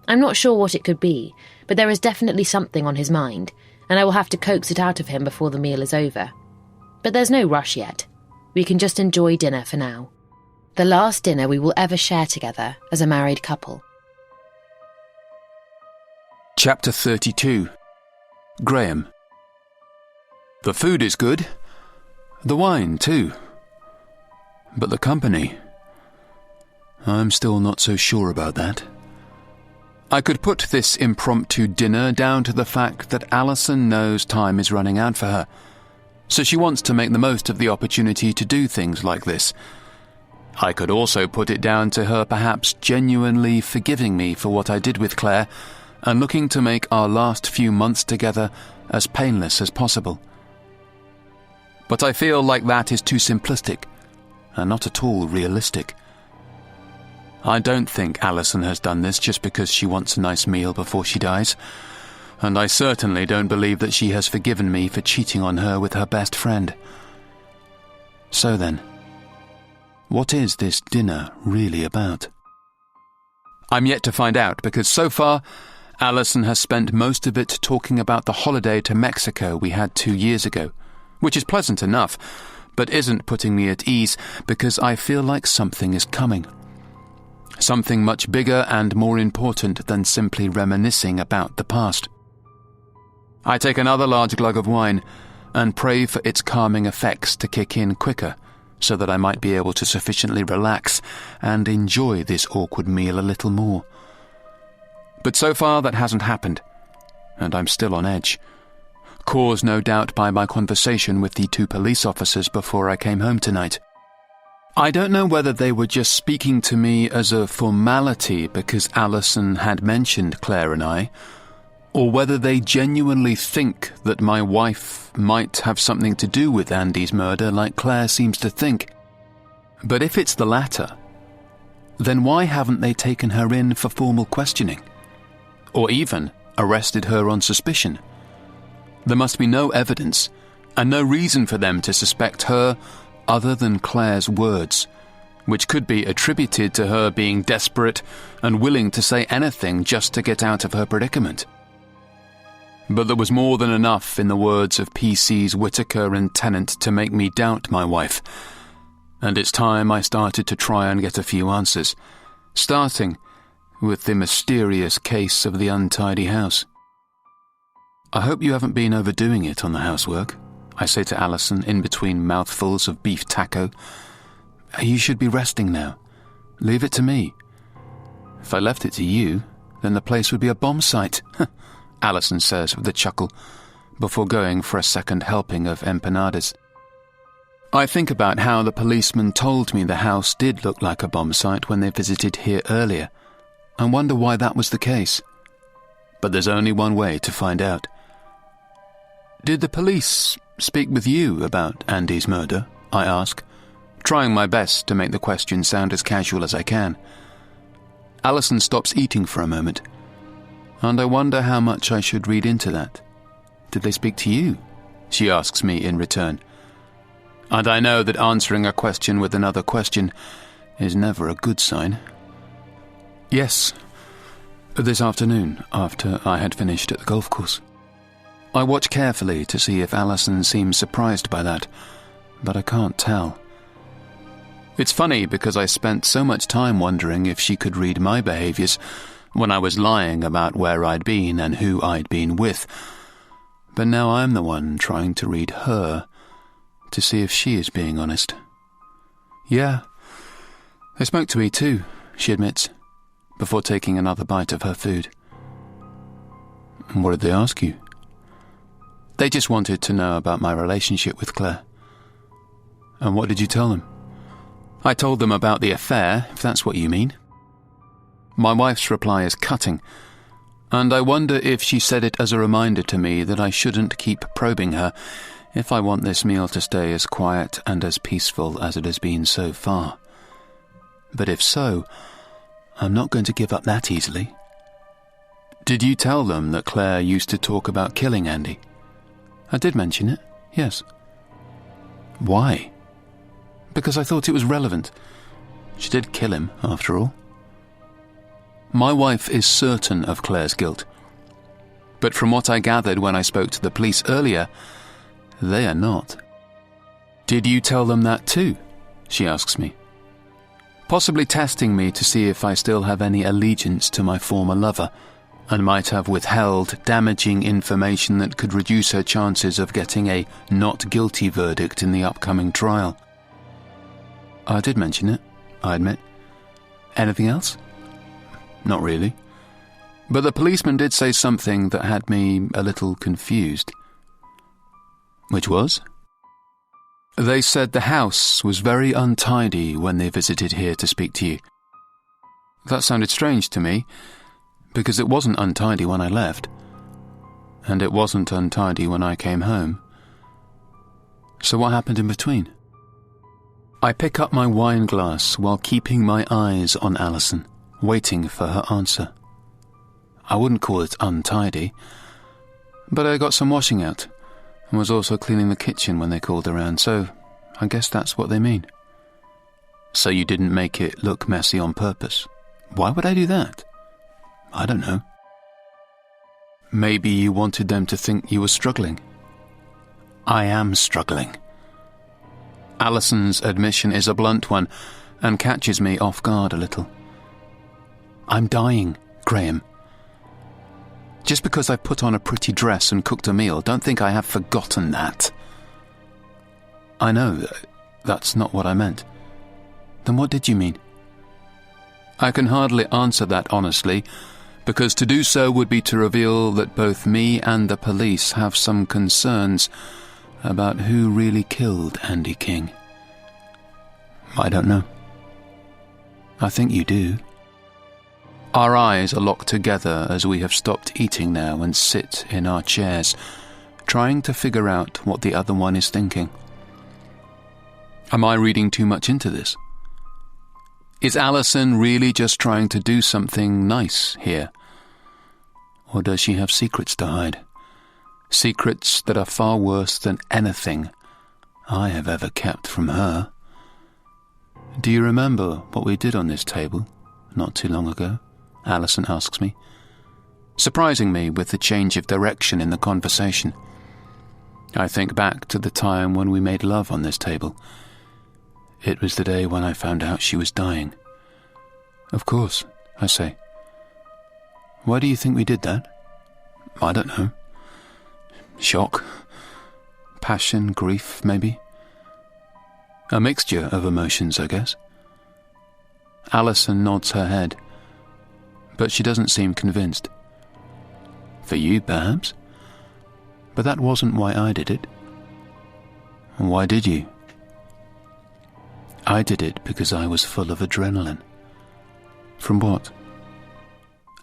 I'm not sure what it could be, but there is definitely something on his mind, and I will have to coax it out of him before the meal is over. But there's no rush yet. We can just enjoy dinner for now. The last dinner we will ever share together as a married couple.
Chapter 32. Graham. The food is good. The wine, too. But the company, I'm still not so sure about that. I could put this impromptu dinner down to the fact that Alison knows time is running out for her, so she wants to make the most of the opportunity to do things like this. I could also put it down to her perhaps genuinely forgiving me for what I did with Claire and looking to make our last few months together as painless as possible. But I feel like that is too simplistic and not at all realistic. I don't think Alison has done this just because she wants a nice meal before she dies, and I certainly don't believe that she has forgiven me for cheating on her with her best friend. So then, what is this dinner really about? I'm yet to find out because so far, Alison has spent most of it talking about the holiday to Mexico we had 2 years ago, which is pleasant enough, but isn't putting me at ease because I feel like something is coming. Something much bigger and more important than simply reminiscing about the past. I take another large glug of wine and pray for its calming effects to kick in quicker so that I might be able to sufficiently relax and enjoy this awkward meal a little more. But so far that hasn't happened, and I'm still on edge. Caused no doubt by my conversation with the 2 police officers before I came home tonight. I don't know whether they were just speaking to me as a formality because Alison had mentioned Claire and I, or whether they genuinely think that my wife might have something to do with Andy's murder like Claire seems to think. But if it's the latter, then why haven't they taken her in for formal questioning? Or even arrested her on suspicion? There must be no evidence, and no reason for them to suspect her other than Claire's words, which could be attributed to her being desperate and willing to say anything just to get out of her predicament. But there was more than enough in the words of PC's Whittaker and Tennant to make me doubt my wife, and it's time I started to try and get a few answers, starting with the mysterious case of the untidy house. I hope you haven't been overdoing it on the housework, I say to Alison in between mouthfuls of beef taco. You should be resting now. Leave it to me. If I left it to you, then the place would be a bomb site, Alison says with a chuckle, before going for a second helping of empanadas. I think about how the policeman told me the house did look like a bomb site when they visited here earlier, and wonder why that was the case. But there's only one way to find out. Did the police speak with you about Andy's murder? I ask, trying my best to make the question sound as casual as I can. Alison stops eating for a moment, and I wonder how much I should read into that. Did they speak to you? She asks me in return. And I know that answering a question with another question is never a good sign. Yes, this afternoon, after I had finished at the golf course. I watch carefully to see if Alison seems surprised by that, but I can't tell. It's funny because I spent so much time wondering if she could read my behaviours when I was lying about where I'd been and who I'd been with. But now I'm the one trying to read her to see if she is being honest. Yeah, they spoke to me too, she admits, before taking another bite of her food. What did they ask you? They just wanted to know about my relationship with Claire. And what did you tell them? I told them about the affair, if that's what you mean. My wife's reply is cutting, and I wonder if she said it as a reminder to me that I shouldn't keep probing her if I want this meal to stay as quiet and as peaceful as it has been so far. But if so, I'm not going to give up that easily. Did you tell them that Claire used to talk about killing Andy? I did mention it, yes. Why? Because I thought it was relevant. She did kill him, after all. My wife is certain of Claire's guilt. But from what I gathered when I spoke to the police earlier, they are not. Did you tell them that too? She asks me, possibly testing me to see if I still have any allegiance to my former lover, and might have withheld damaging information that could reduce her chances of getting a not guilty verdict in the upcoming trial. I did mention it, I admit. Anything else? Not really. But the policeman did say something that had me a little confused. Which was? They said the house was very untidy when they visited here to speak to you. That sounded strange to me, because it wasn't untidy when I left, and it wasn't untidy when I came home. So what happened in between? I pick up my wine glass while keeping my eyes on Alison, waiting for her answer. I wouldn't call it untidy, but I got some washing out, and was also cleaning the kitchen when they called around, so I guess that's what they mean. So you didn't make it look messy on purpose? Why would I do that? I don't know. Maybe you wanted them to think you were struggling. I am struggling. Alison's admission is a blunt one and catches me off guard a little. I'm dying, Graham. Just because I've put on a pretty dress and cooked a meal, don't think I have forgotten that. I know, that's not what I meant. Then what did you mean? I can hardly answer that honestly, because to do so would be to reveal that both me and the police have some concerns about who really killed Andy King. I don't know. I think you do. Our eyes are locked together as we have stopped eating now and sit in our chairs, trying to figure out what the other one is thinking. Am I reading too much into this? Is Alison really just trying to do something nice here? Or does she have secrets to hide? Secrets that are far worse than anything I have ever kept from her. "Do you remember what we did on this table not too long ago?" Alison asks me, surprising me with the change of direction in the conversation. I think back to the time when we made love on this table. It was the day when I found out she was dying. "Of course," I say. "Why do you think we did that?" "I don't know. Shock. Passion, grief, maybe. A mixture of emotions, I guess." Alison nods her head, but she doesn't seem convinced. "For you, perhaps. But that wasn't why I did it." "Why did you?" "I did it because I was full of adrenaline." "From what?"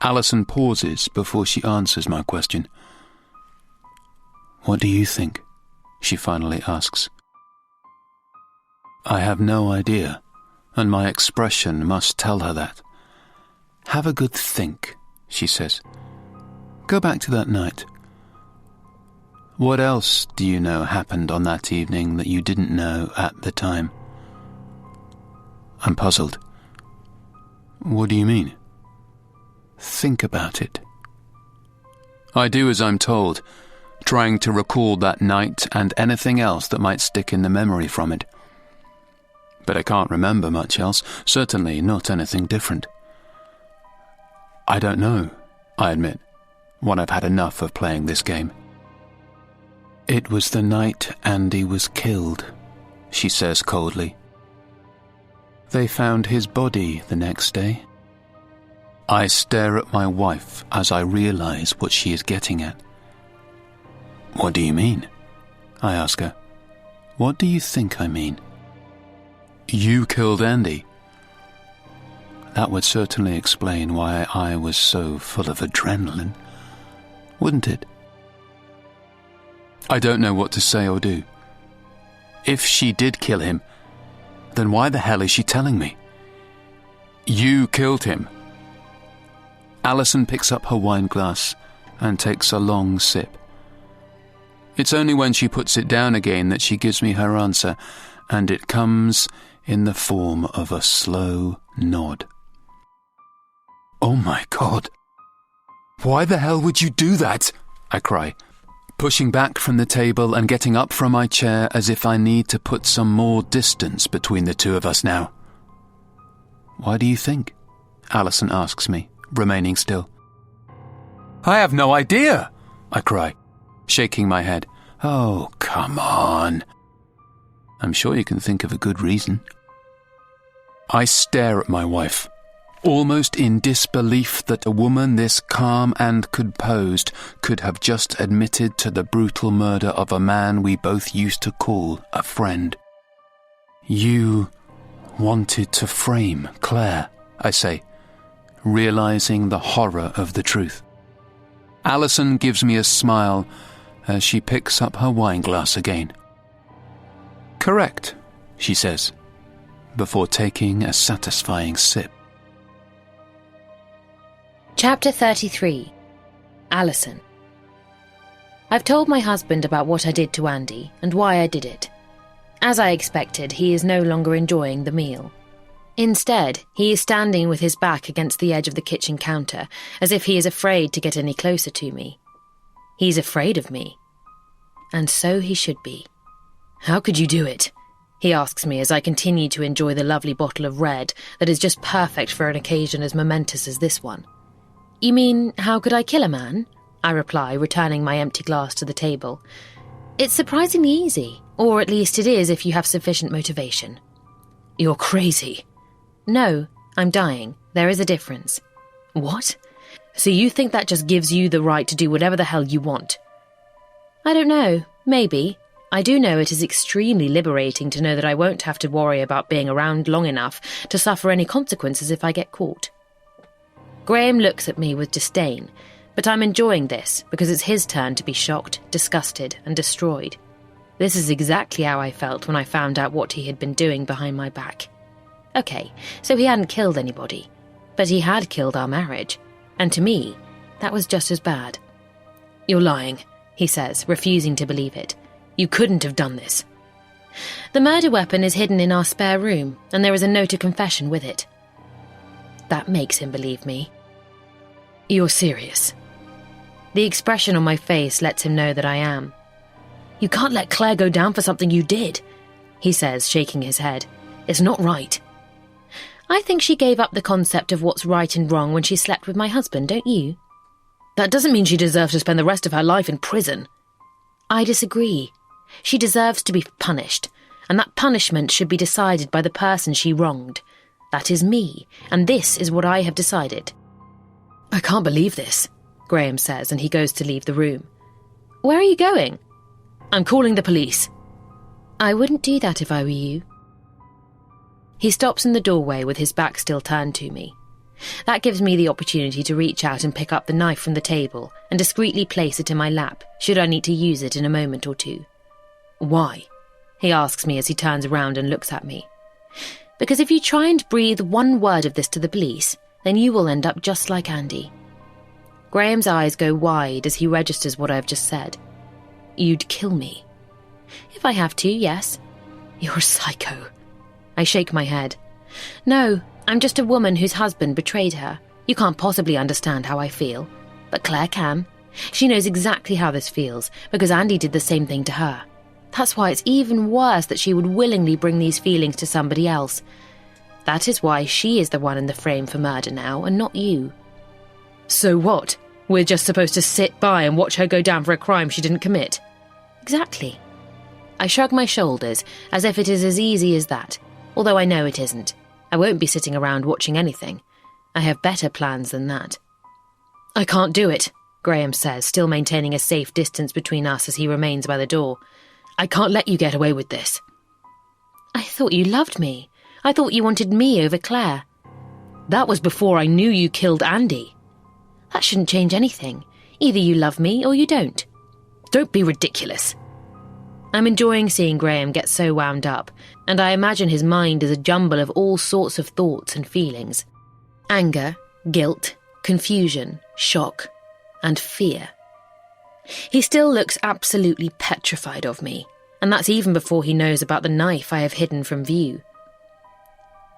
Alison pauses before she answers my question. "What do you think?" she finally asks. I have no idea, and my expression must tell her that. "Have a good think," she says. "Go back to that night. What else do you know happened on that evening that you didn't know at the time?" I'm puzzled. "What do you mean?" "Think about it." I do as I'm told, trying to recall that night and anything else that might stick in the memory from it. But I can't remember much else, certainly not anything different. "I don't know," I admit, when I've had enough of playing this game. "It was the night Andy was killed," she says coldly. "They found his body the next day." I stare at my wife as I realize what she is getting at. "What do you mean?" I ask her. "What do you think I mean?" "You killed Andy." That would certainly explain why I was so full of adrenaline, wouldn't it? I don't know what to say or do. If she did kill him, then why the hell is she telling me? "You killed him." Alison picks up her wine glass and takes a long sip. It's only when she puts it down again that she gives me her answer, and it comes in the form of a slow nod. "Oh my God. Why the hell would you do that?" I cry, pushing back from the table and getting up from my chair as if I need to put some more distance between the two of us now. "Why do you think?" Alison asks me, remaining still. "I have no idea," I cry, shaking my head. "Oh, come on. I'm sure you can think of a good reason." I stare at my wife, almost in disbelief that a woman this calm and composed could have just admitted to the brutal murder of a man we both used to call a friend. "You wanted to frame Claire," I say, realizing the horror of the truth. Alison gives me a smile as she picks up her wine glass again. "Correct," she says, before taking a satisfying sip.
Chapter 33. Alison. I've told my husband about what I did to Andy and why I did it. As I expected, he is no longer enjoying the meal. Instead, he is standing with his back against the edge of the kitchen counter, as if he is afraid to get any closer to me. He's afraid of me. And so he should be. "How could you do it?" he asks me as I continue to enjoy the lovely bottle of red that is just perfect for an occasion as momentous as this one. "You mean, how could I kill a man?" I reply, returning my empty glass to the table. "It's surprisingly easy, or at least it is if you have sufficient motivation." "You're crazy." "No, I'm dying. There is a difference." "What? So you think that just gives you the right to do whatever the hell you want?" "I don't know. Maybe. I do know it is extremely liberating to know that I won't have to worry about being around long enough to suffer any consequences if I get caught." Graham looks at me with disdain, but I'm enjoying this because it's his turn to be shocked, disgusted, and destroyed. This is exactly how I felt when I found out what he had been doing behind my back. Okay, so he hadn't killed anybody, but he had killed our marriage, and to me, that was just as bad. "You're lying," he says, refusing to believe it. You couldn't have done this. The murder weapon is hidden in our spare room, and there is a note of confession with it. That makes him believe me. You're serious? The expression on my face lets him know that I am. You can't let Claire go down for something you did, he says, shaking his head. It's not right. I think she gave up the concept of what's right and wrong when she slept with my husband, don't you? That doesn't mean she deserves to spend the rest of her life in prison. I disagree. She deserves to be punished, and that punishment should be decided by the person she wronged. That is me, and this is what I have decided. I can't believe this, Graham says, and he goes to leave the room. Where are you going? I'm calling the police. I wouldn't do that if I were you. He stops in the doorway with his back still turned to me. That gives me the opportunity to reach out and pick up the knife from the table and discreetly place it in my lap, should I need to use it in a moment or two. Why? He asks me as he turns around and looks at me. Because if you try and breathe one word of this to the police, then you will end up just like Andy. Graham's eyes go wide as he registers what I've just said. You'd kill me. If I have to, yes. You're a psycho. I shake my head. No, I'm just a woman whose husband betrayed her. You can't possibly understand how I feel. But Claire can. She knows exactly how this feels, because Andy did the same thing to her. That's why it's even worse that she would willingly bring these feelings to somebody else. That is why she is the one in the frame for murder now, and not you. So what? We're just supposed to sit by and watch her go down for a crime she didn't commit? Exactly. I shrug my shoulders, as if it is as easy as that, although I know it isn't. I won't be sitting around watching anything. I have better plans than that. I can't do it, Graham says, still maintaining a safe distance between us as he remains by the door. I can't let you get away with this. I thought you loved me. I thought you wanted me over Claire. That was before I knew you killed Andy. That shouldn't change anything. Either you love me or you don't. Don't be ridiculous. I'm enjoying seeing Graham get so wound up, and I imagine his mind is a jumble of all sorts of thoughts and feelings. Anger, guilt, confusion, shock, and fear. He still looks absolutely petrified of me, and that's even before he knows about the knife I have hidden from view.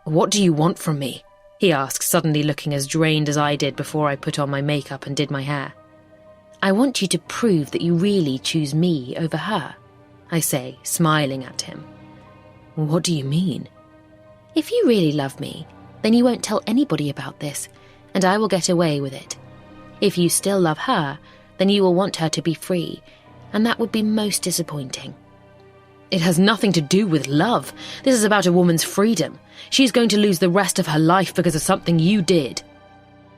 What do you want from me? He asks, suddenly looking as drained as I did before I put on my makeup and did my hair. I want you to prove that you really choose me over her, I say, smiling at him. What do you mean? If you really love me, then you won't tell anybody about this, and I will get away with it. If you still love her, then you will want her to be free, and that would be most disappointing. It has nothing to do with love. This is about a woman's freedom. She's going to lose the rest of her life because of something you did.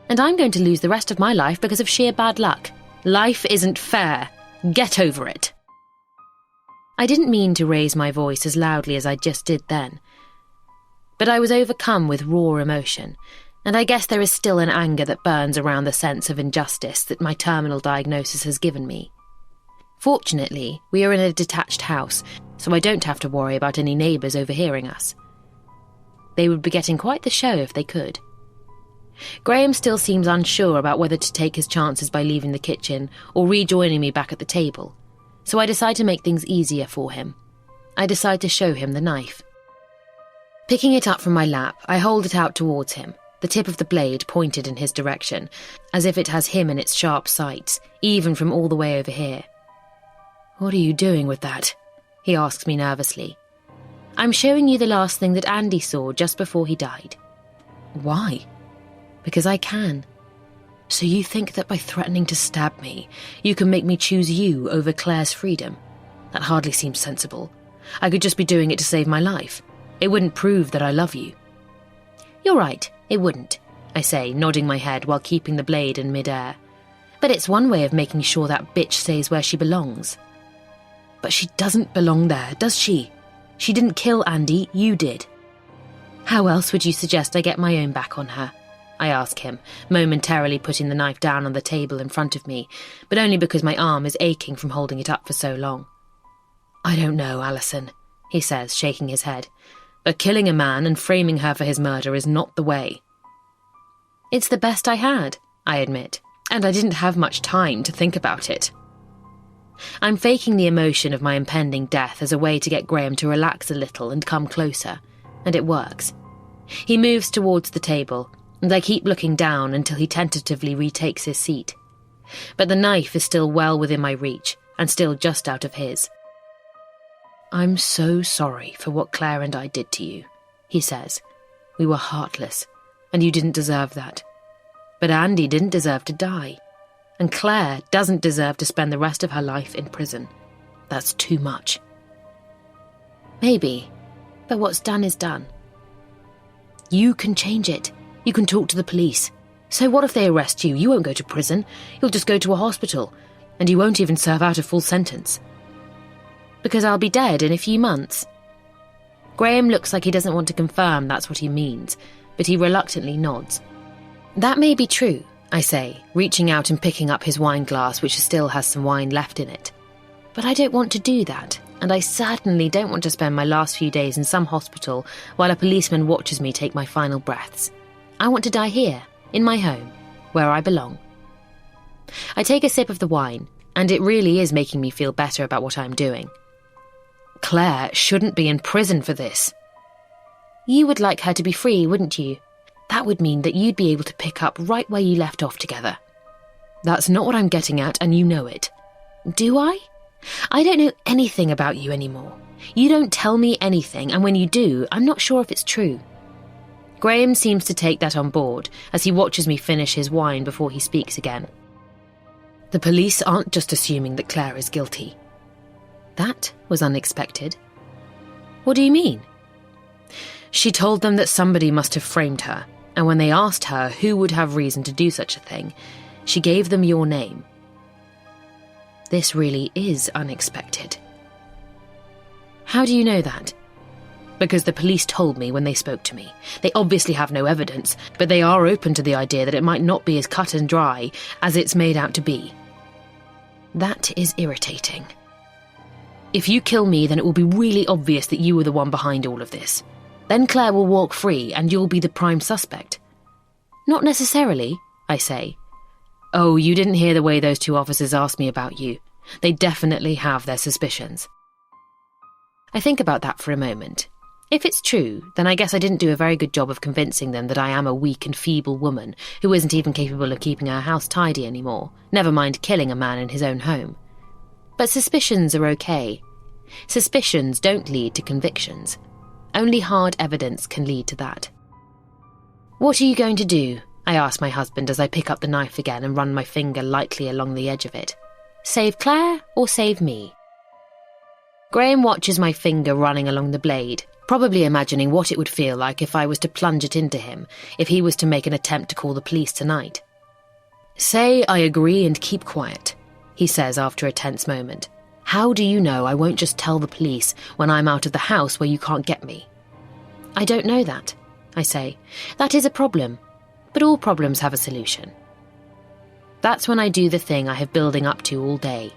And I'm going to lose the rest of my life because of sheer bad luck. Life isn't fair. Get over it. I didn't mean to raise my voice as loudly as I just did then. But I was overcome with raw emotion, and I guess there is still an anger that burns around the sense of injustice that my terminal diagnosis has given me. Fortunately, we are in a detached house, so I don't have to worry about any neighbours overhearing us. They would be getting quite the show if they could. Graham still seems unsure about whether to take his chances by leaving the kitchen or rejoining me back at the table, so I decide to make things easier for him. I decide to show him the knife. Picking it up from my lap, I hold it out towards him, the tip of the blade pointed in his direction, as if it has him in its sharp sights, even from all the way over here. What are you doing with that? He asks me nervously. I'm showing you the last thing that Andy saw just before he died. Why? Because I can. So you think that by threatening to stab me, you can make me choose you over Claire's freedom? That hardly seems sensible. I could just be doing it to save my life. It wouldn't prove that I love you. You're right, it wouldn't, I say, nodding my head while keeping the blade in mid-air. But it's one way of making sure that bitch stays where she belongs. But she doesn't belong there, does she? She didn't kill Andy, you did. How else would you suggest I get my own back on her? I ask him, momentarily putting the knife down on the table in front of me, but only because my arm is aching from holding it up for so long. I don't know, Alison, he says, shaking his head. But killing a man and framing her for his murder is not the way. It's the best I had, I admit, and I didn't have much time to think about it. I'm faking the emotion of my impending death as a way to get Graham to relax a little and come closer, and it works. He moves towards the table, and I keep looking down until he tentatively retakes his seat. But the knife is still well within my reach, and still just out of his. "I'm so sorry for what Claire and I did to you," he says. "We were heartless, and you didn't deserve that. But Andy didn't deserve to die. And Claire doesn't deserve to spend the rest of her life in prison. That's too much." "Maybe, but what's done is done." "You can change it. You can talk to the police. So what if they arrest you? You won't go to prison. You'll just go to a hospital, and you won't even serve out a full sentence." "Because I'll be dead in a few months." Graham looks like he doesn't want to confirm that's what he means, but he reluctantly nods. "That may be true," I say, reaching out and picking up his wine glass, which still has some wine left in it. "But I don't want to do that, and I certainly don't want to spend my last few days in some hospital while a policeman watches me take my final breaths. I want to die here, in my home, where I belong." I take a sip of the wine, and it really is making me feel better about what I'm doing. "Claire shouldn't be in prison for this." "You would like her to be free, wouldn't you? That would mean that you'd be able to pick up right where you left off together." "That's not what I'm getting at, and you know it." "Do I? I don't know anything about you anymore. You don't tell me anything, and when you do, I'm not sure if it's true." Graham seems to take that on board as he watches me finish his wine before he speaks again. "The police aren't just assuming that Claire is guilty." That was unexpected. "What do you mean?" "She told them that somebody must have framed her, and when they asked her who would have reason to do such a thing, she gave them your name." This really is unexpected. "How do you know that?" "Because the police told me when they spoke to me. They obviously have no evidence, but they are open to the idea that it might not be as cut and dry as it's made out to be." That is irritating. "If you kill me, then it will be really obvious that you were the one behind all of this. Then Claire will walk free and you'll be the prime suspect." "Not necessarily," I say. "Oh, you didn't hear the way those two officers asked me about you. They definitely have their suspicions." I think about that for a moment. If it's true, then I guess I didn't do a very good job of convincing them that I am a weak and feeble woman who isn't even capable of keeping her house tidy anymore, never mind killing a man in his own home. But suspicions are okay. Suspicions don't lead to convictions. Only hard evidence can lead to that. "What are you going to do?" I ask my husband as I pick up the knife again and run my finger lightly along the edge of it. "Save Claire or save me?" Graham watches my finger running along the blade, probably imagining what it would feel like if I was to plunge it into him, if he was to make an attempt to call the police tonight. "Say I agree and keep quiet," he says after a tense moment. "How do you know I won't just tell the police when I'm out of the house where you can't get me?" "I don't know that," I say. "That is a problem, but all problems have a solution." That's when I do the thing I have building up to all day,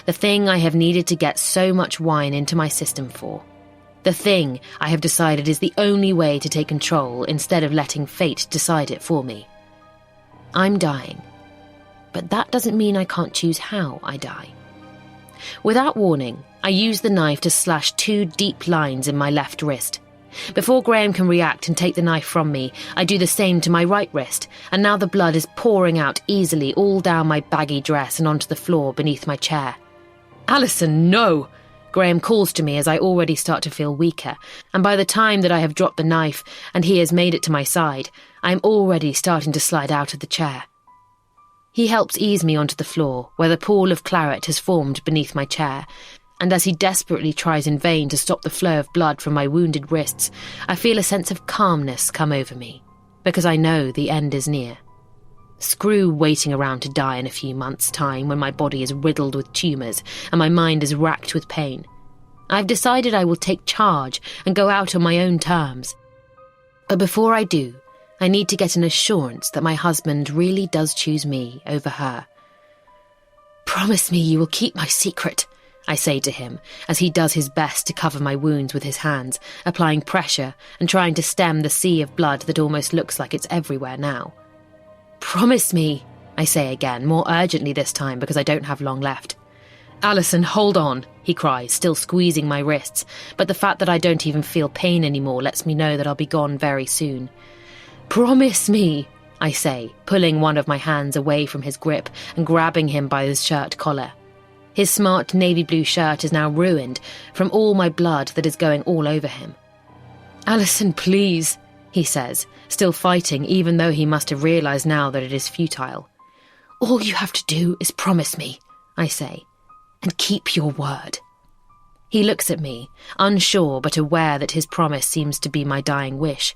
the thing I have needed to get so much wine into my system for, the thing I have decided is the only way to take control instead of letting fate decide it for me. I'm dying, but that doesn't mean I can't choose how I die. Without warning, I use the knife to slash 2 deep lines in my left wrist. Before Graham can react and take the knife from me, I do the same to my right wrist, and now the blood is pouring out easily all down my baggy dress and onto the floor beneath my chair. "Alison, no!" Graham calls to me as I already start to feel weaker, and by the time that I have dropped the knife and he has made it to my side, I am already starting to slide out of the chair. He helps ease me onto the floor, where the pool of claret has formed beneath my chair, and as he desperately tries in vain to stop the flow of blood from my wounded wrists, I feel a sense of calmness come over me, because I know the end is near. Screw waiting around to die in a few months' time when my body is riddled with tumours and my mind is racked with pain. I've decided I will take charge and go out on my own terms. But before I do, I need to get an assurance that my husband really does choose me over her. "Promise me you will keep my secret," I say to him, as he does his best to cover my wounds with his hands, applying pressure and trying to stem the sea of blood that almost looks like it's everywhere now. "Promise me," I say again, more urgently this time because I don't have long left. "Alison, hold on," he cries, still squeezing my wrists, but the fact that I don't even feel pain anymore lets me know that I'll be gone very soon. "Promise me," I say, pulling one of my hands away from his grip and grabbing him by his shirt collar. His smart navy blue shirt is now ruined from all my blood that is going all over him. "Alison, please," he says, still fighting even though he must have realised now that it is futile. "All you have to do is promise me," I say, "and keep your word." He looks at me, unsure but aware that his promise seems to be my dying wish.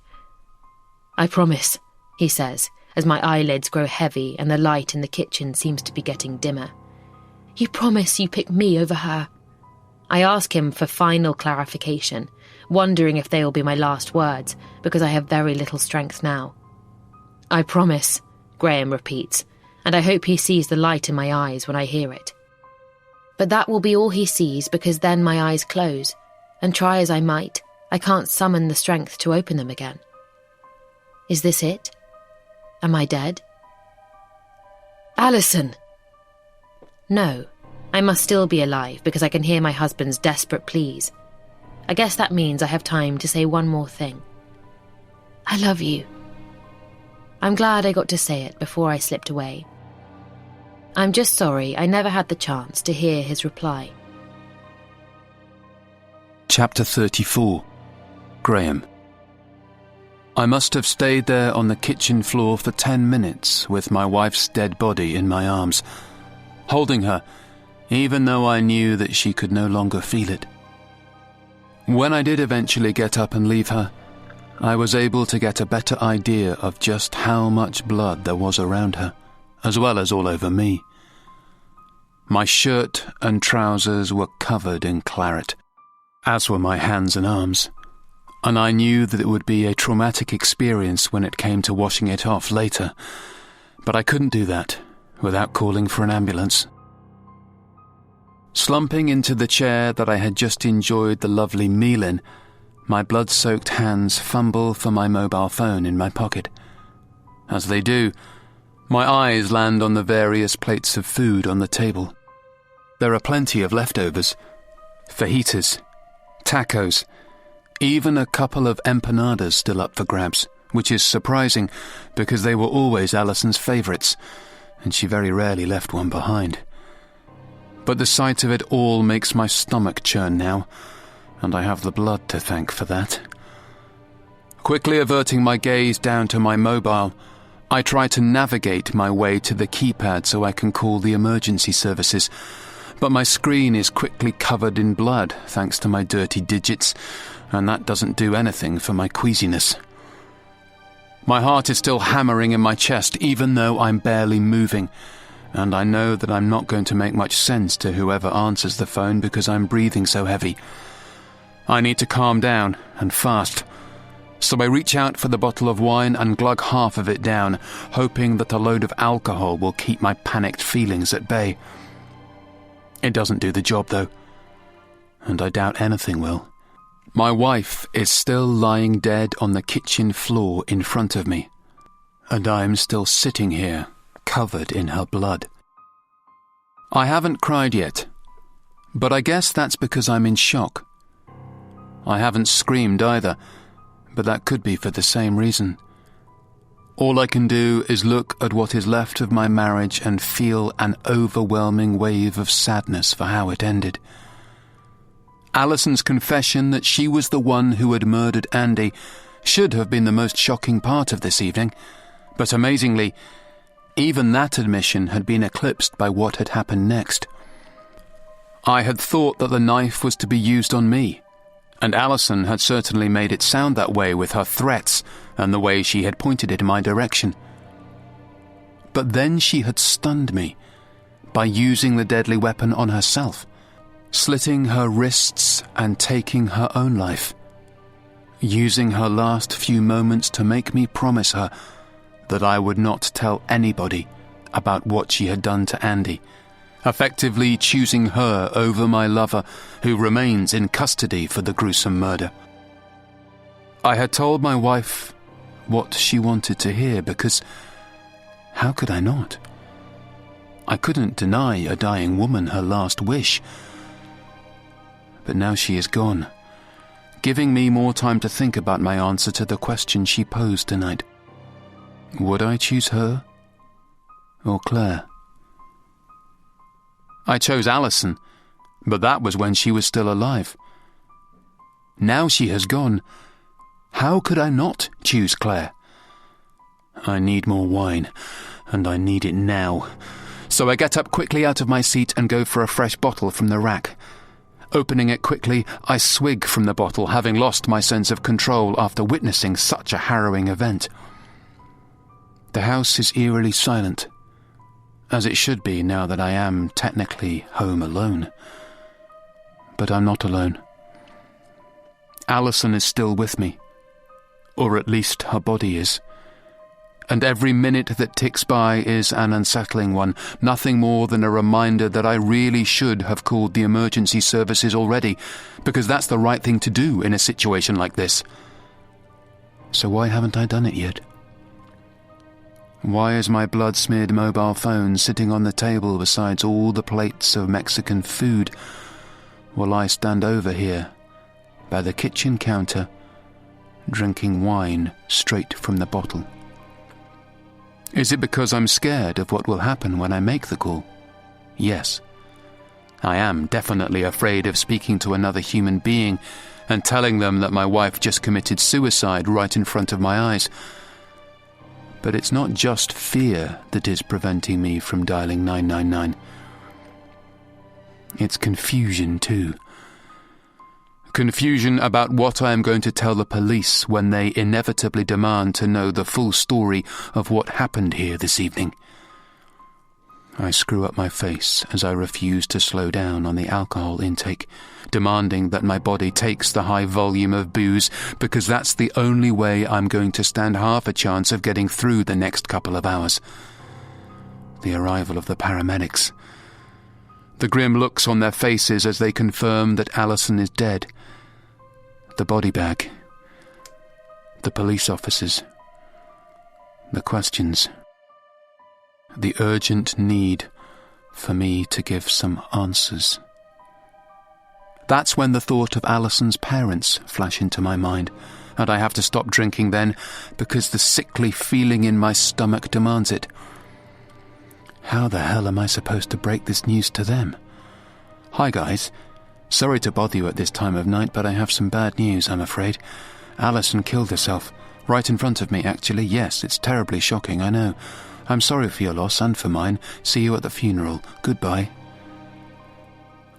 "I promise," he says, as my eyelids grow heavy and the light in the kitchen seems to be getting dimmer. "You promise you pick me over her?" I ask him for final clarification, wondering if they will be my last words, because I have very little strength now. "I promise," Graham repeats, and I hope he sees the light in my eyes when I hear it. But that will be all he sees, because then my eyes close, and try as I might, I can't summon the strength to open them again. Is this it? Am I dead? "Alison!" No, I must still be alive because I can hear my husband's desperate pleas. I guess that means I have time to say one more thing. "I love you." I'm glad I got to say it before I slipped away. I'm just sorry I never had the chance to hear his reply.
Chapter 34. Graham. I must have stayed there on the kitchen floor for 10 minutes with my wife's dead body in my arms, holding her, even though I knew that she could no longer feel it. When I did eventually get up and leave her, I was able to get a better idea of just how much blood there was around her, as well as all over me. My shirt and trousers were covered in claret, as were my hands and arms, and I knew that it would be a traumatic experience when it came to washing it off later, but I couldn't do that without calling for an ambulance. Slumping into the chair that I had just enjoyed the lovely meal in, my blood-soaked hands fumble for my mobile phone in my pocket. As they do, my eyes land on the various plates of food on the table. There are plenty of leftovers, fajitas, tacos, even a couple of empanadas still up for grabs, which is surprising because they were always Alison's favourites, and she very rarely left one behind. But the sight of it all makes my stomach churn now, and I have the blood to thank for that. Quickly averting my gaze down to my mobile, I try to navigate my way to the keypad so I can call the emergency services, but my screen is quickly covered in blood thanks to my dirty digits, and that doesn't do anything for my queasiness. My heart is still hammering in my chest even though I'm barely moving, and I know that I'm not going to make much sense to whoever answers the phone because I'm breathing so heavy. I need to calm down, and fast. So I reach out for the bottle of wine and glug half of it down, hoping that a load of alcohol will keep my panicked feelings at bay. It doesn't do the job, though, and I doubt anything will. My wife is still lying dead on the kitchen floor in front of me, and I am still sitting here, covered in her blood. I haven't cried yet, but I guess that's because I'm in shock. I haven't screamed either, but that could be for the same reason. All I can do is look at what is left of my marriage and feel an overwhelming wave of sadness for how it ended. Alison's confession that she was the one who had murdered Andy should have been the most shocking part of this evening, but amazingly, even that admission had been eclipsed by what had happened next. I had thought that the knife was to be used on me, and Alison had certainly made it sound that way with her threats and the way she had pointed it in my direction. But then she had stunned me by using the deadly weapon on herself, slitting her wrists and taking her own life, using her last few moments to make me promise her that I would not tell anybody about what she had done to Andy, effectively choosing her over my lover, who remains in custody for the gruesome murder. I had told my wife what she wanted to hear because how could I not? I couldn't deny a dying woman her last wish. But now she is gone, giving me more time to think about my answer to the question she posed tonight. Would I choose her or Claire? I chose Alison, but that was when she was still alive. Now she has gone. How could I not choose Claire? I need more wine, and I need it now. So I get up quickly out of my seat and go for a fresh bottle from the rack. Opening it quickly, I swig from the bottle, having lost my sense of control after witnessing such a harrowing event. The house is eerily silent, as it should be now that I am technically home alone. But I'm not alone. Alison is still with me, or at least her body is. And every minute that ticks by is an unsettling one, nothing more than a reminder that I really should have called the emergency services already, because that's the right thing to do in a situation like this. So why haven't I done it yet? Why is my blood-smeared mobile phone sitting on the table besides all the plates of Mexican food, while I stand over here, by the kitchen counter, drinking wine straight from the bottle? Is it because I'm scared of what will happen when I make the call? Yes. I am definitely afraid of speaking to another human being and telling them that my wife just committed suicide right in front of my eyes. But it's not just fear that is preventing me from dialing 999. It's confusion too. Confusion about what I am going to tell the police when they inevitably demand to know the full story of what happened here this evening. I screw up my face as I refuse to slow down on the alcohol intake, demanding that my body takes the high volume of booze because that's the only way I'm going to stand half a chance of getting through the next couple of hours. The arrival of the paramedics. The grim looks on their faces as they confirm that Alison is dead. The body bag. The police officers. The questions. The urgent need for me to give some answers. That's when the thought of Alison's parents flash into my mind, and I have to stop drinking then because the sickly feeling in my stomach demands it. How the hell am I supposed to break this news to them? Hi guys, sorry to bother you at this time of night, but I have some bad news, I'm afraid. Alison killed herself. Right in front of me, actually. Yes, it's terribly shocking, I know. I'm sorry for your loss and for mine. See you at the funeral. Goodbye.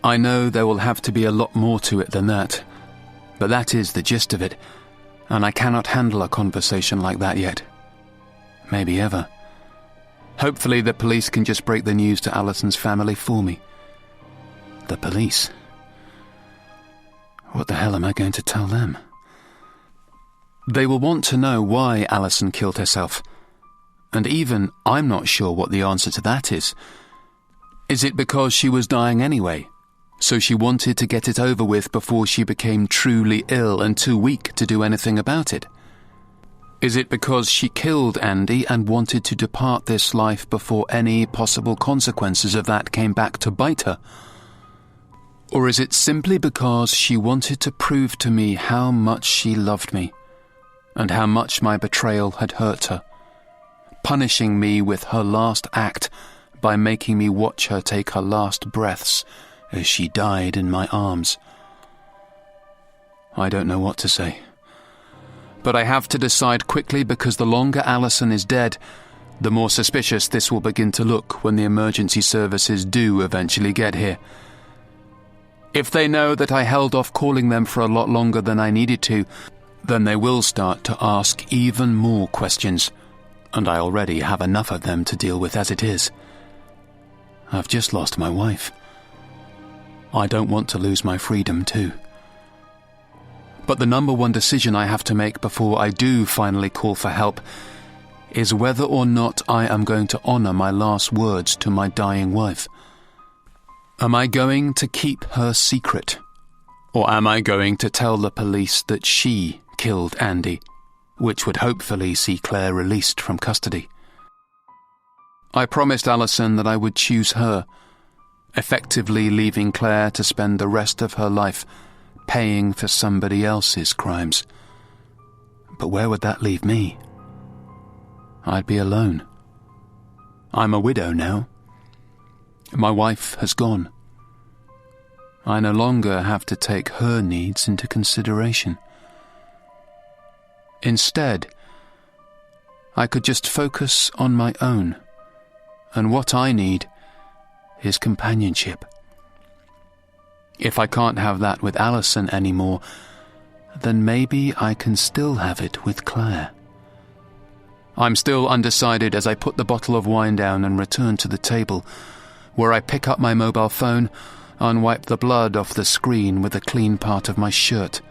I know there will have to be a lot more to it than that, but that is the gist of it, and I cannot handle a conversation like that yet. Maybe ever. Hopefully the police can just break the news to Alison's family for me. The police? What the hell am I going to tell them? They will want to know why Alison killed herself. And even I'm not sure what the answer to that is. Is it because she was dying anyway, so she wanted to get it over with before she became truly ill and too weak to do anything about it? Is it because she killed Andy and wanted to depart this life before any possible consequences of that came back to bite her? Or is it simply because she wanted to prove to me how much she loved me, and how much my betrayal had hurt her, punishing me with her last act by making me watch her take her last breaths as she died in my arms? I don't know what to say. But I have to decide quickly because the longer Alison is dead, the more suspicious this will begin to look when the emergency services do eventually get here. If they know that I held off calling them for a lot longer than I needed to, then they will start to ask even more questions, and I already have enough of them to deal with as it is. I've just lost my wife. I don't want to lose my freedom too. But the number one decision I have to make before I do finally call for help is whether or not I am going to honor my last words to my dying wife. Am I going to keep her secret? Or am I going to tell the police that she killed Andy, which would hopefully see Claire released from custody? I promised Alison that I would choose her, effectively leaving Claire to spend the rest of her life paying for somebody else's crimes. But where would that leave me? I'd be alone. I'm a widow now. My wife has gone. I no longer have to take her needs into consideration. Instead, I could just focus on my own, and what I need is companionship. If I can't have that with Alison anymore, then maybe I can still have it with Claire. I'm still undecided as I put the bottle of wine down and return to the table, where I pick up my mobile phone and wipe the blood off the screen with a clean part of my shirt.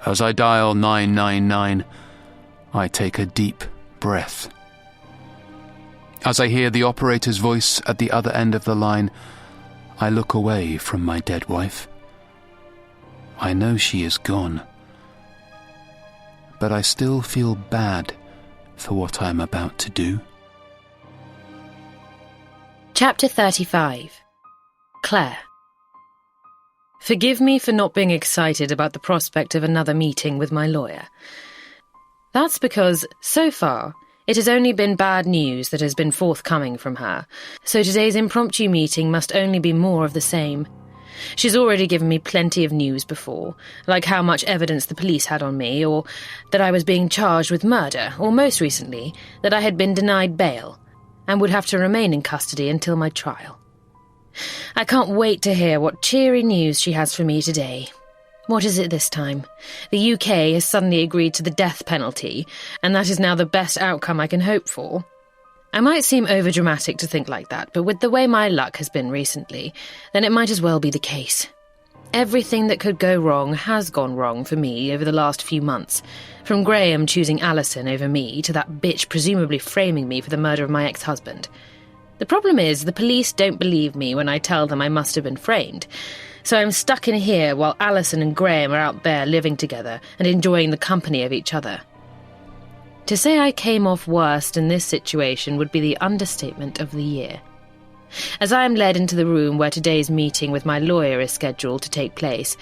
As I dial 999, I take a deep breath. As I hear the operator's voice at the other end of the line, I look away from my dead wife. I know she is gone, but I still feel bad for what I'm about to do.
Chapter 35. Claire. Forgive me for not being excited about the prospect of another meeting with my lawyer. That's because, so far, it has only been bad news that has been forthcoming from her, so today's impromptu meeting must only be more of the same. She's already given me plenty of news before, like how much evidence the police had on me, or that I was being charged with murder, or most recently, that I had been denied bail, and would have to remain in custody until my trial. I can't wait to hear what cheery news she has for me today. What is it this time? The UK has suddenly agreed to the death penalty, and that is now the best outcome I can hope for. I might seem overdramatic to think like that, but with the way my luck has been recently, then it might as well be the case. Everything that could go wrong has gone wrong for me over the last few months, from Graham choosing Alison over me to that bitch presumably framing me for the murder of my ex-husband. The problem is the police don't believe me when I tell them I must have been framed, so I'm stuck in here while Alison and Graham are out there living together and enjoying the company of each other. To say I came off worst in this situation would be the understatement of the year. As I am led into the room where today's meeting with my lawyer is scheduled to take place,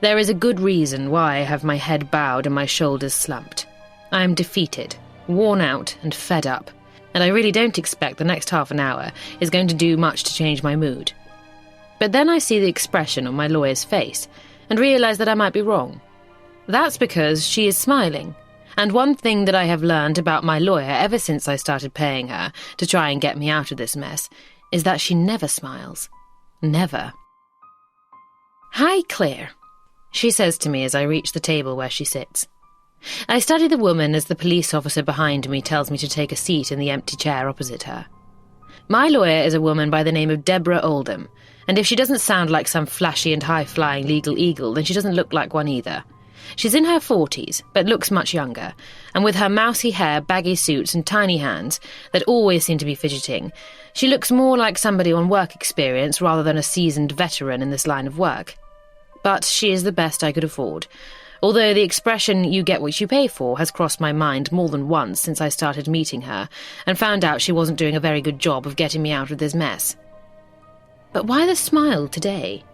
there is a good reason why I have my head bowed and my shoulders slumped. I am defeated, worn out and fed up, and I really don't expect the next half an hour is going to do much to change my mood. But then I see the expression on my lawyer's face and realise that I might be wrong. That's because she is smiling. And one thing that I have learned about my lawyer ever since I started paying her to try and get me out of this mess is that she never smiles. Never. "Hi, Claire," she says to me as I reach the table where she sits. I study the woman as the police officer behind me tells me to take a seat in the empty chair opposite her. My lawyer is a woman by the name of Deborah Oldham, and if she doesn't sound like some flashy and high-flying legal eagle, then she doesn't look like one either. She's in her 40s, but looks much younger, and with her mousy hair, baggy suits and tiny hands that always seem to be fidgeting, she looks more like somebody on work experience rather than a seasoned veteran in this line of work. But she is the best I could afford, although the expression "you get what you pay for" has crossed my mind more than once since I started meeting her and found out she wasn't doing a very good job of getting me out of this mess. But why the smile today?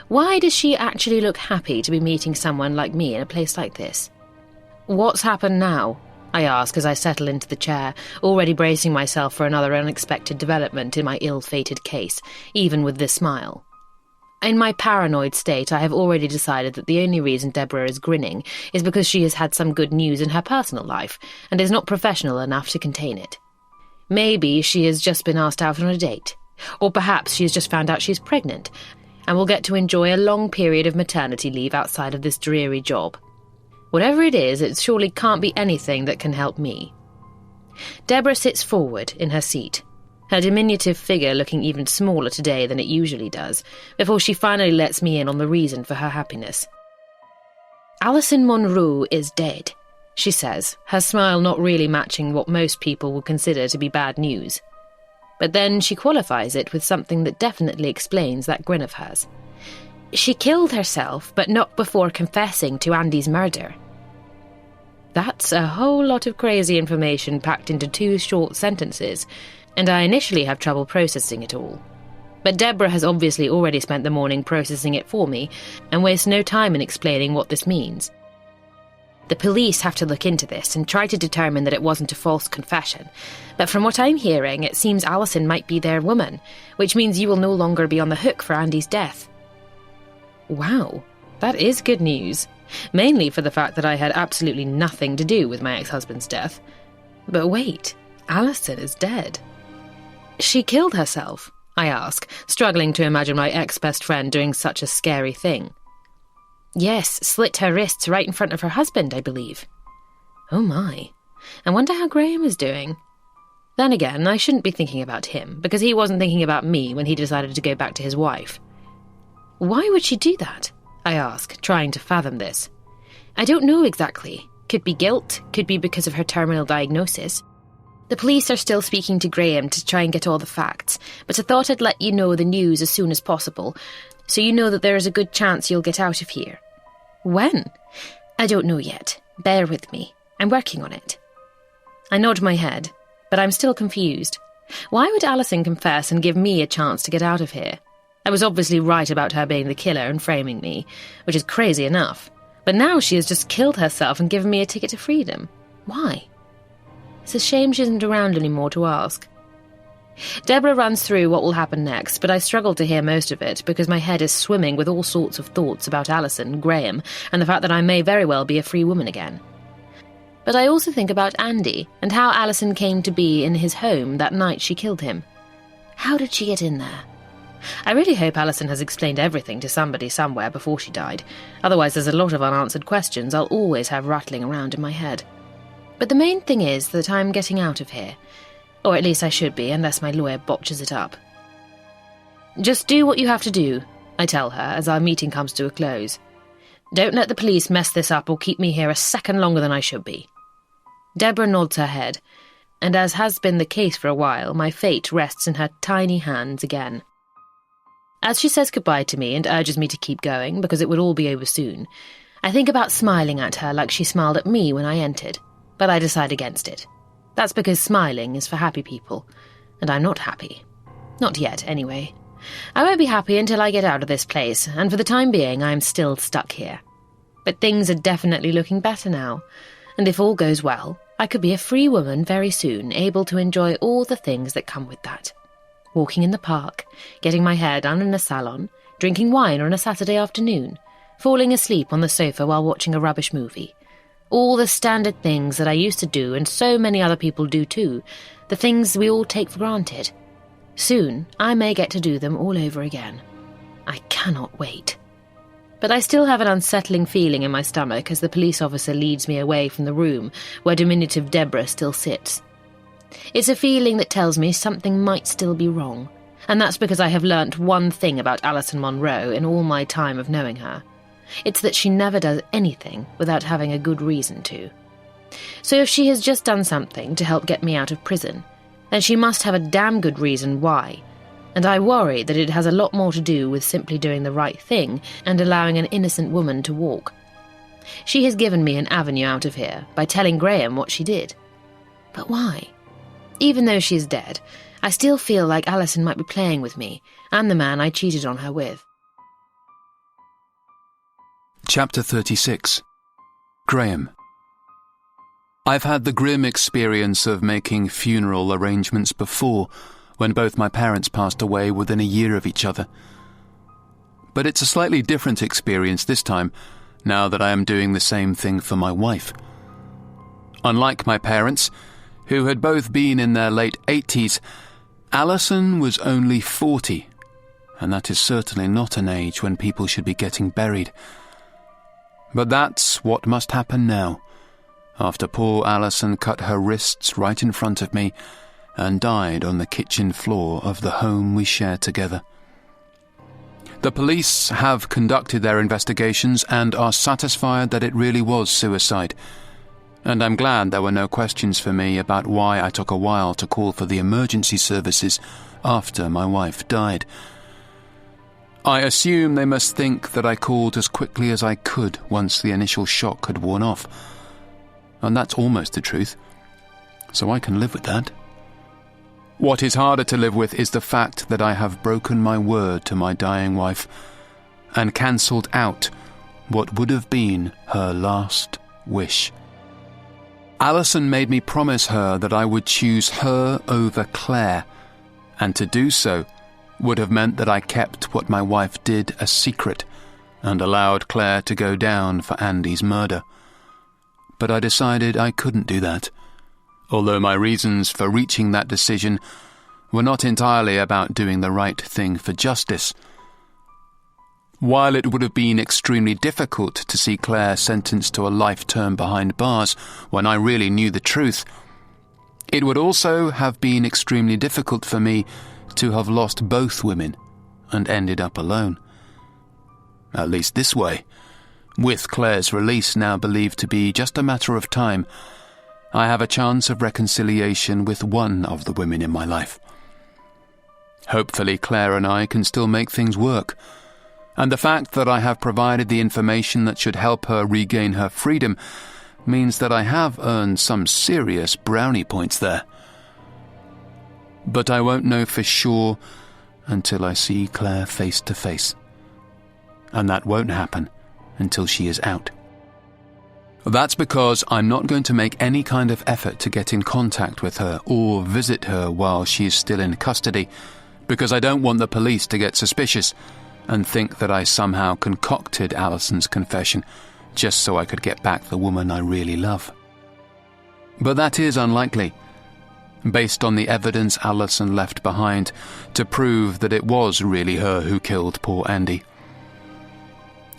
Why does she actually look happy to be meeting someone like me in a place like this? What's happened now? I ask as I settle into the chair, already bracing myself for another unexpected development in my ill-fated case, even with this smile. In my paranoid state, I have already decided that the only reason Deborah is grinning is because she has had some good news in her personal life and is not professional enough to contain it. Maybe she has just been asked out on a date, or perhaps she has just found out she's pregnant and will get to enjoy a long period of maternity leave outside of this dreary job. Whatever it is, it surely can't be anything that can help me. Deborah sits forward in her seat, her diminutive figure looking even smaller today than it usually does, before she finally lets me in on the reason for her happiness. "Alison Monroe is dead," she says, her smile not really matching what most people would consider to be bad news. But then she qualifies it with something that definitely explains that grin of hers. "She killed herself, but not before confessing to Andy's murder." That's a whole lot of crazy information packed into 2 short sentences, and I initially have trouble processing it all. But Deborah has obviously already spent the morning processing it for me, and wastes no time in explaining what this means. The police have to look into this and try to determine that it wasn't a false confession, but from what I'm hearing, it seems Alison might be their woman, which means you will no longer be on the hook for Andy's death. Wow, that is good news, mainly for the fact that I had absolutely nothing to do with my ex-husband's death. But wait, Alison is dead. She killed herself, I ask, struggling to imagine my ex-best friend doing such a scary thing. Yes, slit her wrists right in front of her husband, I believe. Oh my, I wonder how Graham is doing. Then again, I shouldn't be thinking about him, because he wasn't thinking about me when he decided to go back to his wife. Why would she do that? I ask, trying to fathom this. I don't know exactly. Could be guilt, could be because of her terminal diagnosis. The police are still speaking to Graham to try and get all the facts, but I thought I'd let you know the news as soon as possible, so you know that there is a good chance you'll get out of here. When? I don't know yet. Bear with me. I'm working on it. I nod my head, but I'm still confused. Why would Alison confess and give me a chance to get out of here? I was obviously right about her being the killer and framing me, which is crazy enough. But now she has just killed herself and given me a ticket to freedom. Why? It's a shame she isn't around anymore to ask. Deborah runs through what will happen next, but I struggle to hear most of it because my head is swimming with all sorts of thoughts about Alison, Graham, and the fact that I may very well be a free woman again. But I also think about Andy and how Alison came to be in his home that night she killed him. How did she get in there? I really hope Alison has explained everything to somebody somewhere before she died. Otherwise there's a lot of unanswered questions I'll always have rattling around in my head. But the main thing is that I'm getting out of here. Or at least I should be, unless my lawyer botches it up. Just do what you have to do, I tell her as our meeting comes to a close. Don't let the police mess this up or keep me here a second longer than I should be. Deborah nods her head, and as has been the case for a while, my fate rests in her tiny hands again. As she says goodbye to me and urges me to keep going because it would all be over soon, I think about smiling at her like she smiled at me when I entered, but I decide against it. That's because smiling is for happy people, and I'm not happy. Not yet, anyway. I won't be happy until I get out of this place, and for the time being I'm still stuck here. But things are definitely looking better now, and if all goes well, I could be a free woman very soon, able to enjoy all the things that come with that. Walking in the park, getting my hair done in a salon, drinking wine on a Saturday afternoon, falling asleep on the sofa while watching a rubbish movie. All the standard things that I used to do and so many other people do too, the things we all take for granted. Soon, I may get to do them all over again. I cannot wait. But I still have an unsettling feeling in my stomach as the police officer leads me away from the room where diminutive Deborah still sits. It's a feeling that tells me something might still be wrong, and that's because I have learnt one thing about Alison Monroe in all my time of knowing her. It's that she never does anything without having a good reason to. So if she has just done something to help get me out of prison, then she must have a damn good reason why, and I worry that it has a lot more to do with simply doing the right thing and allowing an innocent woman to walk. She has given me an avenue out of here by telling Graham what she did. But why? Even though she is dead, I still feel like Alison might be playing with me and the man I cheated on her with.
Chapter 36. Graham. I've had the grim experience of making funeral arrangements before, when both my parents passed away within a year of each other. But it's a slightly different experience this time, now that I am doing the same thing for my wife. Unlike my parents, who had both been in their late 80s, Alison was only 40, and that is certainly not an age when people should be getting buried. But that's what must happen now, after poor Alison cut her wrists right in front of me and died on the kitchen floor of the home we share together. The police have conducted their investigations and are satisfied that it really was suicide, and I'm glad there were no questions for me about why I took a while to call for the emergency services after my wife died. I assume they must think that I called as quickly as I could once the initial shock had worn off. and that's almost the truth, so I can live with that. What is harder to live with is the fact that I have broken my word to my dying wife and cancelled out what would have been her last wish. Alison made me promise her that I would choose her over Claire, and to do so would have meant that I kept what my wife did a secret and allowed Claire to go down for Andy's murder. But I decided I couldn't do that, although my reasons for reaching that decision were not entirely about doing the right thing for justice. While it would have been extremely difficult to see Claire sentenced to a life term behind bars when I really knew the truth, it would also have been extremely difficult for me to have lost both women and ended up alone. At least this way, with Claire's release now believed to be just a matter of time, I have a chance of reconciliation with one of the women in my life. Hopefully Claire and I can still make things work, and the fact that I have provided the information that should help her regain her freedom means that I have earned some serious brownie points there. But I won't know for sure until I see Claire face to face, and that won't happen until she is out. That's because I'm not going to make any kind of effort to get in contact with her or visit her while she is still in custody, because I don't want the police to get suspicious and think that I somehow concocted Alison's confession just so I could get back the woman I really love. But that is unlikely, based on the evidence Alison left behind to prove that it was really her who killed poor Andy.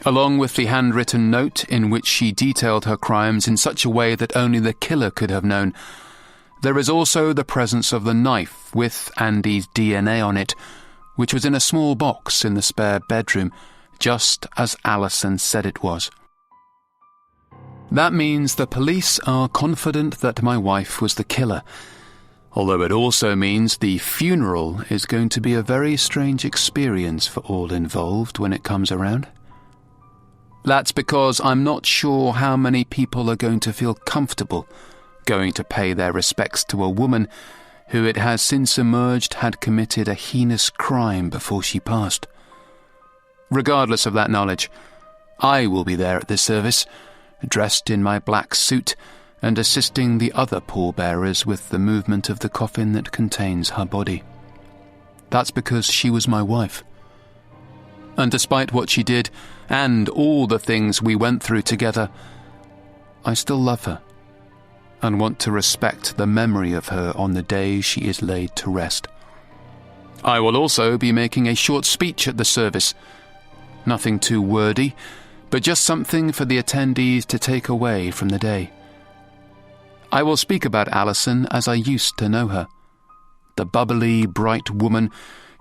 Along with the handwritten note in which she detailed her crimes in such a way that only the killer could have known, there is also the presence of the knife with Andy's DNA on it, which was in a small box in the spare bedroom, just as Alison said it was. That means the police are confident that my wife was the killer, although it also means the funeral is going to be a very strange experience for all involved when it comes around. That's because I'm not sure how many people are going to feel comfortable going to pay their respects to a woman who it has since emerged had committed a heinous crime before she passed. Regardless of that knowledge, I will be there at this service, dressed in my black suit and assisting the other pallbearers with the movement of the coffin that contains her body. That's because she was my wife. And despite what she did, and all the things we went through together, I still love her, and want to respect the memory of her on the day she is laid to rest. I will also be making a short speech at the service. Nothing too wordy, but just something for the attendees to take away from the day. I will speak about Alison as I used to know her, the bubbly, bright woman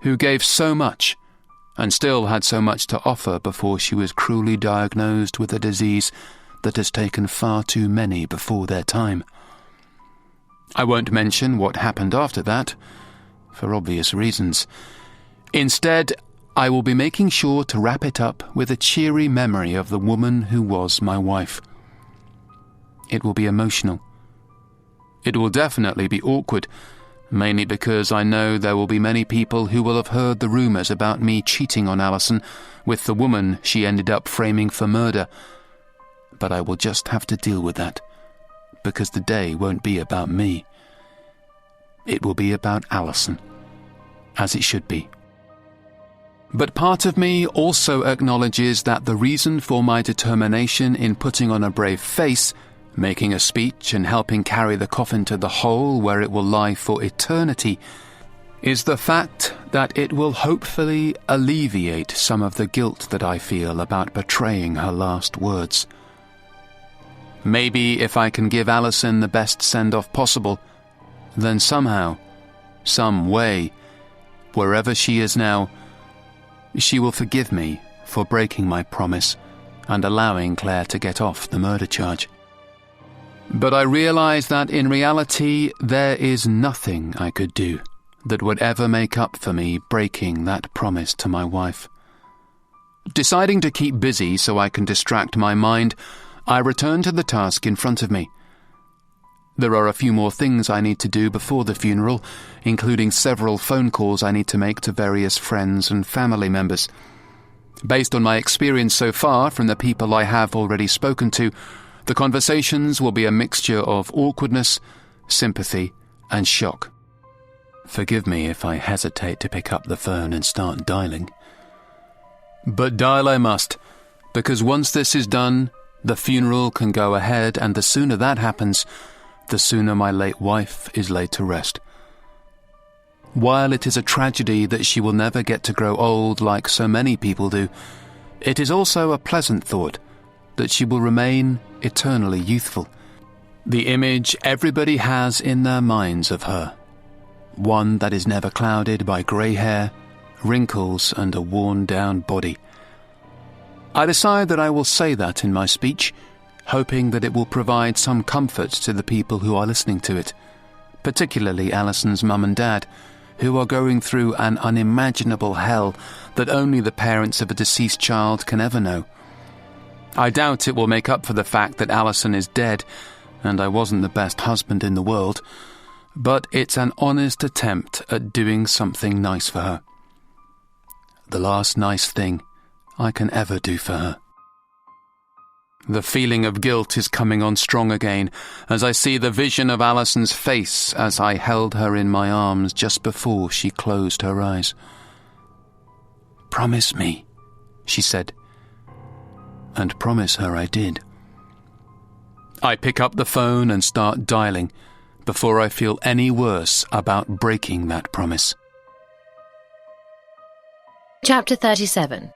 who gave so much and still had so much to offer before she was cruelly diagnosed with a disease that has taken far too many before their time. I won't mention what happened after that, for obvious reasons. Instead, I will be making sure to wrap it up with a cheery memory of the woman who was my wife. It will be emotional. It will definitely be awkward, mainly because I know there will be many people who will have heard the rumours about me cheating on Alison with the woman she ended up framing for murder. But I will just have to deal with that, because the day won't be about me. It will be about Alison, as it should be. But part of me also acknowledges that the reason for my determination in putting on a brave face, making a speech and helping carry the coffin to the hole where it will lie for eternity, is the fact that it will hopefully alleviate some of the guilt that I feel about betraying her last words. Maybe if I can give Alison the best send-off possible, then somehow, some way, wherever she is now, she will forgive me for breaking my promise and allowing Claire to get off the murder charge. But I realize that in reality there is nothing I could do that would ever make up for me breaking that promise to my wife. Deciding to keep busy so I can distract my mind, I return to the task in front of me There are a few more things I need to do before the funeral, including several phone calls I need to make to various friends and family members. Based on my experience so far from the people I have already spoken to, the conversations will be a mixture of awkwardness, sympathy, and shock. Forgive me if I hesitate to pick up the phone and start dialing. But dial I must, because once this is done, the funeral can go ahead, and the sooner that happens, the sooner my late wife is laid to rest. While it is a tragedy that she will never get to grow old like so many people do, it is also a pleasant thought that she will remain eternally youthful. The image everybody has in their minds of her, one that is never clouded by grey hair, wrinkles, and a worn-down body. I decide that I will say that in my speech, hoping that it will provide some comfort to the people who are listening to it, particularly Alison's mum and dad, who are going through an unimaginable hell that only the parents of a deceased child can ever know. I doubt it will make up for the fact that Alison is dead, and I wasn't the best husband in the world, but it's an honest attempt at doing something nice for her. The last nice thing I can ever do for her. The feeling of guilt is coming on strong again as I see the vision of Alison's face as I held her in my arms just before she closed her eyes. "Promise me," she said. And promise her I did. I pick up the phone and start dialing before I feel any worse about breaking that promise.
Chapter 37.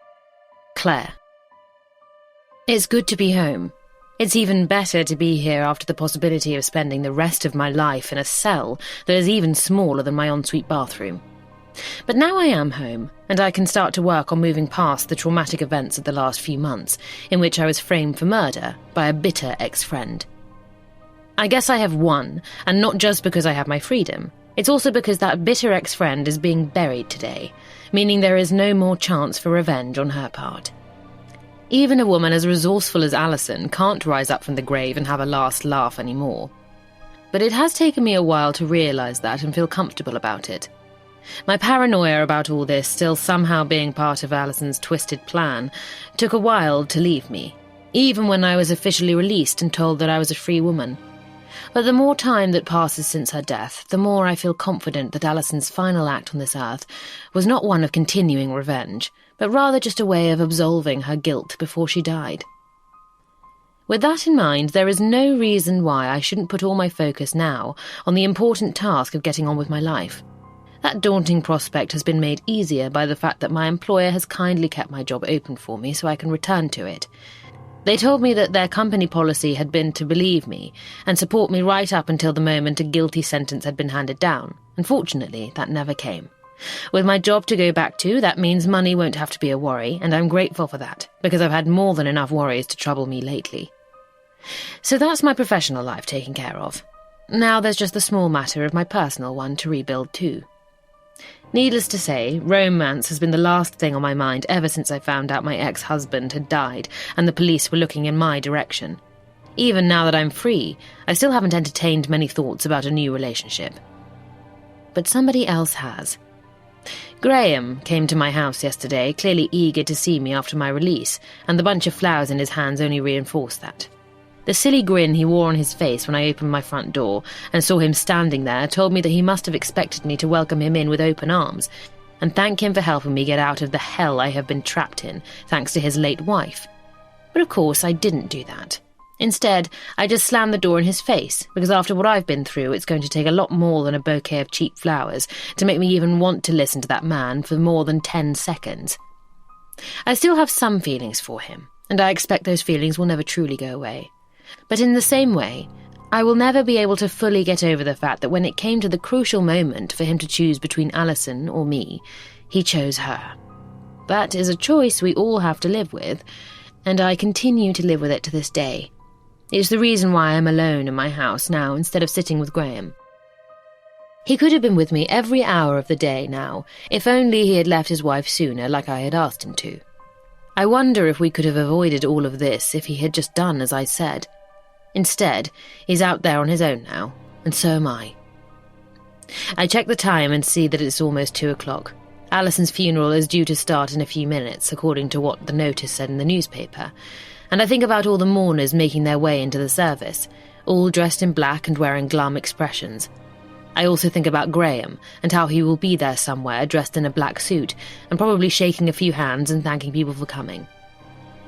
Claire. It's good to be home. It's even better to be here after the possibility of spending the rest of my life in a cell that is even smaller than my ensuite bathroom. But now I am home, and I can start to work on moving past the traumatic events of the last few months, in which I was framed for murder by a bitter ex-friend. I guess I have won, and not just because I have my freedom. It's also because that bitter ex-friend is being buried today, meaning there is no more chance for revenge on her part. Even a woman as resourceful as Alison can't rise up from the grave and have a last laugh anymore. But it has taken me a while to realise that and feel comfortable about it. My paranoia about all this still somehow being part of Alison's twisted plan took a while to leave me, even when I was officially released and told that I was a free woman. But the more time that passes since her death, the more I feel confident that Alison's final act on this earth was not one of continuing revenge, but rather just a way of absolving her guilt before she died. With that in mind, there is no reason why I shouldn't put all my focus now on the important task of getting on with my life. That daunting prospect has been made easier by the fact that my employer has kindly kept my job open for me so I can return to it. They told me that their company policy had been to believe me and support me right up until the moment a guilty sentence had been handed down. Unfortunately, that never came. With my job to go back to, that means money won't have to be a worry, and I'm grateful for that, because I've had more than enough worries to trouble me lately. So that's my professional life taken care of. Now there's just the small matter of my personal one to rebuild too. Needless to say, romance has been the last thing on my mind ever since I found out my ex-husband had died and the police were looking in my direction. Even now that I'm free, I still haven't entertained many thoughts about a new relationship. But somebody else has. Graham came to my house yesterday, clearly eager to see me after my release, and the bunch of flowers in his hands only reinforced that. The silly grin he wore on his face when I opened my front door and saw him standing there told me that he must have expected me to welcome him in with open arms and thank him for helping me get out of the hell I have been trapped in, thanks to his late wife. But of course I didn't do that. Instead, I just slammed the door in his face, because after what I've been through, it's going to take a lot more than a bouquet of cheap flowers to make me even want to listen to that man for more than 10 seconds. I still have some feelings for him, and I expect those feelings will never truly go away. But in the same way, I will never be able to fully get over the fact that when it came to the crucial moment for him to choose between Alison or me, he chose her. That is a choice we all have to live with, and I continue to live with it to this day. It's the reason why I'm alone in my house now instead of sitting with Graham. He could have been with me every hour of the day now, if only he had left his wife sooner like I had asked him to. I wonder if we could have avoided all of this if he had just done as I said. Instead, he's out there on his own now, and so am I. I check the time and see that it's almost 2 o'clock. Alison's funeral is due to start in a few minutes, according to what the notice said in the newspaper, and I think about all the mourners making their way into the service, all dressed in black and wearing glum expressions. I also think about Graham, and how he will be there somewhere, dressed in a black suit, and probably shaking a few hands and thanking people for coming.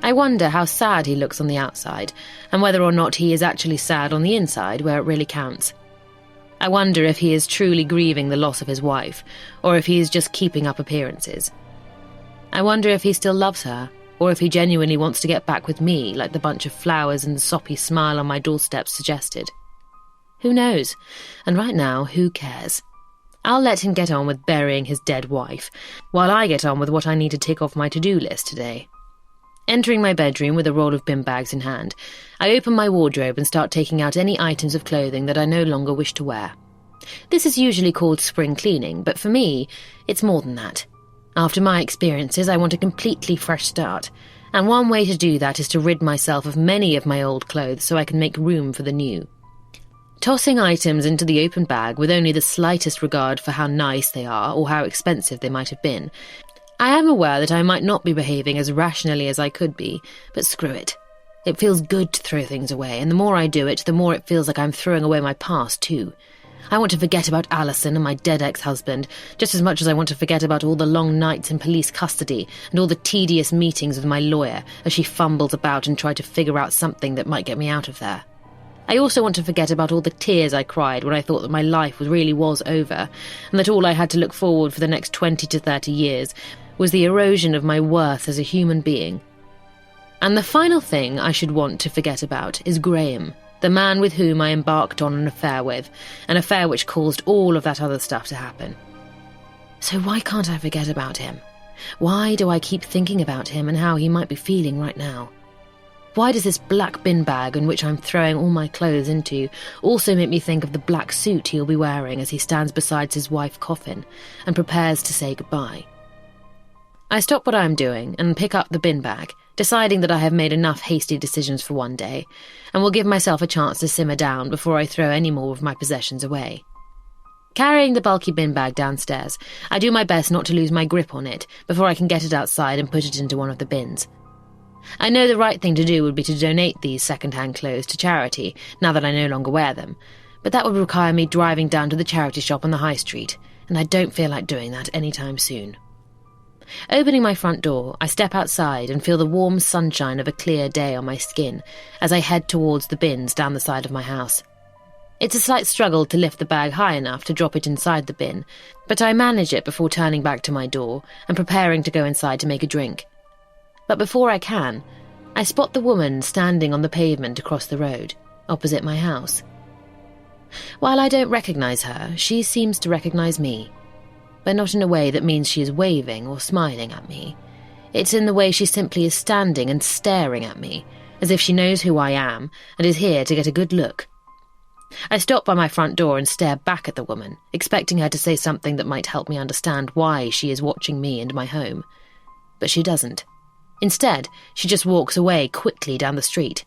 I wonder how sad he looks on the outside, and whether or not he is actually sad on the inside, where it really counts. I wonder if he is truly grieving the loss of his wife, or if he is just keeping up appearances. I wonder if he still loves her, or if he genuinely wants to get back with me, like the bunch of flowers and the soppy smile on my doorstep suggested. Who knows? And right now, who cares? I'll let him get on with burying his dead wife, while I get on with what I need to tick off my to-do list today. Entering my bedroom with a roll of bin bags in hand, I open my wardrobe and start taking out any items of clothing that I no longer wish to wear. This is usually called spring cleaning, but for me, it's more than that. After my experiences, I want a completely fresh start, and one way to do that is to rid myself of many of my old clothes so I can make room for the new. Tossing items into the open bag with only the slightest regard for how nice they are or how expensive they might have been, I am aware that I might not be behaving as rationally as I could be, but screw it. It feels good to throw things away, and the more I do it, the more it feels like I'm throwing away my past too. I want to forget about Alison and my dead ex-husband, just as much as I want to forget about all the long nights in police custody and all the tedious meetings with my lawyer as she fumbles about and tries to figure out something that might get me out of there. I also want to forget about all the tears I cried when I thought that my life really was over, and that all I had to look forward for the next 20 to 30 years was the erosion of my worth as a human being. And the final thing I should want to forget about is Graham, the man with whom I embarked on an affair with, an affair which caused all of that other stuff to happen. So why can't I forget about him? Why do I keep thinking about him and how he might be feeling right now? Why does this black bin bag in which I'm throwing all my clothes into also make me think of the black suit he'll be wearing as he stands beside his wife's coffin and prepares to say goodbye? I stop what I am doing and pick up the bin bag, deciding that I have made enough hasty decisions for one day, and will give myself a chance to simmer down before I throw any more of my possessions away. Carrying the bulky bin bag downstairs, I do my best not to lose my grip on it before I can get it outside and put it into one of the bins. I know the right thing to do would be to donate these second-hand clothes to charity, now that I no longer wear them, but that would require me driving down to the charity shop on the high street, and I don't feel like doing that anytime soon. Opening my front door, I step outside and feel the warm sunshine of a clear day on my skin as I head towards the bins down the side of my house. It's a slight struggle to lift the bag high enough to drop it inside the bin, but I manage it before turning back to my door and preparing to go inside to make a drink. But before I can, I spot the woman standing on the pavement across the road, opposite my house. While I don't recognise her, she seems to recognise me, but not in a way that means she is waving or smiling at me. It's in the way she simply is standing and staring at me, as if she knows who I am and is here to get a good look. I stop by my front door and stare back at the woman, expecting her to say something that might help me understand why she is watching me and my home. But she doesn't. Instead, she just walks away quickly down the street.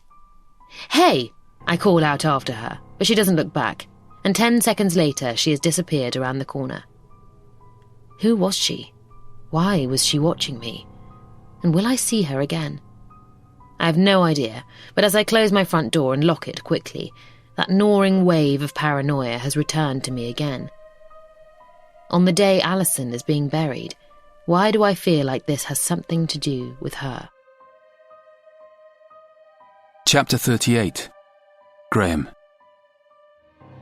"Hey!" I call out after her, but she doesn't look back, and 10 seconds later she has disappeared around the corner. Who was she? Why was she watching me? And will I see her again? I have no idea, but as I close my front door and lock it quickly, that gnawing wave of paranoia has returned to me again. On the day Alison is being buried, why do I feel like this has something to do with her?
Chapter 38. Graham.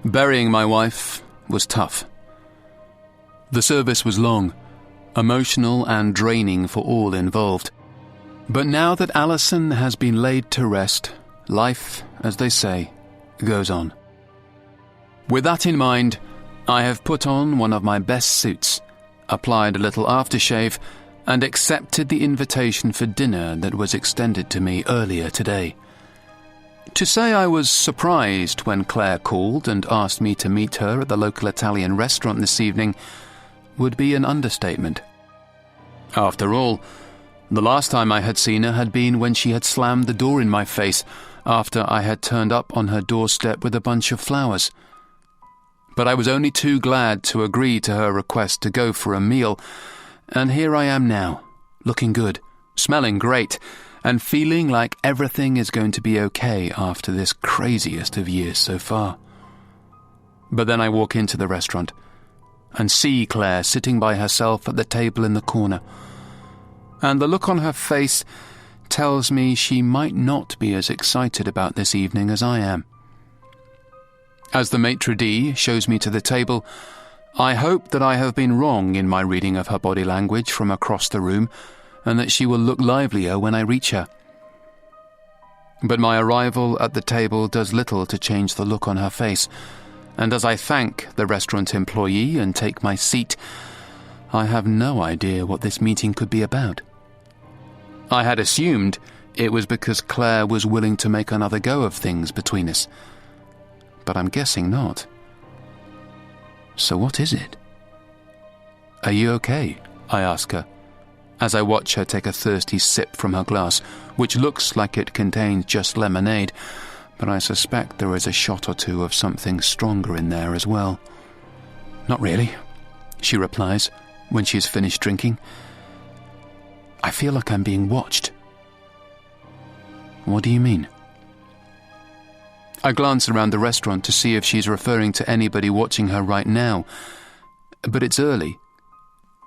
Burying my wife was tough. The service was long, emotional and draining for all involved. But now that Alison has been laid to rest, life, as they say, goes on. With that in mind, I have put on one of my best suits, applied a little aftershave, and accepted the invitation for dinner that was extended to me earlier today. To say I was surprised when Claire called and asked me to meet her at the local Italian restaurant this evening would be an understatement. After all, the last time I had seen her had been when she had slammed the door in my face, after I had turned up on her doorstep with a bunch of flowers. But I was only too glad to agree to her request to go for a meal, and here I am now, looking good, smelling great, and feeling like everything is going to be okay after this craziest of years so far. But then I walk into the restaurant and see Claire sitting by herself at the table in the corner, and the look on her face tells me she might not be as excited about this evening as I am. As the maitre d' shows me to the table, I hope that I have been wrong in my reading of her body language from across the room, and that she will look livelier when I reach her. But my arrival at the table does little to change the look on her face, and as I thank the restaurant employee and take my seat, I have no idea what this meeting could be about. I had assumed it was because Claire was willing to make another go of things between us, but I'm guessing not. So what is it? "Are you okay?" I ask her, as I watch her take a thirsty sip from her glass, which looks like it contains just lemonade, but I suspect there is a shot or two of something stronger in there as well. "Not really," she replies when she's finished drinking. "I feel like I'm being watched." "What do you mean?" I glance around the restaurant to see if she's referring to anybody watching her right now, but it's early,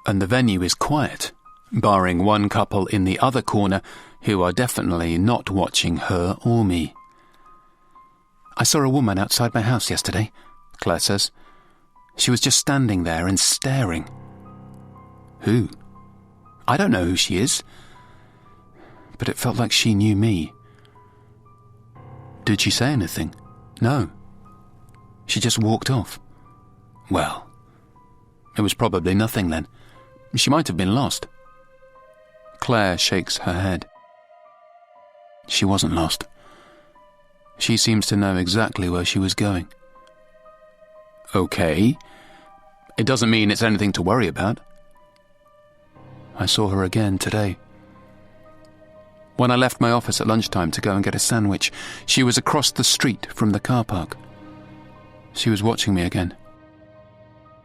and the venue is quiet, barring one couple in the other corner who are definitely not watching her or me. "I saw a woman outside my house yesterday," Claire says. "She was just standing there and staring." "Who?" "I don't know who she is, but it felt like she knew me." "Did she say anything?" "No. She just walked off." "Well, it was probably nothing then. She might have been lost." Claire shakes her head. "She wasn't lost. She seems to know exactly where she was going." "Okay. It doesn't mean it's anything to worry about." "I saw her again today. When I left my office at lunchtime to go and get a sandwich, she was across the street from the car park. She was watching me again."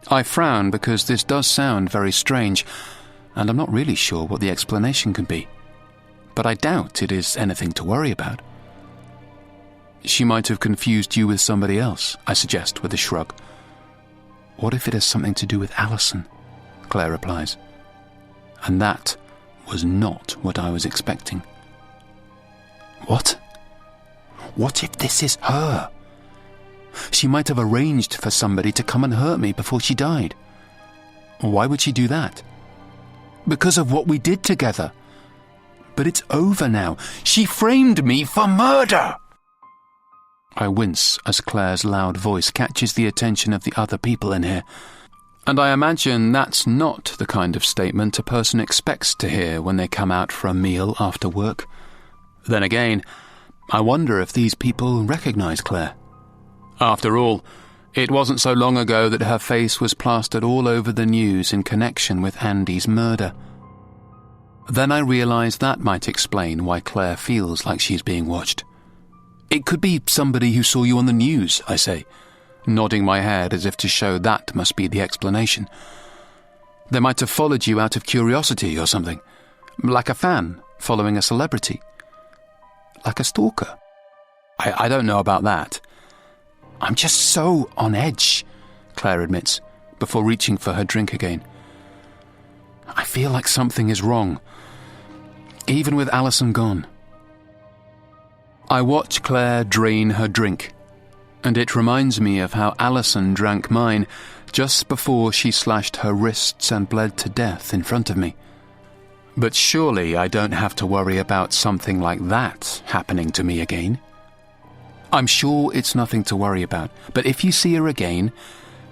I frown because this does sound very strange, and I'm not really sure what the explanation could be, but I doubt it is anything to worry about. "She might have confused you with somebody else," I suggest with a shrug. "What if it has something to do with Alison?" Claire replies. And that was not what I was expecting. "What? What if this is her? She might have arranged for somebody to come and hurt me before she died." "Why would she do that?" "Because of what we did together. But it's over now. She framed me for murder." I wince as Claire's loud voice catches the attention of the other people in here, and I imagine that's not the kind of statement a person expects to hear when they come out for a meal after work. Then again, I wonder if these people recognise Claire. After all, it wasn't so long ago that her face was plastered all over the news in connection with Andy's murder. Then I realise that might explain why Claire feels like she's being watched. "It could be somebody who saw you on the news," I say, nodding my head as if to show that must be the explanation. "They might have followed you out of curiosity or something, like a fan following a celebrity. Like a stalker. I don't know about that." "I'm just so on edge," Claire admits, before reaching for her drink again. "I feel like something is wrong, even with Alison gone." I watch Claire drain her drink, and it reminds me of how Alison drank mine just before she slashed her wrists and bled to death in front of me. But surely I don't have to worry about something like that happening to me again. "I'm sure it's nothing to worry about, but if you see her again,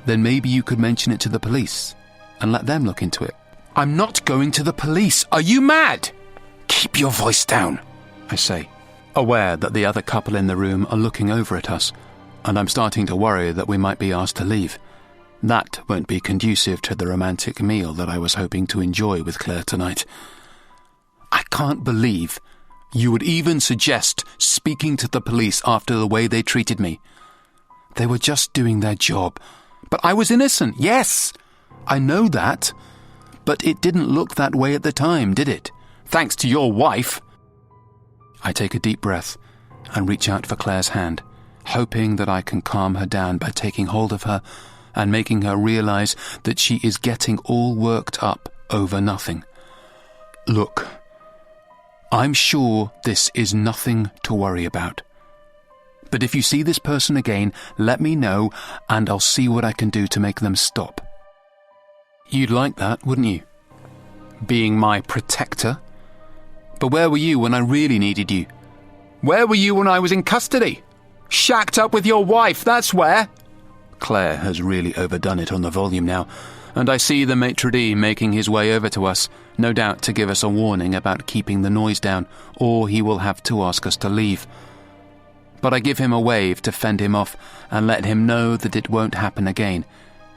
then maybe you could mention it to the police and let them look into it." "I'm not going to the police. Are you mad?" "Keep your voice down," I say, aware that the other couple in the room are looking over at us, and I'm starting to worry that we might be asked to leave. That won't be conducive to the romantic meal that I was hoping to enjoy with Claire tonight. "I can't believe You would even suggest speaking to the police after the way they treated me. They were just doing their job. But I was innocent, yes! I know that. But it didn't look that way at the time, did it? Thanks to your wife. I take a deep breath and reach out for Claire's hand, hoping that I can calm her down by taking hold of her and making her realize that she is getting all worked up over nothing. Look, I'm sure this is nothing to worry about. But if you see this person again, let me know and I'll see what I can do to make them stop. You'd like that, wouldn't you? Being my protector? But where were you when I really needed you? Where were you when I was in custody? Shacked up with your wife, that's where! Claire has really overdone it on the volume now, and I see the maitre d' making his way over to us, no doubt to give us a warning about keeping the noise down, or he will have to ask us to leave. But I give him a wave to fend him off and let him know that it won't happen again,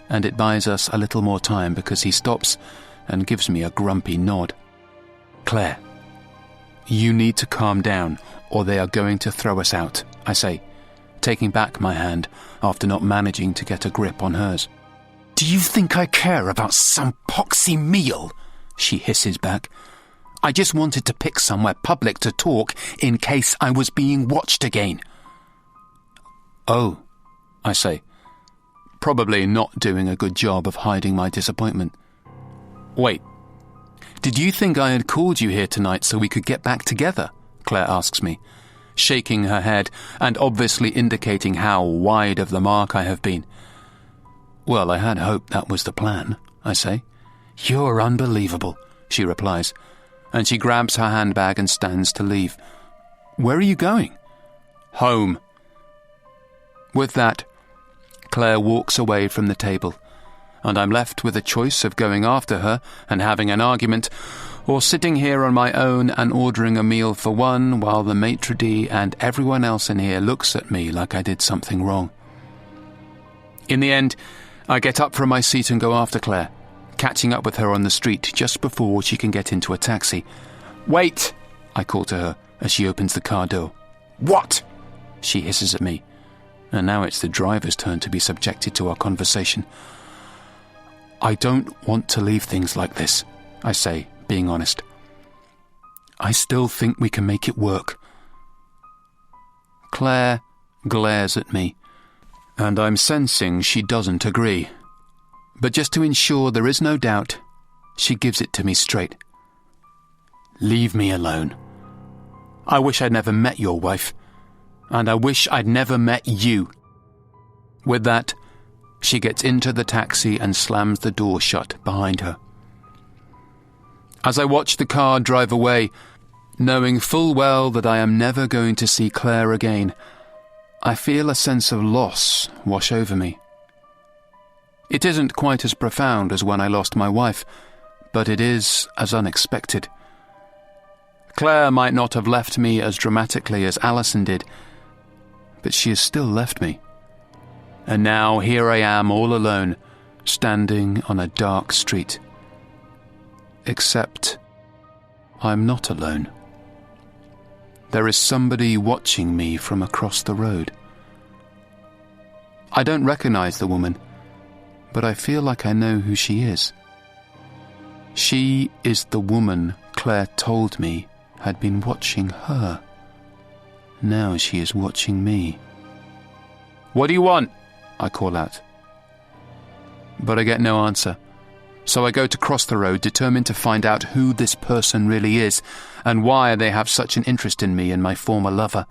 and it buys us a little more time because he stops and gives me a grumpy nod. Claire, you need to calm down or they are going to throw us out, I say, taking back my hand after not managing to get a grip on hers.
Do you think I care about some poxy meal?
She hisses back. I just wanted to pick somewhere public to talk in case I was being watched again. Oh, I say, probably not doing a good job of hiding my disappointment. Wait, did you think I had called you here tonight so we could get back together? Claire asks me, shaking her head and obviously indicating how wide of the mark I have been. Well, I had hoped that was the plan, I say.
You're unbelievable,
she replies, and she grabs her handbag and stands to leave. Where are you going? Home. With that, Claire walks away from the table, and I'm left with a choice of going after her and having an argument, or sitting here on my own and ordering a meal for one while the maitre d' and everyone else in here looks at me like I did something wrong. In the end, I get up from my seat and go after Claire, catching up with her on the street just before she can get into a taxi. Wait, I call to her as she opens the car door.
What?
She hisses at me, and now it's the driver's turn to be subjected to our conversation. I don't want to leave things like this, I say, being honest. I still think we can make it work. Claire glares at me, and I'm sensing she doesn't agree. But just to ensure there is no doubt, she gives it to me straight. Leave me alone. I wish I'd never met your wife, and I wish I'd never met you. With that, she gets into the taxi and slams the door shut behind her. As I watch the car drive away, knowing full well that I am never going to see Claire again, I feel a sense of loss wash over me. It isn't quite as profound as when I lost my wife, but it is as unexpected. Claire might not have left me as dramatically as Alison did, but she has still left me. And now here I am all alone, standing on a dark street. Except I'm not alone. There is somebody watching me from across the road. I don't recognize the woman, but I feel like I know who she is. She is the woman Claire told me had been watching her. Now she is watching me. What do you want? I call out. But I get no answer, so I go to cross the road, determined to find out who this person really is and why they have such an interest in me and my former lover.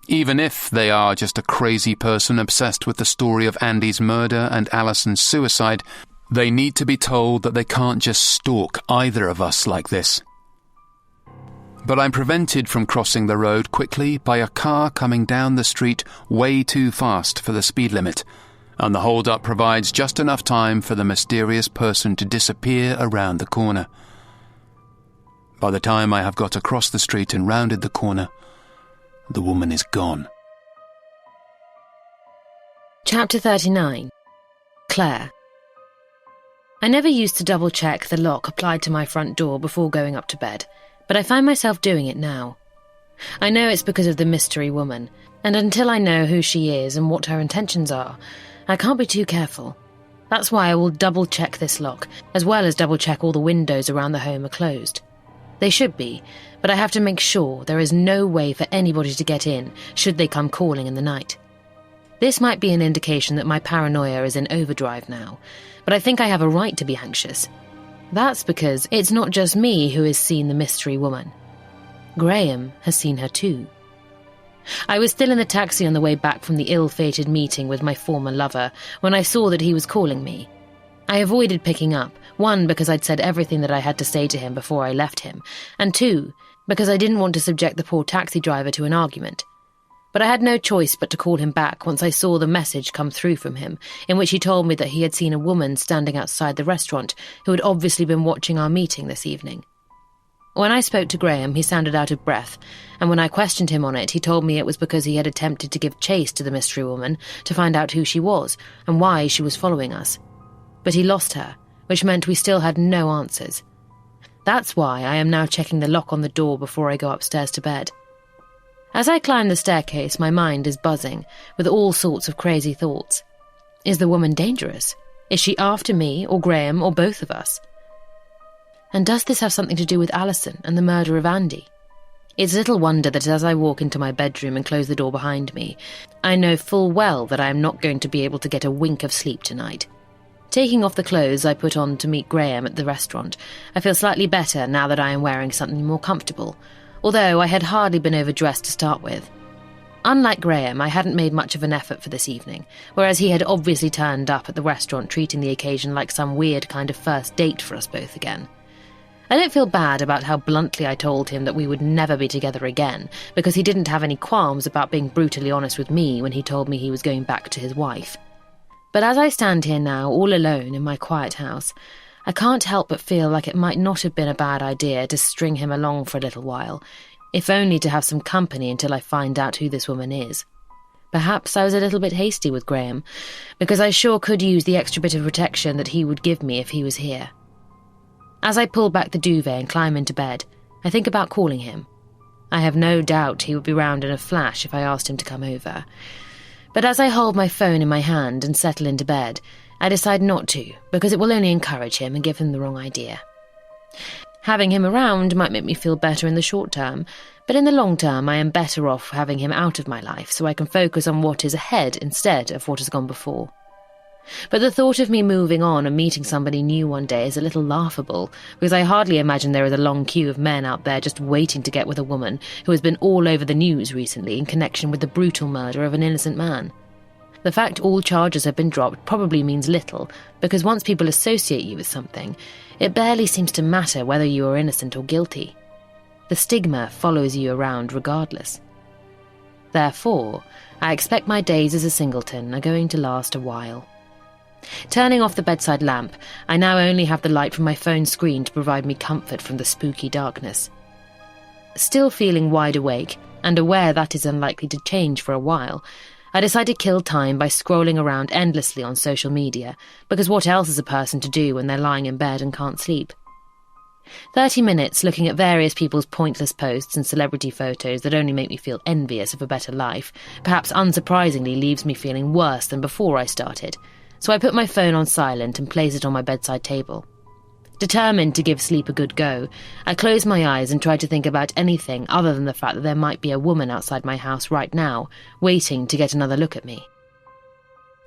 Even if they are just a crazy person obsessed with the story of Andy's murder and Alison's suicide, they need to be told that they can't just stalk either of us like this. But I'm prevented from crossing the road quickly by a car coming down the street way too fast for the speed limit, and the hold-up provides just enough time for the mysterious person to disappear around the corner. By the time I have got across the street and rounded the corner, the woman is gone.
Chapter 39. Claire. I never used to double-check the lock applied to my front door before going up to bed, but I find myself doing it now. I know it's because of the mystery woman, and until I know who she is and what her intentions are, I can't be too careful. That's why I will double-check this lock, as well as double-check all the windows around the home are closed. They should be, but I have to make sure there is no way for anybody to get in should they come calling in the night. This might be an indication that my paranoia is in overdrive now, but I think I have a right to be anxious. That's because it's not just me who has seen the mystery woman. Graham has seen her too. I was still in the taxi on the way back from the ill-fated meeting with my former lover when I saw that he was calling me. I avoided picking up, 1, because I'd said everything that I had to say to him before I left him, and 2, because I didn't want to subject the poor taxi driver to an argument. But I had no choice but to call him back once I saw the message come through from him, in which he told me that he had seen a woman standing outside the restaurant who had obviously been watching our meeting this evening. When I spoke to Graham, he sounded out of breath, and when I questioned him on it, he told me it was because he had attempted to give chase to the mystery woman to find out who she was and why she was following us. But he lost her, which meant we still had no answers. That's why I am now checking the lock on the door before I go upstairs to bed. As I climb the staircase, my mind is buzzing with all sorts of crazy thoughts. Is the woman dangerous? Is she after me or Graham or both of us? And does this have something to do with Alison and the murder of Andy? It's little wonder that as I walk into my bedroom and close the door behind me, I know full well that I am not going to be able to get a wink of sleep tonight. Taking off the clothes I put on to meet Graham at the restaurant, I feel slightly better now that I am wearing something more comfortable, although I had hardly been overdressed to start with. Unlike Graham, I hadn't made much of an effort for this evening, whereas he had obviously turned up at the restaurant treating the occasion like some weird kind of first date for us both again. I don't feel bad about how bluntly I told him that we would never be together again, because he didn't have any qualms about being brutally honest with me when he told me he was going back to his wife. But as I stand here now, all alone in my quiet house, I can't help but feel like it might not have been a bad idea to string him along for a little while, if only to have some company until I find out who this woman is. Perhaps I was a little bit hasty with Graham, because I sure could use the extra bit of protection that he would give me if he was here. As I pull back the duvet and climb into bed, I think about calling him. I have no doubt he would be round in a flash if I asked him to come over. But as I hold my phone in my hand and settle into bed, I decide not to, because it will only encourage him and give him the wrong idea. Having him around might make me feel better in the short term, but in the long term I am better off having him out of my life so I can focus on what is ahead instead of what has gone before. But the thought of me moving on and meeting somebody new one day is a little laughable, because I hardly imagine there is a long queue of men out there just waiting to get with a woman who has been all over the news recently in connection with the brutal murder of an innocent man. The fact all charges have been dropped probably means little, because once people associate you with something, it barely seems to matter whether you are innocent or guilty. The stigma follows you around regardless. Therefore, I expect my days as a singleton are going to last a while. Turning off the bedside lamp, I now only have the light from my phone screen to provide me comfort from the spooky darkness. Still feeling wide awake, and aware that is unlikely to change for a while, I decide to kill time by scrolling around endlessly on social media, because what else is a person to do when they're lying in bed and can't sleep? 30 minutes looking at various people's pointless posts and celebrity photos that only make me feel envious of a better life, perhaps unsurprisingly leaves me feeling worse than before I started, so I put my phone on silent and place it on my bedside table. Determined to give sleep a good go, I close my eyes and try to think about anything other than the fact that there might be a woman outside my house right now, waiting to get another look at me.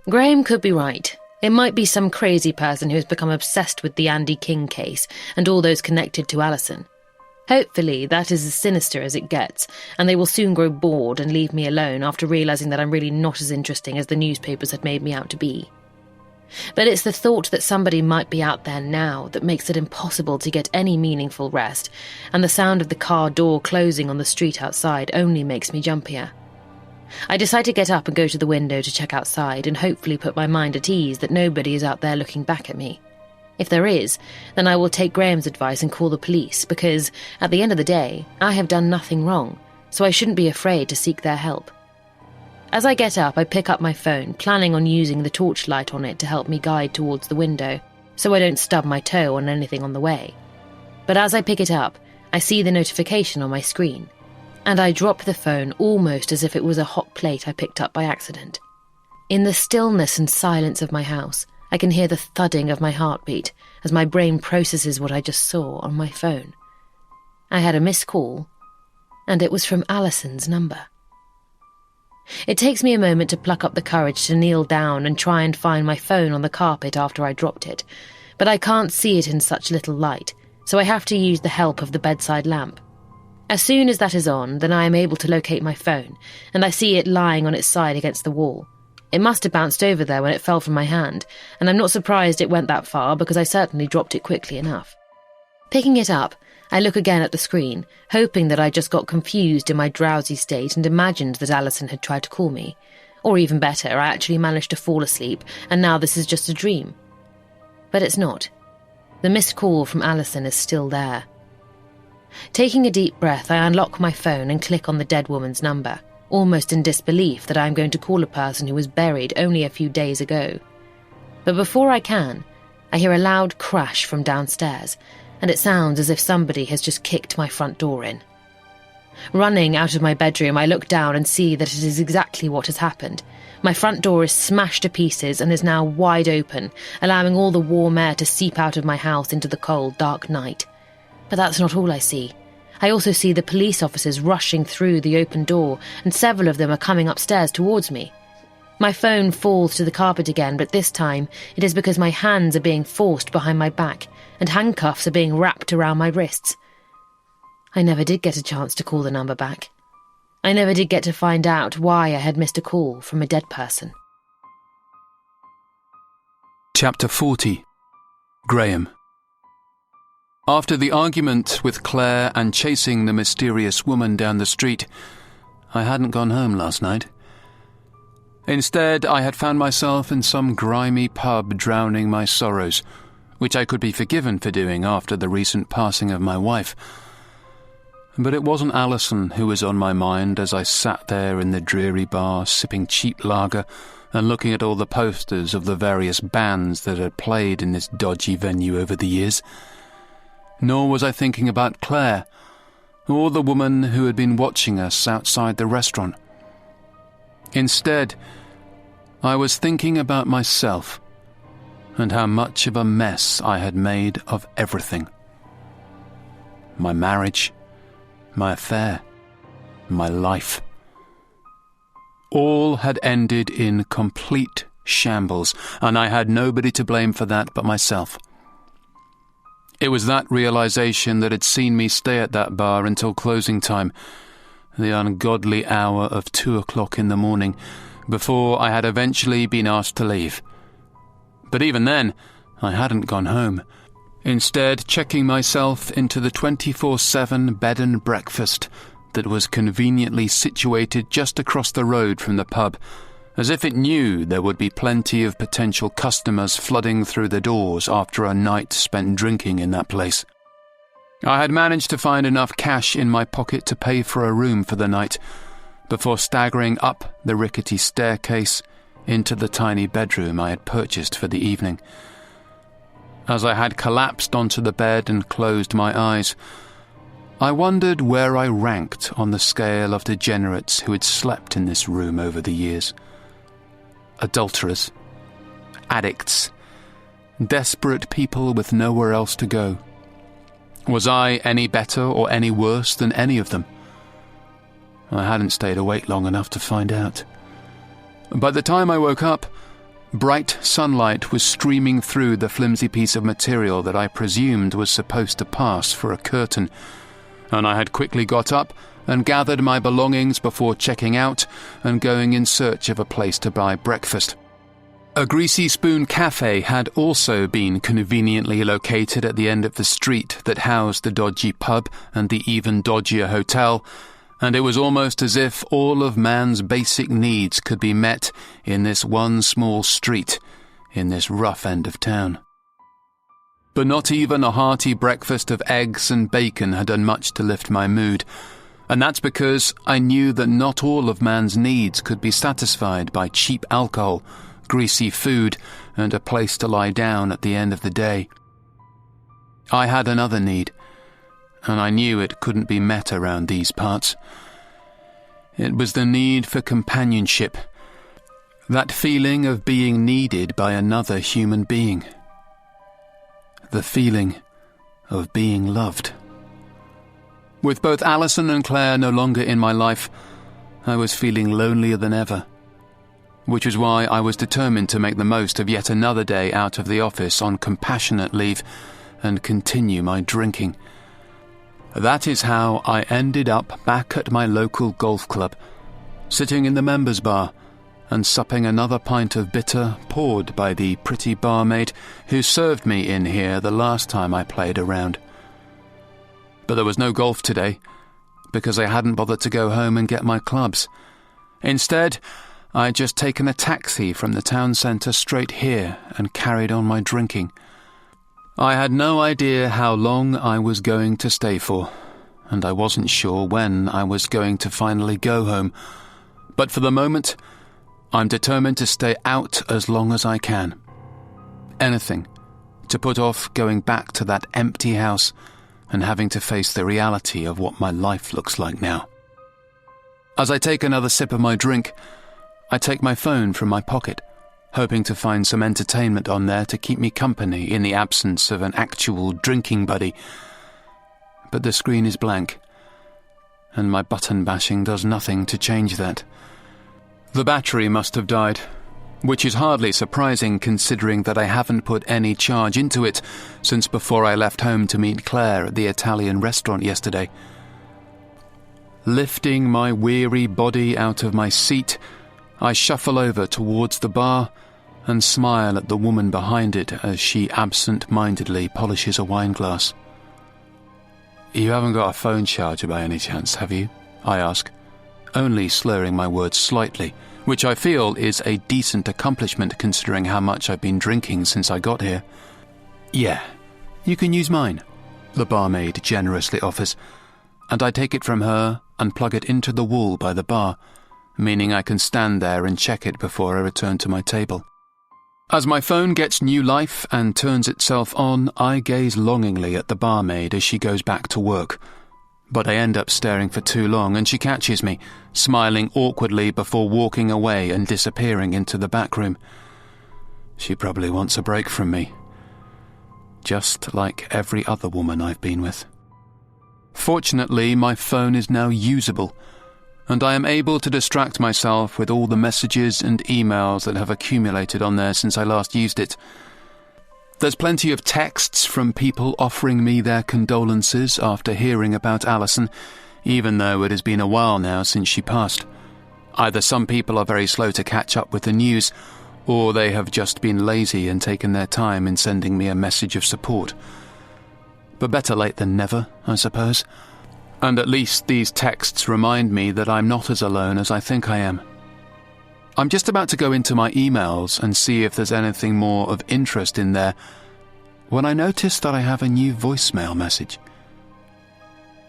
Graham could be right. It might be some crazy person who has become obsessed with the Andy King case and all those connected to Alison. Hopefully that is as sinister as it gets, and they will soon grow bored and leave me alone after realising that I'm really not as interesting as the newspapers had made me out to be. But it's the thought that somebody might be out there now that makes it impossible to get any meaningful rest, and the sound of the car door closing on the street outside only makes me jumpier. I decide to get up and go to the window to check outside and hopefully put my mind at ease that nobody is out there looking back at me. If there is, then I will take Graham's advice and call the police, because, at the end of the day, I have done nothing wrong, so I shouldn't be afraid to seek their help. As I get up, I pick up my phone, planning on using the torchlight on it to help me guide towards the window, so I don't stub my toe on anything on the way. But as I pick it up, I see the notification on my screen, and I drop the phone almost as if it was a hot plate I picked up by accident. In the stillness and silence of my house, I can hear the thudding of my heartbeat as my brain processes what I just saw on my phone. I had a missed call, and it was from Alison's number. It takes me a moment to pluck up the courage to kneel down and try and find my phone on the carpet after I dropped it, but I can't see it in such little light, so I have to use the help of the bedside lamp. As soon as that is on, then I am able to locate my phone, and I see it lying on its side against the wall. It must have bounced over there when it fell from my hand, and I'm not surprised it went that far because I certainly dropped it quickly enough. Picking it up, I look again at the screen, hoping that I just got confused in my drowsy state and imagined that Alison had tried to call me. Or even better, I actually managed to fall asleep, and now this is just a dream. But it's not. The missed call from Alison is still there. Taking a deep breath, I unlock my phone and click on the dead woman's number, almost in disbelief that I am going to call a person who was buried only a few days ago. But before I can, I hear a loud crash from downstairs, and it sounds as if somebody has just kicked my front door in. Running out of my bedroom, I look down and see that it is exactly what has happened. My front door is smashed to pieces and is now wide open, allowing all the warm air to seep out of my house into the cold, dark night. But that's not all I see. I also see the police officers rushing through the open door, and several of them are coming upstairs towards me. My phone falls to the carpet again, but this time it is because my hands are being forced behind my back, and handcuffs are being wrapped around my wrists. I never did get a chance to call the number back. I never did get to find out why I had missed a call from a dead person.
Chapter 40. Graham. After the argument with Claire and chasing the mysterious woman down the street, I hadn't gone home last night. Instead, I had found myself in some grimy pub drowning my sorrows, which I could be forgiven for doing after the recent passing of my wife. But it wasn't Alison who was on my mind as I sat there in the dreary bar sipping cheap lager and looking at all the posters of the various bands that had played in this dodgy venue over the years. Nor was I thinking about Claire, or the woman who had been watching us outside the restaurant. Instead, I was thinking about myself and how much of a mess I had made of everything. My marriage, my affair, my life. All had ended in complete shambles, and I had nobody to blame for that but myself. It was that realization that had seen me stay at that bar until closing time, the ungodly hour of 2 o'clock in the morning, before I had eventually been asked to leave. But even then, I hadn't gone home, instead checking myself into the 24/7 bed and breakfast that was conveniently situated just across the road from the pub, as if it knew there would be plenty of potential customers flooding through the doors after a night spent drinking in that place. I had managed to find enough cash in my pocket to pay for a room for the night, before staggering up the rickety staircase into the tiny bedroom I had purchased for the evening. As I had collapsed onto the bed and closed my eyes, I wondered where I ranked on the scale of degenerates who had slept in this room over the years. Adulterers, addicts, desperate people with nowhere else to go. Was I any better or any worse than any of them? I hadn't stayed awake long enough to find out. By the time I woke up, bright sunlight was streaming through the flimsy piece of material that I presumed was supposed to pass for a curtain, and I had quickly got up and gathered my belongings before checking out and going in search of a place to buy breakfast. A Greasy Spoon cafe had also been conveniently located at the end of the street that housed the dodgy pub and the even dodgier hotel, and it was almost as if all of man's basic needs could be met in this one small street in this rough end of town. But not even a hearty breakfast of eggs and bacon had done much to lift my mood, and that's because I knew that not all of man's needs could be satisfied by cheap alcohol, greasy food, and a place to lie down at the end of the day. I had another need, and I knew it couldn't be met around these parts. It was the need for companionship, that feeling of being needed by another human being, the feeling of being loved. With both Alison and Claire no longer in my life, I was feeling lonelier than ever, which was why I was determined to make the most of yet another day out of the office on compassionate leave and continue my drinking. That is how I ended up back at my local golf club, sitting in the members' bar and supping another pint of bitter poured by the pretty barmaid who served me in here the last time I played around. But there was no golf today, because I hadn't bothered to go home and get my clubs. Instead, I'd just taken a taxi from the town centre straight here and carried on my drinking. I had no idea how long I was going to stay for, and I wasn't sure when I was going to finally go home. But for the moment, I'm determined to stay out as long as I can. Anything to put off going back to that empty house and having to face the reality of what my life looks like now. As I take another sip of my drink, I take my phone from my pocket, hoping to find some entertainment on there to keep me company in the absence of an actual drinking buddy. But the screen is blank, and my button bashing does nothing to change that. The battery must have died, which is hardly surprising considering that I haven't put any charge into it since before I left home to meet Claire at the Italian restaurant yesterday. Lifting my weary body out of my seat, I shuffle over towards the bar and smile at the woman behind it as she absent-mindedly polishes a wine glass. "You haven't got a phone charger by any chance, have you?" I ask, only slurring my words slightly, which I feel is a decent accomplishment considering how much I've been drinking since I got here. "Yeah, you can use mine," the barmaid generously offers, and I take it from her and plug it into the wall by the bar, meaning I can stand there and check it before I return to my table. As my phone gets new life and turns itself on, I gaze longingly at the barmaid as she goes back to work. But I end up staring for too long and she catches me, smiling awkwardly before walking away and disappearing into the back room. She probably wants a break from me, just like every other woman I've been with. Fortunately, my phone is now usable, and I am able to distract myself with all the messages and emails that have accumulated on there since I last used it. There's plenty of texts from people offering me their condolences after hearing about Alison, even though it has been a while now since she passed. Either some people are very slow to catch up with the news, or they have just been lazy and taken their time in sending me a message of support. But better late than never, I suppose. And at least these texts remind me that I'm not as alone as I think I am. I'm just about to go into my emails and see if there's anything more of interest in there when I notice that I have a new voicemail message.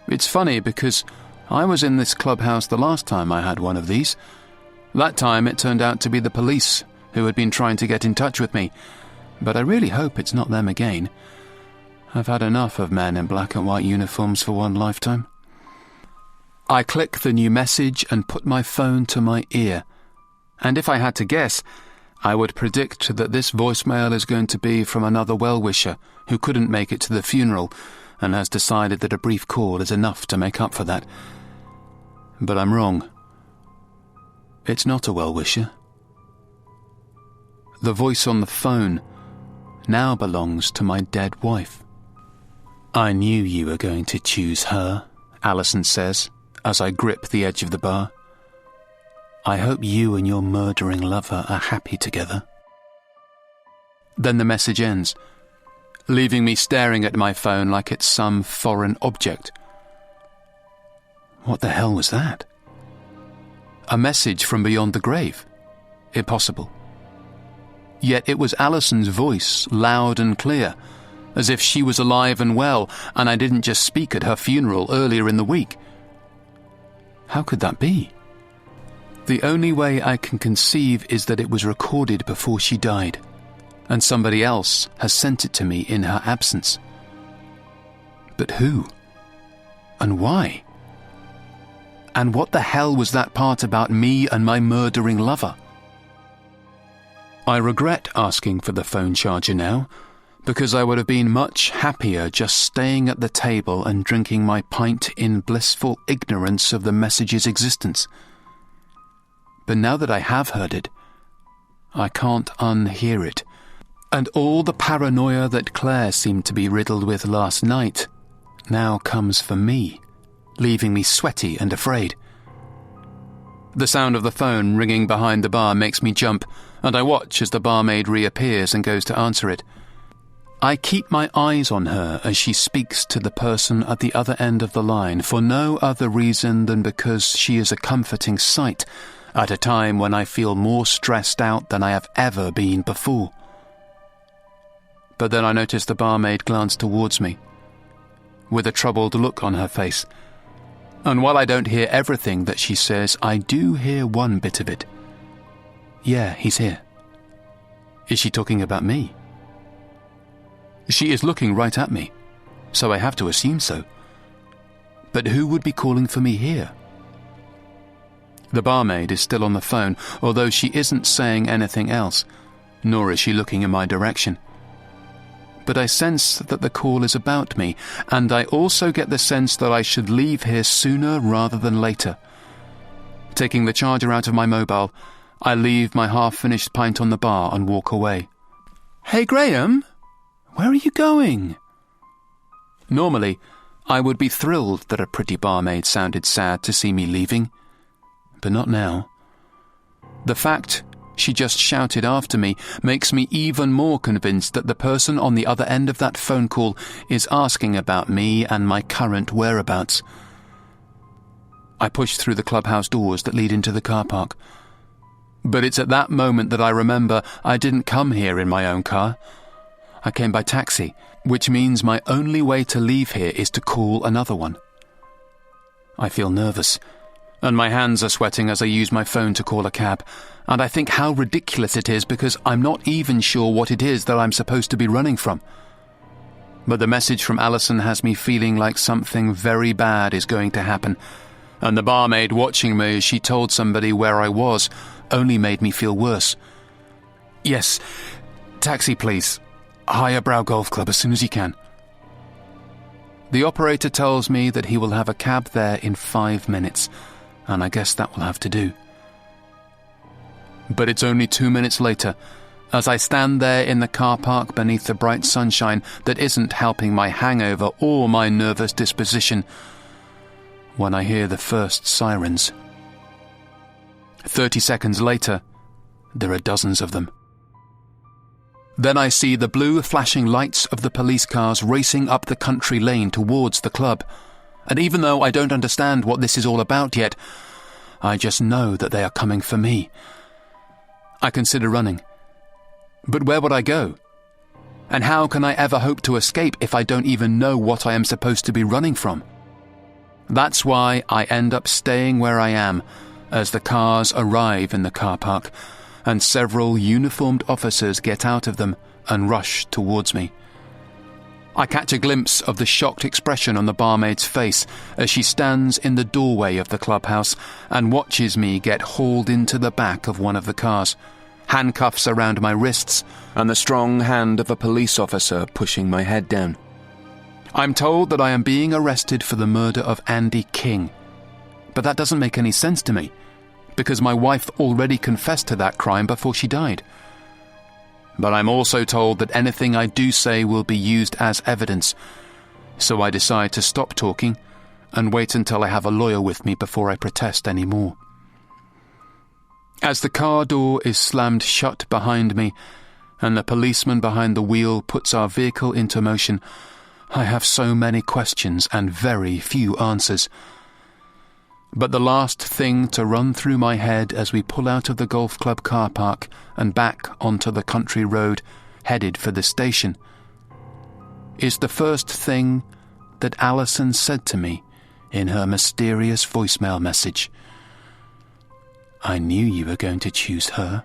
It's funny because I was in this clubhouse the last time I had one of these. That time it turned out to be the police who had been trying to get in touch with me, but I really hope it's not them again. I've had enough of men in black and white uniforms for one lifetime. I click the new message and put my phone to my ear. And if I had to guess, I would predict that this voicemail is going to be from another well-wisher who couldn't make it to the funeral and has decided that a brief call is enough to make up for that. But I'm wrong. It's not a well-wisher. The voice on the phone now belongs to my dead wife. "I knew you were going to choose her," Alison says, as I grip the edge of the bar. "I hope you and your murdering lover are happy together." Then the message ends, leaving me staring at my phone like it's some foreign object. What the hell was that? A message from beyond the grave? Impossible. Yet it was Alison's voice, loud and clear, as if she was alive and well, and I didn't just speak at her funeral earlier in the week. How could that be? The only way I can conceive is that it was recorded before she died, and somebody else has sent it to me in her absence. But who? And why? And what the hell was that part about me and my murdering lover? I regret asking for the phone charger now, because I would have been much happier just staying at the table and drinking my pint in blissful ignorance of the message's existence. But now that I have heard it, I can't unhear it, and all the paranoia that Claire seemed to be riddled with last night now comes for me, leaving me sweaty and afraid. The sound of the phone ringing behind the bar makes me jump, and I watch as the barmaid reappears and goes to answer it. I keep my eyes on her as she speaks to the person at the other end of the line for no other reason than because she is a comforting sight at a time when I feel more stressed out than I have ever been before. But then I notice the barmaid glance towards me, with a troubled look on her face. And while I don't hear everything that she says, I do hear one bit of it. Yeah, he's here. Is she talking about me? She is looking right at me, so I have to assume so. But who would be calling for me here? The barmaid is still on the phone, although she isn't saying anything else, nor is she looking in my direction. But I sense that the call is about me, and I also get the sense that I should leave here sooner rather than later. Taking the charger out of my mobile, I leave my half-finished pint on the bar and walk away. "Hey, Graham, where are you going?" Normally, I would be thrilled that a pretty barmaid sounded sad to see me leaving, but not now. The fact she just shouted after me makes me even more convinced that the person on the other end of that phone call is asking about me and my current whereabouts. I push through the clubhouse doors that lead into the car park. But it's at that moment that I remember I didn't come here in my own car. I came by taxi, which means my only way to leave here is to call another one. I feel nervous, and my hands are sweating as I use my phone to call a cab, and I think how ridiculous it is because I'm not even sure what it is that I'm supposed to be running from. But the message from Alison has me feeling like something very bad is going to happen, and the barmaid watching me as she told somebody where I was only made me feel worse. "Yes, taxi please. Higher Brow Golf Club as soon as you can." The operator tells me that he will have a cab there in 5 minutes, and I guess that will have to do. But it's only 2 minutes later, as I stand there in the car park beneath the bright sunshine that isn't helping my hangover or my nervous disposition, when I hear the first sirens. 30 seconds later, there are dozens of them. Then I see the blue flashing lights of the police cars racing up the country lane towards the club, and even though I don't understand what this is all about yet, I just know that they are coming for me. I consider running. But where would I go? And how can I ever hope to escape if I don't even know what I am supposed to be running from? That's why I end up staying where I am as the cars arrive in the car park, and several uniformed officers get out of them and rush towards me. I catch a glimpse of the shocked expression on the barmaid's face as she stands in the doorway of the clubhouse and watches me get hauled into the back of one of the cars, handcuffs around my wrists and the strong hand of a police officer pushing my head down. I'm told that I am being arrested for the murder of Andy King, but that doesn't make any sense to me, because my wife already confessed to that crime before she died. But I'm also told that anything I do say will be used as evidence, so I decide to stop talking and wait until I have a lawyer with me before I protest any more. As the car door is slammed shut behind me and the policeman behind the wheel puts our vehicle into motion, I have so many questions and very few answers. But the last thing to run through my head as we pull out of the golf club car park and back onto the country road headed for the station is the first thing that Alison said to me in her mysterious voicemail message. "I knew you were going to choose her."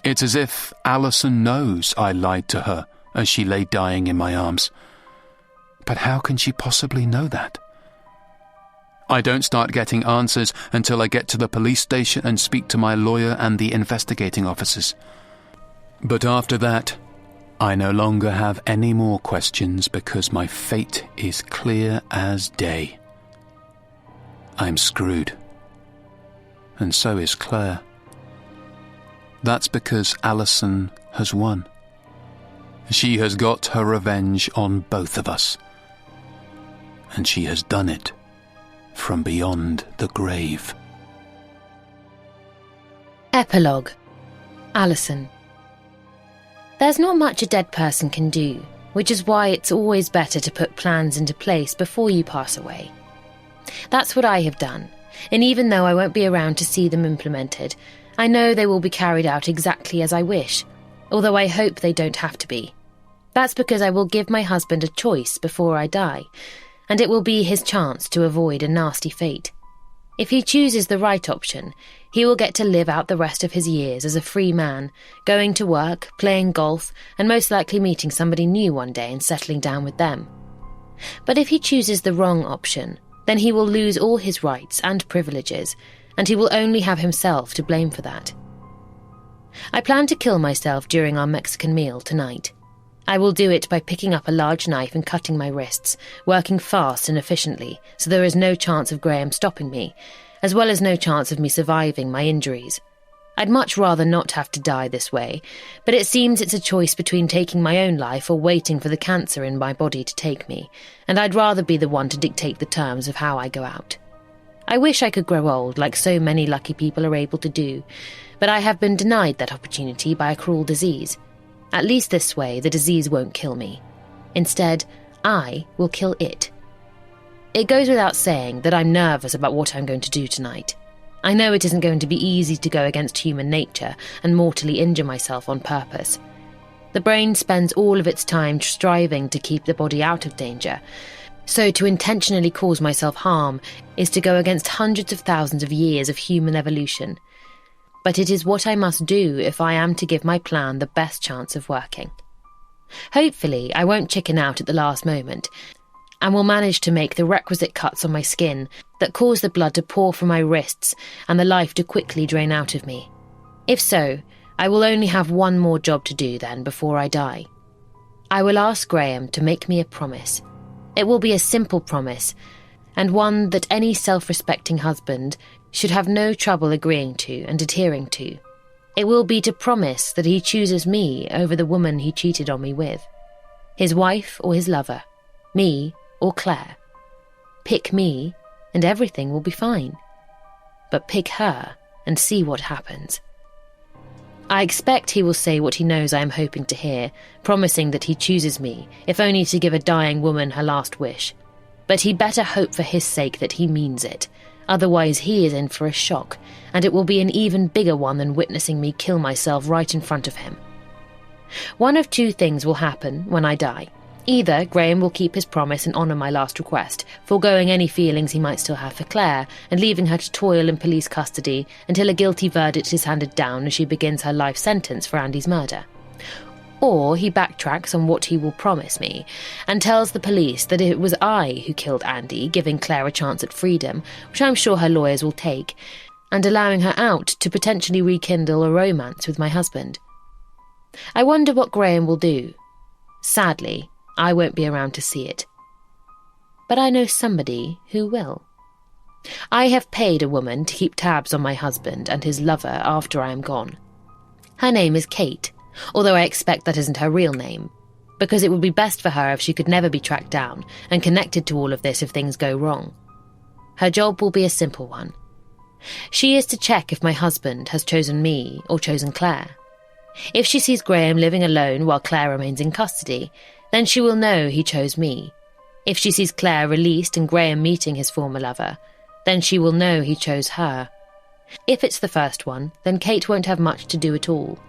It's as if Alison knows I lied to her as she lay dying in my arms.
But how can she possibly know that?
I don't start getting answers until I get to the police station and speak to my lawyer and the investigating officers. But after that, I no longer have any more questions because my fate is clear as day. I'm screwed. And so is Claire. That's because Alison has won. She has got her revenge on both of us. And she has done it from beyond the grave.
Epilogue. Alison. There's not much a dead person can do, which is why it's always better to put plans into place before you pass away. That's what I have done, and even though I won't be around to see them implemented, I know they will be carried out exactly as I wish, although I hope they don't have to be. That's because I will give my husband a choice before I die, and it will be his chance to avoid a nasty fate. If he chooses the right option, he will get to live out the rest of his years as a free man, going to work, playing golf, and most likely meeting somebody new one day and settling down with them. But if he chooses the wrong option, then he will lose all his rights and privileges, and he will only have himself to blame for that. I plan to kill myself during our Mexican meal tonight. I will do it by picking up a large knife and cutting my wrists, working fast and efficiently, so there is no chance of Graham stopping me, as well as no chance of me surviving my injuries. I'd much rather not have to die this way, but it seems it's a choice between taking my own life or waiting for the cancer in my body to take me, and I'd rather be the one to dictate the terms of how I go out. I wish I could grow old like so many lucky people are able to do, but I have been denied that opportunity by a cruel disease. At least this way, the disease won't kill me. Instead, I will kill it. It goes without saying that I'm nervous about what I'm going to do tonight. I know it isn't going to be easy to go against human nature and mortally injure myself on purpose. The brain spends all of its time striving to keep the body out of danger, so to intentionally cause myself harm is to go against hundreds of thousands of years of human evolution. But it is what I must do if I am to give my plan the best chance of working. Hopefully, I won't chicken out at the last moment, and will manage to make the requisite cuts on my skin that cause the blood to pour from my wrists and the life to quickly drain out of me. If so, I will only have one more job to do then before I die. I will ask Graham to make me a promise. It will be a simple promise, and one that any self-respecting husband should have no trouble agreeing to and adhering to. It will be to promise that he chooses me over the woman he cheated on me with. His wife or his lover, me or Claire. Pick me and everything will be fine. But pick her and see what happens. I expect he will say what he knows I am hoping to hear, promising that he chooses me, if only to give a dying woman her last wish. But he better hope for his sake that he means it. Otherwise he is in for a shock, and it will be an even bigger one than witnessing me kill myself right in front of him. One of two things will happen when I die. Either Graham will keep his promise and honour my last request, foregoing any feelings he might still have for Claire, and leaving her to toil in police custody until a guilty verdict is handed down as she begins her life sentence for Andy's murder. Or he backtracks on what he will promise me, and tells the police that it was I who killed Andy, giving Claire a chance at freedom, which I'm sure her lawyers will take, and allowing her out to potentially rekindle a romance with my husband. I wonder what Graham will do. Sadly, I won't be around to see it. But I know somebody who will. I have paid a woman to keep tabs on my husband and his lover after I am gone. Her name is Kate, although I expect that isn't her real name, because it would be best for her if she could never be tracked down and connected to all of this if things go wrong. Her job will be a simple one. She is to check if my husband has chosen me or chosen Claire. If she sees Graham living alone while Claire remains in custody, then she will know he chose me. If she sees Claire released and Graham meeting his former lover, then she will know he chose her. If it's the first one, then Kate won't have much to do at all.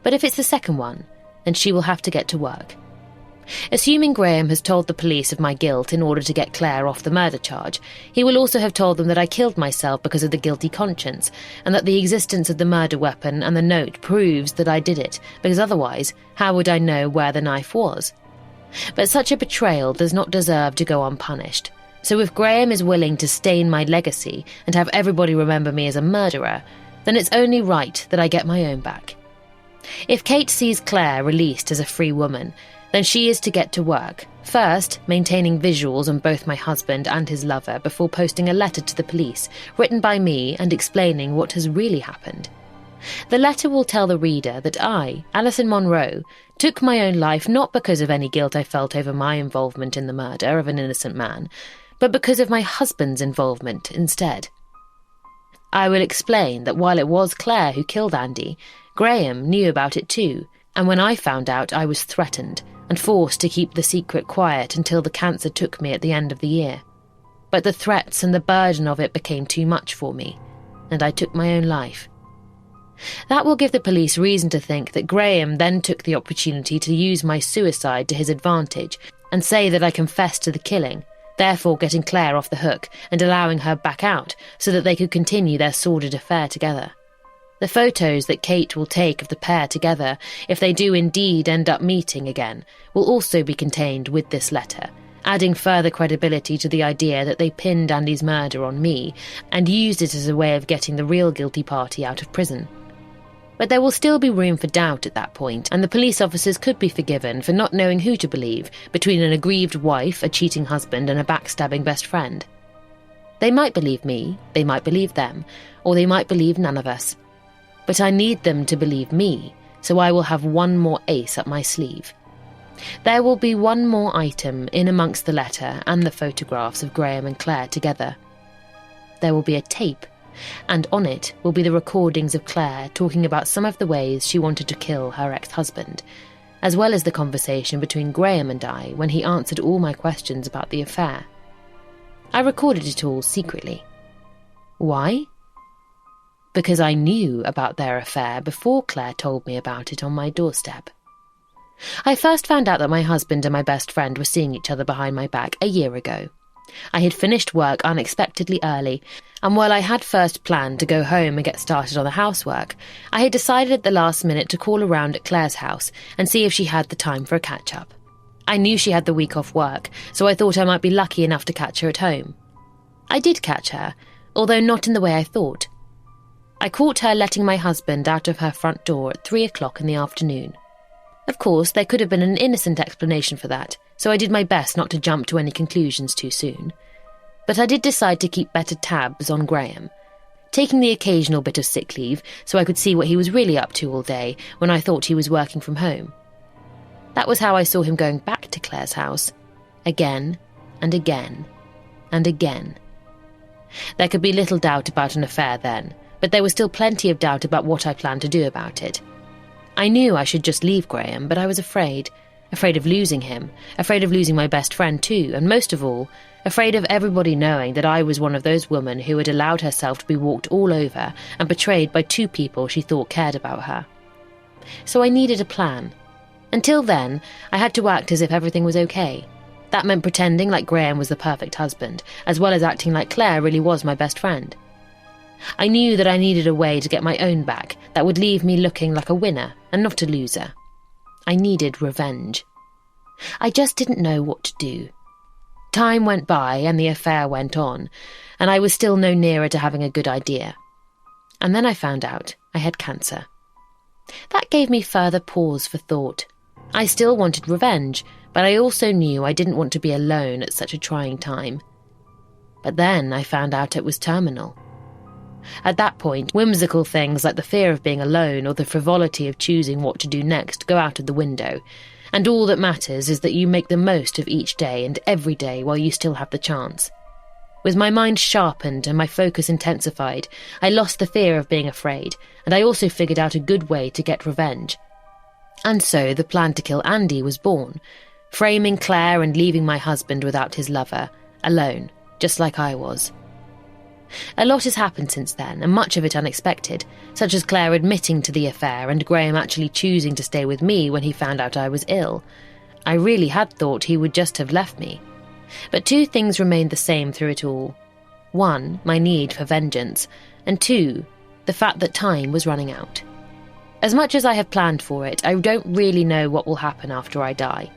But if it's the second one, then she will have to get to work. Assuming Graham has told the police of my guilt in order to get Claire off the murder charge, he will also have told them that I killed myself because of the guilty conscience, and that the existence of the murder weapon and the note proves that I did it, because otherwise, how would I know where the knife was? But such a betrayal does not deserve to go unpunished. So if Graham is willing to stain my legacy and have everybody remember me as a murderer, then it's only right that I get my own back. If Kate sees Claire released as a free woman, then she is to get to work, first maintaining visuals on both my husband and his lover before posting a letter to the police written by me and explaining what has really happened. The letter will tell the reader that I, Alison Monroe, took my own life not because of any guilt I felt over my involvement in the murder of an innocent man, but because of my husband's involvement instead. I will explain that while it was Claire who killed Andy, Graham knew about it too, and when I found out I was threatened and forced to keep the secret quiet until the cancer took me at the end of the year. But the threats and the burden of it became too much for me, and I took my own life. That will give the police reason to think that Graham then took the opportunity to use my suicide to his advantage and say that I confessed to the killing, therefore getting Claire off the hook and allowing her back out so that they could continue their sordid affair together. The photos that Kate will take of the pair together, if they do indeed end up meeting again, will also be contained with this letter, adding further credibility to the idea that they pinned Andy's murder on me and used it as a way of getting the real guilty party out of prison. But there will still be room for doubt at that point, and the police officers could be forgiven for not knowing who to believe between an aggrieved wife, a cheating husband, and a backstabbing best friend. They might believe me, they might believe them, or they might believe none of us. But I need them to believe me, so I will have one more ace up my sleeve. There will be one more item in amongst the letter and the photographs of Graham and Claire together. There will be a tape, and on it will be the recordings of Claire talking about some of the ways she wanted to kill her ex-husband, as well as the conversation between Graham and I when he answered all my questions about the affair. I recorded it all secretly. Why? Because I knew about their affair before Claire told me about it on my doorstep. I first found out that my husband and my best friend were seeing each other behind my back a year ago. I had finished work unexpectedly early, and while I had first planned to go home and get started on the housework, I had decided at the last minute to call around at Claire's house and see if she had the time for a catch-up. I knew she had the week off work, so I thought I might be lucky enough to catch her at home. I did catch her, although not in the way I thought. I caught her letting my husband out of her front door at 3 o'clock in the afternoon. Of course, there could have been an innocent explanation for that, so I did my best not to jump to any conclusions too soon. But I did decide to keep better tabs on Graham, taking the occasional bit of sick leave so I could see what he was really up to all day when I thought he was working from home. That was how I saw him going back to Claire's house, again and again and again. There could be little doubt about an affair then, but there was still plenty of doubt about what I planned to do about it. I knew I should just leave Graham, but I was afraid of losing him, afraid of losing my best friend too, and most of all, afraid of everybody knowing that I was one of those women who had allowed herself to be walked all over and betrayed by 2 people she thought cared about her. So I needed a plan. Until then, I had to act as if everything was okay. That meant pretending like Graham was the perfect husband, as well as acting like Claire really was my best friend. I knew that I needed a way to get my own back that would leave me looking like a winner and not a loser. I needed revenge. I just didn't know what to do. Time went by and the affair went on, and I was still no nearer to having a good idea. And then I found out I had cancer. That gave me further pause for thought. I still wanted revenge, but I also knew I didn't want to be alone at such a trying time. But then I found out it was terminal. At that point, whimsical things like the fear of being alone or the frivolity of choosing what to do next go out of the window, and all that matters is that you make the most of each day and every day while you still have the chance. With my mind sharpened and my focus intensified, I lost the fear of being afraid, and I also figured out a good way to get revenge. And so the plan to kill Andy was born, framing Claire and leaving my husband without his lover, alone, just like I was. A lot has happened since then, and much of it unexpected, such as Claire admitting to the affair and Graham actually choosing to stay with me when he found out I was ill. I really had thought he would just have left me. But 2 things remained the same through it all. 1, my need for vengeance, and 2, the fact that time was running out. As much as I have planned for it, I don't really know what will happen after I die.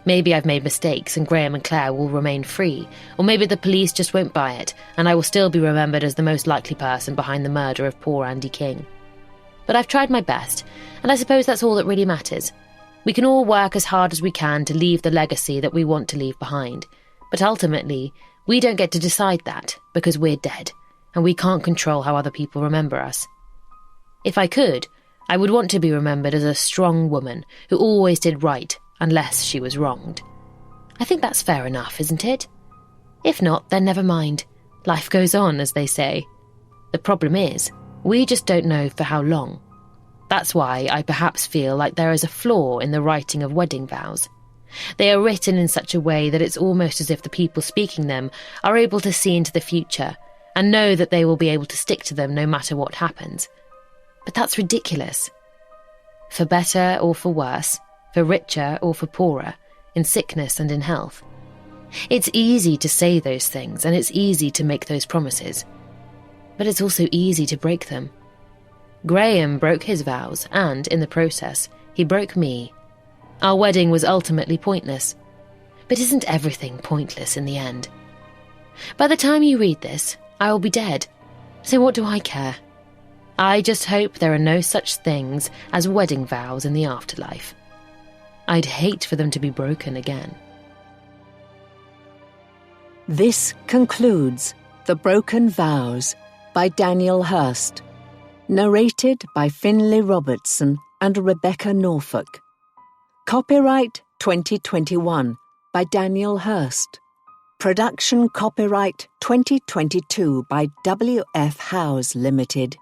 Maybe I've made mistakes and Graham and Claire will remain free, or maybe the police just won't buy it and I will still be remembered as the most likely person behind the murder of poor Andy King. But I've tried my best, and I suppose that's all that really matters. We can all work as hard as we can to leave the legacy that we want to leave behind, but ultimately, we don't get to decide that because we're dead, and we can't control how other people remember us. If I could, I would want to be remembered as a strong woman who always did right unless she was wronged. I think that's fair enough, isn't it? If not, then never mind. Life goes on, as they say. The problem is, we just don't know for how long. That's why I perhaps feel like there is a flaw in the writing of wedding vows. They are written in such a way that it's almost as if the people speaking them are able to see into the future and know that they will be able to stick to them no matter what happens. But that's ridiculous. For better or for worse, for richer or for poorer, in sickness and in health. It's easy to say those things and it's easy to make those promises. But it's also easy to break them. Graham broke his vows and, in the process, he broke me. Our wedding was ultimately pointless. But isn't everything pointless in the end? By the time you read this, I will be dead. So what do I care? I just hope there are no such things as wedding vows in the afterlife. I'd hate for them to be broken again.
This concludes The Broken Vows by Daniel Hurst, narrated by Finlay Robertson and Rebecca Norfolk. Copyright 2021 by Daniel Hurst. Production copyright 2022 by W.F. Howes Limited.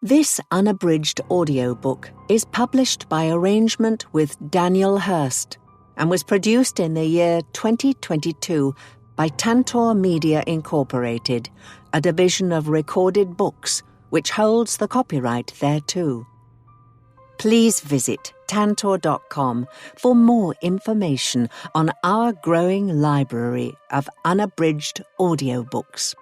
This unabridged audiobook is published by arrangement with Daniel Hurst and was produced in the year 2022 by Tantor Media Incorporated, a division of Recorded Books, which holds the copyright thereto. Please visit tantor.com for more information on our growing library of unabridged audiobooks.